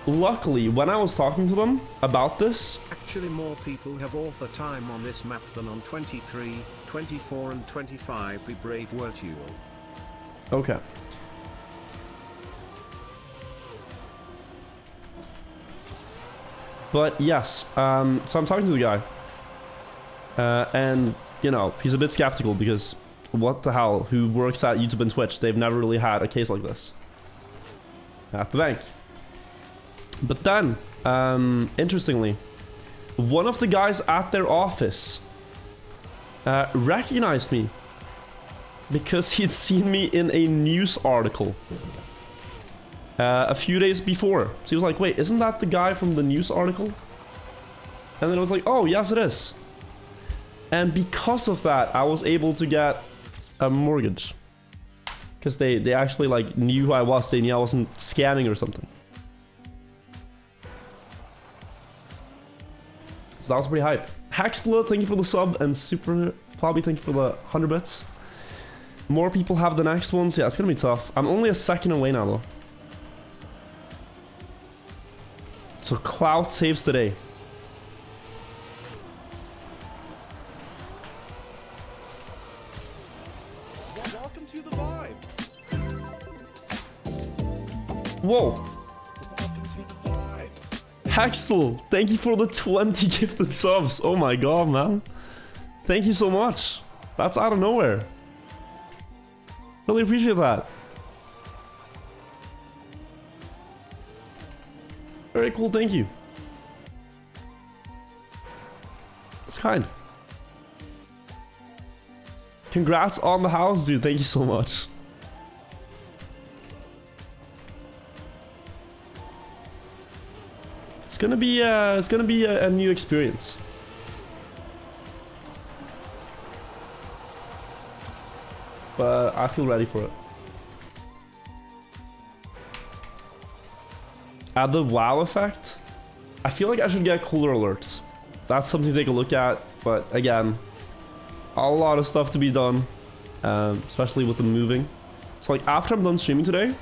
luckily, when I was talking to them about this...
Actually, more people have author time on this map than on 23, 24 and 25 we brave Wirtual.
Okay. But yes, so I'm talking to the guy. And, you know, he's a bit skeptical because what the hell, who works at YouTube and Twitch, they've never really had a case like this at the bank. But then, interestingly, one of the guys at their office recognized me because he'd seen me in a news article a few days before. So he was like, wait, isn't that the guy from the news article? And then I was like, oh, yes, it is. And because of that, I was able to get a mortgage. Because they actually like knew who I was. They knew I wasn't scamming or something. So that was pretty hype. Haxla, thank you for the sub. And Super Fabi, thank you for the 100 bits. More people have the next ones. Yeah, it's gonna be tough. I'm only a second away now, though. So Cloud saves today.
Welcome to the vibe.
Whoa.
Welcome to the vibe.
Hextel, thank you for the 20 gifted subs. Oh my god, man. Thank you so much. That's out of nowhere. Really appreciate that. Very cool, thank you. It's kind. Congrats on the house, dude. Thank you so much. It's gonna be a new experience. But I feel ready for it. Add the wow effect. I feel like I should get cooler alerts. That's something to take a look at. But again, a lot of stuff to be done, especially with the moving. So like after I'm done streaming today,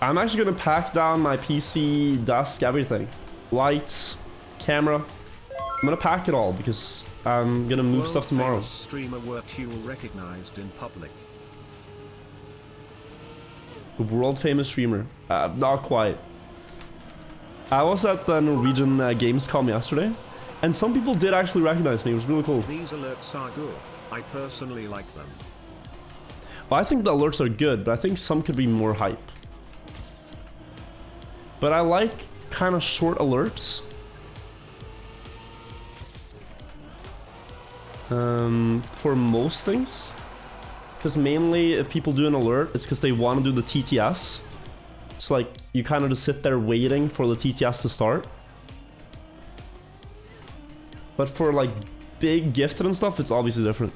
I'm actually gonna pack down my PC, desk, everything, lights, camera. I'm gonna pack it all because I'm gonna move stuff tomorrow.
Streamer Wirtual recognized in public.
World famous streamer, not quite. I was at the Norwegian Gamescom yesterday, and some people did actually recognize me. It was really cool.
These alerts are good. I personally like them.
Well, I think the alerts are good, but I think some could be more hype. But I like kind of short alerts. For most things. Because mainly if people do an alert, it's because they want to do the TTS. So like, you kind of just sit there waiting for the TTS to start. But for like big gifted and stuff, it's obviously different.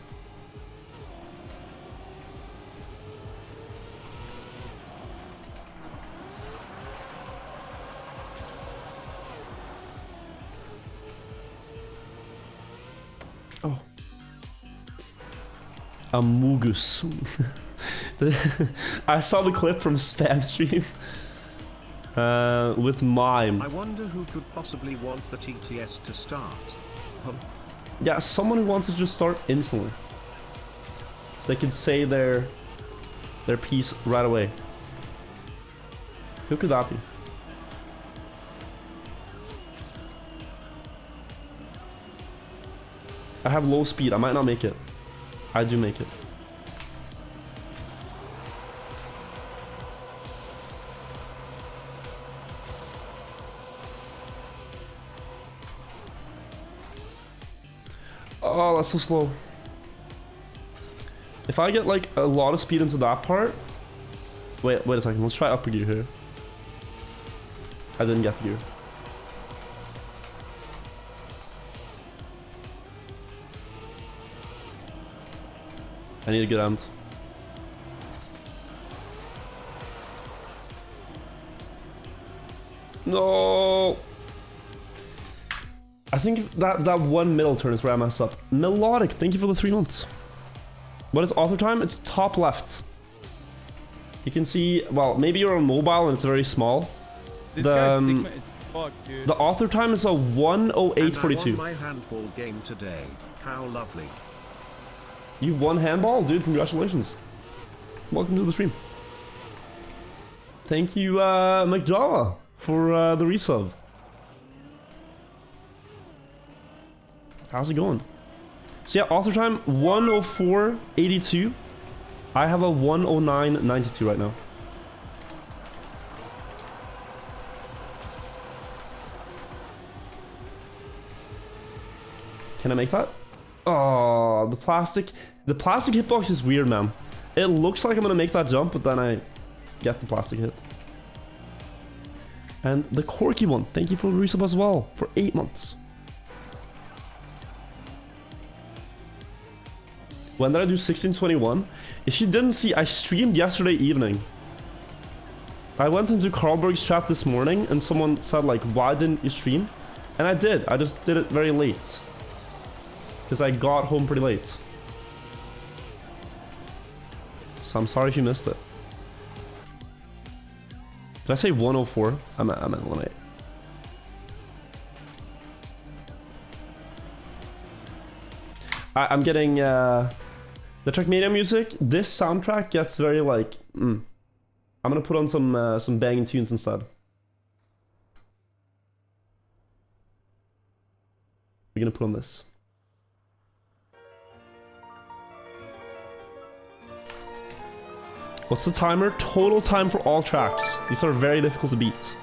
Oh. Amogus. I saw the clip from Spam Stream with Mime.
I wonder who could possibly want the TTS to start.
Yeah, someone who wants to just start instantly. So they can say their piece right away. Who could that be? I have low speed. I might not make it. I do make it. Oh, that's so slow. If I get like a lot of speed into that part... Wait a second. Let's try upper gear here. I didn't get the gear. I need a good end. No! I think that one middle turn is where I mess up. Melodic, thank you for the 3 months. What is author time? It's top left. You can see, well, maybe you're on mobile and it's very small.
This guy's Sigma is fucked, dude.
The author time is a 1:08:42.
I won my handball game today. How lovely.
You won handball? Dude, congratulations. Welcome to the stream. Thank you, McJawa, for the resub. How's it going? So yeah, author time 1:04:82. I have a 1:09:92 right now. Can I make that? Oh, the plastic hitbox is weird, man. It looks like I'm gonna make that jump, but then I get the plastic hit. And the Corky one, thank you for the resub as well, for 8 months. When did I do 1621? If you didn't see, I streamed yesterday evening. I went into Carlberg's chat this morning and someone said like, why didn't you stream? And I did, I just did it very late. Because I got home pretty late. So I'm sorry if you missed it. Did I say 104? I meant 18. I'm getting the Trackmania music. This soundtrack gets very like. I'm gonna put on some banging tunes instead. We're gonna put on this. What's the timer? Total time for all tracks. These are very difficult to beat.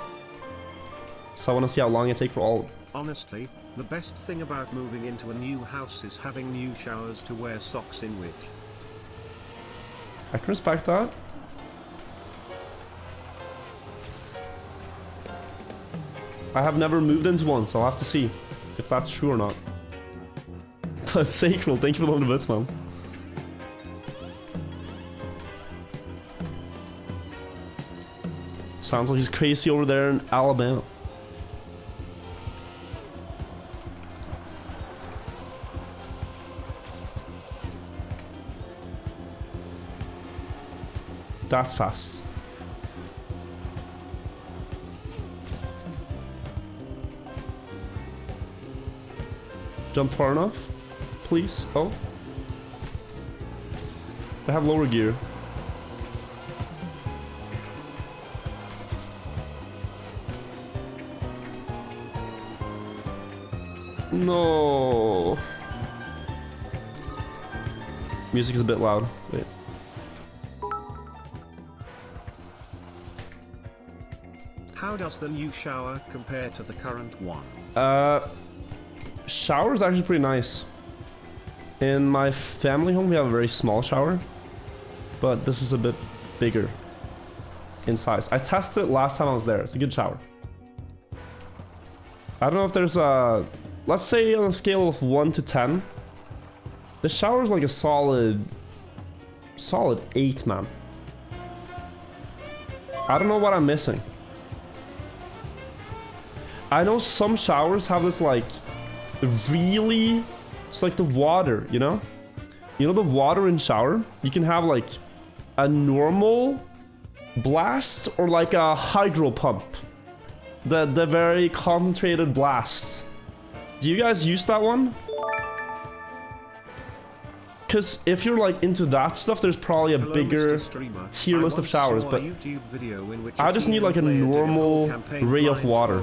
So I want to see how long it takes for all of them.
Honestly, the best thing about moving into a new house is having new showers to wear socks in with.
I can respect that. I have never moved into one, so I'll have to see if that's true or not. Sacral, thank you for the 100 bits, man. Sounds like he's crazy over there in Alabama. That's fast. Jump far enough, please. Oh. They have lower gear. No. Music is a bit loud. Wait.
How does the new shower compare to the current one?
Shower is actually pretty nice. In my family home, we have a very small shower, but this is a bit bigger in size. I tested it last time I was there. It's a good shower. I don't know if there's a... Let's say on a scale of 1 to 10, the shower is like a solid 8, man. I don't know what I'm missing. I know some showers have this like really, it's like the water, you know? You know the water in shower? You can have like a normal blast or like a hydro pump. The very concentrated blast. Do you guys use that one? Because if you're like into that stuff, there's probably a bigger tier list of showers, but I just need like a normal ray of water.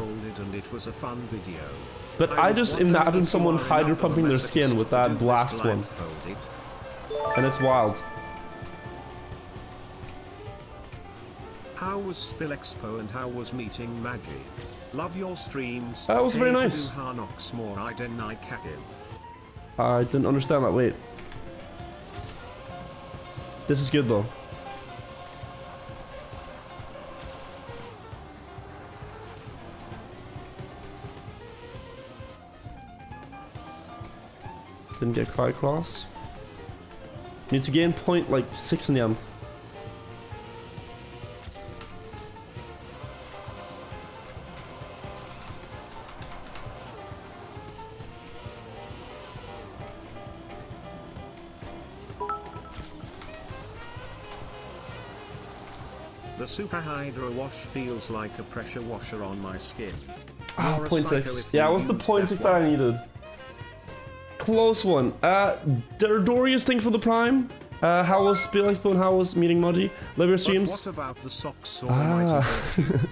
But I just imagine someone hydro pumping their skin with that blast one. And it's wild.
How was Spill Expo and how was meeting Maggie? Love your streams.
That was very nice. I didn't understand that. Wait. This is good though. Didn't get quite across. Need to gain point like 6 in the end.
The Super Hydro Wash feels like a pressure washer on my skin.
Ah,
You're a
0.6.
psycho if
Yeah,
you
what's the
use
0.6 that I needed? Close one. Dorius, thanks for the prime. How was Spill Expo and how was meeting Moji? Love your
But
streams.
what about the socks or
Ah.
mighty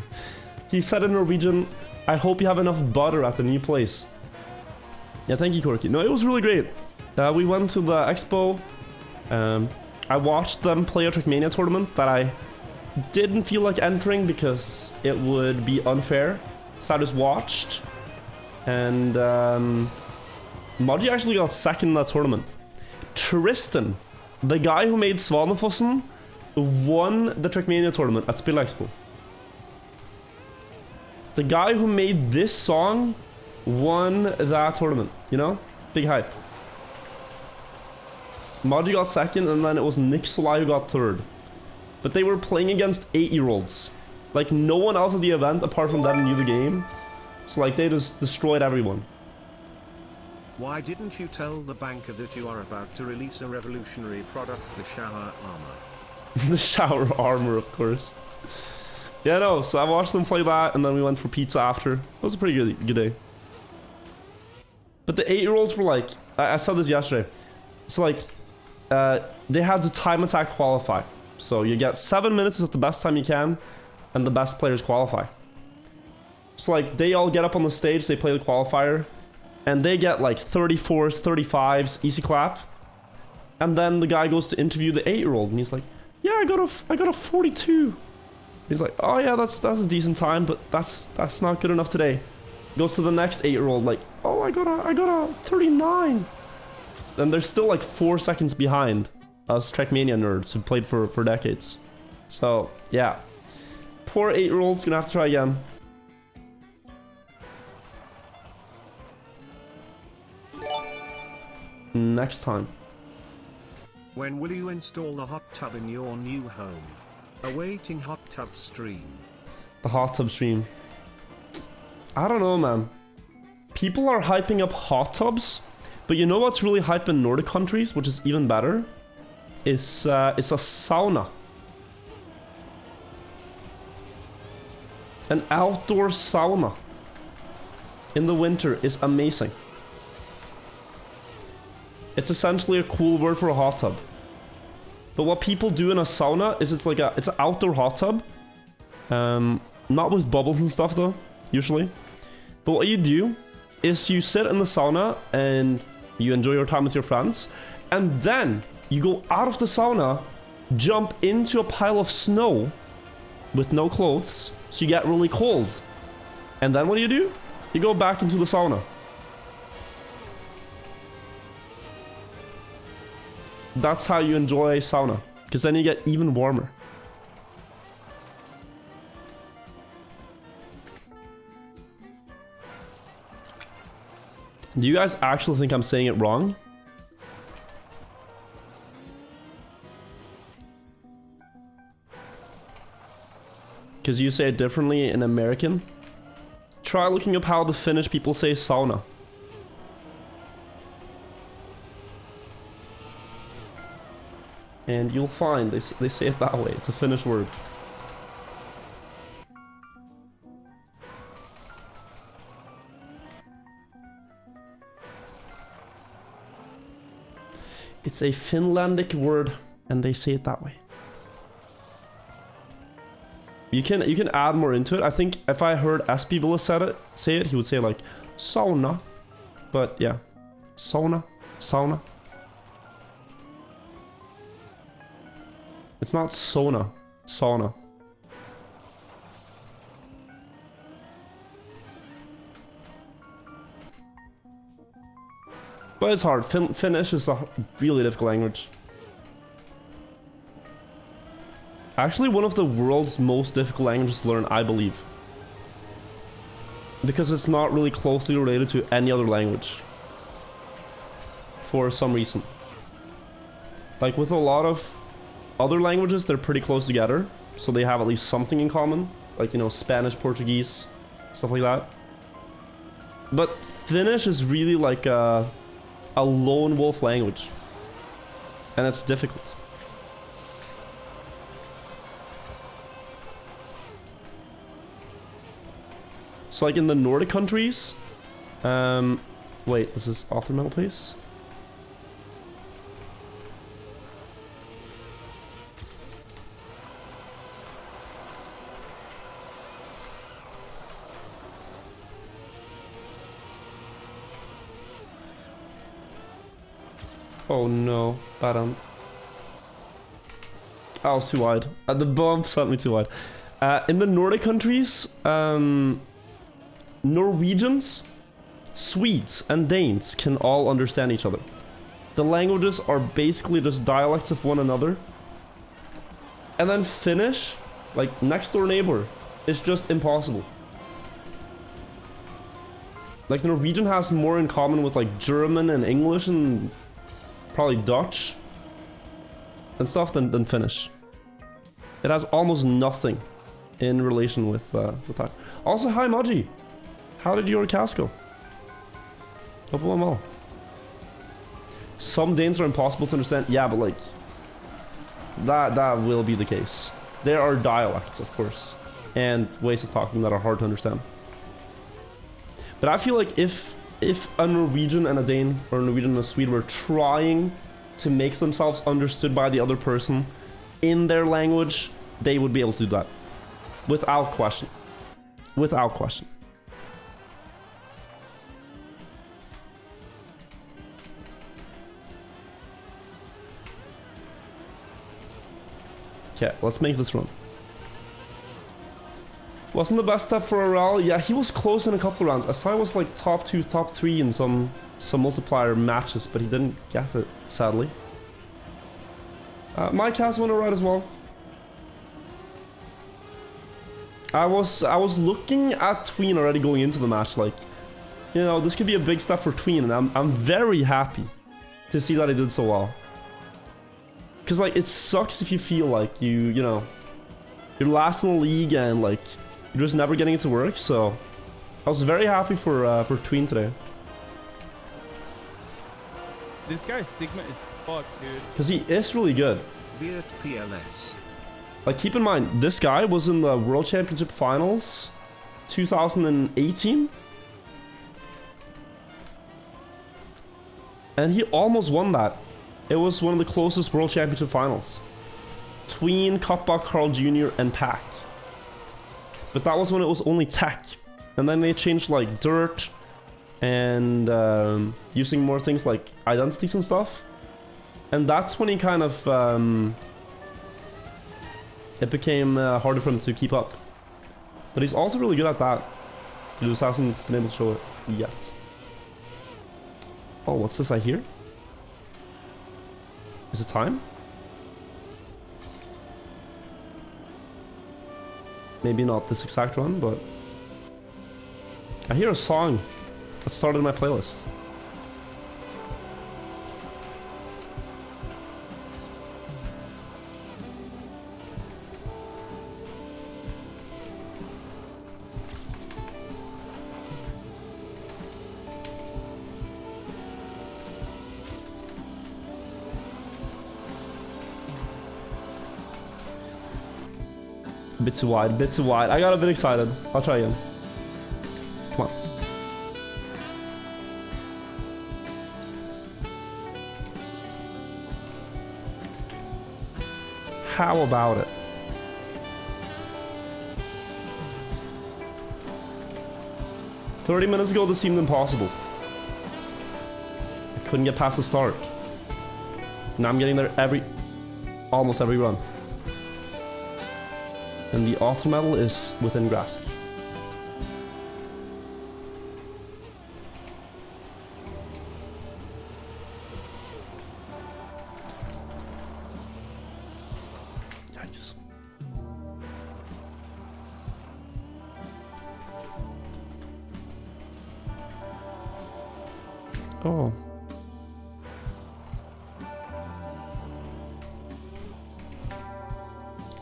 He said in Norwegian, I hope you have enough butter at the new place. Yeah, thank you, Corky. No, it was really great. We went to the expo. I watched them play a Trackmania tournament that I didn't feel like entering because it would be unfair. So I just watched. And Moji actually got second in that tournament. Tristan, the guy who made Svanefossen, won the Trackmania tournament at Spill Expo. The guy who made this song won that tournament, you know? Big hype. Moji got second, and then it was Nick Solai who got third. But they were playing against 8-year-olds. Like, no one else at the event apart from them knew the game. So, like, they just destroyed everyone.
Why didn't you tell the banker that you are about to release a revolutionary product, the shower armor?
The shower armor, of course. Yeah, no, so I watched them play that, and then we went for pizza after. It was a pretty good day. But the 8-year-olds were like, I said this yesterday. So, like, they had the time attack qualify. So you get 7 minutes at the best time you can, and the best players qualify. So, like, they all get up on the stage, they play the qualifier, and they get like 34s, 35s, easy clap. And then the guy goes to interview the 8-year-old, and he's like, yeah, I got a 42. He's like, oh yeah, that's a decent time, but that's not good enough today. Goes to the next 8-year-old, like, oh, I got a 39. And they're still like 4 seconds behind us Trackmania nerds who played for decades. So yeah, poor 8-year-old's gonna have to try again. Next time.
When will you install the hot tub in your new home? Awaiting hot tub stream.
The hot tub stream. I don't know, man. People are hyping up hot tubs, but you know what's really hype in Nordic countries, which is even better? It's a sauna. An outdoor sauna in the winter is amazing. It's essentially a cool word for a hot tub. But what people do in a sauna is it's an outdoor hot tub. Not with bubbles and stuff though, usually. But what you do is you sit in the sauna and you enjoy your time with your friends. And then you go out of the sauna, jump into a pile of snow with no clothes, so you get really cold. And then what do? You go back into the sauna. That's how you enjoy sauna, because then you get even warmer. Do you guys actually think I'm saying it wrong? Because you say it differently in American? Try looking up how the Finnish people say sauna. And you'll find they say it that way. It's a Finnish word. It's a Finlandic word, and they say it that way. You can add more into it. I think if I heard Espivilla say it, he would say like sauna. But yeah, sauna. It's not sauna. But it's hard. Finnish is a really difficult language. Actually, one of the world's most difficult languages to learn, I believe. Because it's not really closely related to any other language. for some reason. Like with a lot of other languages, they're pretty close together, so they have at least something in common, like, you know, Spanish, Portuguese, stuff like that. But Finnish is really like a lone wolf language, and it's difficult. So like in the Nordic countries, wait, this is author metal place? Oh no, bad end. I was too wide. The bump sent me too wide. In the Nordic countries, Norwegians, Swedes, and Danes can all understand each other. The languages are basically just dialects of one another. And then Finnish, like next door neighbor, is just impossible. Like Norwegian has more in common with like German and English and probably Dutch and stuff than Finnish. It has almost nothing in relation with that. Also, hi Maji. How did your cast go? Hope it went well. Some Danes are impossible to understand. Yeah, but like that will be the case. There are dialects, of course, and ways of talking that are hard to understand. But I feel like if a Norwegian and a Dane, or a Norwegian and a Swede, were trying to make themselves understood by the other person in their language, they would be able to do that. Without question. Without question. Okay, let's make this run. Wasn't the best step for Aral? Yeah, he was close in a couple of rounds. Asai was like top 2, top 3 in some multiplier matches, but he didn't get it, sadly. My cast went alright as well. I was looking at Tween already going into the match, like, you know, this could be a big step for Tween, and I'm very happy to see that he did so well. Cause like it sucks if you feel like you know, you're last in the league and like you're just never getting it to work. So I was very happy for Tween today.
This guy's Sigma is fucked, dude.
Cause he is really good.
Virt PLS.
Like keep in mind, this guy was in the World Championship Finals 2018. And he almost won that. It was one of the closest World Championship Finals. Tween, Koppa, Carl Jr., and Pack. But that was when it was only Tech. And then they changed like Dirt and using more things like identities and stuff. And that's when he kind of... it became harder for him to keep up. But he's also really good at that. He just hasn't been able to show it yet. Oh, what's this I hear? Is it time? Maybe not this exact one, but I hear a song that started my playlist. Bit too wide, bit too wide. I got a bit excited. I'll try again. Come on. How about it? "30 minutes ago, this seemed impossible. I couldn't get past the start. Now I'm getting there almost every run. And the author medal is within grasp. Yikes. Oh.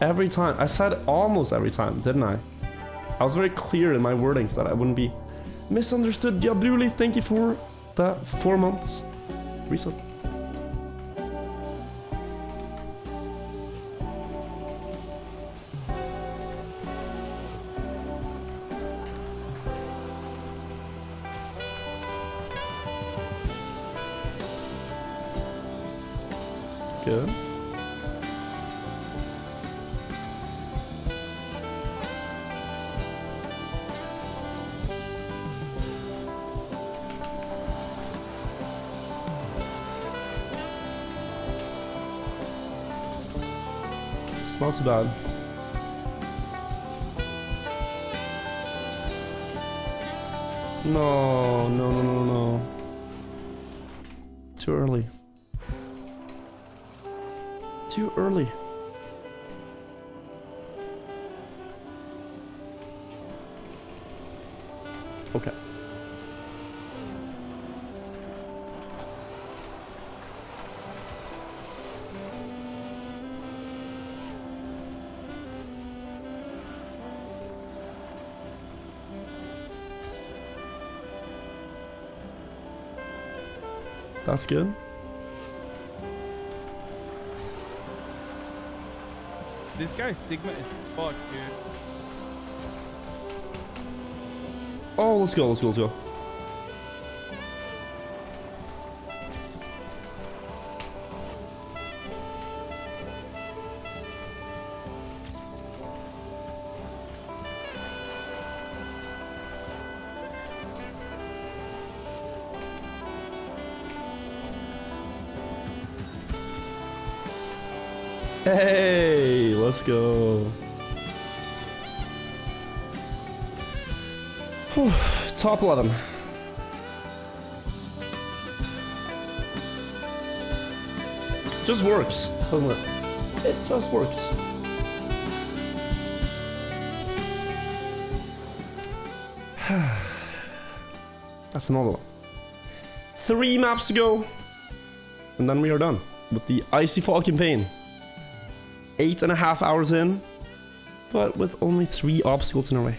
Every time. I said almost every time, didn't I? I was very clear in my wordings that I wouldn't be misunderstood. Diabruli, thank you for the 4 months. Resub. Good. It's not too bad. No, no, no, no, no. Too early. Too early. Okay. That's good.
This guy's Sigma is fucked, dude.
Oh, let's go, let's go, let's go. Hey, let's go. Whew, top 11. Just works, doesn't it? It just works. That's another one. 3 maps to go. And then we are done with the Icy Fall campaign. 8.5 hours in, but with only 3 obstacles in a way.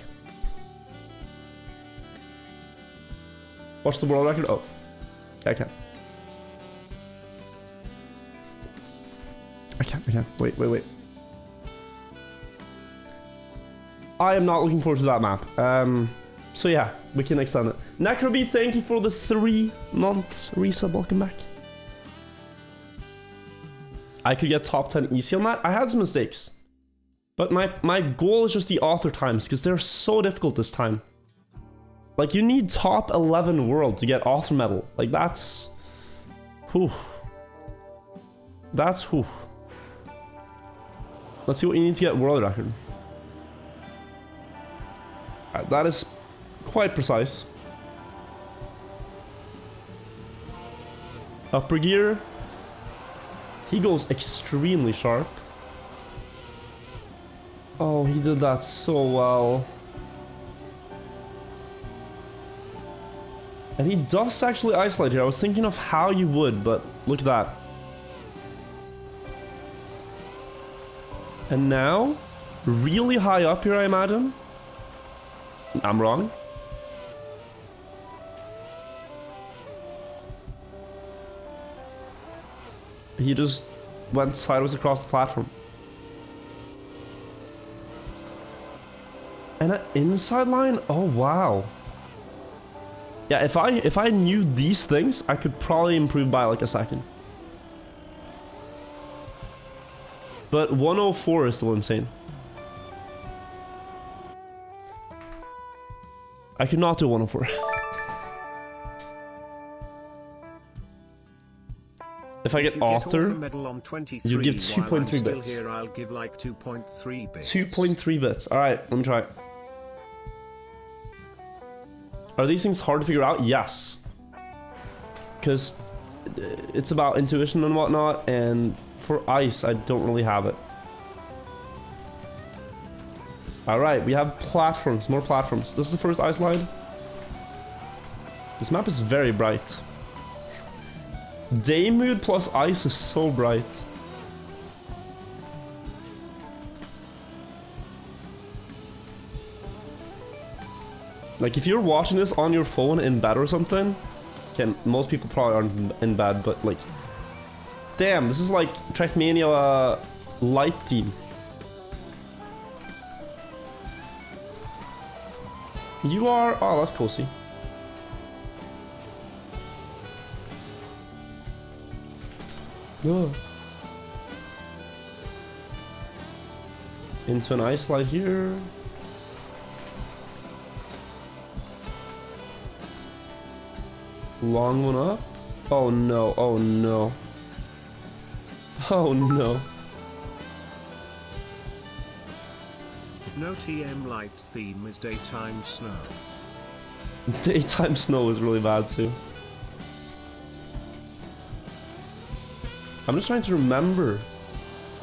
What's the world record? Oh, I can. I can't. Wait. I am not looking forward to that map. So yeah, we can extend it. Necrobeat, thank you for the 3 months resub. Welcome back. I could get top 10 easy on that. I had some mistakes. But my goal is just the author times, because they're so difficult this time. Like, you need top 11 world to get author medal. Like, that's... Whew. That's whew. Let's see what you need to get world record. That is quite precise. Upper gear. He goes extremely sharp. Oh, he did that so well. And he does actually isolate here. I was thinking of how you would, but look at that. And now, really high up here, I imagine. I'm wrong. He just went sideways across the platform. And an inside line? Oh wow. Yeah, if I knew these things, I could probably improve by like a second. But 104 is still insane. I could not do 104. If I get author, you give 2.3 bits.
Here, I'll give like 2.3 bits.
2.3 bits. Alright, let me try. Are these things hard to figure out? Yes. Because it's about intuition and whatnot, and for ice, I don't really have it. Alright, we have platforms, more platforms. This is the first ice line. This map is very bright. Day mood plus ice is so bright. Like, if you're watching this on your phone in bed or something, okay, most people probably aren't in bed, but like, damn, this is like Trackmania light team. You are, oh, that's cozy. Oh. Into an ice slide here. Long one up. Oh no, oh no. Oh no.
No TM light theme is daytime snow.
Daytime snow is really bad too. I'm just trying to remember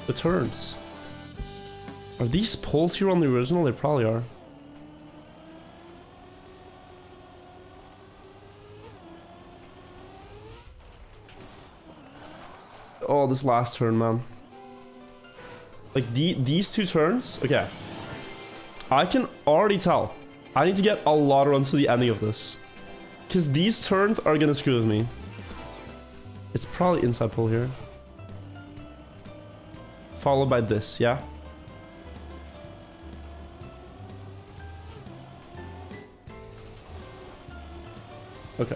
the turns. Are these poles here on the original? They probably are. Oh, this last turn, man. Like, these two turns? Okay. I can already tell. I need to get a lot of runs to the ending of this. Because these turns are gonna screw with me. It's probably inside pull here. Followed by this, yeah? Okay.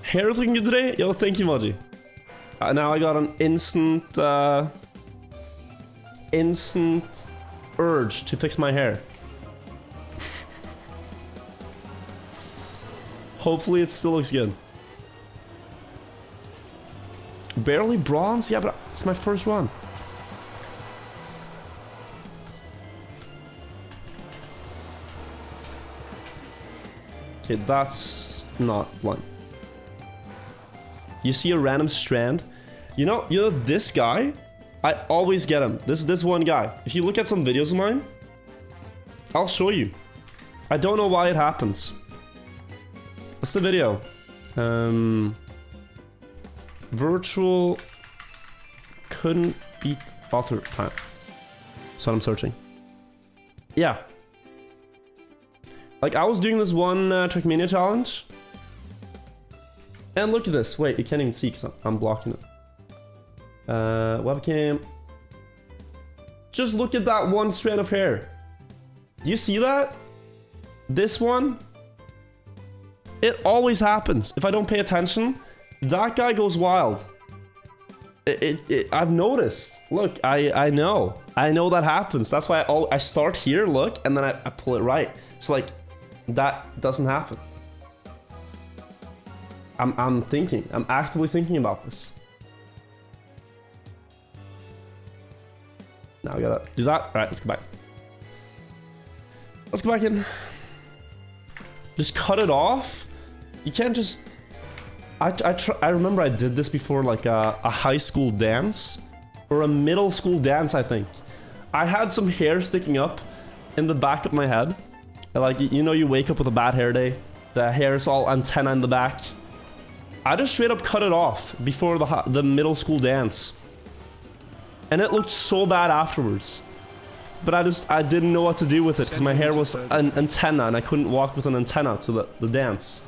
Hair is looking good today? Yo, thank you, Moji. Now I got an instant urge to fix my hair. Hopefully it still looks good. Barely bronze? Yeah, but it's my first one. Okay, that's not one. You see a random strand? You know this guy? I always get him. This one guy. If you look at some videos of mine, I'll show you. I don't know why it happens. What's the video? Virtual couldn't beat author time. That's what I'm searching. Yeah. Like, I was doing this one Trackmania challenge. And look at this. Wait, you can't even see because I'm blocking it. Webcam. Just look at that one strand of hair. Do you see that? This one? It always happens. If I don't pay attention, that guy goes wild. I've noticed. Look, I know. I know that happens. That's why I start here, look, and then I pull it right. So like, that doesn't happen. I'm thinking. I'm actively thinking about this. Now we gotta do that. Alright, let's go back. Let's go back in. Just cut it off. You can't just... I remember I did this before, like a high school dance. Or a middle school dance, I think. I had some hair sticking up in the back of my head. Like, you know, you wake up with a bad hair day. The hair's all antenna in the back. I just straight up cut it off before the middle school dance. And it looked so bad afterwards. But I didn't know what to do with it because my hair was an antenna and I couldn't walk with an antenna to the dance.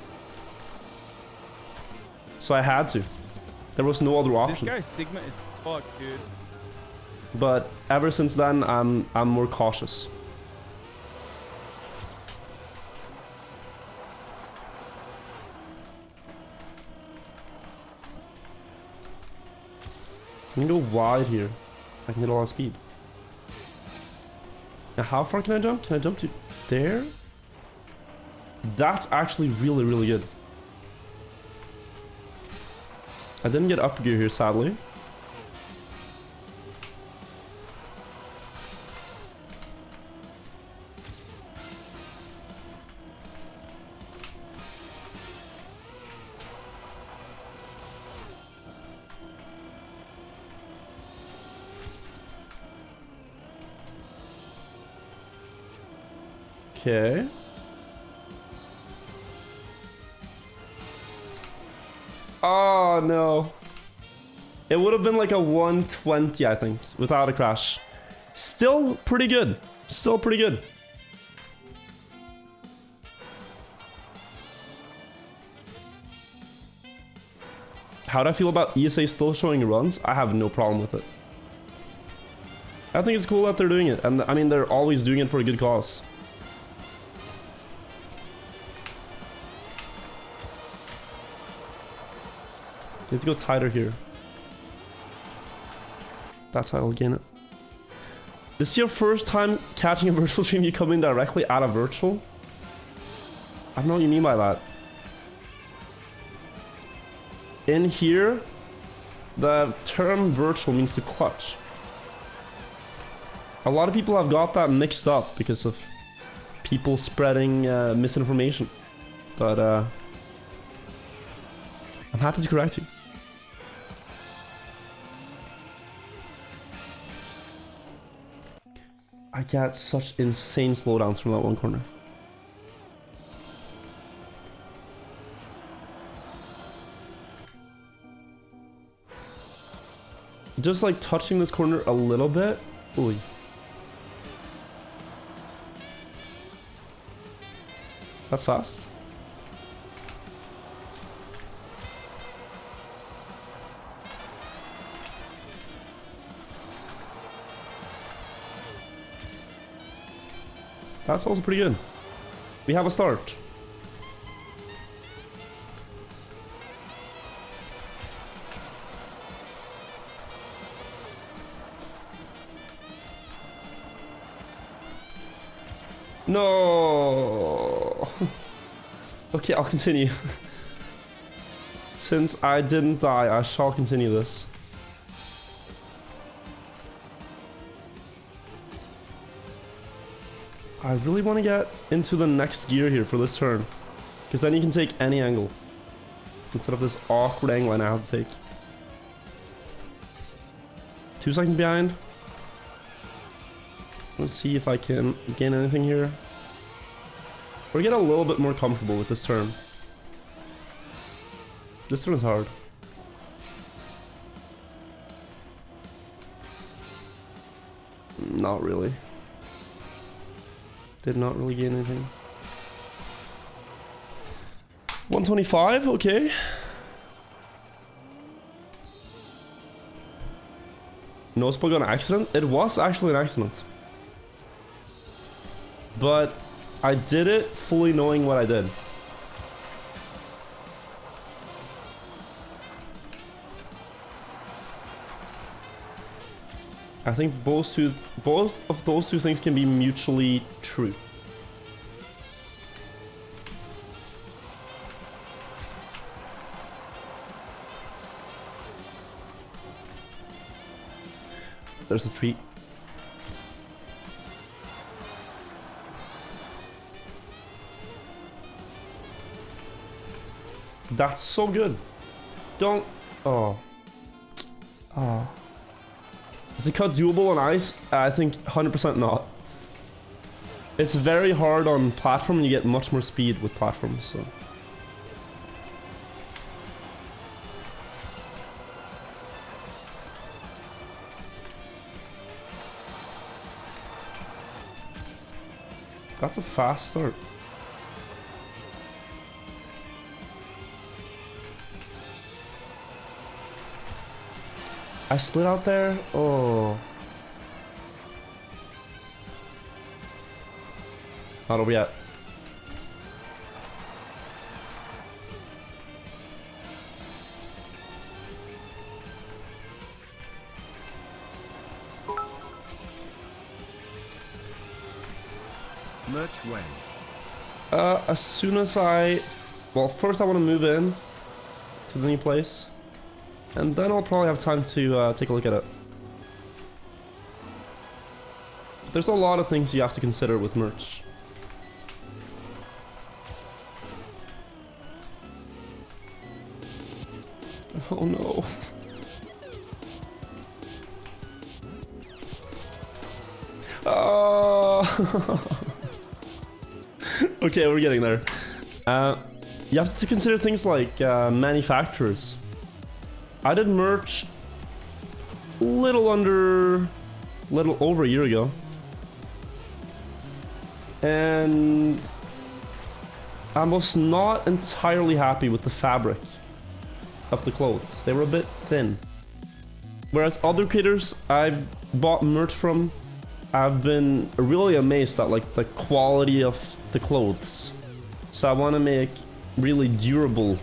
So I had to. There was no other option.
This guy's Sigma is fucked, dude.
But ever since then, I'm more cautious. I can go wide here. I can get a lot of speed. Now, how far can I jump? Can I jump to there? That's actually really, really good. I didn't get up gear here, sadly. Okay. Oh no. It would have been like a 120, I think, without a crash. Still pretty good. Still pretty good. How do I feel about ESA still showing runs? I have no problem with it. I think it's cool that they're doing it. And I mean, they're always doing it for a good cause. Let's go tighter here. That's how I'll gain it. This is your first time catching a virtual stream, you come in directly out of virtual? I don't know what you mean by that. In here, the term virtual means to clutch. A lot of people have got that mixed up because of people spreading misinformation. But I'm happy to correct you. I get such insane slowdowns from that one corner. Just like touching this corner a little bit. Ooh. That's fast. That's also pretty good. We have a start. No. Okay, I'll continue. Since I didn't die, I shall continue this. I really want to get into the next gear here for this turn. Because then you can take any angle. Instead of this awkward angle I now have to take. 2 seconds behind. Let's see if I can gain anything here. Or get a little bit more comfortable with this turn. This turn is hard. Not really. Did not really gain anything. 125, okay. No spoke on accident? It was actually an accident. But I did it fully knowing what I did. I think both of those two things can be mutually true. There's a tree. That's so good. Don't. Oh. Oh. Is the cut doable on ice? I think 100% not. It's very hard on platform and you get much more speed with platforms, so. That's a fast start. I slid out there? Oh. Not over yet.
Merch when?
As soon as well, first I want to move in to the new place. And then I'll probably have time to take a look at it. There's a lot of things you have to consider with merch. Oh no. Oh. Okay, we're getting there. You have to consider things like manufacturers. I did merch little under a little over a year ago. And I was not entirely happy with the fabric of the clothes. They were a bit thin. Whereas other creators I've bought merch from, I've been really amazed at like the quality of the clothes. So I want to make really durable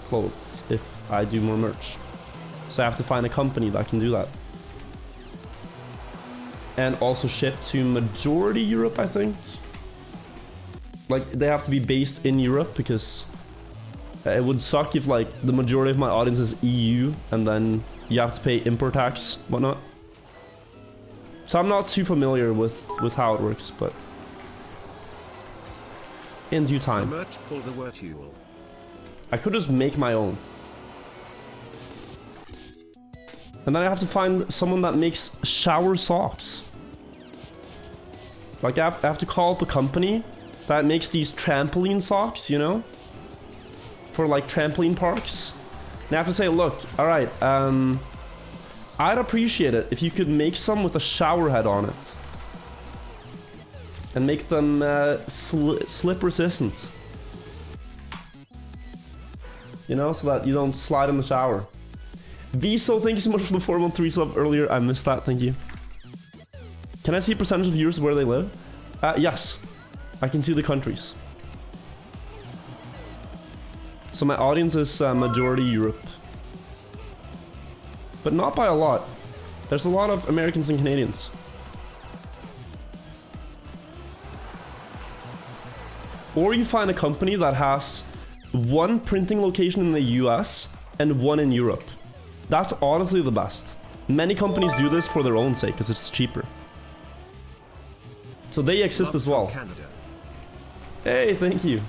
clothes if I do more merch. So I have to find a company that can do that. And also ship to majority Europe, I think. Like, they have to be based in Europe because it would suck if like the majority of my audience is EU and then you have to pay import tax, whatnot. So I'm not too familiar with how it works, but in due time.
Merch pulled the Wirtual.
I could just make my own. And then I have to find someone that makes shower socks. Like I have to call up a company that makes these trampoline socks, you know? For like trampoline parks. And I have to say, look, alright, I'd appreciate it if you could make some with a shower head on it. And make them slip resistant. You know, so that you don't slide in the shower. Viso, thank you so much for the 413 sub earlier. I missed that, thank you. Can I see percentage of viewers where they live? Yes. I can see the countries. So my audience is majority Europe. But not by a lot. There's a lot of Americans and Canadians. Or you find a company that has one printing location in the US and one in Europe. That's honestly the best. Many companies do this for their own sake because it's cheaper. So they exist as well.
Canada.
Hey, thank you.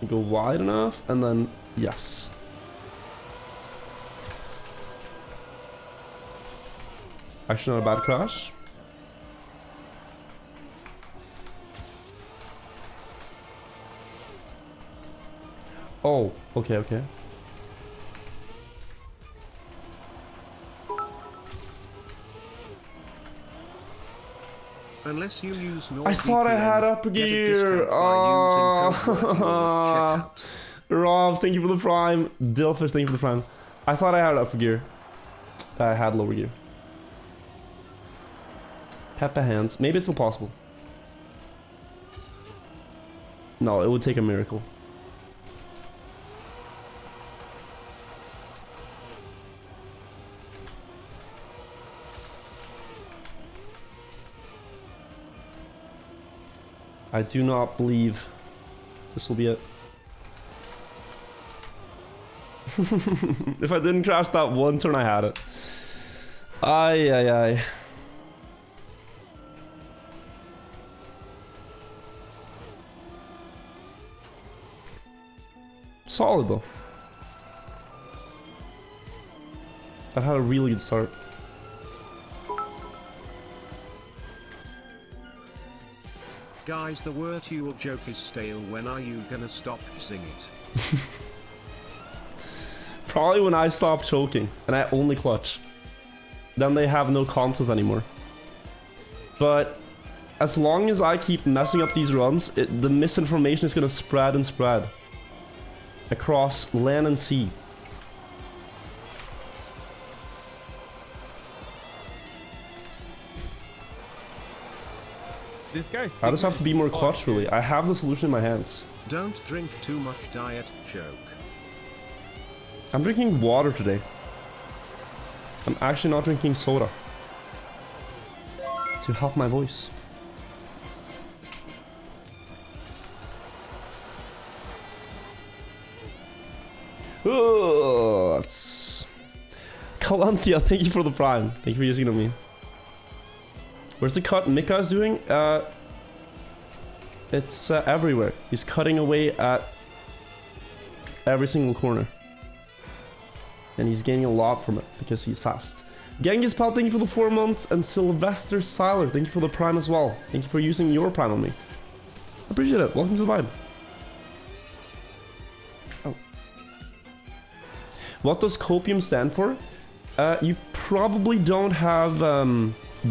Go wide enough and then yes. Actually, not a bad crash. Oh, okay, okay.
Unless you use
I thought I had up gear. Oh, Rob, thank you for the prime. Dilfish, thank you for the prime. I thought I had upper gear. I had lower gear. Peppa hands. Maybe it's still possible. No, it would take a miracle. I do not believe this will be it. If I didn't crash that one turn, I had it. Ay, ay, ay. Solid though. That had a really good start.
Guys, the Wirtual joke is stale. When are you gonna stop using it?
Probably when I stop choking and I only clutch. Then they have no content anymore. But as long as I keep messing up these runs, the misinformation is gonna spread and spread. Across land and sea.
This guy's
I just have to be more clutch, really. I have the solution in my hands.
Don't drink too much diet joke.
I'm drinking water today. I'm actually not drinking soda. To help my voice. Oh, that's... Calanthia, thank you for the prime. Thank you for using it on me. Where's the cut Mika is doing? It's everywhere. He's cutting away at every single corner. And he's gaining a lot from it because he's fast. Genghis Pal, thank you for the 4 months. And Sylvester Siler, thank you for the Prime as well. Thank you for using your Prime on me. Appreciate it. Welcome to the vibe. Oh. What does copium stand for? You probably don't have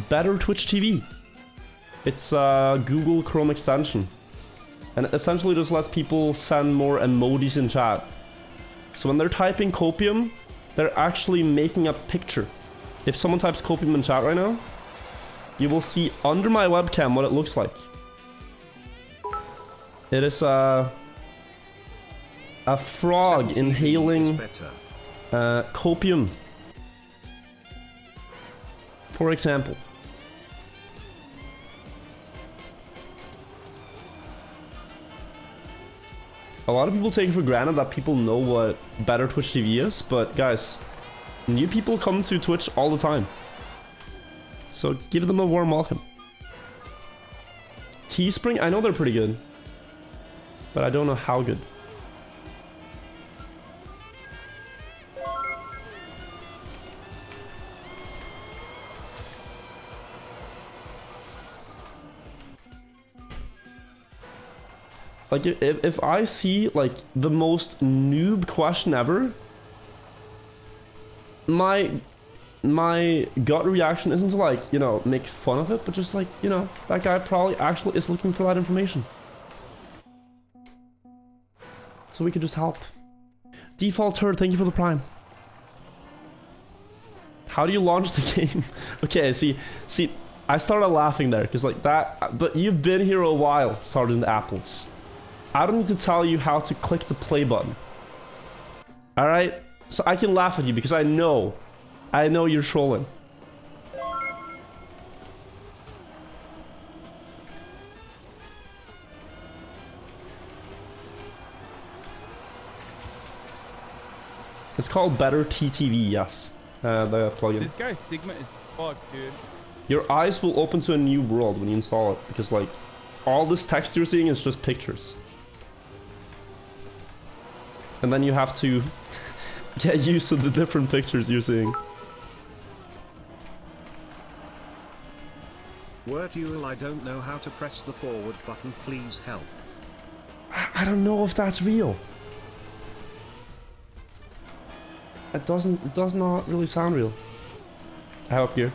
better Twitch TV. It's a Google Chrome extension. And it essentially just lets people send more emojis in chat. So when they're typing copium, they're actually making a picture. If someone types copium in chat right now, you will see under my webcam what it looks like. It is a frog inhaling copium, for example. A lot of people take it for granted that people know what better Twitch TV is, but guys, new people come to Twitch all the time. So give them a warm welcome. Teespring, I know they're pretty good, but I don't know how good. Like, if I see, like, the most noob question ever, my gut reaction isn't to, like, you know, make fun of it, but just, like, you know, that guy probably actually is looking for that information. So we could just help. Default Turd, thank you for the Prime. How do you launch the game? Okay, see, I started laughing there, because, like, that, but you've been here a while, Sergeant Apples. I don't need to tell you how to click the play button. Alright? So I can laugh at you because I know you're trolling. It's called Better TTV, yes. The plugin.
This guy's Sigma is fucked, dude.
Your eyes will open to a new world when you install it, because, like, all this text you're seeing is just pictures. And then you have to get used to the different pictures you're seeing.
Wirtual, I don't know how to press the forward button, please help.
I don't know if that's real. It does not really sound real. I help you.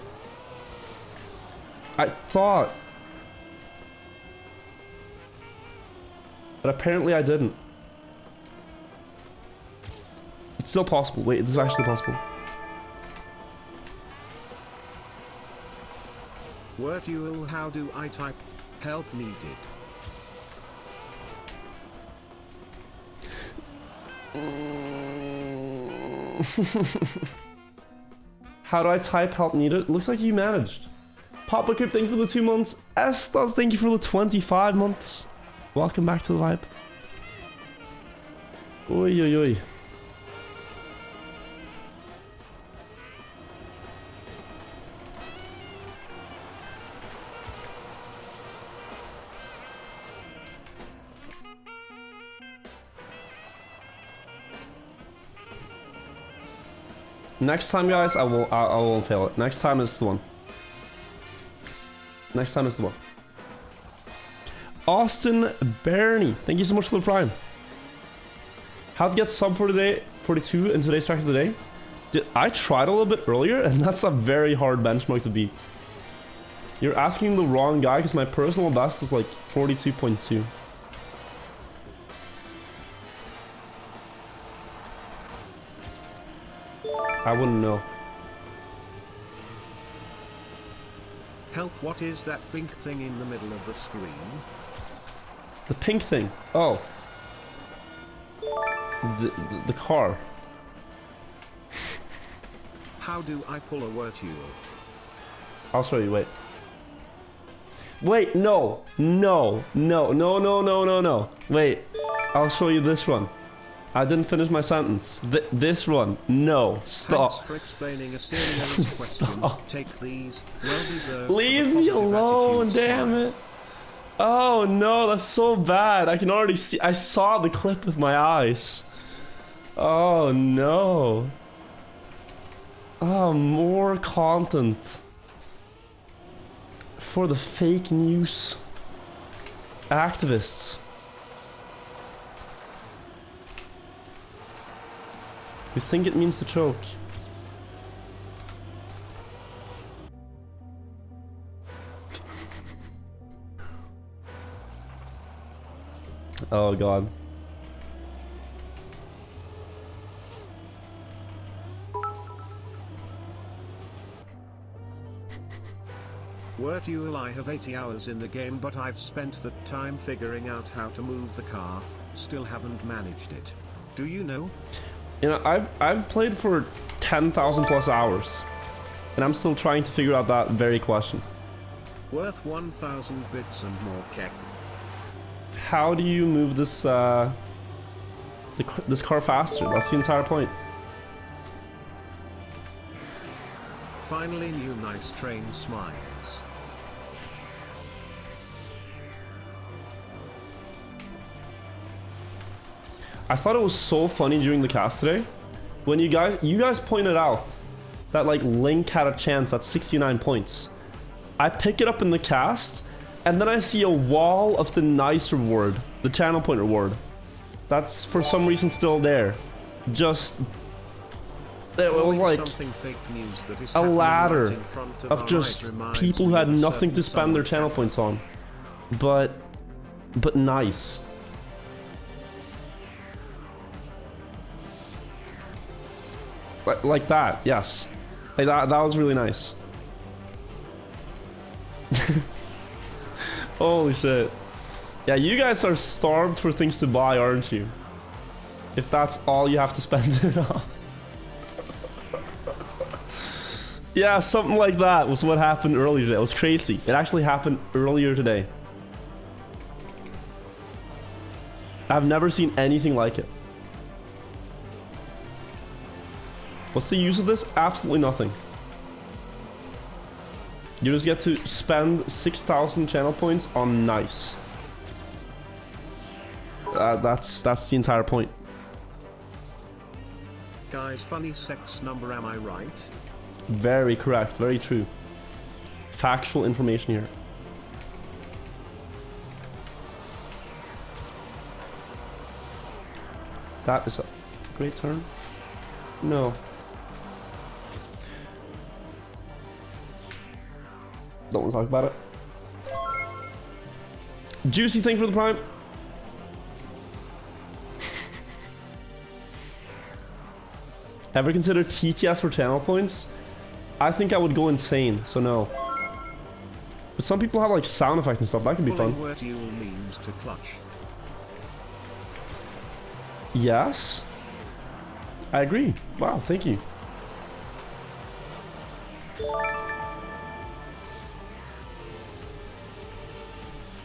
I thought. But apparently I didn't. It's still possible. Wait, this is actually possible.
Wirtual, how do I type help needed?
How do I type help needed? Looks like you managed. Papa Crypt, thank you for the 2 months. Estos, thank you for the 25 months. Welcome back to the vibe. Oi, oi, oi. Next time, guys, I won't fail it. Next time is the one. Next time is the one. Austin Bernie, thank you so much for the Prime. How to get sub for today, 42 in today's track of the day? I tried a little bit earlier, and that's a very hard benchmark to beat. You're asking the wrong guy, because my personal best was like 42.2. I wouldn't know.
Help, what is that pink thing in the middle of the screen?
The pink thing. Oh. The car.
How do I pull a Wirtual?
I'll show you, wait. Wait, no. No. No, no, no, no, no, no. Wait. I'll show you this one. I didn't finish my sentence. This one. No. Stop.
Thanks for explaining a serious question. Take these. Well-deserved.
Leave me alone, damn it. Oh no, that's so bad. I can already see. I saw the clip with my eyes. Oh no. Oh, more content for the fake news activists who think it means to choke. Oh god.
Wirtual, I have 80 hours in the game, but I've spent the time figuring out how to move the car. Still haven't managed it. Do you know?
You know, I've played for 10,000 plus hours, and I'm still trying to figure out that very question.
Worth 1,000 bits and more kek.
How do you move this this car faster? That's the entire point.
Finally, new nice train smiles.
I thought it was so funny during the cast today when you guys pointed out that like Link had a chance at 69 points. I pick it up in the cast and then I see a wall of the nice reward, the channel point reward. That's for some reason still there. Just it was like a ladder of just people who had nothing to spend their channel points on. But nice. Like that, yes. Like that was really nice. Holy shit. Yeah, you guys are starved for things to buy, aren't you? If that's all you have to spend it on. Yeah, something like that was what happened earlier today. It was crazy. It actually happened earlier today. I've never seen anything like it. What's the use of this? Absolutely nothing. You just get to spend 6,000 channel points on nice. That's the entire point.
Guys, funny sex number, am I right?
Very correct, very true. Factual information here. That is a great turn. No. Don't want to talk about it. Juicy thing for the prime. Ever consider TTS for channel points? I think I would go insane, so no. But some people have like sound effects and stuff, that could be fun.
Wirtual means to clutch.
Yes. I agree. Wow, thank you.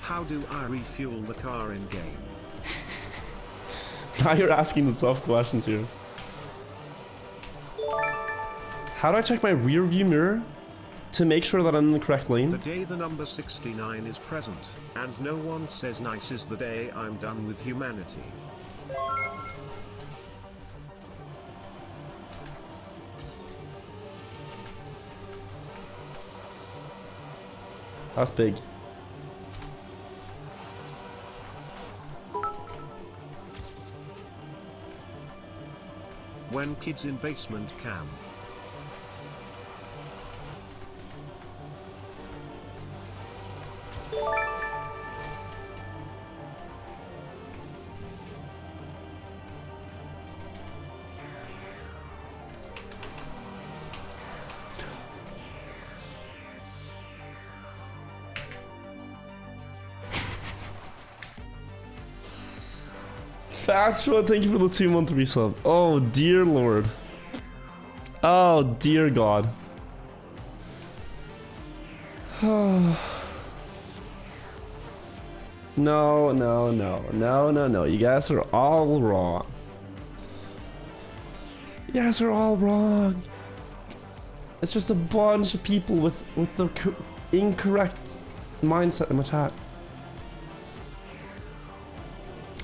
How do I refuel the car in game?
Now you're asking the tough questions here. How do I check my rear view mirror to make sure that I'm in the correct lane?
The day the number 69 is present, and no one says nice, is the day I'm done with humanity.
That's big.
When kids in basement cam.
Factual, thank you for the 2-month resub. Oh dear lord. Oh dear god. No, no, no, no, no, no. You guys are all wrong. You guys are all wrong. It's just a bunch of people with the incorrect mindset in my chat.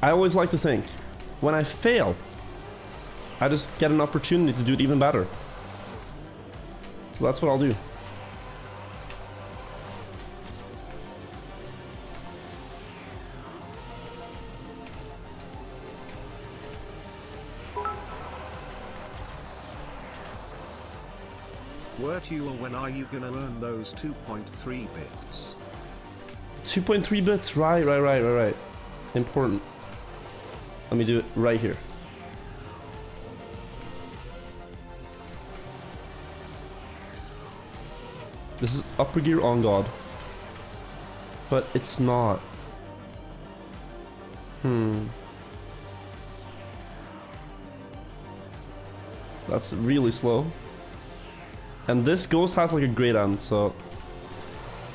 I always like to think, when I fail, I just get an opportunity to do it even better. So that's what I'll do.
Wirtual, when are you gonna earn those 2.3 bits?
2.3 bits, right. Important. Let me do it right here. This is upper gear on God. But it's not. That's really slow. And this ghost has like a great end, so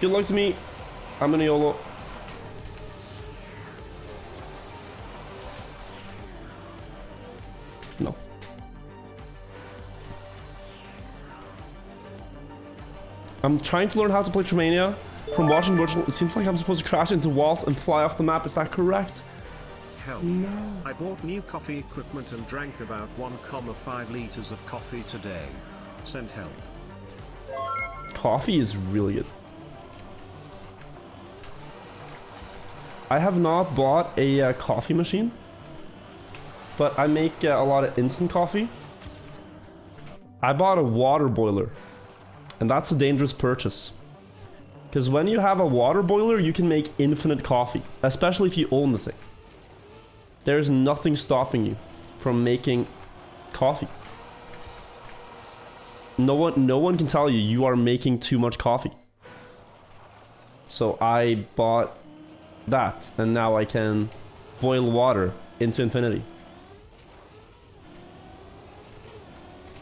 good luck to me. I'm gonna YOLO. No. I'm trying to learn how to play Trackmania. From watching Wirtual, it seems like I'm supposed to crash into walls and fly off the map. Is that correct?
Help.
No.
I bought new coffee equipment and drank about 1,5 liters of coffee today. Send help.
Coffee is really good. I have not bought a coffee machine, but I make a lot of instant coffee. I bought a water boiler, and that's a dangerous purchase. Because when you have a water boiler, you can make infinite coffee, especially if you own the thing. There's nothing stopping you from making coffee. No one can tell you you are making too much coffee. So I bought that, and now I can boil water into infinity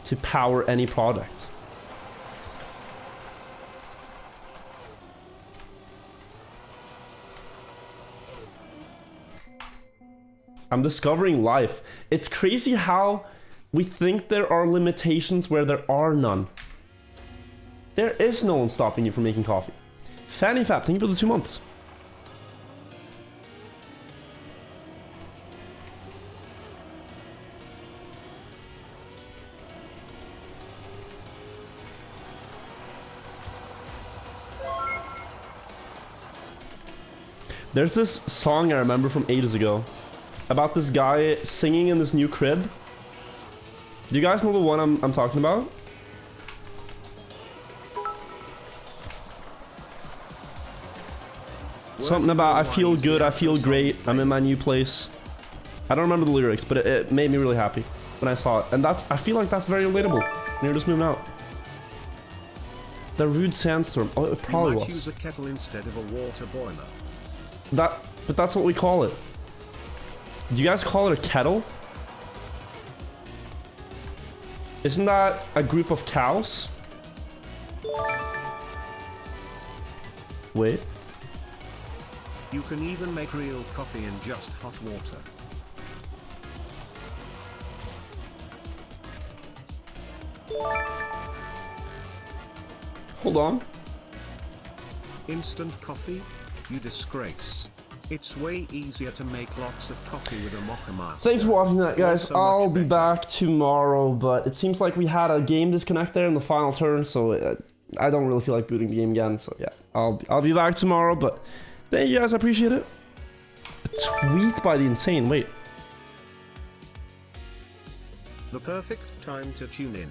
to power any product. I'm discovering life. It's crazy how we think there are limitations where there are none. There is no one stopping you from making coffee. Fanny Fap, thank you for the 2 months. There's this song I remember from ages ago about this guy singing in this new crib. Do you guys know the one I'm talking about? Something about I feel good, I feel great, I'm in my new place. I don't remember the lyrics, but it made me really happy when I saw it. And I feel like that's very relatable. And you're just moving out. The rude sandstorm. Oh, it probably was.
Use a kettle instead of a water boiler.
But that's what we call it. Do you guys call it a kettle? Isn't that a group of cows? Wait.
You can even make real coffee in just hot water.
Hold on.
Instant coffee? You disgrace. It's way easier to make lots of coffee with a mocha master.
Thanks for watching that, guys.
So
I'll be
better.
back tomorrow, but it seems like we had a game disconnect there in the final turn, so I don't really feel like booting the game again. So yeah, I'll be back tomorrow, but thank you guys, I appreciate it. A tweet by the insane. Wait.
The perfect time to tune in.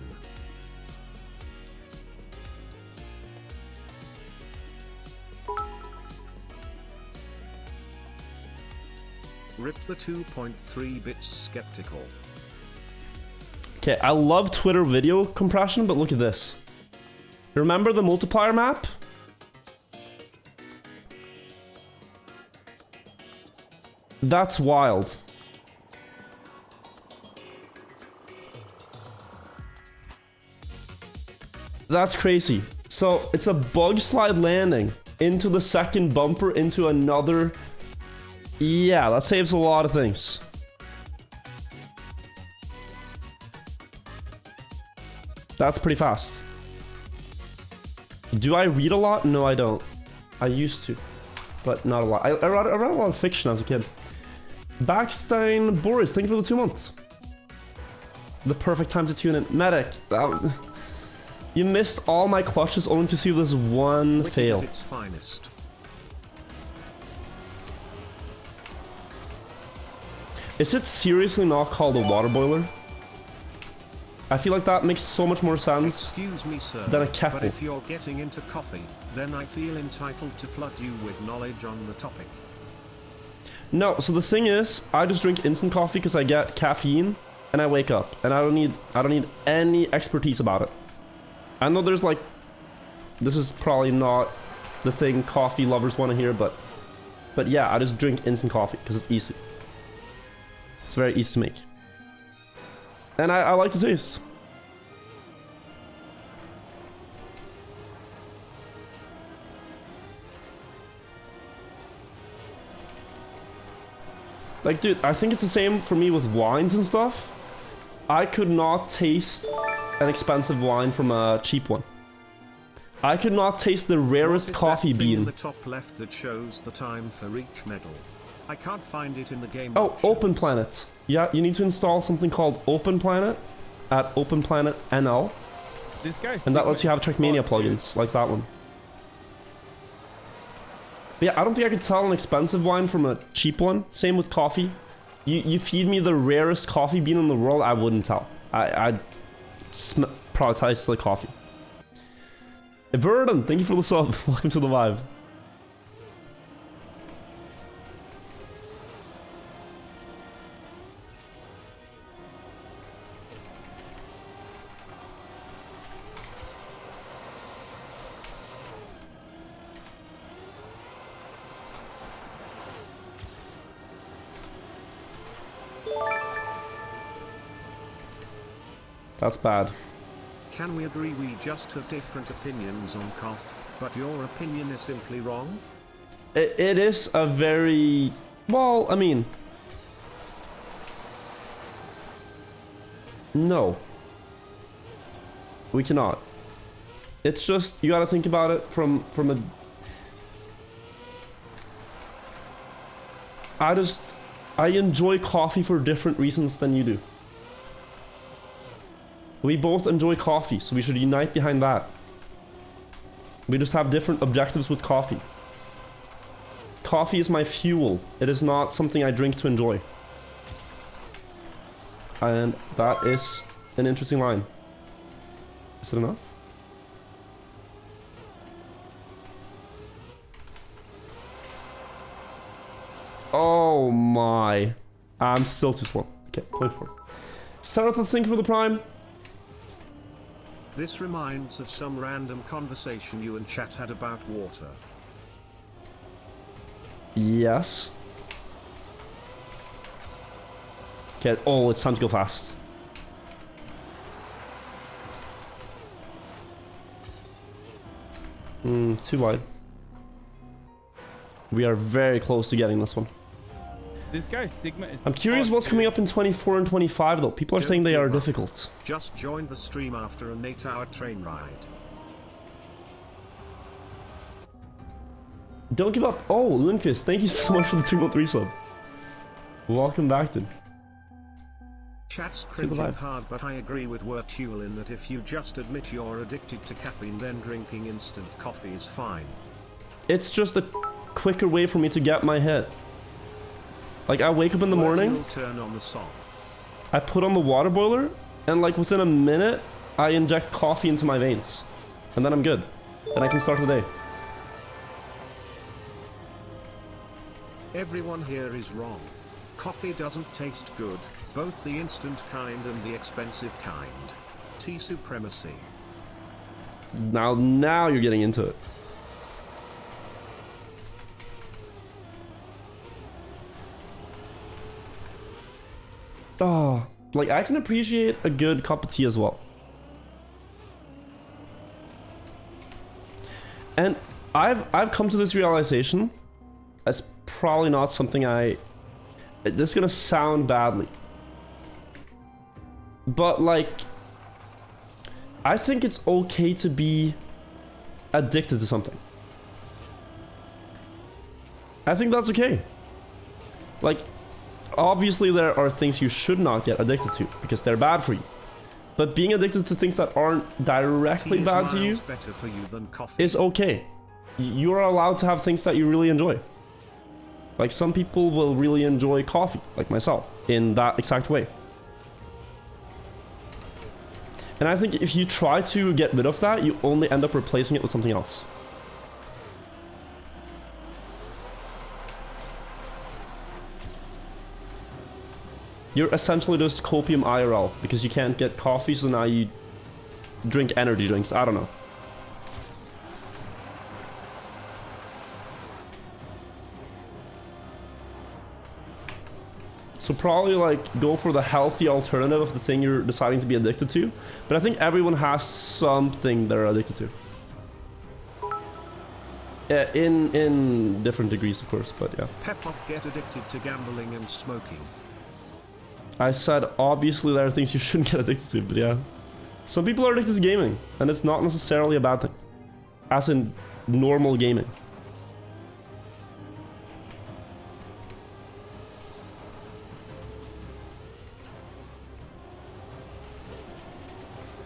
Rip the 2.3 bits skeptical.
Okay, I love Twitter video compression, but look at this. Remember the multiplier map? That's wild. That's crazy. So it's a bug slide landing into the second bumper into another. Yeah, that saves a lot of things. That's pretty fast. Do I read a lot? No, I don't. I used to, but not a lot. I read a lot of fiction as a kid. Backstein Boris, thank you for the 2 months. The perfect time to tune in. Medic. You missed all my clutches only to see this one
Wicked
fail.
at its finest.
Is it seriously not called a water boiler? I feel like that makes so much more sense
Excuse me, sir,
than a
but
kettle.
if you're getting into coffee, then I feel entitled to flood you with knowledge on the topic.
No, so the thing is, I just drink instant coffee because I get caffeine and I wake up, and I don't need any expertise about it. I know there's like, this is probably not the thing coffee lovers want to hear, but yeah, I just drink instant coffee because it's easy. It's very easy to make. And I like the taste. Like, dude, I think it's the same for me with wines and stuff. I could not taste an expensive wine from a cheap one. I could not taste the rarest
What is
coffee
that thing in
bean.
the top left that shows the time for each medal? I can't find it in the game.
Oh,
options.
Open Planet. Yeah, you need to install something called Open Planet at Open Planet NL,
This guy's
and that lets you have Trackmania plugins like that one. But yeah, I don't think I could tell an expensive wine from a cheap one. Same with coffee. You feed me the rarest coffee bean in the world, I wouldn't tell. I'd probably taste like coffee. Verdon, thank you for the sub. Welcome to the vibe. That's bad.
Can we agree we just have different opinions on cough, but your opinion is simply wrong?
It is a very... Well, I mean... No. We cannot. It's just, you gotta think about it from a... I enjoy coffee for different reasons than you do. We both enjoy coffee, so we should unite behind that. We just have different objectives with coffee. Coffee is my fuel. It is not something I drink to enjoy. And that is an interesting line. Is it enough? Oh my. I'm still too slow. Okay, 24. Sarah, thank you for the prime.
This reminds of some random conversation you and chat had about water.
Yes. Okay, oh, it's time to go fast. Too wide. We are very close to getting this one.
This guy's Sigma is...
I'm curious what's coming up in 24 and 25 though. People are saying they are difficult.
Just joined the stream after an 8-hour train ride.
Don't give up. Oh, Lundqvist, thank you so much for the 2-month resub. Welcome back, dude.
Chat's
the
cringing
vibe.
hard, but I agree with Wirtual in that if you just admit you're addicted to caffeine, then drinking instant coffee is fine.
It's just a quicker way for me to get my hit. Like, I wake up in the morning,
Wirtual, turn on the song.
I put on the water boiler, and like within a minute, I inject coffee into my veins. And then I'm good. And I can start the day.
Everyone here is wrong. Coffee doesn't taste good, both the instant kind and the expensive kind. Tea supremacy.
Now you're getting into it. Oh, like I can appreciate a good cup of tea as well. And I've come to this realization. That's probably not something this is gonna sound badly. But like, I think it's okay to be addicted to something. I think that's okay. Like, obviously there are things you should not get addicted to because they're bad for you. But being addicted to things that aren't directly
Tea is
bad to you
miles better for you than coffee.
is okay. You're allowed to have things that you really enjoy. Like some people will really enjoy coffee, like myself, in that exact way. And I think if you try to get rid of that, you only end up replacing it with something else. You're essentially just copium IRL because you can't get coffee, so now you drink energy drinks. I don't know. So probably like go for the healthy alternative of the thing you're deciding to be addicted to. But I think everyone has something they're addicted to. In different degrees, of course, but yeah.
Pepop get addicted to gambling and smoking.
I said obviously there are things you shouldn't get addicted to, but yeah. Some people are addicted to gaming, and it's not necessarily a bad thing. As in normal gaming.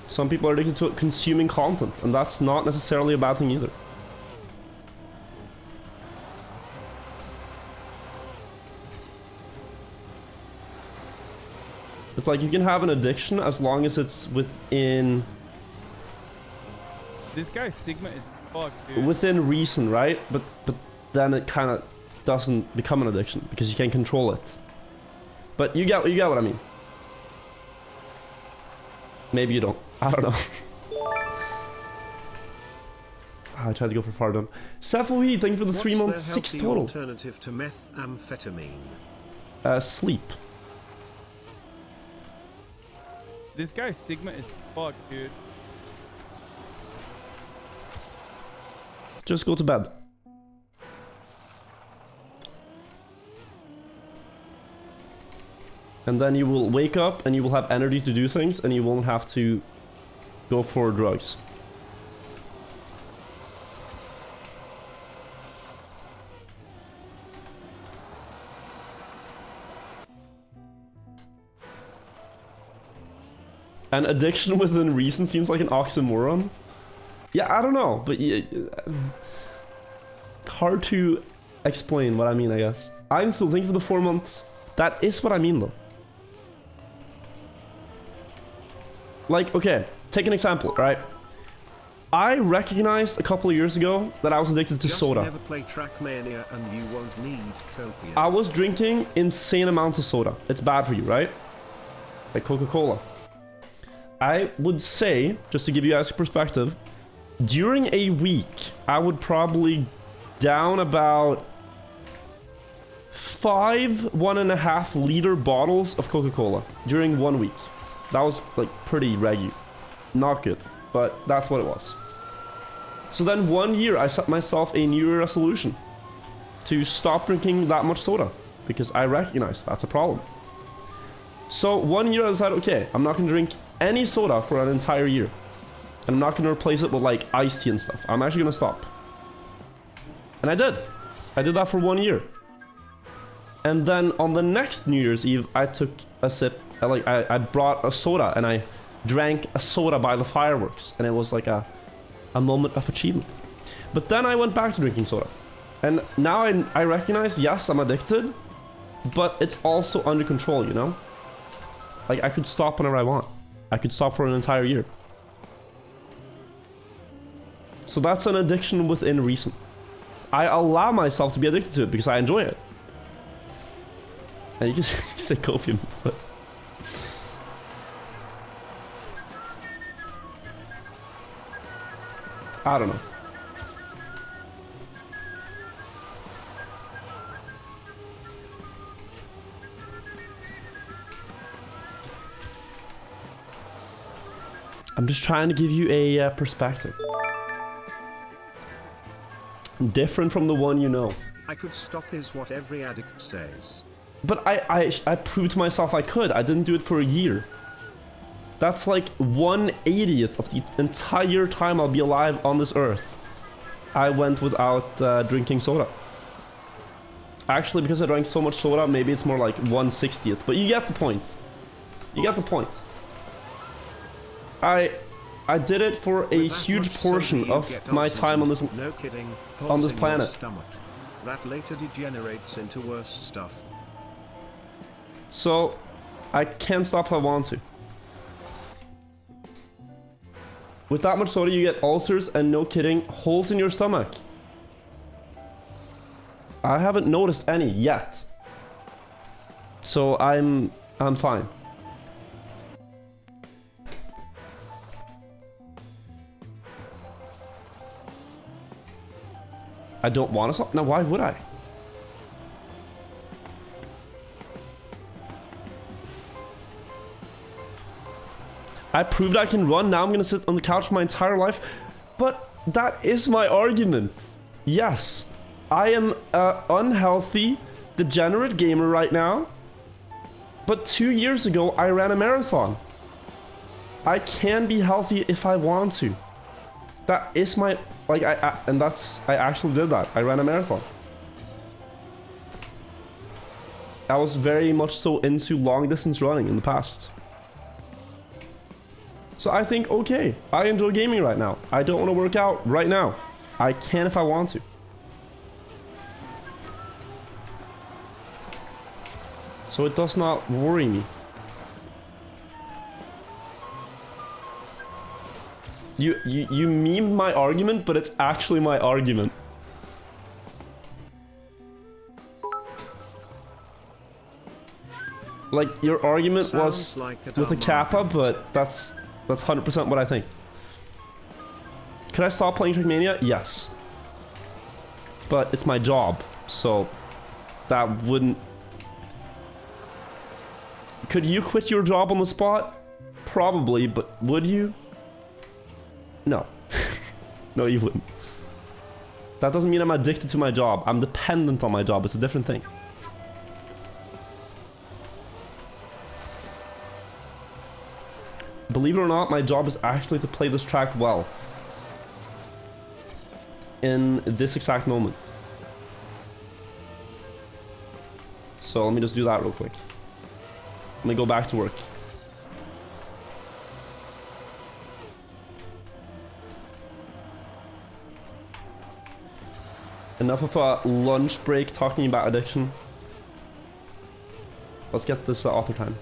Some people are addicted to consuming content, and that's not necessarily a bad thing either. It's like you can have an addiction as long as it's within...
This guy Sigma is fucked, dude.
Within reason, right? But then it kind of doesn't become an addiction because you can't control it. But you get what I mean. Maybe you don't. I don't know. I tried to go for Fardom. Sephohe, thank you for the 3 months, 6 total.
Alternative to methamphetamine.
Sleep.
This guy Sigma is fucked, dude.
Just go to bed. And then you will wake up and you will have energy to do things and you won't have to go for drugs. An addiction within reason seems like an oxymoron. Yeah, I don't know, but yeah, hard to explain what I mean, I guess. I'm still thinking for the 4 months. That is what I mean, though. Like, okay, take an example, right? I recognized a couple of years ago that I was addicted to soda.
Never play Trackmania and you won't need copium.
I was drinking insane amounts of soda. It's bad for you, right? Like Coca-Cola. I would say, just to give you guys a perspective, during a week, I would probably down about 5 1.5 liter bottles of Coca-Cola during 1 week. That was like pretty regular. Not good, but that's what it was. So then 1 year, I set myself a New Year resolution to stop drinking that much soda because I recognized that's a problem. So 1 year I decided, okay, I'm not gonna drink any soda for an entire year. And I'm not gonna replace it with like iced tea and stuff. I'm actually gonna stop. And I did. I did that for 1 year. And then on the next New Year's Eve, I took a sip. I brought a soda and I drank a soda by the fireworks. And it was like a moment of achievement. But then I went back to drinking soda. And now I recognize, yes, I'm addicted. But it's also under control, you know? Like, I could stop whenever I want. I could stop for an entire year. So that's an addiction within reason. I allow myself to be addicted to it because I enjoy it. And you can say copium, but... I don't know. I'm just trying to give you a perspective. Different from the one you know.
I could stop is what every addict says.
But I proved to myself I could. I didn't do it for a year. That's like 1/80th of the entire time I'll be alive on this earth. I went without drinking soda. Actually, because I drank so much soda, maybe it's more like 1/60th. But you get the point. You get the point. I did it for a
With that
huge
much
portion
soda, you
of
get
my
ulcers
time on
and,
this
no kidding,
on
holes
this
in your
planet.
stomach. That later degenerates into worse stuff.
So I can't stop if I want to. With that much soda, you get ulcers and, no kidding, holes in your stomach. I haven't noticed any yet. So I'm fine. I don't want to stop. Now, why would I? I proved I can run. Now I'm gonna sit on the couch for my entire life. But that is my argument. Yes, I am an unhealthy, degenerate gamer right now. But 2 years ago, I ran a marathon. I can be healthy if I want to. That is my, like, I actually did that. I ran a marathon. I was very much so into long distance running in the past. So I think, okay, I enjoy gaming right now. I don't want to work out right now. I can if I want to. So it does not worry me. You meme my argument, but it's actually my argument. Like, your argument was
Like
with a kappa, but that's 100% what I think. Could I stop playing Trackmania? Yes. But it's my job, so that wouldn't... Could you quit your job on the spot? Probably, but would you? No. No, you wouldn't. That doesn't mean I'm addicted to my job. I'm dependent on my job. It's a different thing. Believe it or not, my job is actually to play this track well. In this exact moment. So let me just do that real quick. Let me go back to work. Enough of a lunch break talking about addiction. Let's get this author time.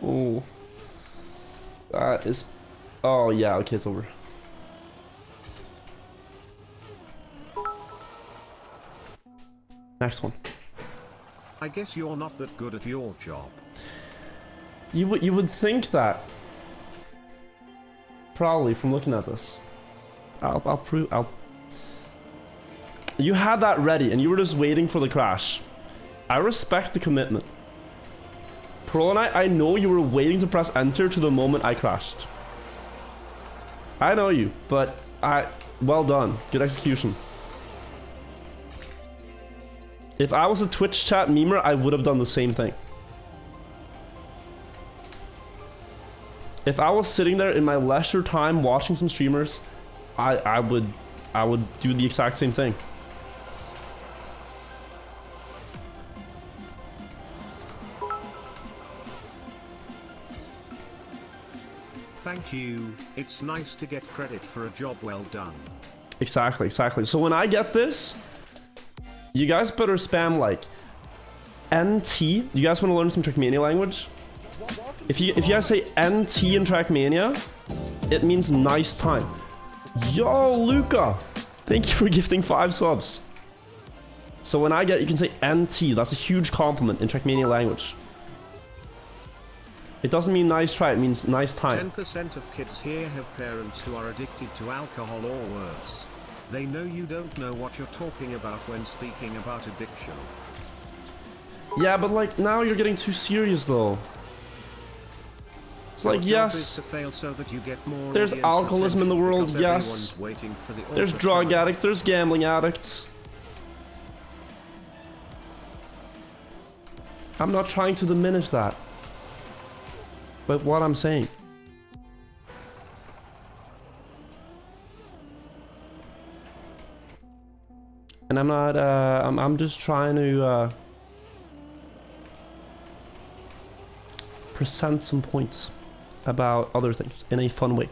Oh, that is... Oh, yeah, okay, it's over. Next one.
I guess you're not that good at your job.
You would think that. Probably, from looking at this. I'll prove... You had that ready, and you were just waiting for the crash. I respect the commitment. Pearl and I know you were waiting to press enter to the moment I crashed. I know you, but well done. Good execution. If I was a Twitch chat memer, I would have done the same thing. If I was sitting there in my leisure time watching some streamers, I would do the exact same thing.
Thank you. It's nice to get credit for a job well done.
Exactly, exactly. So when I get this, you guys better spam like NT. You guys want to learn some Trackmania language? If you guys say NT in Trackmania, it means nice time. Yo, Luca! Thank you for gifting 5 subs. So when I get, you can say NT. That's a huge compliment in Trackmania language. It doesn't mean nice try, it means nice time.
10% of kids here have parents who are addicted to alcohol or worse. They know you don't know what you're talking about when speaking about addiction.
Yeah, but like, now you're getting too serious though. It's like, yes, there's alcoholism in the world, yes. There's drug addicts, there's gambling addicts. I'm not trying to diminish that. But what I'm saying. And I'm not, I'm just trying to, present some points about other things in a fun way.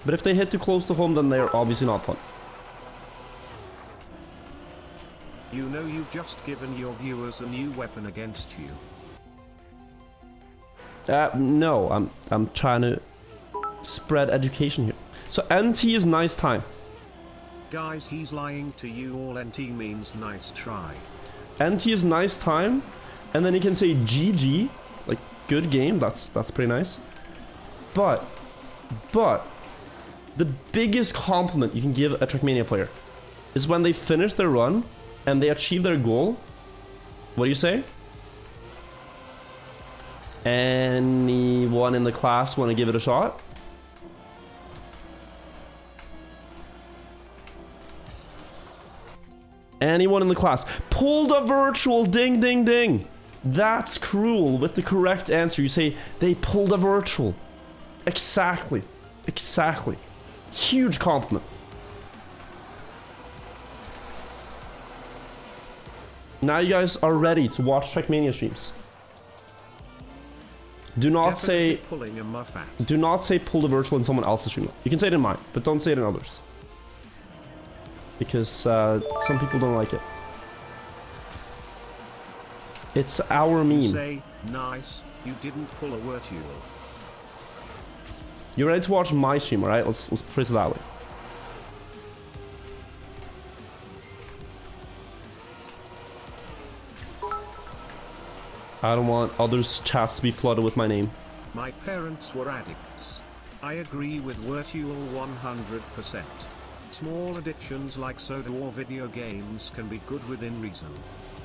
But if they hit too close to home, then they're obviously not fun.
You know you've just given your viewers a new weapon against you.
No, I'm trying to spread education here. So NT is nice time.
Guys, he's lying to you. All NT means nice try.
NT is nice time, and then you can say GG, like good game. That's pretty nice. But the biggest compliment you can give a Trackmania player is when they finish their run and they achieve their goal. What do you say? Anyone in the class want to give it a shot? Anyone in the class? Pulled a virtual, ding, ding, ding. That's cruel. With the correct answer, you say they pulled a virtual. Exactly. Exactly. Huge compliment. Now you guys are ready to watch Trackmania streams. Do not say
pulling a muff at.
Do not say pull the virtual in someone else's stream. You can say it in mine, but don't say it in others. Because some people don't like it. It's our meme.
Say, nice, you didn't pull a Wirtual.
You ready to watch my stream, alright? Let's phrase it that way. I don't want others' chats to be flooded with my name.
My parents were addicts. I agree with Wirtual 100%. Small addictions like soda or video games can be good within reason.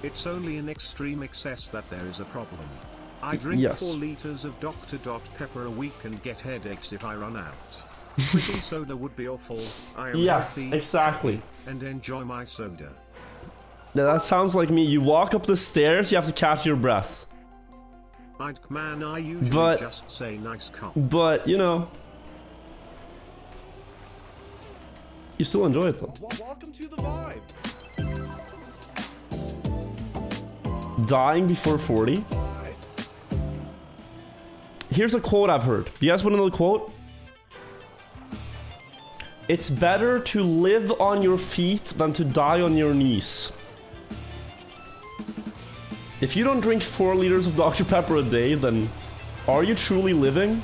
It's only in extreme excess that there is a problem. I drink 4 liters of Dr. Pepper a week and get headaches if I run out. Quitting soda would be awful. I am healthy,
exactly.
and enjoy my soda.
That sounds like me. You walk up the stairs, you have to catch your breath.
Man, I usually just say nice comp.
But, you know, you still enjoy it though.
Welcome to the vibe.
Dying before 40. Here's a quote I've heard. Do you guys want to know the quote? It's better to live on your feet than to die on your knees. If you don't drink 4 liters of Dr. Pepper a day, then are you truly living?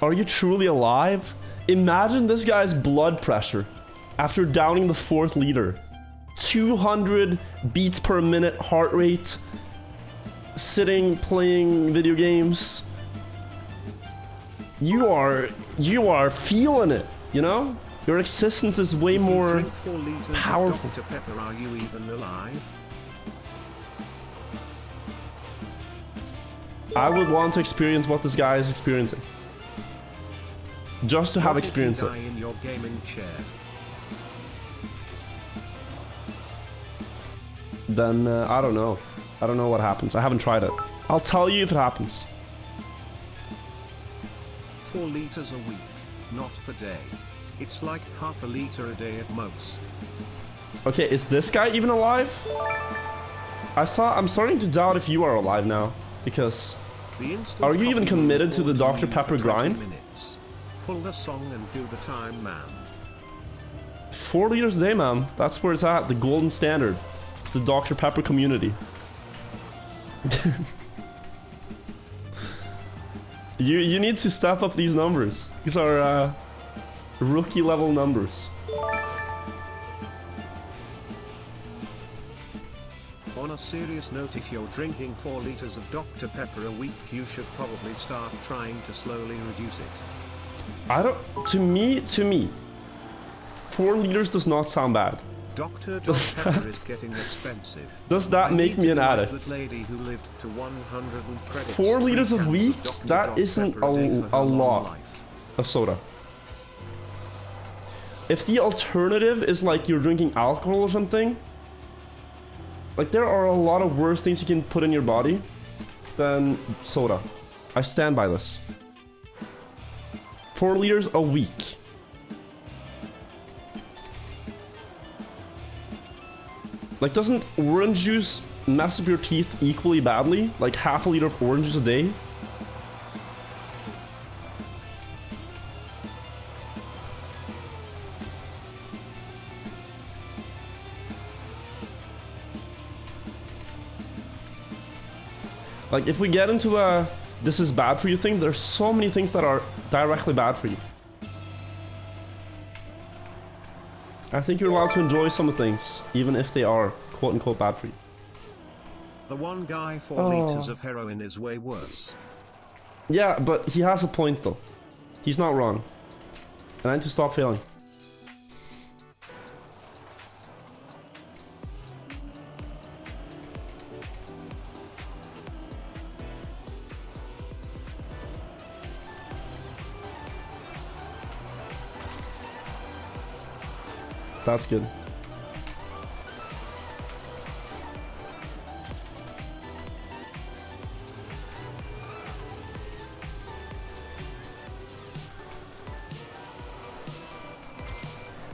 Are you truly alive? Imagine this guy's blood pressure after downing the 4th liter. 200 beats per minute heart rate. Sitting, playing video games. You are feeling it, you know? Your existence is way more powerful.
Dr. Pepper, are you even alive?
I would want to experience what this guy is experiencing. Just to have experienced it.
In your gaming chair?
Then I don't know. I don't know what happens. I haven't tried it. I'll tell you if it happens.
4 liters a week, not per day. It's like half a liter a day at most.
Okay, is this guy even alive? I'm starting to doubt if you are alive now. Because are you even committed to the Dr. Pepper grind?
Pull the song and do the time, man.
4 liters a day, man. That's where it's at. The golden standard. The Dr. Pepper community. You need to step up these numbers. These are rookie level numbers.
On a serious note, if you're drinking 4 liters of Dr. Pepper a week, you should probably start trying to slowly reduce it.
To me, 4 liters does not sound bad.
Dr. Pepper is getting expensive.
Does that make me an addict?
That lady who lived to 100 credits,
4 liters a week? That isn't a lot of soda. if the alternative is like you're drinking alcohol or something, like there are a lot of worse things you can put in your body than soda. I stand by this. 4 liters a week. Like, doesn't orange juice mess up your teeth equally badly? Like half a liter of orange juice a day? Like, if we get into a this is bad for you thing, there's so many things that are directly bad for you. I think you're allowed to enjoy some things, even if they are quote-unquote bad for you.
The one guy 4 liters of heroin is way worse.
Yeah, but he has a point though. He's not wrong. And I need to stop failing. That's good.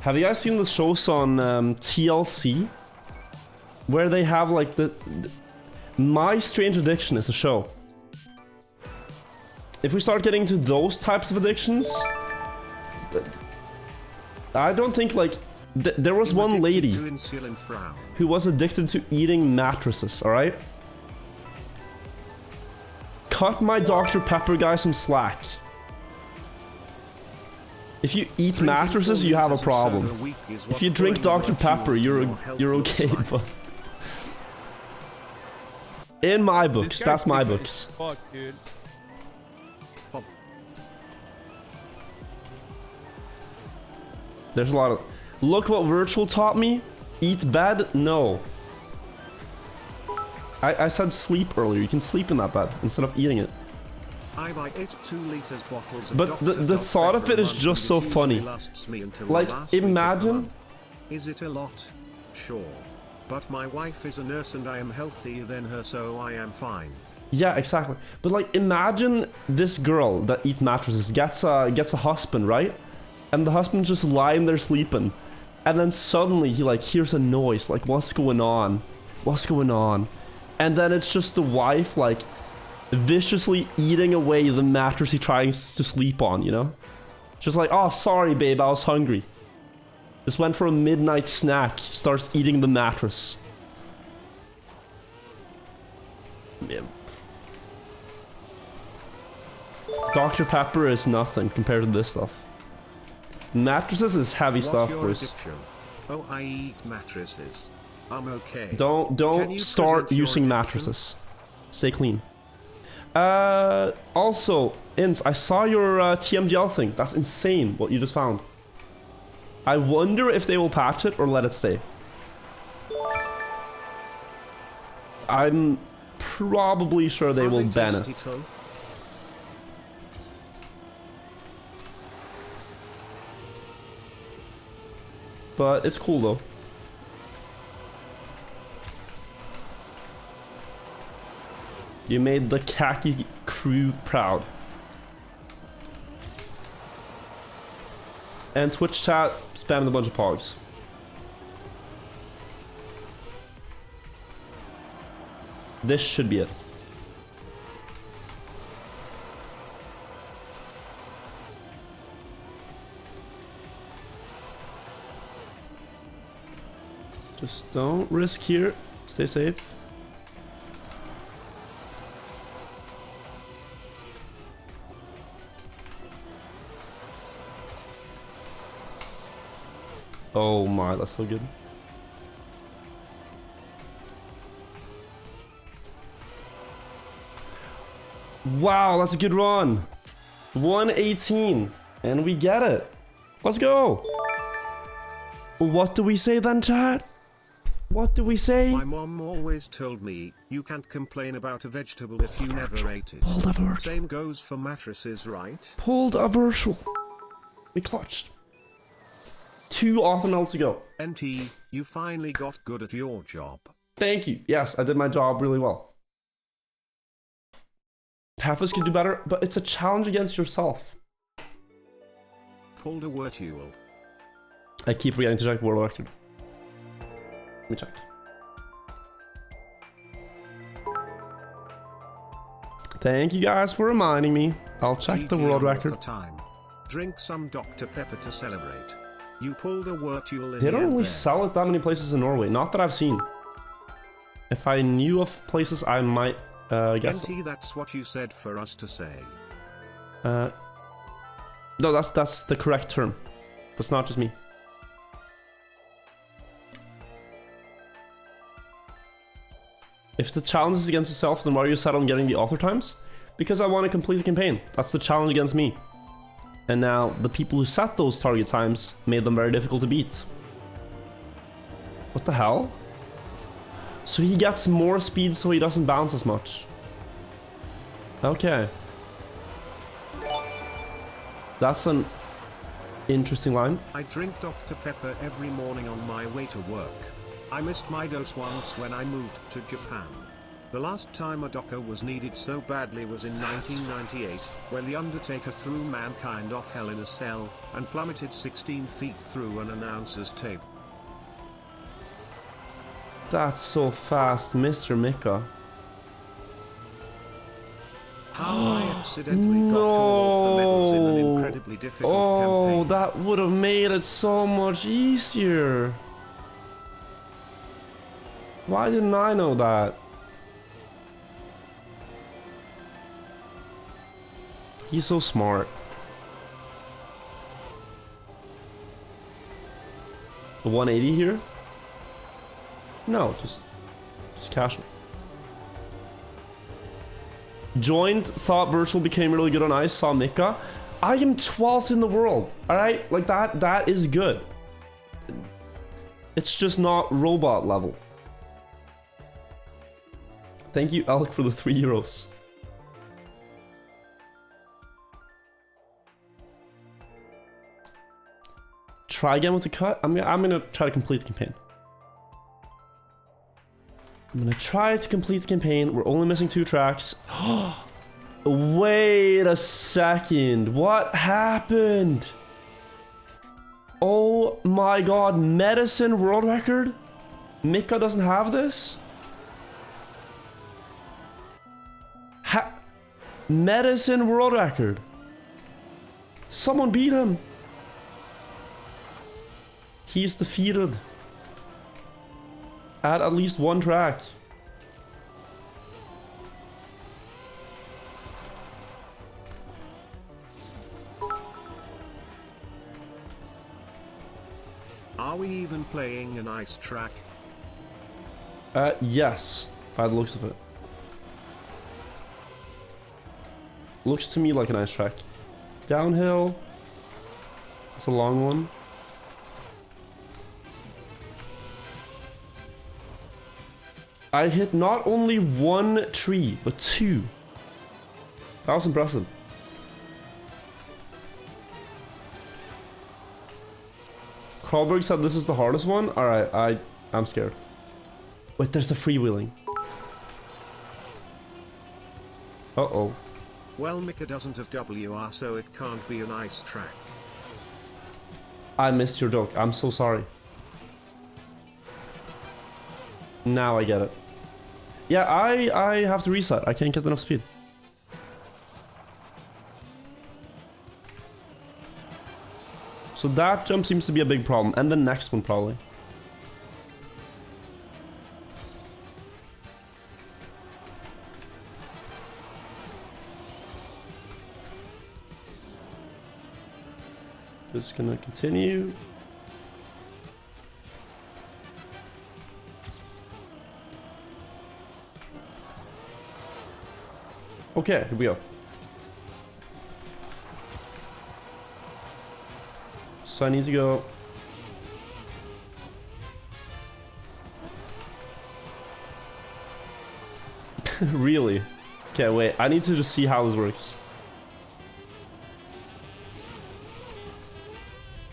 Have you guys seen the shows on TLC? Where they have like the My Strange Addiction is a show. If we start getting to those types of addictions, I don't think like... there was one lady who was addicted to eating mattresses, alright? Cut my Dr. Pepper guy some slack. If you eat mattresses, you have a problem. If you drink Dr. Pepper, you're okay, but... In my books, that's my books.
Fuck, dude.
There's a lot of... Look what Virtual taught me. Eat bed? No. I said sleep earlier. You can sleep in that bed instead of eating it.
I buy 2 liters bottles of
But the thought of it is just so funny. Like, imagine...
Is it a lot? Sure. But my wife is a nurse and I am healthier than her, so I am fine.
Yeah, exactly. But like, imagine this girl that eats mattresses gets a husband, right? And the husband's just lying there sleeping. And then suddenly he like hears a noise, like what's going on? What's going on? And then it's just the wife like viciously eating away the mattress he tries to sleep on, you know? Just like, oh sorry babe, I was hungry. Just went for a midnight snack, starts eating the mattress. Man. Dr. Pepper is nothing compared to this stuff. Mattresses is heavy stuff, boys.
Oh, I eat mattresses. I'm okay.
Don't start using mattresses. Stay clean. Also, Inns, I saw your TMGL thing. That's insane what you just found. I wonder if they will patch it or let it stay. I'm probably sure they will ban it. But it's cool though. You made the khaki crew proud. And Twitch chat spammed a bunch of pogs. This should be it. Just don't risk here. Stay safe. Oh my, that's so good. Wow, that's a good run. 118. And we get it. Let's go. What do we say then, chat? What do we say?
My mom always told me, you can't complain about a vegetable if you never ate it.
Pulled a virtual.
Same goes for mattresses, right?
Pulled a virtual. We clutched. 2 author melts to go.
NT, you finally got good at your job.
Thank you. Yes, I did my job really well. Half of us could do better, but it's a challenge against yourself.
Pulled a Wirtual.
I keep forgetting to check world record. Let me check. Thank you guys for reminding me. I'll check the world record.
Time. Drink some Dr. Pepper to celebrate. You pulled a Wirtual in
They don't really
there.
sell it that many places in Norway. Not that I've seen. If I knew of places, I might guess.
NT, that's what you said for us to say.
No, that's the correct term. That's not just me. If the challenge is against yourself, then why are you set on getting the author times? Because I want to complete the campaign. That's the challenge against me. And now, the people who set those target times made them very difficult to beat. What the hell? So he gets more speed so he doesn't bounce as much. Okay. That's an interesting line.
I drink Dr. Pepper every morning on my way to work. I missed my dose once when I moved to Japan. The last time a docker was needed so badly was in 1998, when The Undertaker threw mankind off hell in a cell, and plummeted 16 feet through an announcer's table.
That's so fast, Mr. Mika.
How I accidentally got all of the medals in an incredibly difficult campaign.
That would have made it so much easier. Why didn't I know that? He's so smart. The 180 here? No, just casual. Joined, thought virtual became really good on ice, saw Mika. I am 12th in the world, alright? Like that is good. It's just not robot level. Thank you, Alec, for the €3. Try again with the cut. I'm gonna try to complete the campaign. I'm gonna try to complete the campaign. We're only missing 2 tracks. Wait a second. What happened? Oh my god. Medicine world record? Mika doesn't have this? Medicine world record. Someone beat him. He's defeated. At least 1 track.
Are we even playing an ice track?
Yes, by the looks of it. Looks to me like an ice track. Downhill. It's a long one. I hit not only 1 tree, but 2. That was impressive. Karlberg said this is the hardest one? Alright, I'm scared. Wait, there's a freewheeling. Uh-oh.
Well, Mika doesn't have WR, so it can't be an ice track.
I missed your joke. I'm so sorry. Now I get it. Yeah, I have to reset. I can't get enough speed. So that jump seems to be a big problem. And the next one probably. Just gonna continue. Okay, here we go. So I need to go. Really? Okay, wait. I need to just see how this works.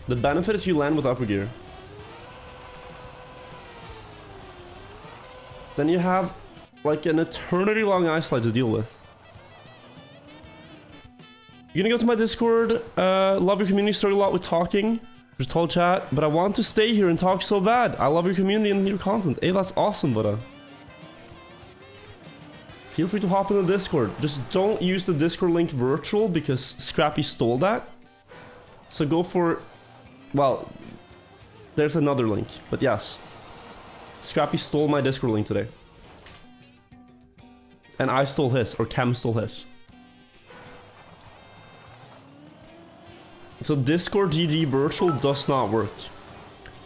The benefit is you land with upper gear. Then you have like an eternity long ice slide to deal with. You're gonna go to my Discord. Love your community story a lot with talking. Just told chat, but I want to stay here and talk so bad. I love your community and your content. Hey, that's awesome, Buddha. Feel free to hop in the Discord. Just don't use the Discord link virtual because Scrappy stole that. So go for, well, there's another link, but yes. Scrappy stole my Discord link today. And I stole his, or Cam stole his. So Discord GG virtual does not work.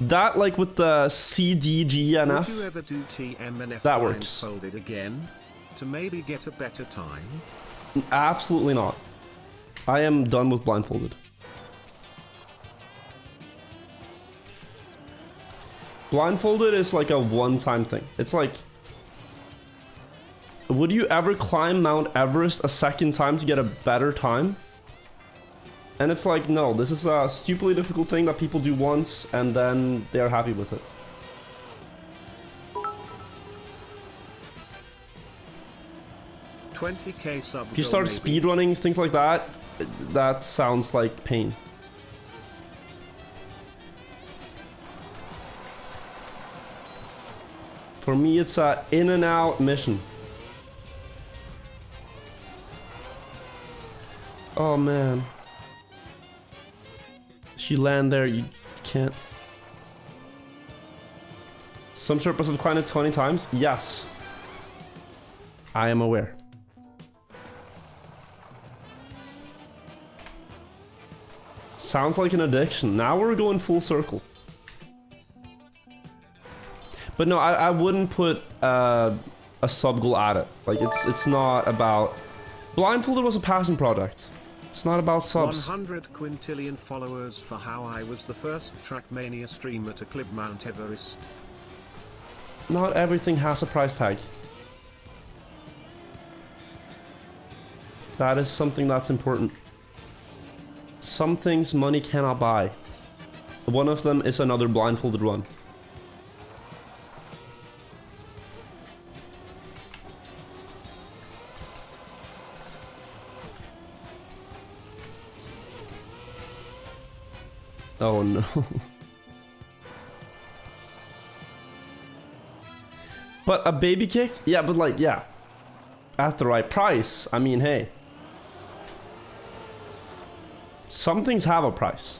That, like with the CDGNF,
Would you ever do TMNF
that works.
blindfolded again? To maybe get a better time?
Absolutely not. I am done with blindfolded. Blindfolded is like a one-time thing. It's like, would you ever climb Mount Everest a second time to get a better time? And it's like, no, this is a stupidly difficult thing that people do once and then they're happy with it.
$20K sub.
If you start speedrunning, things like that, that sounds like pain. For me, it's a in and out mission. Oh man. If you land there, you can't. Some Sherpas have climbed it 20 times? Yes. I am aware. Sounds like an addiction. Now we're going full circle. But no, I wouldn't put a sub goal at it. Like it's not about. Blindfolded was a passing product. It's not about subs.
100 quintillion followers for how I was the first Trackmania streamer to clip Mount Everest.
Not everything has a price tag. That is something that's important. Some things money cannot buy. One of them is another blindfolded run. Oh no. But a baby kick? Yeah, but like, yeah. At the right price. I mean, hey. Some things have a price.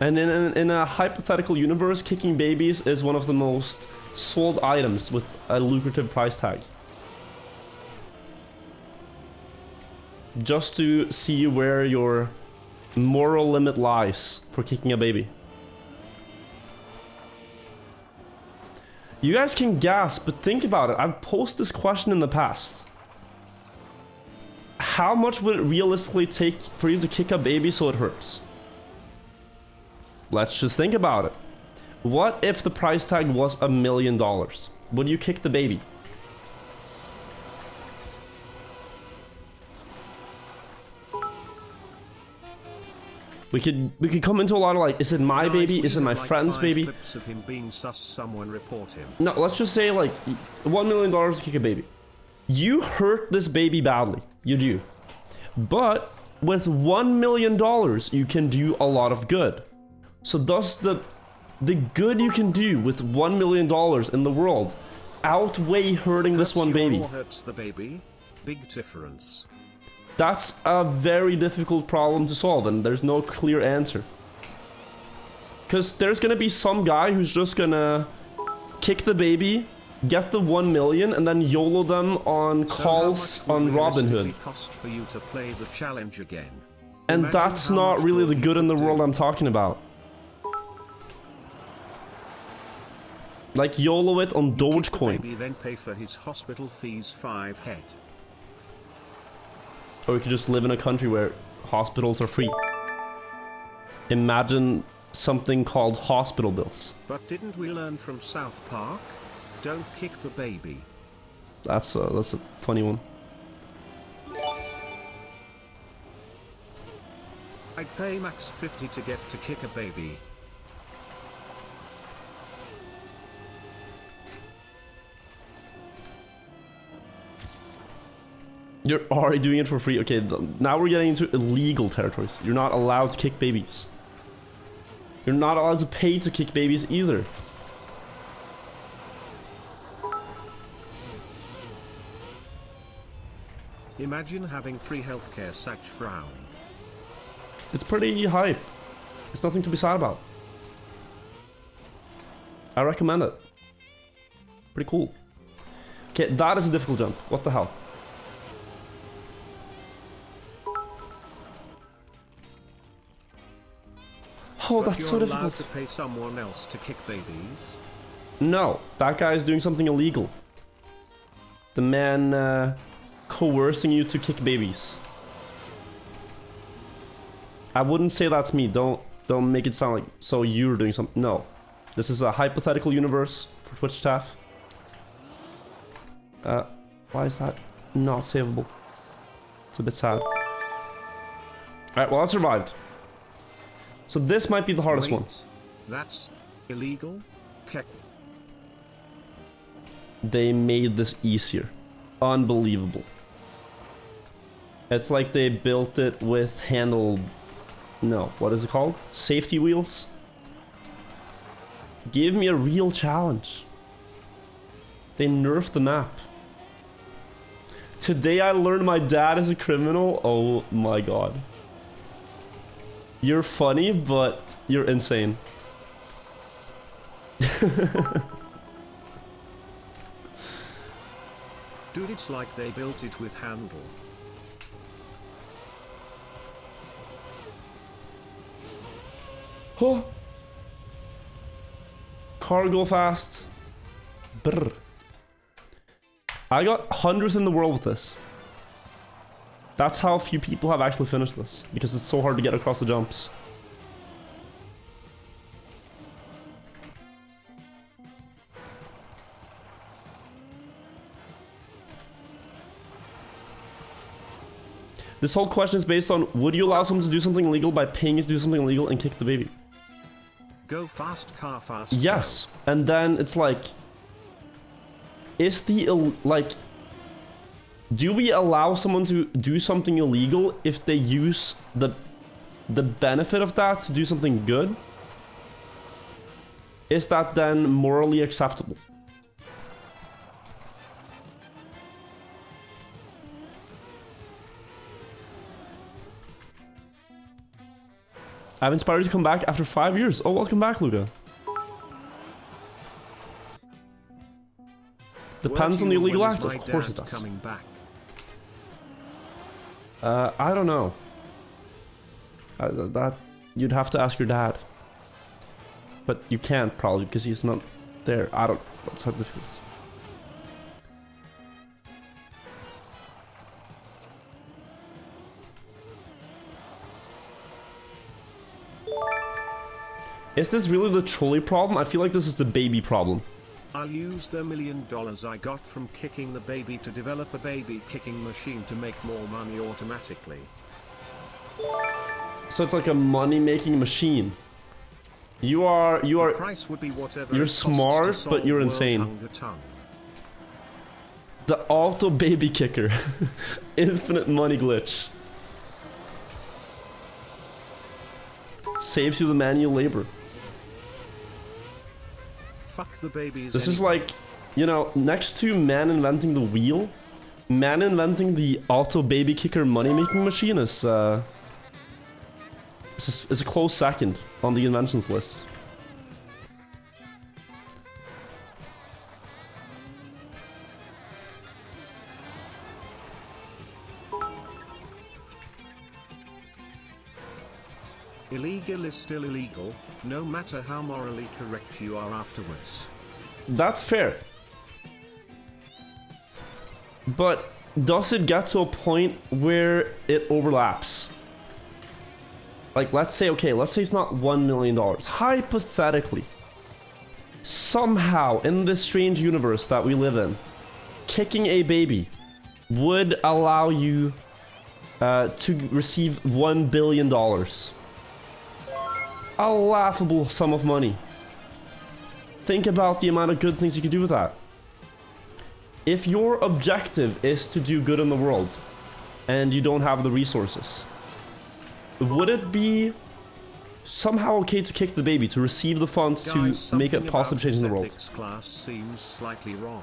And in a hypothetical universe, kicking babies is one of the most sold items with a lucrative price tag. Just to see where your moral limit lies for kicking a baby. You guys can gasp, but think about it. I've posed this question in the past. How much would it realistically take for you to kick a baby so it hurts? Let's just think about it. What if the price tag was $1 million? Would you kick the baby? We could come into a lot of like, is it my baby? Is it my friend's baby?
Clips of him being sus, someone report him.
No, let's just say like $1 million to kick a baby. You hurt this baby badly. You do. But with $1 million, you can do a lot of good. So does the good you can do with $1 million in the world outweigh hurting this one baby?
Hurts the baby? Big difference.
That's a very difficult problem to solve, and there's no clear answer. Because there's gonna be some guy who's just gonna kick the baby, get the 1 million, and then YOLO them on calls on Robinhood.
Cost for you to play the challenge again?
And
Imagine
that's
how
not
much
really
good
the
you
good in the
could
world
do.
I'm talking about. Like YOLO it on
Kick the
Dogecoin.
baby, then pay for his hospital fees 5 head.
Or we could just live in a country where hospitals are free. Imagine something called hospital bills.
But didn't we learn from South Park? Don't kick the baby.
That's a funny one.
I'd pay max 50 to get to kick a baby.
You're already doing it for free. Okay, now we're getting into illegal territories. You're not allowed to kick babies. You're not allowed to pay to kick babies either.
Imagine having free healthcare, such frown.
It's pretty hype. It's nothing to be sad about. I recommend it. Pretty cool. Okay, that is a difficult jump. What the hell? Oh, that's so
You're
difficult.
allowed to pay someone else to kick babies?
No, that guy is doing something illegal. The man coercing you to kick babies. I wouldn't say that's me. Don't make it sound like so you're doing something. No, this is a hypothetical universe for Twitch staff. Why is that not savable? It's a bit sad. All right, well I survived. So this might be the hardest one.
That's illegal? Kick.
They made this easier. Unbelievable. It's like they built it with handle... No, what is it called? Safety wheels? Give me a real challenge. They nerfed the map. Today I learned my dad is a criminal. Oh my god. You're funny, but you're insane.
Dude, it's like they built it with handle.
Oh. Car go fast. Brr. I got 100th in the world with this. That's how few people have actually finished this, because it's so hard to get across the jumps. This whole question is based on, would you allow someone to do something illegal by paying you to do something illegal and kick the baby?
Go fast, car fast.
Yes, and then it's like, is the, like, do we allow someone to do something illegal if they use the benefit of that to do something good? Is that then morally acceptable? I've inspired you to come back after 5 years. Oh, welcome back, Luca. Depends on the illegal act, of course it does.
Coming back?
I don't know. That you'd have to ask your dad. But you can't probably because he's not there. I don't. What's that difficult? Is this really the trolley problem? I feel like this is the baby problem.
I'll use the $1 million I got from kicking the baby to develop a baby kicking machine to make more money automatically.
So it's like a money-making machine. The
price would be whatever
you're
it costs
smart,
to
but
solve
you're
world
insane.
hunger tongue.
The auto baby kicker. Infinite money glitch. Saves you the manual labor.
Fuck the babies.
This is like, you know, next to man inventing the wheel, man inventing the auto baby kicker money making machine is a close second on the inventions list.
Illegal is still illegal, no matter how morally correct you are afterwards.
That's fair. But does it get to a point where it overlaps? Like, let's say it's not $1 million. Hypothetically, somehow in this strange universe that we live in, kicking a baby would allow you to receive $1 billion. A laughable sum of money. Think about the amount of good things you could do with that. If your objective is to do good in the world, and you don't have the resources, would it be somehow okay to kick the baby, to receive the funds to make it possible change in the world?
Ethics class seems slightly wrong.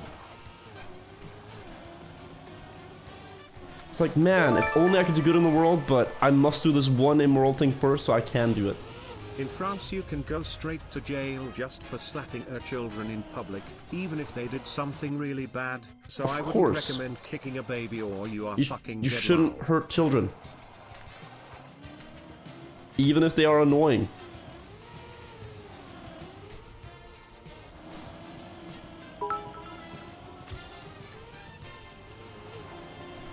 It's like, man, if only I could do good in the world, but I must do this one immoral thing first so I can do it.
In France you can go straight to jail just for slapping children in public, even if they did something really bad, so I wouldn't recommend kicking a baby or you are fucking
You
dead
shouldn't
now.
hurt children. Even if they are annoying.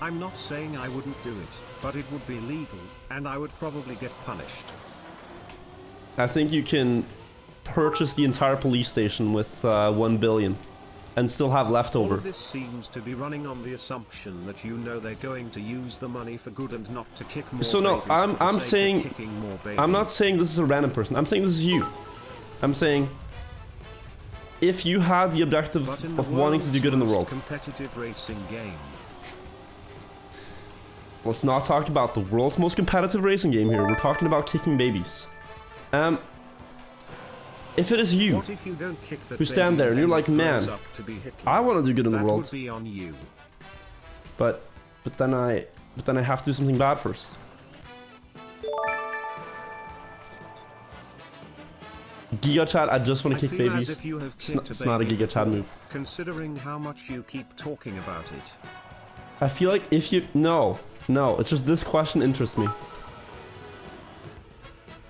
I'm not saying I wouldn't do it, but it would be legal, and I would probably get punished.
I think you can purchase the entire police station with 1 billion and still have
All
leftover.
of this seems to be running on the assumption that you know they're going to use the money for good and not to kick more
So no,
babies for the
I'm
sake of
saying,
kicking more
I'm not
babies.
saying this is a random person. I'm saying this is you. I'm saying if you had the objective
But in
of
the
wanting to do good in the
world's
world.
competitive racing game,
Let's not talk about the world's most competitive racing game here. We're talking about kicking babies. If it is you
what if you don't kick that
who stand
baby
there and you're
then
like,
it grows
man,
up to be Hitler?
I want to do good in the
That
world,
would be on you.
but then I have to do something bad first. Giga chat, I just want
I
to kick
feel
babies.
as if you have
It's not,
kicked
it's
a
not a
baby
Giga chat
before,
move.
considering how much you keep talking about it.
I feel like if you... No, it's just this question interests me.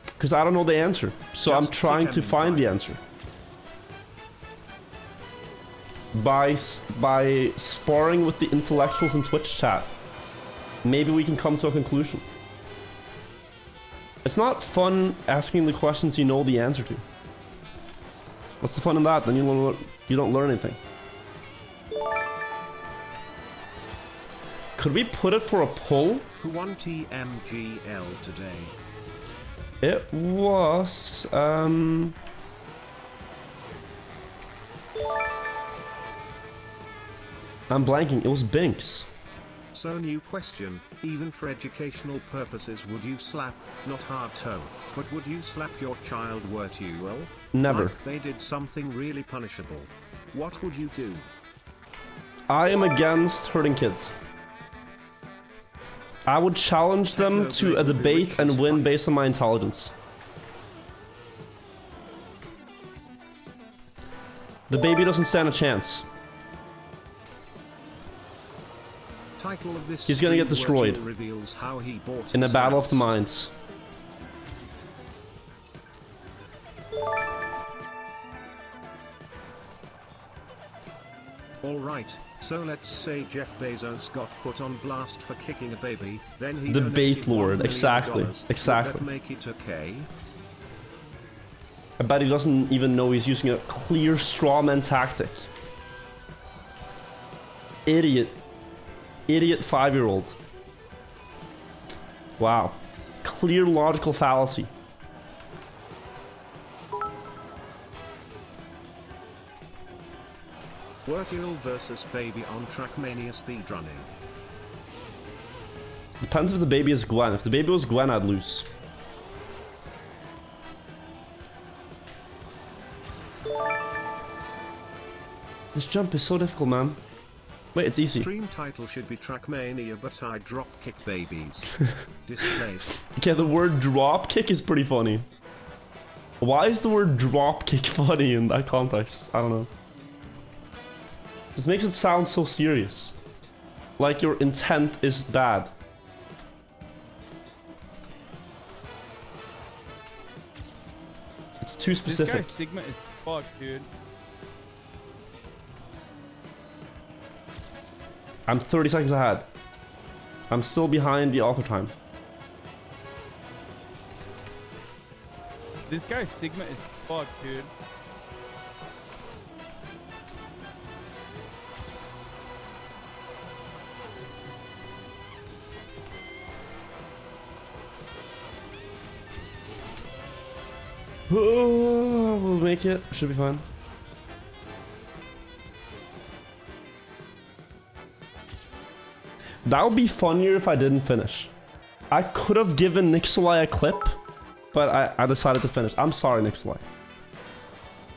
Because I don't know the answer. So I'm
Just
trying
kick
to
him
find the
right.
answer. By sparring with the intellectuals in Twitch chat, maybe we can come to a conclusion. It's not fun asking the questions you know the answer to. What's the fun in that? Then you don't learn anything. Could we put it for a poll?
Who won TMGL today?
It was I'm blanking. It was Binks.
So new question, even for educational purposes would you slap, not hard toe, but would you slap your child Wirtual?
Never.
Like they did something really punishable. What would you do?
I am against hurting kids. I would challenge them to a debate and win based on my intelligence. The baby doesn't stand a chance.
Title of this
He's gonna get
stream,
destroyed.
Wirtual reveals how he bought
In a
his
battle of
house.
the minds.
Alright, so let's say Jeff Bezos got put on blast for kicking a baby, then he
The
donated
bait lord,
$1 million.
exactly,
Would
exactly.
that make it okay?
I bet he doesn't even know he's using a clear strawman tactic. Idiot. Idiot 5-year-old. Wow. Clear logical fallacy.
Wirtual versus baby on Trackmania speedrunning.
Depends if the baby is Gwen. If the baby was Gwen, I'd lose. This jump is so difficult, man. Wait, it's easy.
Stream title should be Trackmania, but I drop kick babies. Displaced.
Okay, the word drop kick is pretty funny. Why is the word drop kick funny in that context? I don't know. This makes it sound so serious. Like your intent is bad. It's too
This
specific.
guy Sigma is fucked, dude.
I'm 30 seconds ahead. I'm still behind the author time.
This guy Sigma is fucked, dude.
Oh, we'll make it. Should be fine. That would be funnier if I didn't finish. I could have given Nixolai a clip, but I decided to finish. I'm sorry, Nixolai.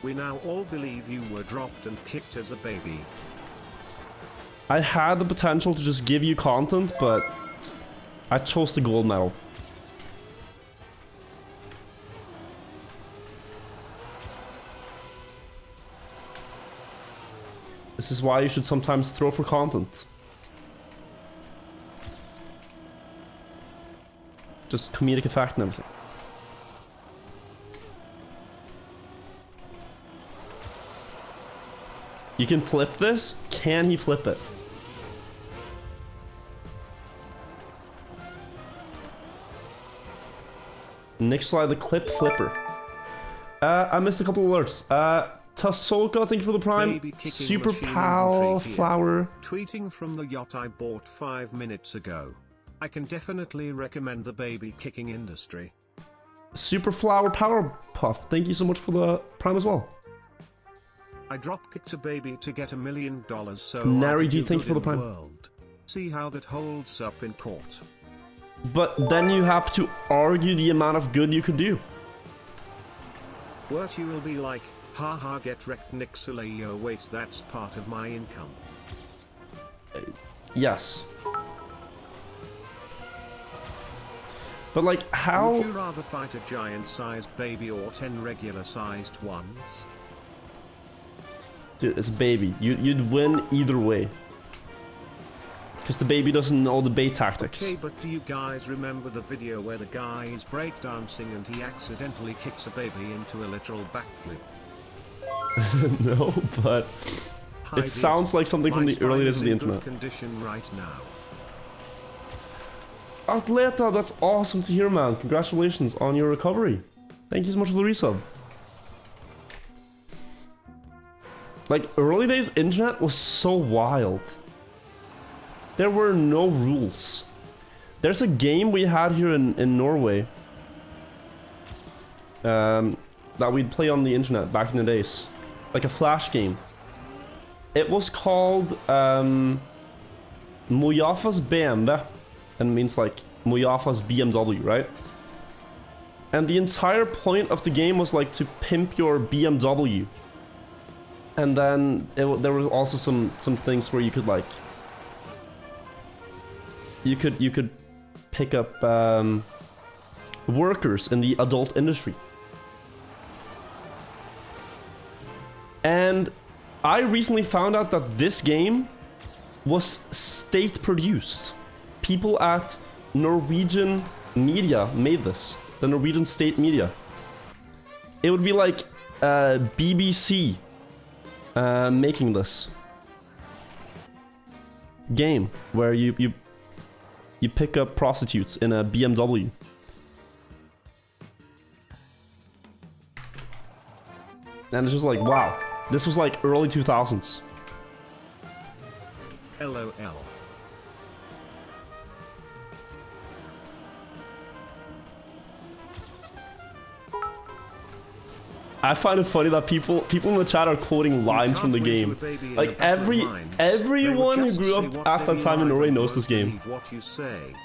We now all believe you were dropped and kicked as a baby.
I had the potential to just give you content, but I chose the gold medal. This is why you should sometimes throw for content. Just comedic effect and everything. You can flip this? Can he flip it? Nixolai the clip flipper. I missed a couple alerts. Tasoka, thank you for the prime. Super Pal Flower.
Tweeting from the yacht I bought 5 minutes ago. I can definitely recommend the baby kicking industry.
Super Flower Power Puff, thank you so much for the prime as well.
I drop kicked a baby to get $1 million, so
Nary G, thank you for the prime.
World. See how that holds up in court.
But then you have to argue the amount of good you could do.
Wirtual will be like, haha, get wrecked Nixolai. Wait, that's part of my income.
Yes. But like, how?
Would you rather fight a giant-sized baby or 10 regular-sized ones?
Dude, it's a baby. You'd win either way. Because the baby doesn't know the bait tactics.
Okay, but do you guys remember the video where the guy is breakdancing and he accidentally kicks a baby into a literal backflip?
No, but it sounds like something from the early days of the internet.
Condition right now.
Atleta, that's awesome to hear, man. Congratulations on your recovery. Thank you so much for the resub. Like, early days internet was so wild. There were no rules. There's a game we had here in Norway that we'd play on the internet back in the days. Like a flash game. It was called Mojafa's BMW. And it means like Mojafa's BMW, right? And the entire point of the game was like to pimp your BMW. And then there was also some things where you could like you could pick up workers in the adult industry. And I recently found out that this game was state produced. People at Norwegian media made this. The Norwegian state media. It would be like BBC making this game where you pick up prostitutes in a BMW. And it's just like, wow. This was like early 2000s.
LOL.
I find it funny that people in the chat are quoting lines from the game. Like everyone who grew up at that time in Norway knows this game.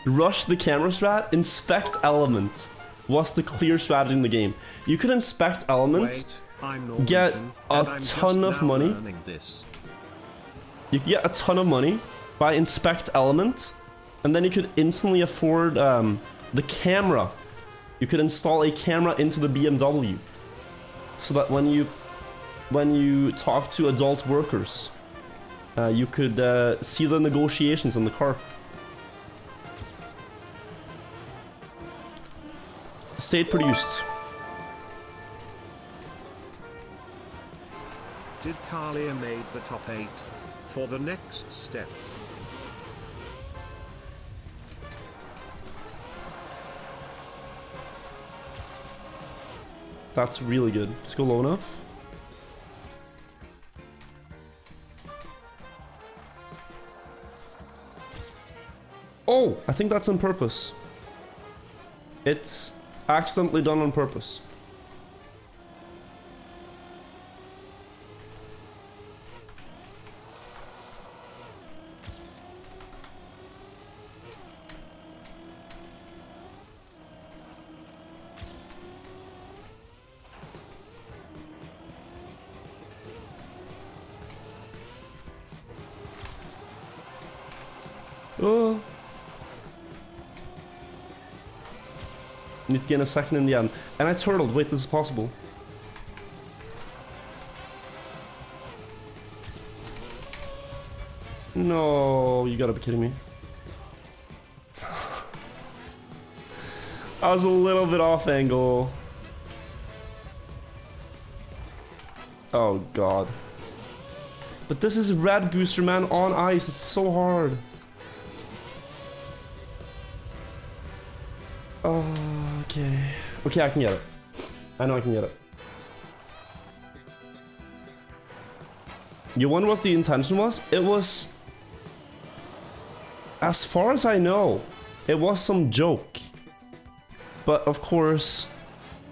Rush the camera strat, inspect element was the clear strategy in the game. You could inspect element, get a ton of money. You could get a ton of money by inspect element, and then you could instantly afford the camera. You could install a camera into the BMW. So that when you talk to adult workers, you could see the negotiations in the car. State produced.
Did Kalia made the top 8 for the next step?
That's really good. Just go low enough. Oh, I think that's on purpose. It's accidentally done on purpose. Oh. Need to gain a second in the end. And I turtled. Wait, this is possible. No, you gotta be kidding me. I was a little bit off angle. Oh god. But this is red booster, man, on ice. It's so hard. Oh, okay. Okay, I can get it. I know I can get it. You wonder what the intention was? It was... As far as I know, it was some joke. But of course,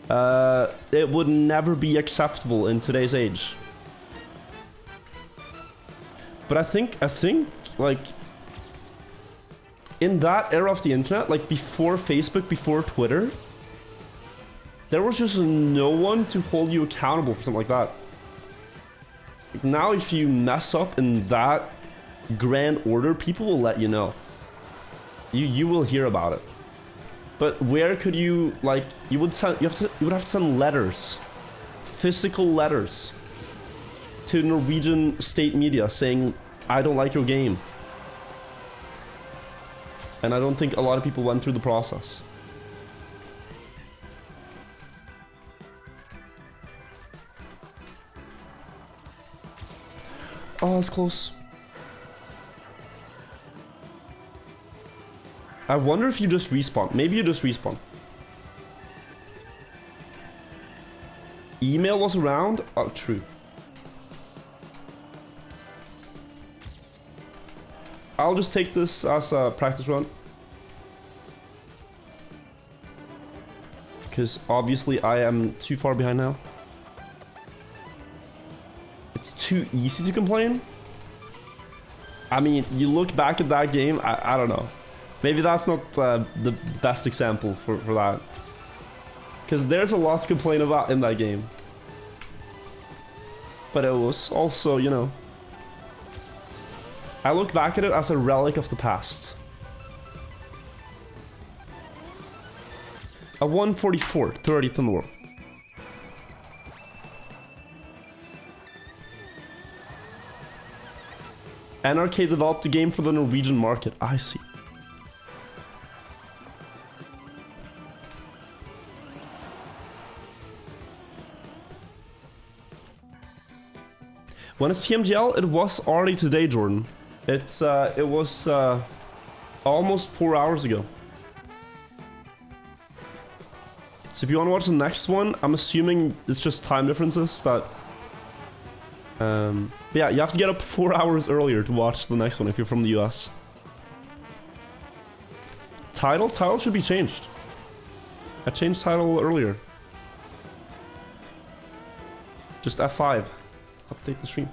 it would never be acceptable in today's age. But I think, like, in that era of the internet, like before Facebook, before Twitter, there was just no one to hold you accountable for something like that. Like now, if you mess up in that grand order, people will let you know. You will hear about it. But where could you, like, you would have to send letters, physical letters, to Norwegian state media saying, I don't like your game. And I don't think a lot of people went through the process. Oh, that's close. I wonder if you just respawn. Maybe you just respawn. Email was around? Oh, true. I'll just take this as a practice run. Because obviously I am too far behind now. It's too easy to complain. I mean, you look back at that game, I don't know. Maybe that's not the best example for that. Because there's a lot to complain about in that game. But it was also, you know... I look back at it as a relic of the past. A 144, 30th in the world. NRK developed the game for the Norwegian market. I see. When it's TMGL, it was already today, Jordan. It was almost 4 hours ago. So if you want to watch the next one, I'm assuming it's just time differences that... But yeah, you have to get up 4 hours earlier to watch the next one if you're from the US. Title should be changed. I changed title earlier. Just F5. Update the stream.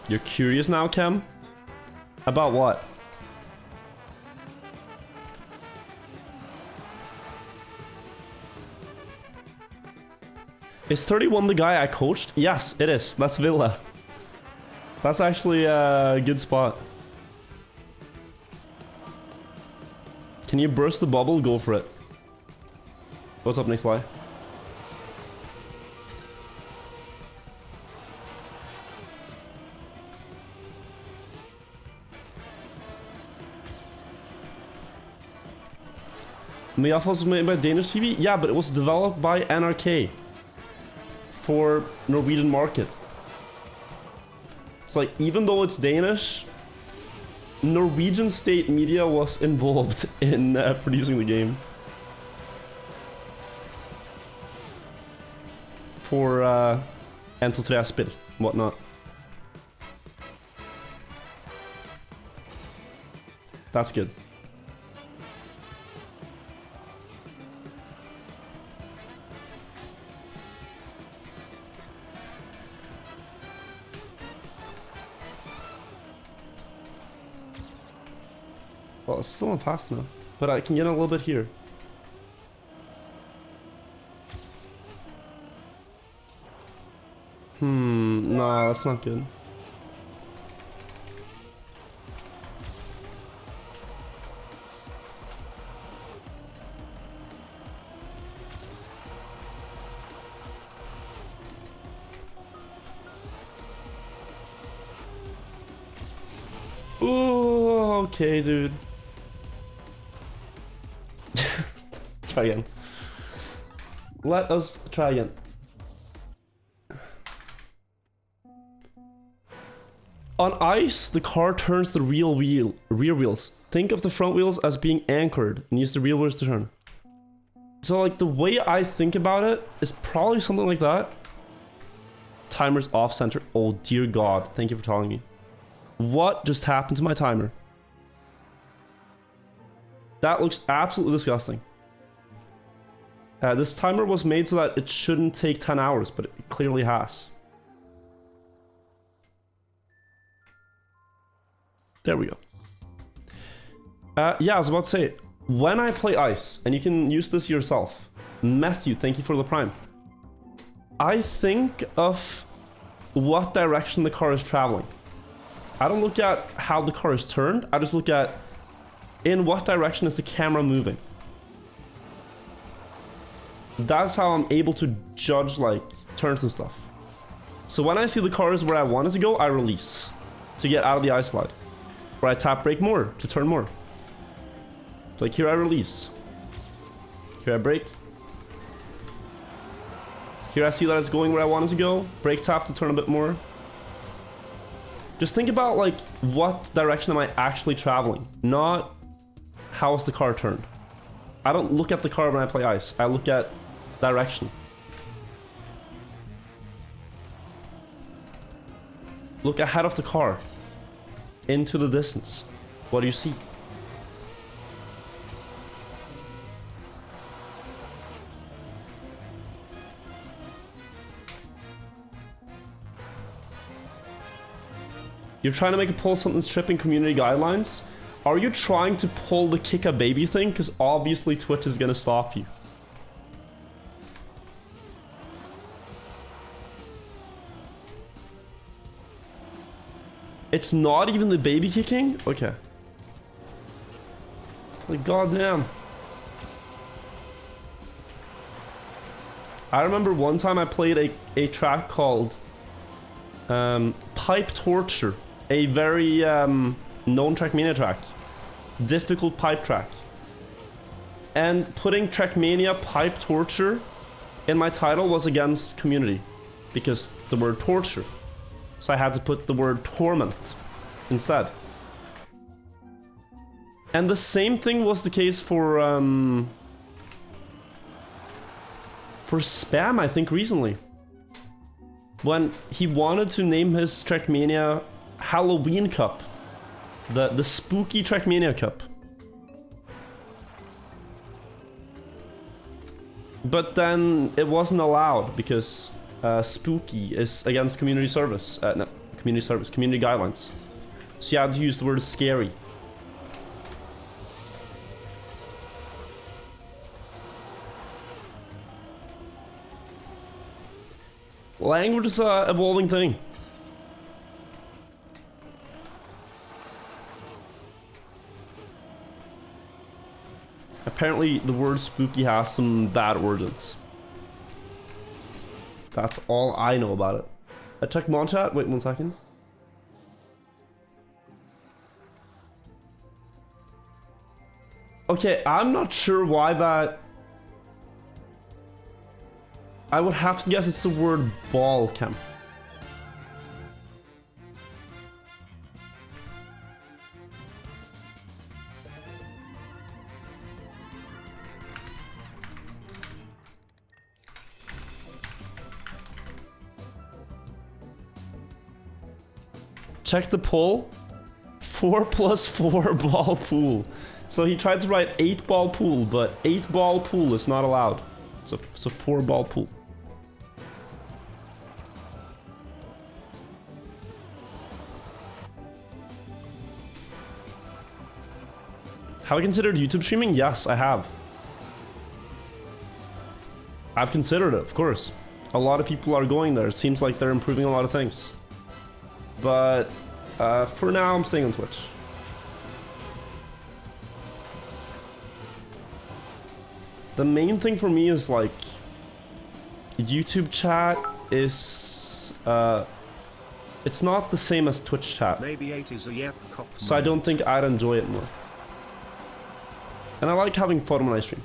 You're curious now, Cam? About what? Is 31 the guy I coached? Yes, it is. That's Villa. That's actually a good spot. Can you burst the bubble? Go for it. What's up, Nick? Miafos was made by Danish TV? Yeah, but it was developed by NRK for Norwegian market. It's like, even though it's Danish, Norwegian state media was involved in producing the game. For N23 spill, whatnot. That's good. Well, it's still not fast enough, but I can get a little bit here. No, that's not good. Ooh, okay, dude. Try again. Let us try again. On ice, the car turns the rear wheels. Think of the front wheels as being anchored and use the rear wheels to turn. So like the way I think about it is probably something like that. Timer's off center. Oh dear God, thank you for telling me. What just happened to my timer? That looks absolutely disgusting. This timer was made so that it shouldn't take 10 hours, but it clearly has. There we go. Yeah, I was about to say, when I play ice, and you can use this yourself, Matthew, thank you for the prime. I think of what direction the car is traveling. I don't look at how the car is turned, I just look at in what direction is the camera moving. That's how I'm able to judge like turns and stuff. So when I see the car is where I want it to go, I release to get out of the ice slide. Or I tap brake more to turn more. So like here I release. Here I brake. Here I see that it's going where I want it to go. Brake tap to turn a bit more. Just think about like what direction am I actually traveling, not how is the car turned. I don't look at the car when I play ice. I look at direction. Look ahead of the car. Into the distance. What do you see? You're trying to make a pull something's tripping community guidelines? Are you trying to pull the kick a baby thing? Because obviously Twitch is gonna stop you. It's not even the baby kicking? Okay. Like, goddamn. I remember one time I played a track called Pipe Torture. A very known Trackmania track. Difficult pipe track. And putting Trackmania Pipe Torture in my title was against community. Because the word torture. So I had to put the word torment instead. And the same thing was the case for Spam, I think, recently. When he wanted to name his Trackmania Halloween Cup. The spooky Trackmania Cup. But then it wasn't allowed because spooky is against community service. No, community guidelines. So you had to use the word scary. Language is an evolving thing. Apparently the word spooky has some bad origins. That's all I know about it. I checked mod chat. Wait 1 second. Okay, I'm not sure why that... I would have to guess it's the word ball cam. Check the poll. 4 + 4 ball pool. So he tried to write 8 ball pool, but 8 ball pool is not allowed. So 4 ball pool. Have I considered YouTube streaming? Yes, I have. I've considered it, of course. A lot of people are going there. It seems like they're improving a lot of things. But for now, I'm staying on Twitch. The main thing for me is like YouTube chat is it's not the same as Twitch chat.
Maybe 8 is a yep cop.
So I don't think I'd enjoy it more. And I like having fun when I stream.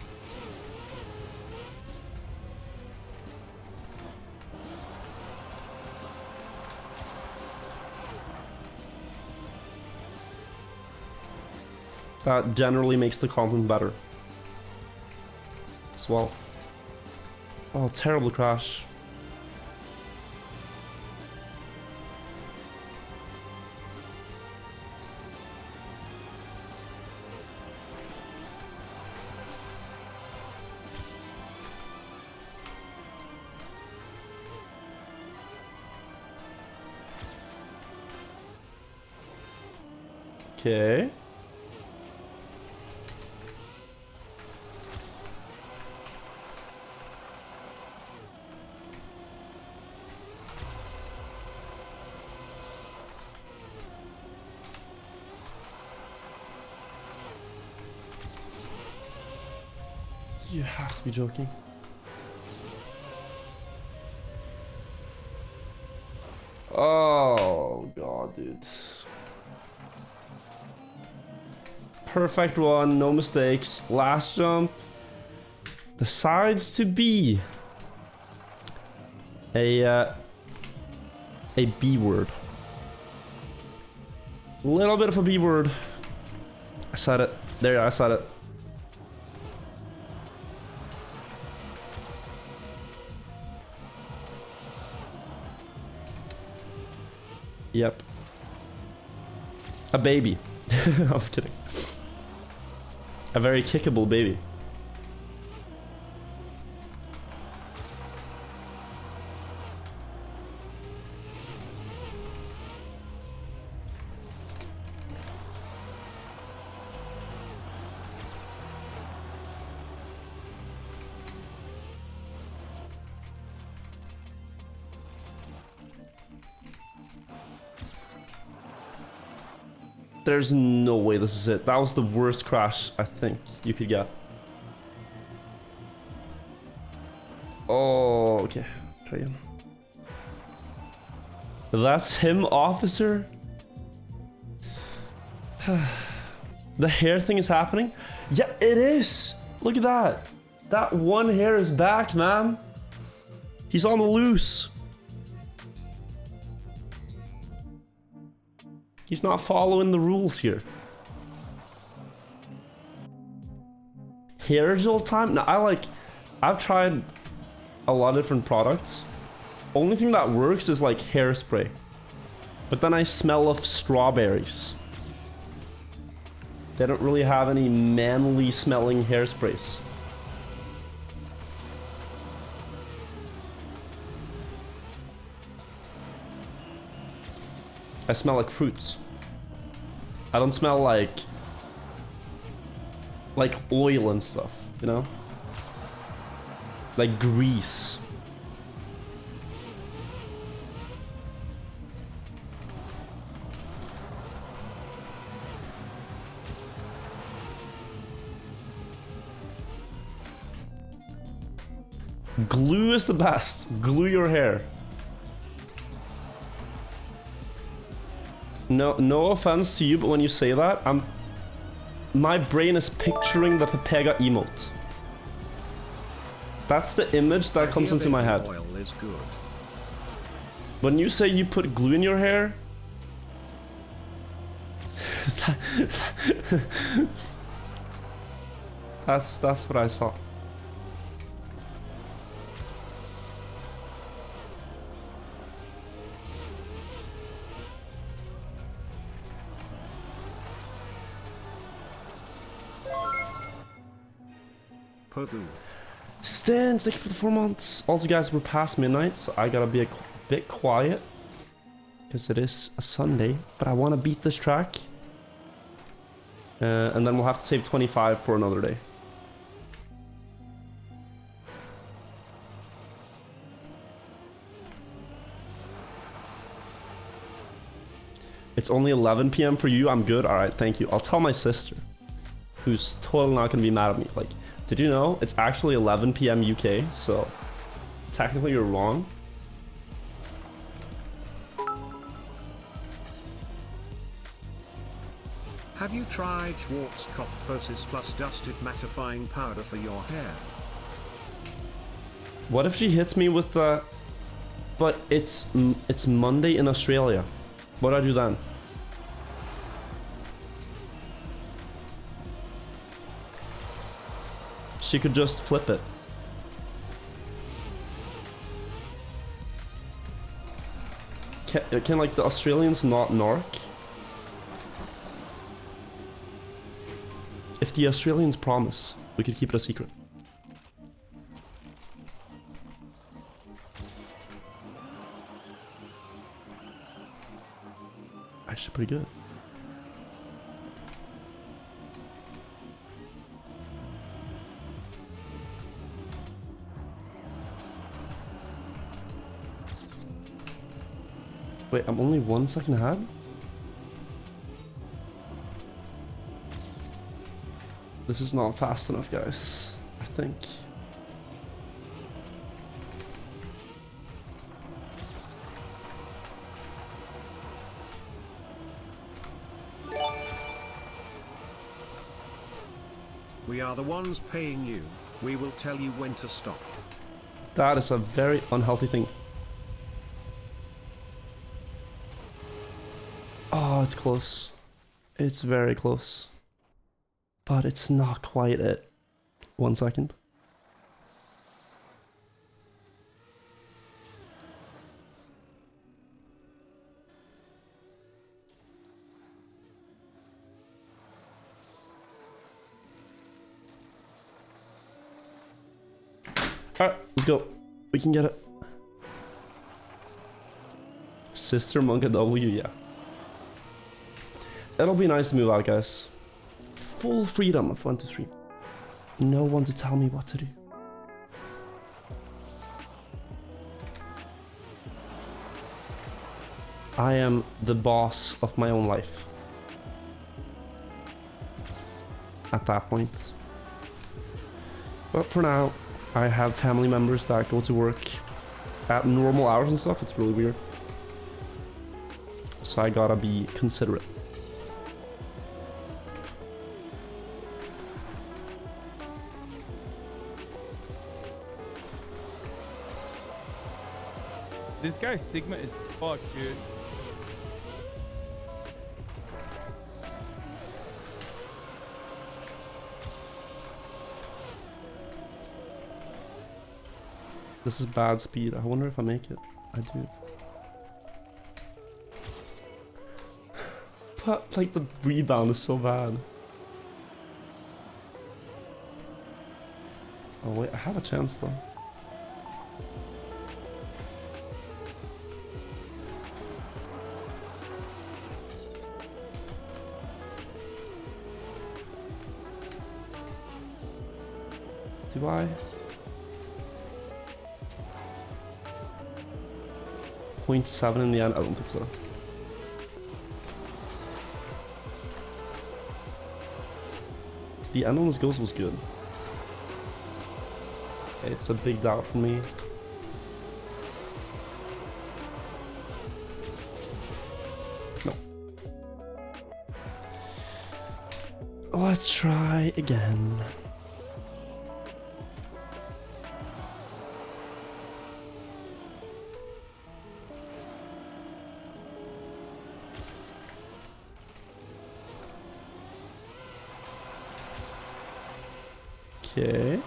That generally makes the content better as well. Oh, terrible crash. Okay. You have to be joking. Oh god, dude. Perfect one, no mistakes. Last jump decides to be a B word. A little bit of a B word. I said it. There, I said it. Yep. A baby. I'm kidding. A very kickable baby. There's no way this is it. That was the worst crash I think you could get. Oh, okay. Try again. That's him, officer. The hair thing is happening? Yeah, it is. Look at that. That one hair is back, man. He's on the loose. He's not following the rules here. Hair gel time? No, I've tried a lot of different products. Only thing that works is like hairspray. But then I smell of strawberries. They don't really have any manly smelling hairsprays. I smell like fruits. I don't smell like oil and stuff, you know? Like grease. Glue is the best. Glue your hair. No offense to you, but when you say that, my brain is picturing the Pepega emote. That's the image that comes into my head.
Oil is good.
When you say you put glue in your hair, that's what I saw.
Purdue.
Stans, thank you for the 4 months. Also, guys, we're past midnight, so I gotta be a bit quiet because it is a Sunday. But I want to beat this track, and then we'll have to save 25 for another day. It's only 11 p.m. for you. I'm good. All right, thank you. I'll tell my sister, who's totally not gonna be mad at me. Like, did you know it's actually 11 p.m. UK? So technically you're wrong.
Have you tried Schwarzkopf plus dusted mattifying powder for your hair?
What if she hits me with the... But it's Monday in Australia. What do I do then? She could just flip it. Can like the Australians not narc? If the Australians promise, we could keep it a secret. Actually pretty good. Wait, I'm only 1 second ahead? This is not fast enough, guys. I think.
We are the ones paying you. We will tell you when to stop.
That is a very unhealthy thing. Oh, it's close. It's very close. But it's not quite it. 1 second. Alright, let's go. We can get it. Sister Monka W, yeah. It'll be nice to move out, guys. Full freedom of when to stream. No one to tell me what to do. I am the boss of my own life. At that point. But for now, I have family members that go to work at normal hours and stuff. It's really weird. So I gotta be considerate.
This guy Sigma is fucked, dude.
This is bad speed. I wonder if I make it. I do. But like the rebound is so bad. Oh wait, I have a chance though. Do I? .7 in the end? I don't think so. The end on this ghost was good. It's a big doubt for me. No. Let's try again. Okay.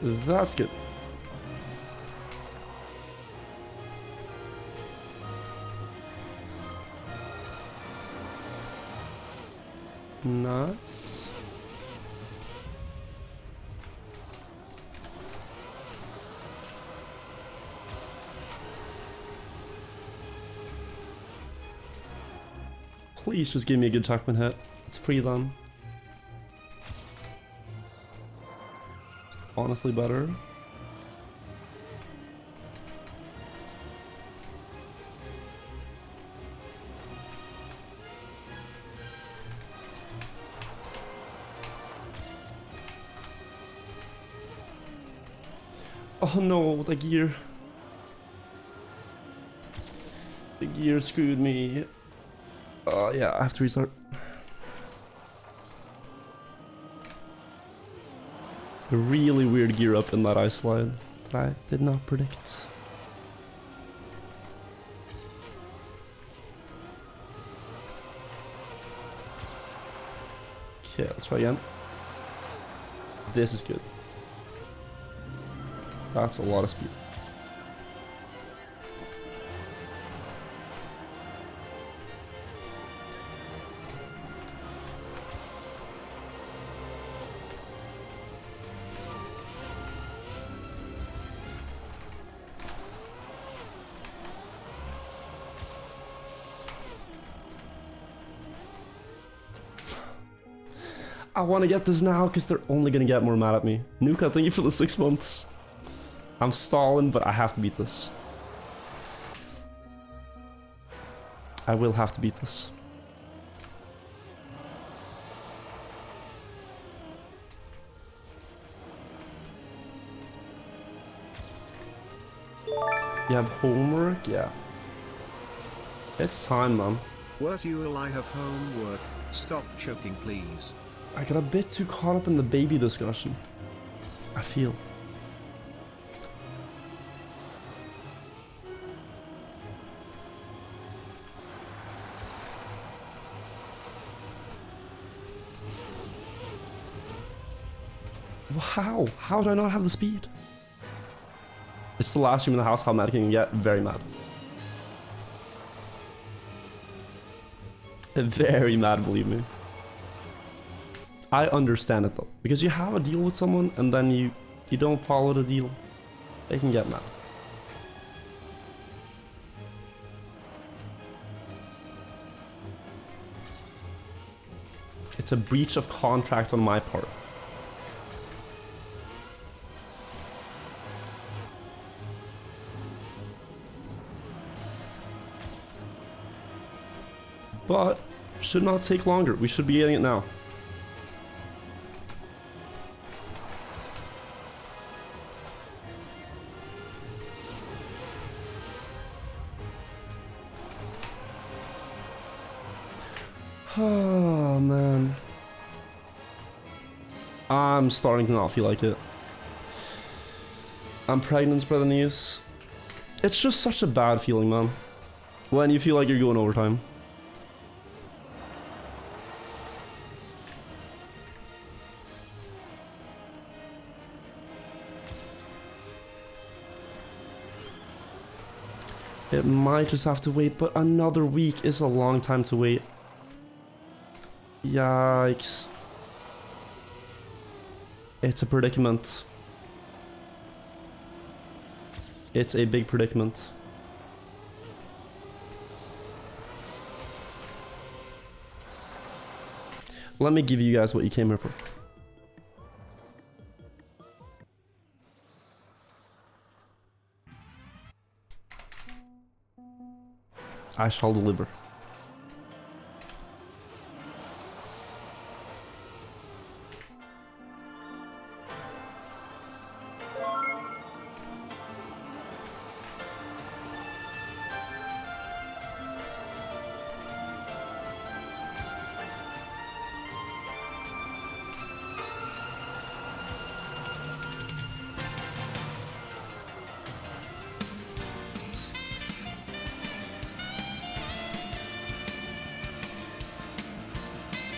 That's good. Nice. Please just give me a good Trackman hit. It's free then. Honestly better. Oh no, the gear. The gear screwed me. Oh yeah, I have to restart. A really weird gear up in that ice slide that I did not predict. Okay, let's try again. This is good. That's a lot of speed. I want to get this now because they're only going to get more mad at me. Nuka, thank you for the 6 months. I'm stalling, but I have to beat this. I will have to beat this. You have homework? Yeah. It's time, man.
Wirtual, I have homework. Stop choking, please.
I got a bit too caught up in the baby discussion. I feel. How? How do I not have the speed? It's the last room in the house. How mad can you get? Very mad. Very mad, believe me. I understand it though, because you have a deal with someone and then you don't follow the deal. They can get mad. It's a breach of contract on my part. But should not take longer. We should be getting it now. Oh man. I'm starting to not feel like it. I'm pregnant, spread the news. It's just such a bad feeling, man. When you feel like you're going overtime. It might just have to wait, but another week is a long time to wait. Yikes. It's a predicament. It's a big predicament. Let me give you guys what you came here for. I shall deliver.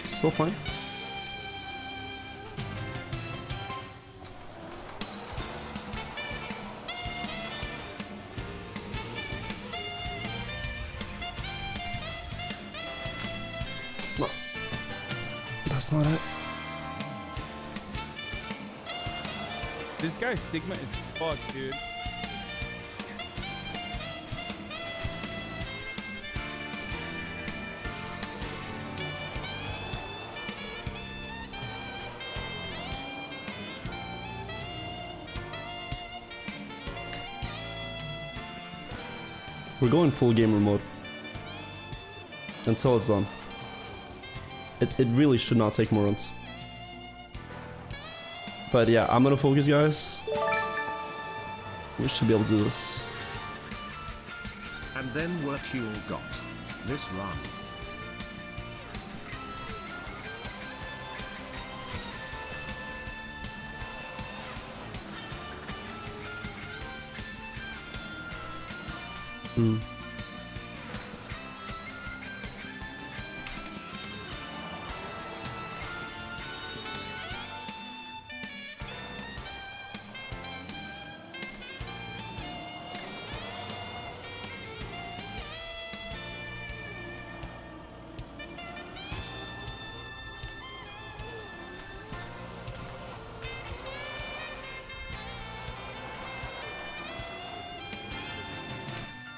Still fine. It's not. That's not it.
This guy Sigma is fucked, dude.
We're going full gamer mode until it's done. It really should not take more runs. But yeah, I'm gonna focus, guys. We should be able to do this.
And then Wirtual got this run.
Hmm.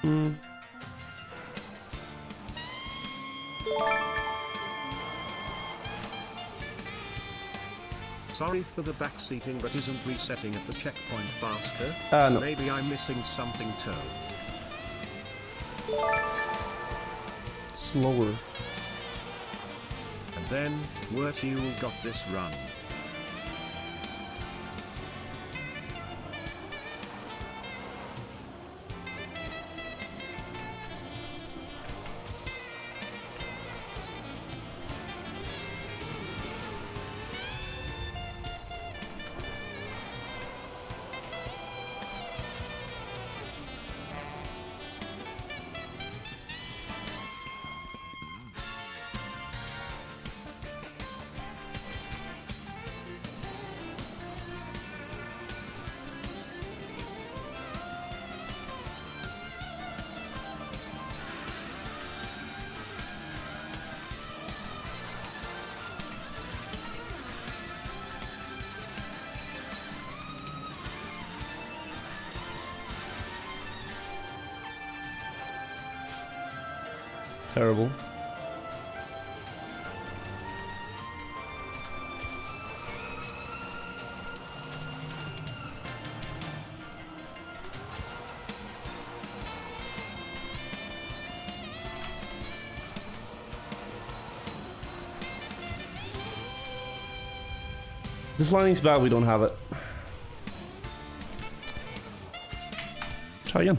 Hmm.
Sorry for the backseating, but isn't resetting at the checkpoint faster?
No.
Maybe I'm missing something too.
Slower.
And then, Wirtual got this run.
Terrible. This lining's bad, we don't have it. Try again.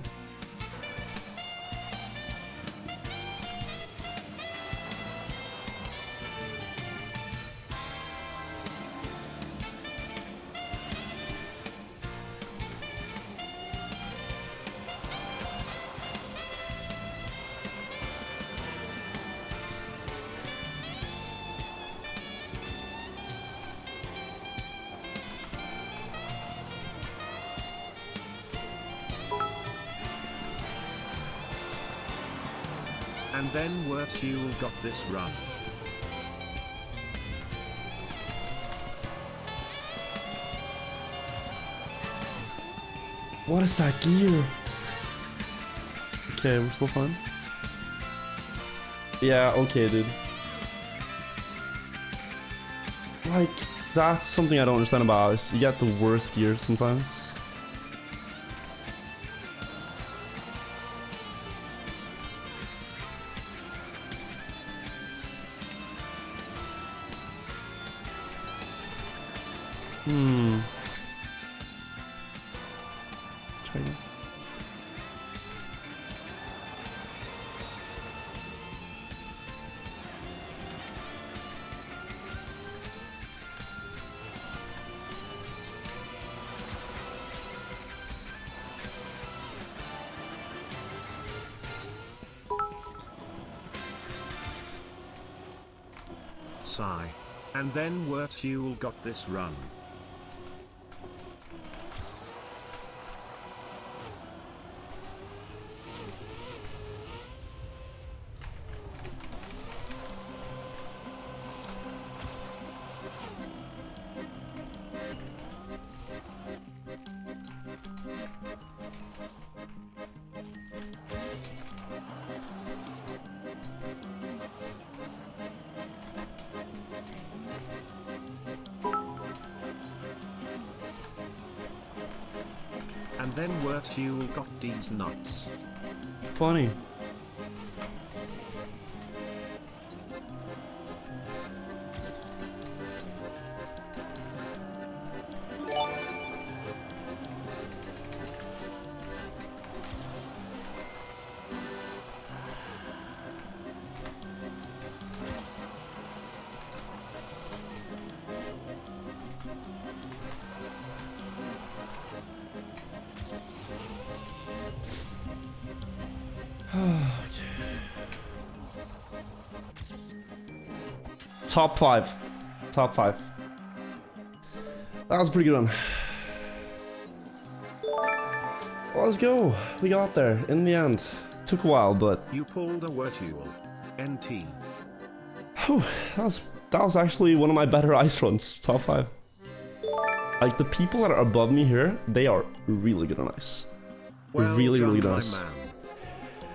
And then Wirtual got this run.
What is that gear? Okay, we're still fine. Yeah, okay, dude. Like, that's something I don't understand about this. You get the worst gear sometimes. Try again.
Sigh. And then Wirtual got this run. And then Wirtual got these nuts.
Funny. Top 5. Top 5. That was a pretty good one. Let's go. We got there in the end. Took a while, but
You pulled a Wirtual. NT.
whew, that was actually one of my better ice runs. Top 5. Like the people that are above me here, they are really good on ice.
Well
really
done,
good on
my
ice.
man.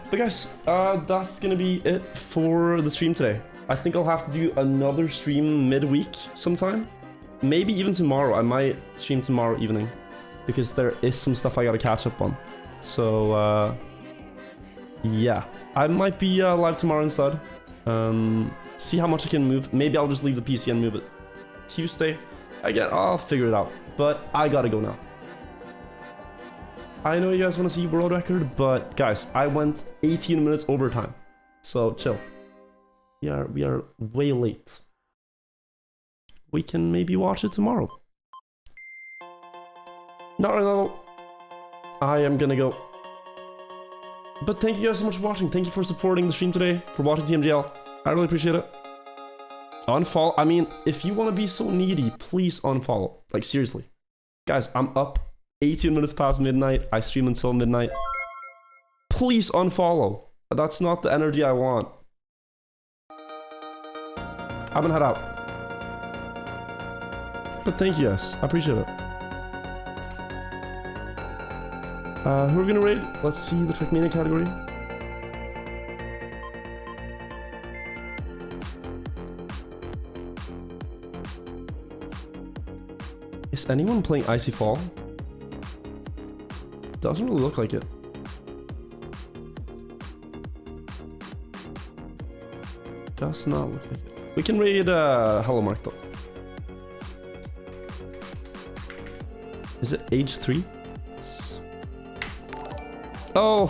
But guys, that's gonna be it for the stream today. I think I'll have to do another stream midweek sometime. Maybe even tomorrow. I might stream tomorrow evening. Because there is some stuff I gotta catch up on. So, yeah. I might be live tomorrow instead. See how much I can move. Maybe I'll just leave the PC and move it Tuesday. Again, I'll figure it out. But I gotta go now. I know you guys want to see world record, but guys, I went 18 minutes overtime. So chill. We are way late. We can maybe watch it tomorrow. Not right now. I am gonna go. But thank you guys so much for watching. Thank you for supporting the stream today, for watching TMGL. I really appreciate it. Unfollow. I mean, if you want to be so needy, please unfollow. Like, seriously. Guys, I'm up 18 minutes past midnight. I stream until midnight. Please unfollow. That's not the energy I want. I'm gonna head out. But thank you guys. I appreciate it. Who are we gonna raid? Let's see the Trackmania category. Is anyone playing Icy Fall? Doesn't really look like it. Does not look like it. We can raid Hello Mark though. Is it age 3? Oh,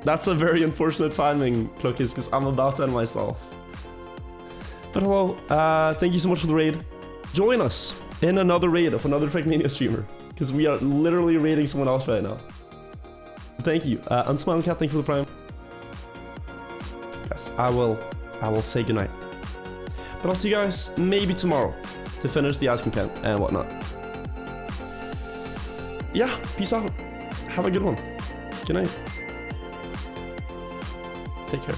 that's a very unfortunate timing, Cloakis, because I'm about to end myself. But hello, thank you so much for the raid. Join us in another raid of another Trackmania streamer, because we are literally raiding someone else right now. Thank you. Unsmiling Cat, thank you for the prime. Yes, I will say goodnight. But I'll see you guys maybe tomorrow to finish the ice content and whatnot. Yeah, peace out. Have a good one. Good night. Take care.